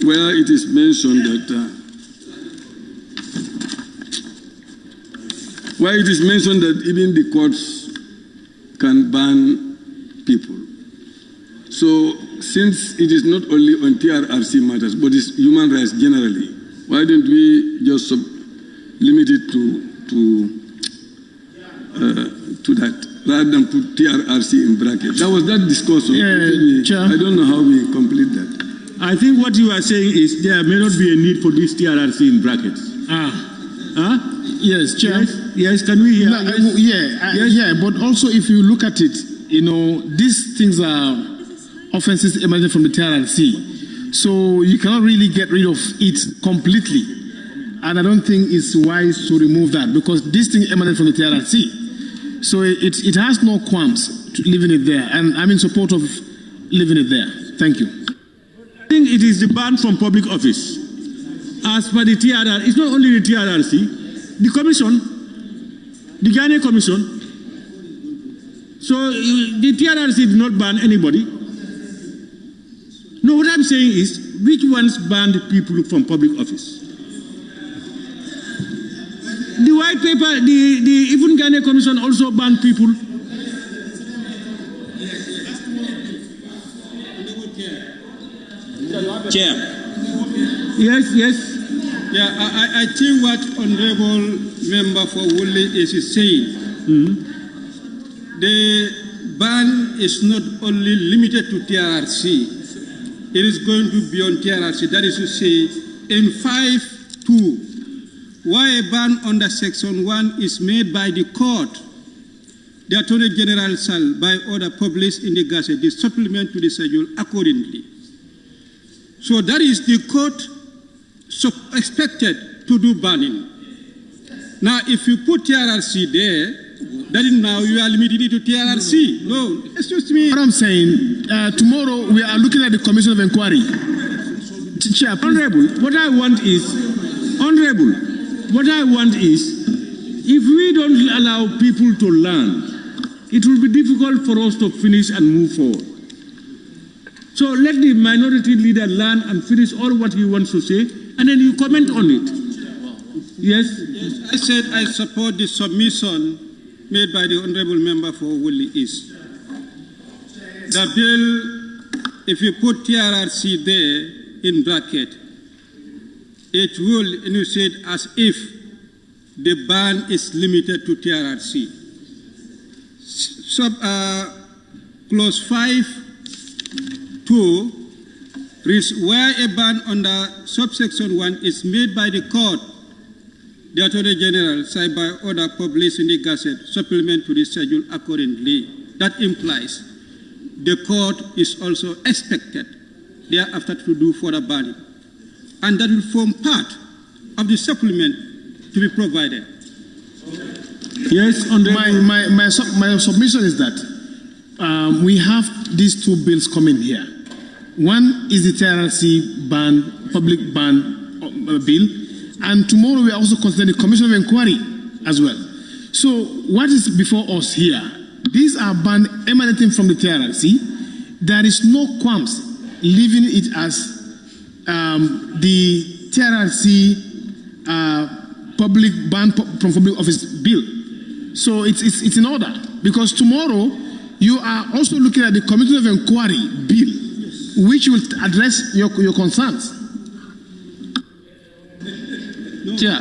Speaker 12: Where it is mentioned that even the courts can ban people. So, since it is not only on TRRC matters, but it's human rights generally, why don't we just limit it to that, rather than put TRRC in brackets? That was that discussion. I don't know how we complete that.
Speaker 1: I think what you are saying is there may not be a need for this TRRC in brackets.
Speaker 13: Yes, Chair.
Speaker 1: Yes, can we hear?
Speaker 13: Yeah, but also if you look at it, these things are offenses emerging from the TRRC. So you cannot really get rid of it completely. And I don't think it's wise to remove that because this thing emanates from the TRRC. So it has no qualms to leaving it there. And I'm in support of leaving it there. Thank you.
Speaker 1: I think it is the ban from public office. As per the TRR, it's not only the TRRC, the Commission, the Ghana Commission. So the TRRC did not ban anybody. No, what I'm saying is, which ones banned people from public office? The white paper, the even Ghana Commission also banned people.
Speaker 14: Chair.
Speaker 1: Yes.
Speaker 7: Yeah, I think what Honorable Member for Woolley is saying, the ban is not only limited to TRRC, it is going to be on TRRC. That is to say, in 5.2, why a ban under Section 1 is made by the court, the Attorney General shall, by order, publish in the Gazette the supplement to the schedule accordingly. So that is the court expected to do banning. Now, if you put TRRC there, that is now you are limited to TRRC. No, excuse me.
Speaker 13: What I'm saying, tomorrow we are looking at the Commission of Inquiry. Chair,
Speaker 1: Honorable, what I want is, if we don't allow people to learn, it will be difficult for us to finish and move forward. So let the minority leader learn and finish all what he wants to say, and then you comment on it. Yes?
Speaker 7: I said I support the submission made by the Honorable Member for Woodley East. The bill, if you put TRRC there in bracket, it will enunciate as if the ban is limited to TRRC. Clause 5(2) reads, where a ban under subsection 1 is made by the court, the Attorney General, signed by order published in the Gazette, supplement to the schedule accordingly. That implies the court is also expected thereafter to do further banning. And that will form part of the supplement to be provided.
Speaker 13: Yes, my submission is that we have these two bills coming here. One is the TRRC ban, public ban bill, and tomorrow we are also considering the Commission of Inquiry as well. So what is before us here? These are bans emanating from the TRRC. There is no qualms leaving it as the TRRC public ban from public office bill. So it's in order, because tomorrow you are also looking at the Commission of Inquiry bill, which will address your concerns.
Speaker 7: No.
Speaker 1: Chair.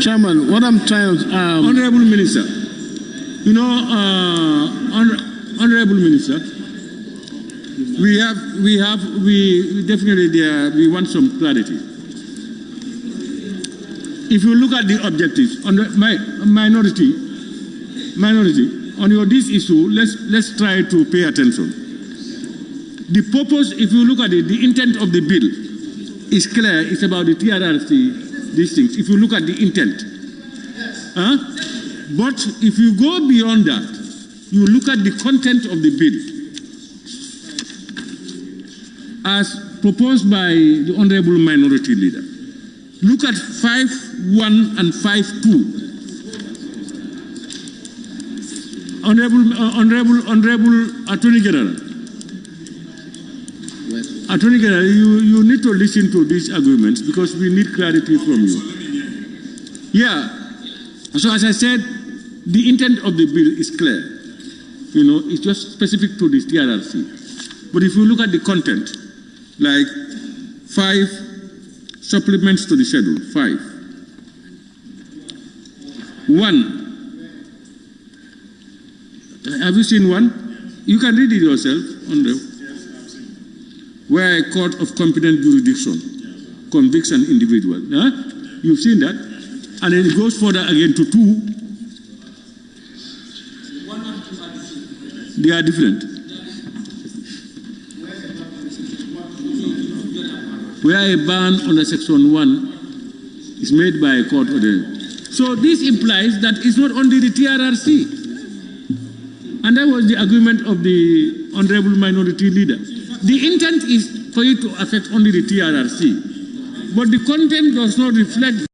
Speaker 13: Chairman, what I'm trying to...
Speaker 1: Honorable Minister, you know, Honorable Minister, we definitely we want some clarity. If you look at the objectives on the minority, on this issue, let's try to pay attention. The purpose, if you look at it, the intent of the bill is clear. It's about the TRRC, these things. If you look at the intent. But if you go beyond that, you look at the content of the bill as proposed by the Honorable Minority Leader. Look at 5.1 and 5.2. Honorable Attorney General. Attorney General, you need to listen to these arguments because we need clarity from you. Yeah. So as I said, the intent of the bill is clear. You know, it's just specific to this TRRC. But if you look at the content, like 5 supplements to the schedule, 5. 1, Have you seen one? You can read it yourself. Where a court of competent jurisdiction convicts an individual. Huh? You've seen that? And then it goes further again to 2. They are different. Where a ban under Section 1 is made by a court order. So this implies that it's not only the TRRC. And that was the agreement of the Honorable Minority Leader. The intent is for it to affect only the TRRC. But the content does not reflect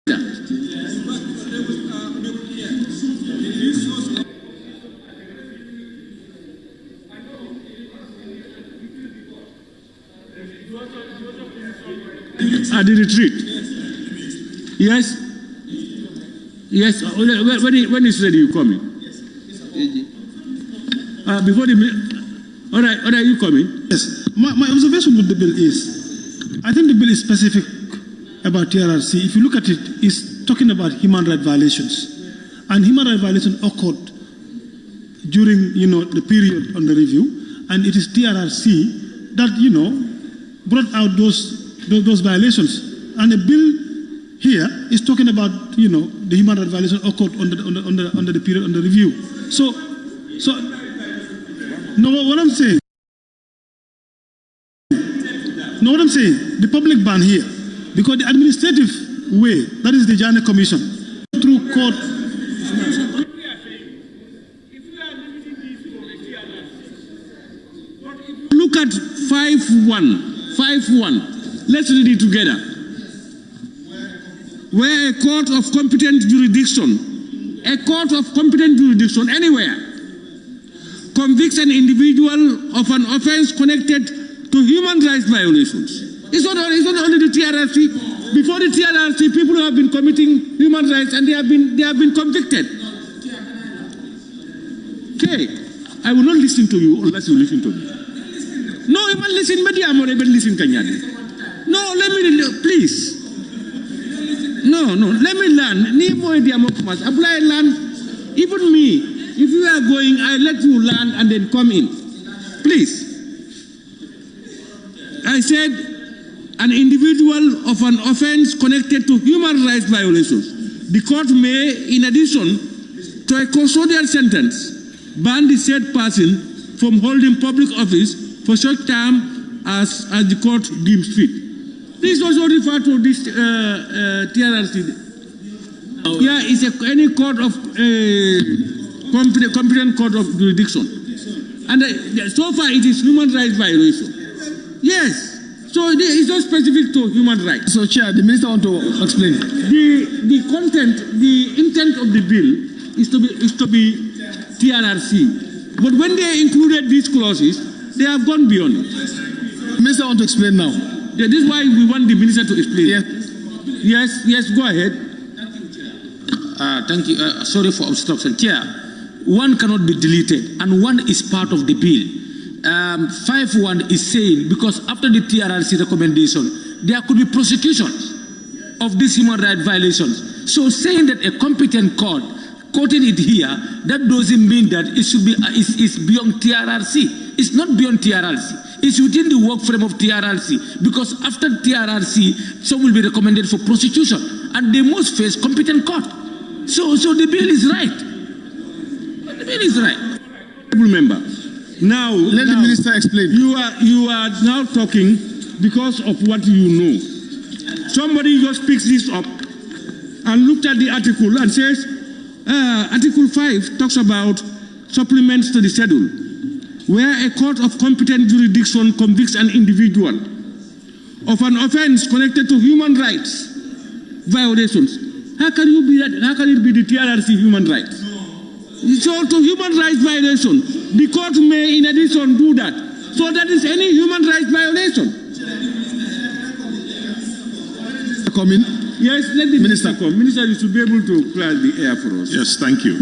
Speaker 1: that. At the retreat. Yes? Yes. When it's ready, you come in. Before the... All right, you coming?
Speaker 19: Yes. My observation with the bill is, I think the bill is specific about TRRC. If you look at it, it's talking about human rights violations. And human rights violations occurred during, the period under review. And it is TRRC that, brought out those violations. And the bill here is talking about, the human rights violation occurred under the period under review. So, what I'm saying, the public ban here, because the administrative way, that is the Jana Commission, through court.
Speaker 1: Look at 5.1. Let's read it together. Where a court of competent jurisdiction anywhere, convicts an individual of an offense connected to human rights violations. It's not only the TRRC. Before the TRRC, people have been committing human rights and they have been convicted. Okay, I will not listen to you unless you listen to me. No, you must listen. No, let me, please. No, let me learn. Apply learn. Even me, if you are going, I let you learn and then come in. Please. I said an individual of an offense connected to human rights violations. The court may, in addition to a custodial sentence, ban the said person from holding public office for such time as the court deems fit. This also refers to this TRRC. Yeah, it's any court of competent court of jurisdiction. And so far it is human rights violation. Yes. So it's not specific to human rights.
Speaker 13: So, Chair, the Minister want to explain.
Speaker 1: The content, the intent of the bill is to be TRRC. But when they included these clauses, they have gone beyond it.
Speaker 13: The Minister want to explain now.
Speaker 1: Yeah, this is why we want the Minister to explain. Yes, go ahead.
Speaker 6: Thank you. Sorry for obstruction. Chair, one cannot be deleted, and one is part of the bill. 5.1 is saying, because after the TRRC recommendation, there could be prosecutions of these human rights violations. So saying that a competent court quoted it here, that doesn't mean that it should be it's beyond TRRC. It's not beyond TRRC. It's within the work frame of TRRC, because after TRRC, some will be recommended for prosecution, and they must face competent court. So the bill is right. The bill is right.
Speaker 1: Member. Now,
Speaker 13: let the Minister explain.
Speaker 1: You are now talking because of what you know. Somebody just picks this up and looked at the article and says, Article 5 talks about supplements to the schedule, where a court of competent jurisdiction convicts an individual of an offense connected to human rights violations. How can it be the TRRC human rights? So to human rights violation, the court may in addition do that. So that is any human rights violation.
Speaker 13: Come in.
Speaker 1: Yes, let the Minister come. Minister, you should be able to clear the air for us.
Speaker 4: Yes, thank you.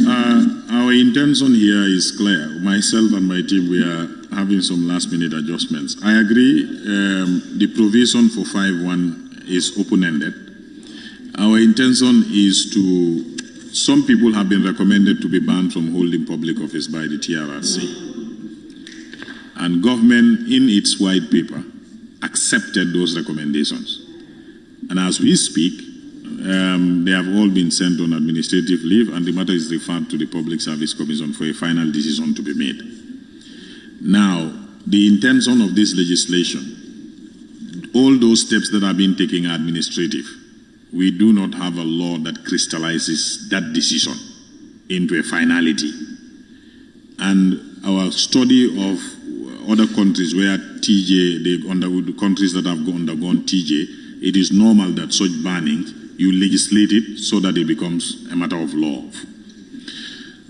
Speaker 4: Our intention here is clear. Myself and my team, we are having some last-minute adjustments. I agree the provision for 5.1 is open-ended. Our intention is to some people have been recommended to be banned from holding public office by the TRRC. And government, in its white paper, accepted those recommendations. And as we speak, they have all been sent on administrative leave, and the matter is referred to the Public Service Commission for a final decision to be made. Now, the intention of this legislation, all those steps that are being taken are administrative. We do not have a law that crystallizes that decision into a finality. And our study of other countries where the countries that have undergone TJ, it is normal that such banning, you legislate it so that it becomes a matter of law.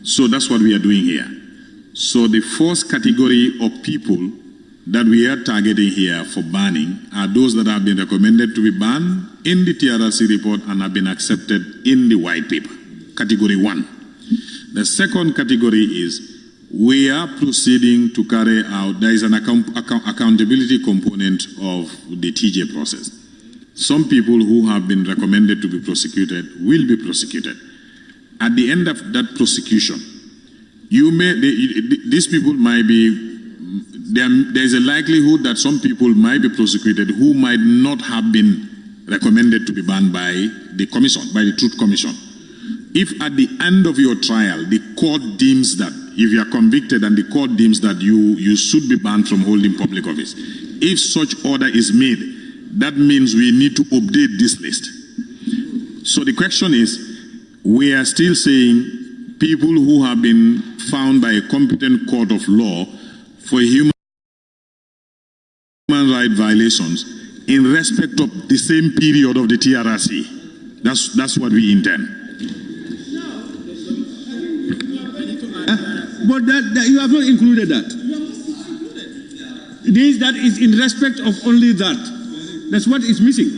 Speaker 4: So that's what we are doing here. So the first category of people that we are targeting here for banning are those that have been recommended to be banned in the TRRC report and have been accepted in the white paper. Category 1. The second category is we are proceeding to carry out, there is an accountability component of the TJ process. Some people who have been recommended to be prosecuted will be prosecuted. At the end of that prosecution, these people might be, there is a likelihood that some people might be prosecuted who might not have been recommended to be banned by the commission, by the Truth Commission. If at the end of your trial, the court deems that, if you are convicted and the court deems that you should be banned from holding public office, if such order is made, that means we need to update this list. So the question is, we are still saying people who have been found by a competent court of law for human rights violations in respect of the same period of the TRRC. That's what we intend.
Speaker 15: But you have not included that. That is in respect of only that. That's what is missing.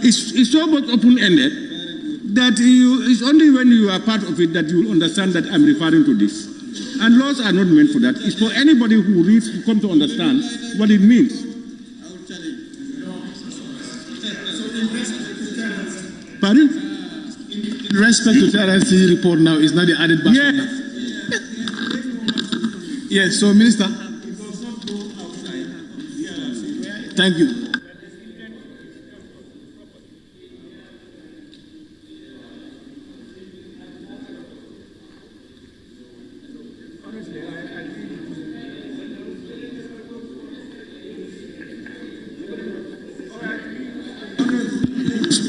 Speaker 15: It's so much open-ended that it's only when you are part of it that you will understand that I'm referring to this. And laws are not meant for that. It's for anybody who reads to come to understand what it means. Pardon?
Speaker 19: In respect to TRRC report now is not the added back.
Speaker 15: Yeah.
Speaker 19: Yes, so Minister. Thank you.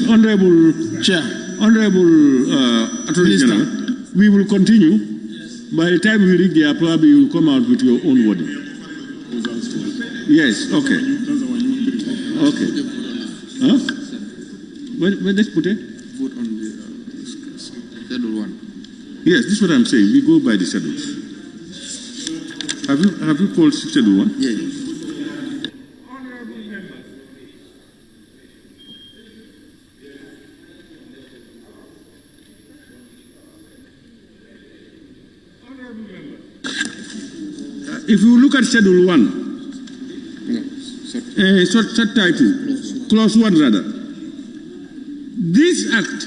Speaker 15: Honorable Chair, Honorable Attorney General, we will continue. By the time we reach there, probably you will come out with your own wording. Yes, okay. Okay. Huh? Where let's put it?
Speaker 22: Vote on the schedule 1.
Speaker 15: Yes, this is what I'm saying. We go by the schedules. Have you called schedule 1?
Speaker 22: Yeah.
Speaker 15: If you look at Schedule 1, subtitle, Clause 1 rather, this Act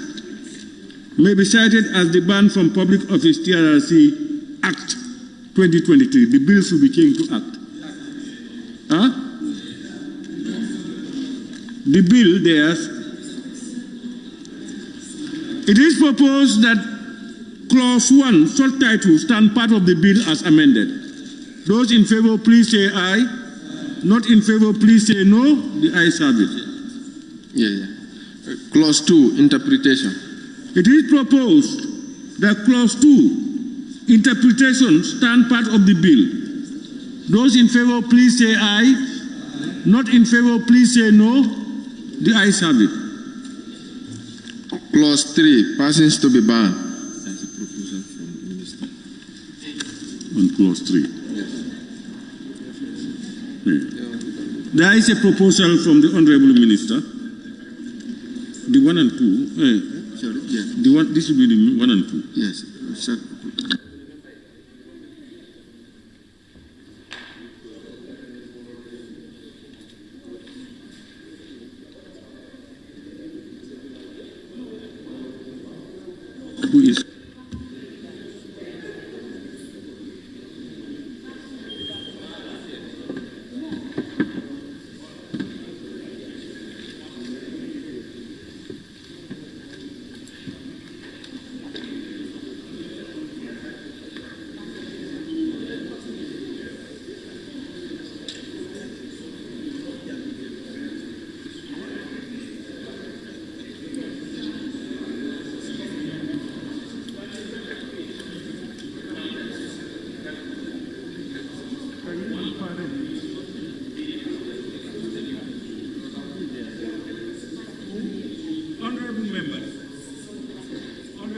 Speaker 15: may be cited as the Ban from Public Office TRRC Act 2023. The bill should be changed to Act. Huh? The bill there, it is proposed that Clause 1, subtitle, stand part of the bill as amended. Those in favor, please say aye. Not in favor, please say no. The ayes have it.
Speaker 22: Clause 2, interpretation.
Speaker 15: It is proposed that Clause 2, interpretation, stand part of the bill. Those in favor, please say aye. Not in favor, please say no. The ayes have it.
Speaker 22: Clause 3, persons to be banned.
Speaker 15: That's a proposal from the minister. On Clause 3. There is a proposal from the Honorable Minister. The 1 and 2.
Speaker 22: Sorry, yes.
Speaker 15: The one, this will be the 1 and 2.
Speaker 22: Yes.
Speaker 1: who is.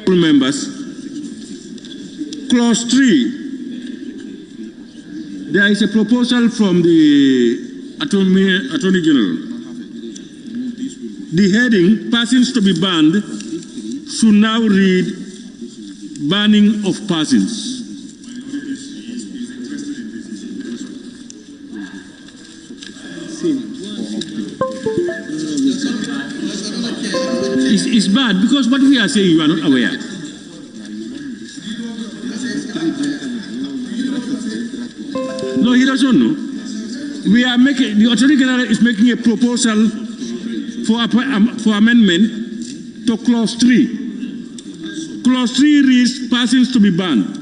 Speaker 1: Members, clause 3, there is a proposal from the Attorney General. The heading, persons to be banned, should now read banning of persons. It's bad because what we are saying you are not aware. No, he doesn't know. We are making, the Attorney General is making a proposal for amendment to clause 3. Clause 3 reads persons to be banned.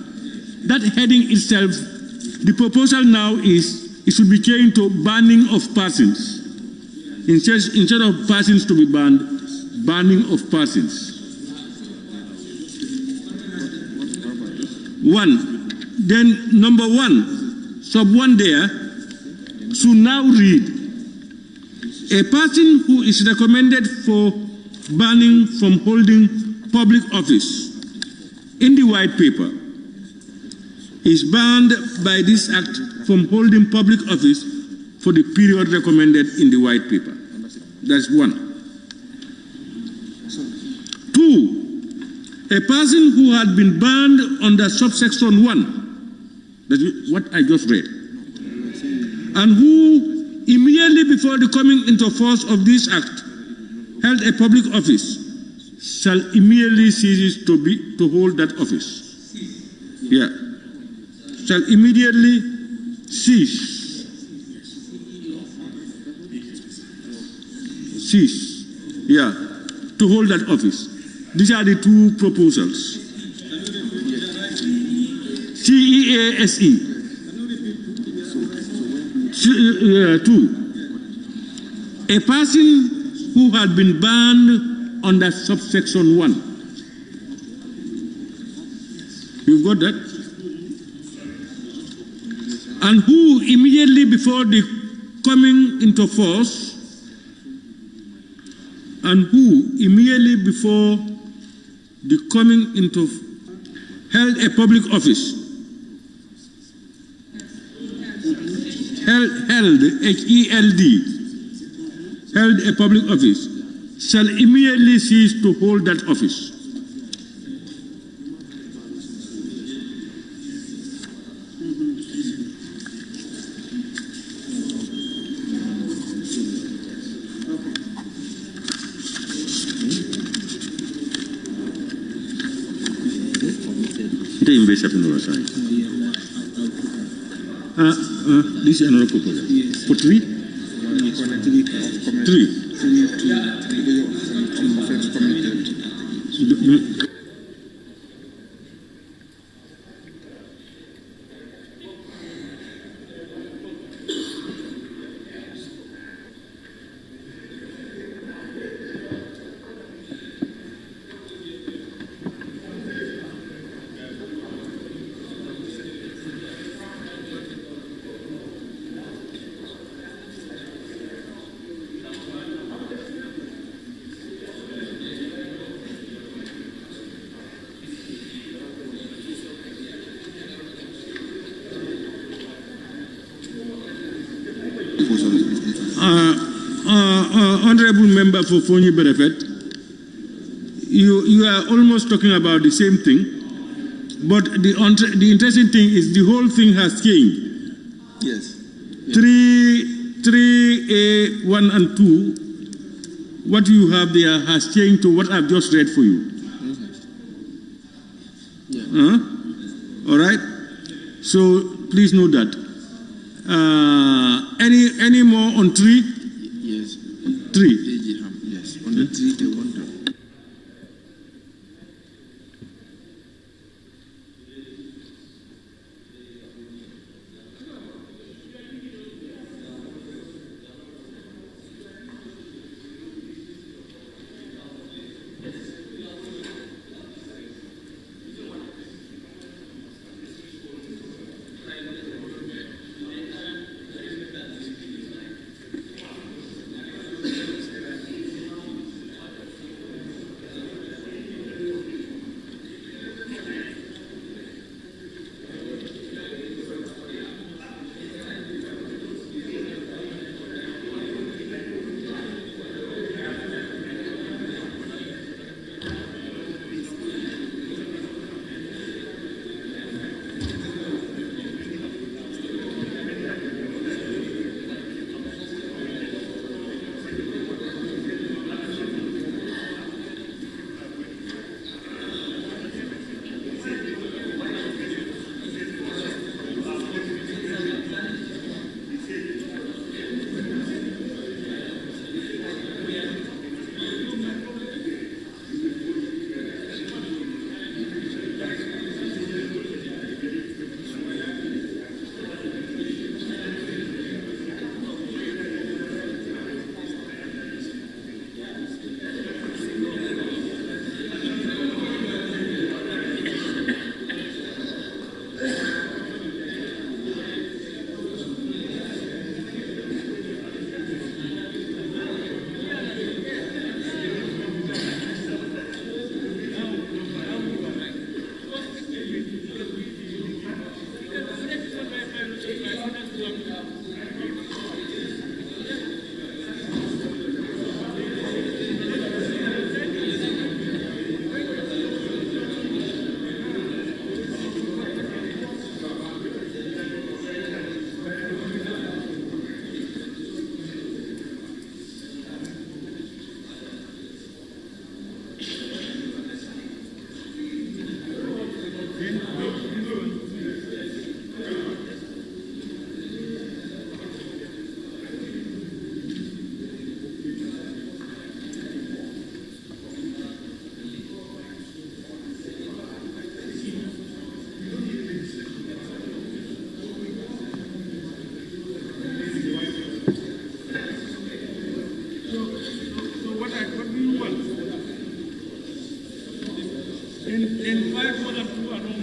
Speaker 1: That heading itself, the proposal now is it should be changed to banning of persons. Instead of persons to be banned, banning of persons. 1. Then number 1, sub 1 there, should now read, a person who is recommended for banning from holding public office in the white paper is banned by this act from holding public office for the period recommended in the white paper. That's 1. 2, a person who had been banned under subsection 1, that's what I just read, and who immediately before the coming into force of this act held a public office shall immediately cease to hold that office. Yeah. Shall immediately cease. Yeah, to hold that office. These are the 2 proposals. CEASE. 2. A person who had been banned under subsection 1. You've got that? And who immediately before the coming into force, and who immediately before the coming into held a public office, held H-E-L-D, held a public office, shall immediately cease to hold that office. This is another proposal. Yes. For 3? Yes. 3. Honorable Member for Fonyi Berefet, you are almost talking about the same thing, but the interesting thing is the whole thing has changed.
Speaker 11: Yes.
Speaker 1: 3A1 and 2, what you have there has changed to what I've just read for you.
Speaker 15: All right? So please note that. Any more on 3?
Speaker 22: Yes.
Speaker 15: 3.
Speaker 22: Yes. On the 3, they want to.
Speaker 1: In 5 more than 2 are not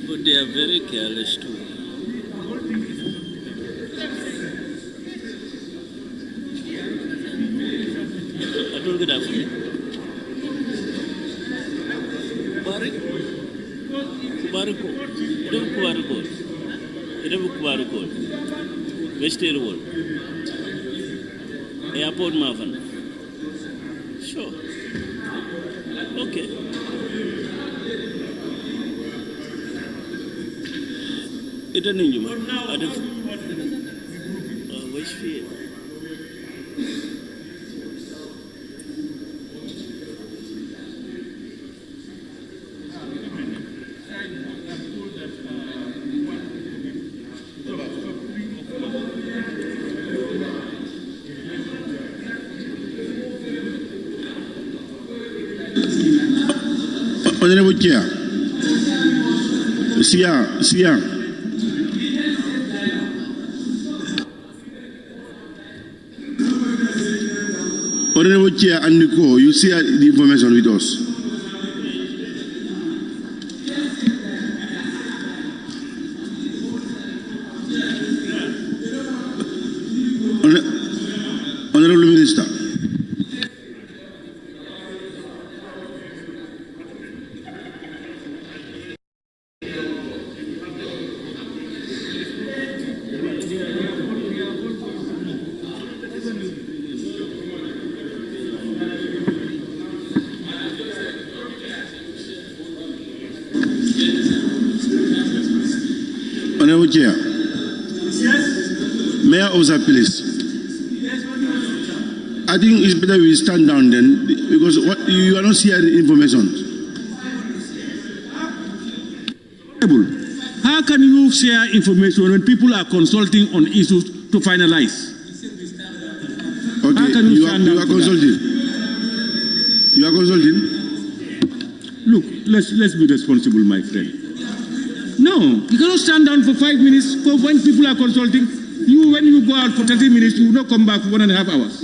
Speaker 14: but they are very careless too. Good afternoon. Kubariko. Kubariko. Western Wall. Airport Mavan. Sure. Okay. It's an injury. Westfield.
Speaker 10: Honorable Chair, Sia. Honorable Chair and Nico, you share the information with us. Honorable Minister. Honorable Chair. May I also please? I think it's better we stand down then, because what you are not sharing information.
Speaker 1: How can you share information when people are consulting on issues to finalize?
Speaker 10: Okay,
Speaker 1: how can
Speaker 10: you are consulting. You are consulting?
Speaker 1: Look, let's be responsible, my friend. No, you cannot stand down for 5 minutes for when people are consulting. When you go out for 30 minutes, you will not come back for 1.5 hours.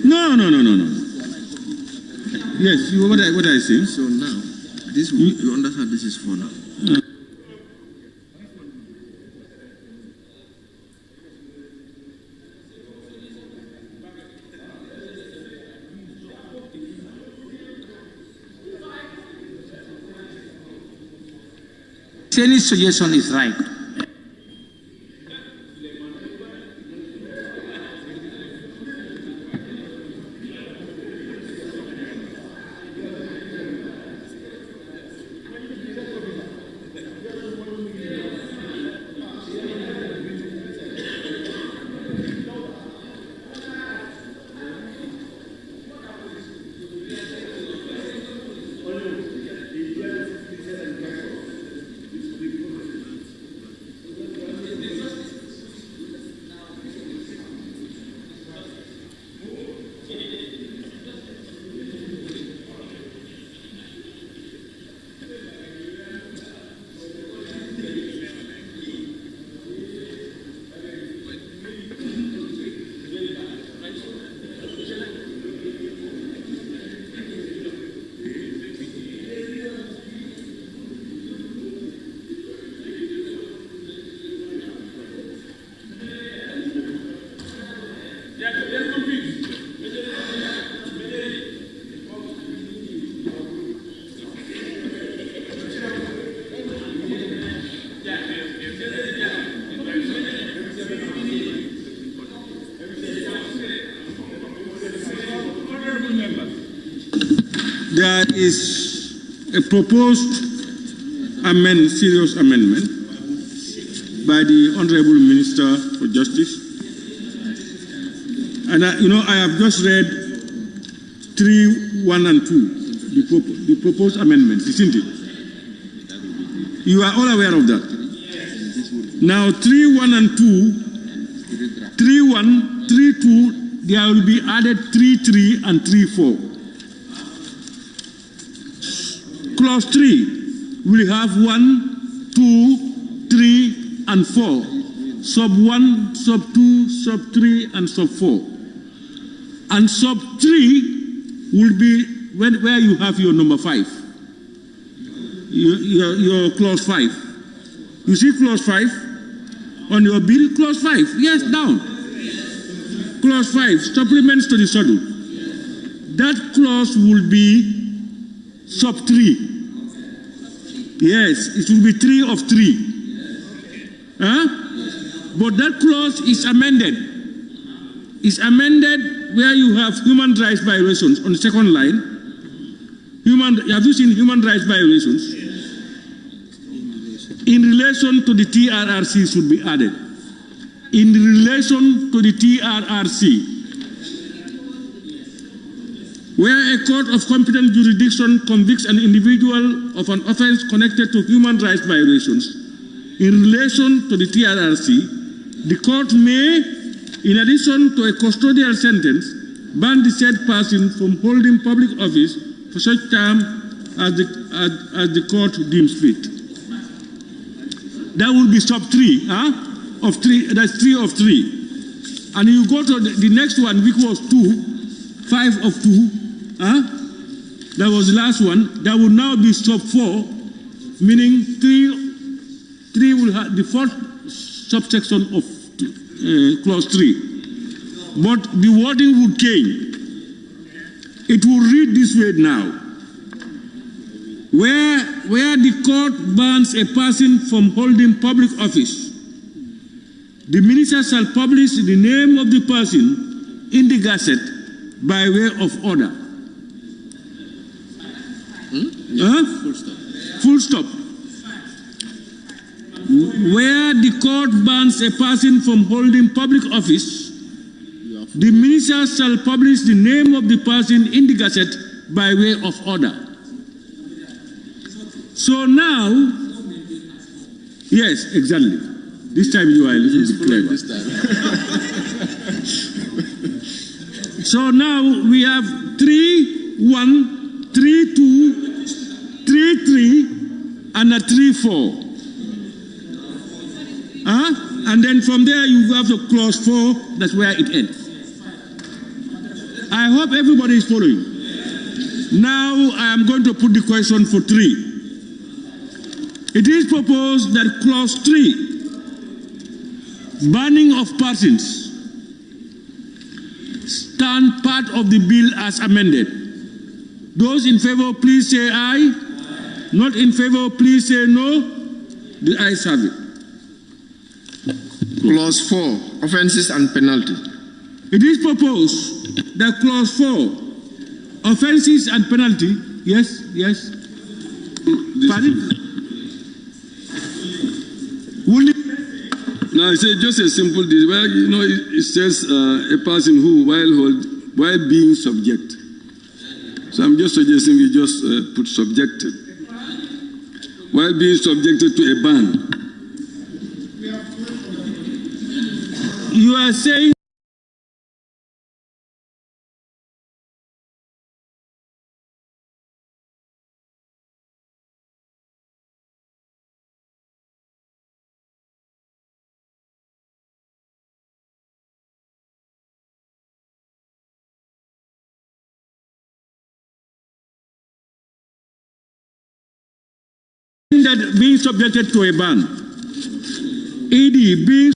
Speaker 1: No. Yes, what I say.
Speaker 22: So now, you understand this is for now.
Speaker 6: Any suggestion is right.
Speaker 1: There is a proposed serious amendment by the Honorable Minister for Justice. And I have just read 3, 1 and 2, the proposed amendments, isn't it? You are all aware of that. Now 3, 1 and 2, 3, 1, 3, 2, there will be added 3, 3 and 3, 4. Clause 3 will have 1, 2, 3, and 4. Sub 1, sub 2, sub 3, and sub 4. And sub 3 will be where you have your number 5. Your clause 5. You see clause 5 on your bill? Clause 5. Yes, down. Clause 5, supplements to the schedule. That clause will be sub 3. Yes, it will be 3 of 3. But that clause is amended. It's amended where you have human rights violations on the second line. Have you seen human rights violations? In relation to the TRRC should be added. In relation to the TRRC. Where a court of competent jurisdiction convicts an individual of an offense connected to human rights violations, in relation to the TRRC, the court may, in addition to a custodial sentence, ban the said person from holding public office for such time as the court deems fit. That will be sub 3, of 3, that's 3 of 3. And you go to the next one, which was 2, 5 of 2, that was the last one. That will now be sub 4, meaning 3 will have the fourth subsection of clause 3. But the wording would change. It will read this way now. Where the court bans a person from holding public office, the minister shall publish the name of the person in the Gazette by way of order.
Speaker 22: Full stop.
Speaker 1: Full stop. where the court bans a person from holding public office, the minister shall publish the name of the person in the Gazette by way of order. So now, yes, exactly. This time you are a little bit clever. So now we have 3-1, 3-2, 3-3, and a 3-4. And then from there you have the clause 4, that's where it ends. I hope everybody is following. Now I am going to put the question for 3. It is proposed that clause 3, banning of persons, stand part of the bill as amended. Those in favor, please say aye. Not in favor, please say no. The ayes have it.
Speaker 22: Clause 4, offenses and penalty.
Speaker 1: It is proposed that clause 4, offenses and penalty, yes. Pardon?
Speaker 12: Now, it's just a simple deal. Well, it says a person who, while being subject. So I'm just suggesting we just put subjected. While being subjected to a ban.
Speaker 1: You are saying that being subjected to a ban. AD being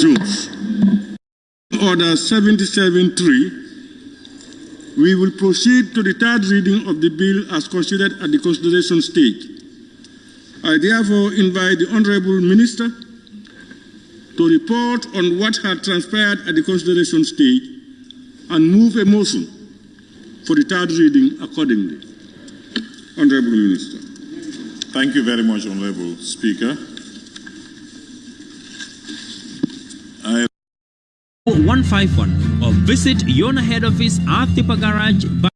Speaker 15: resumes. Order 77.3. We will proceed to the third reading of the bill as considered at the consideration stage. I therefore invite the Honorable Minister to report on what had transpired at the consideration stage and move a motion for the third reading accordingly. Honorable Minister.
Speaker 4: Thank you very much, Honorable Speaker.
Speaker 8: 151 or visit Yona head office at Tipa Garage.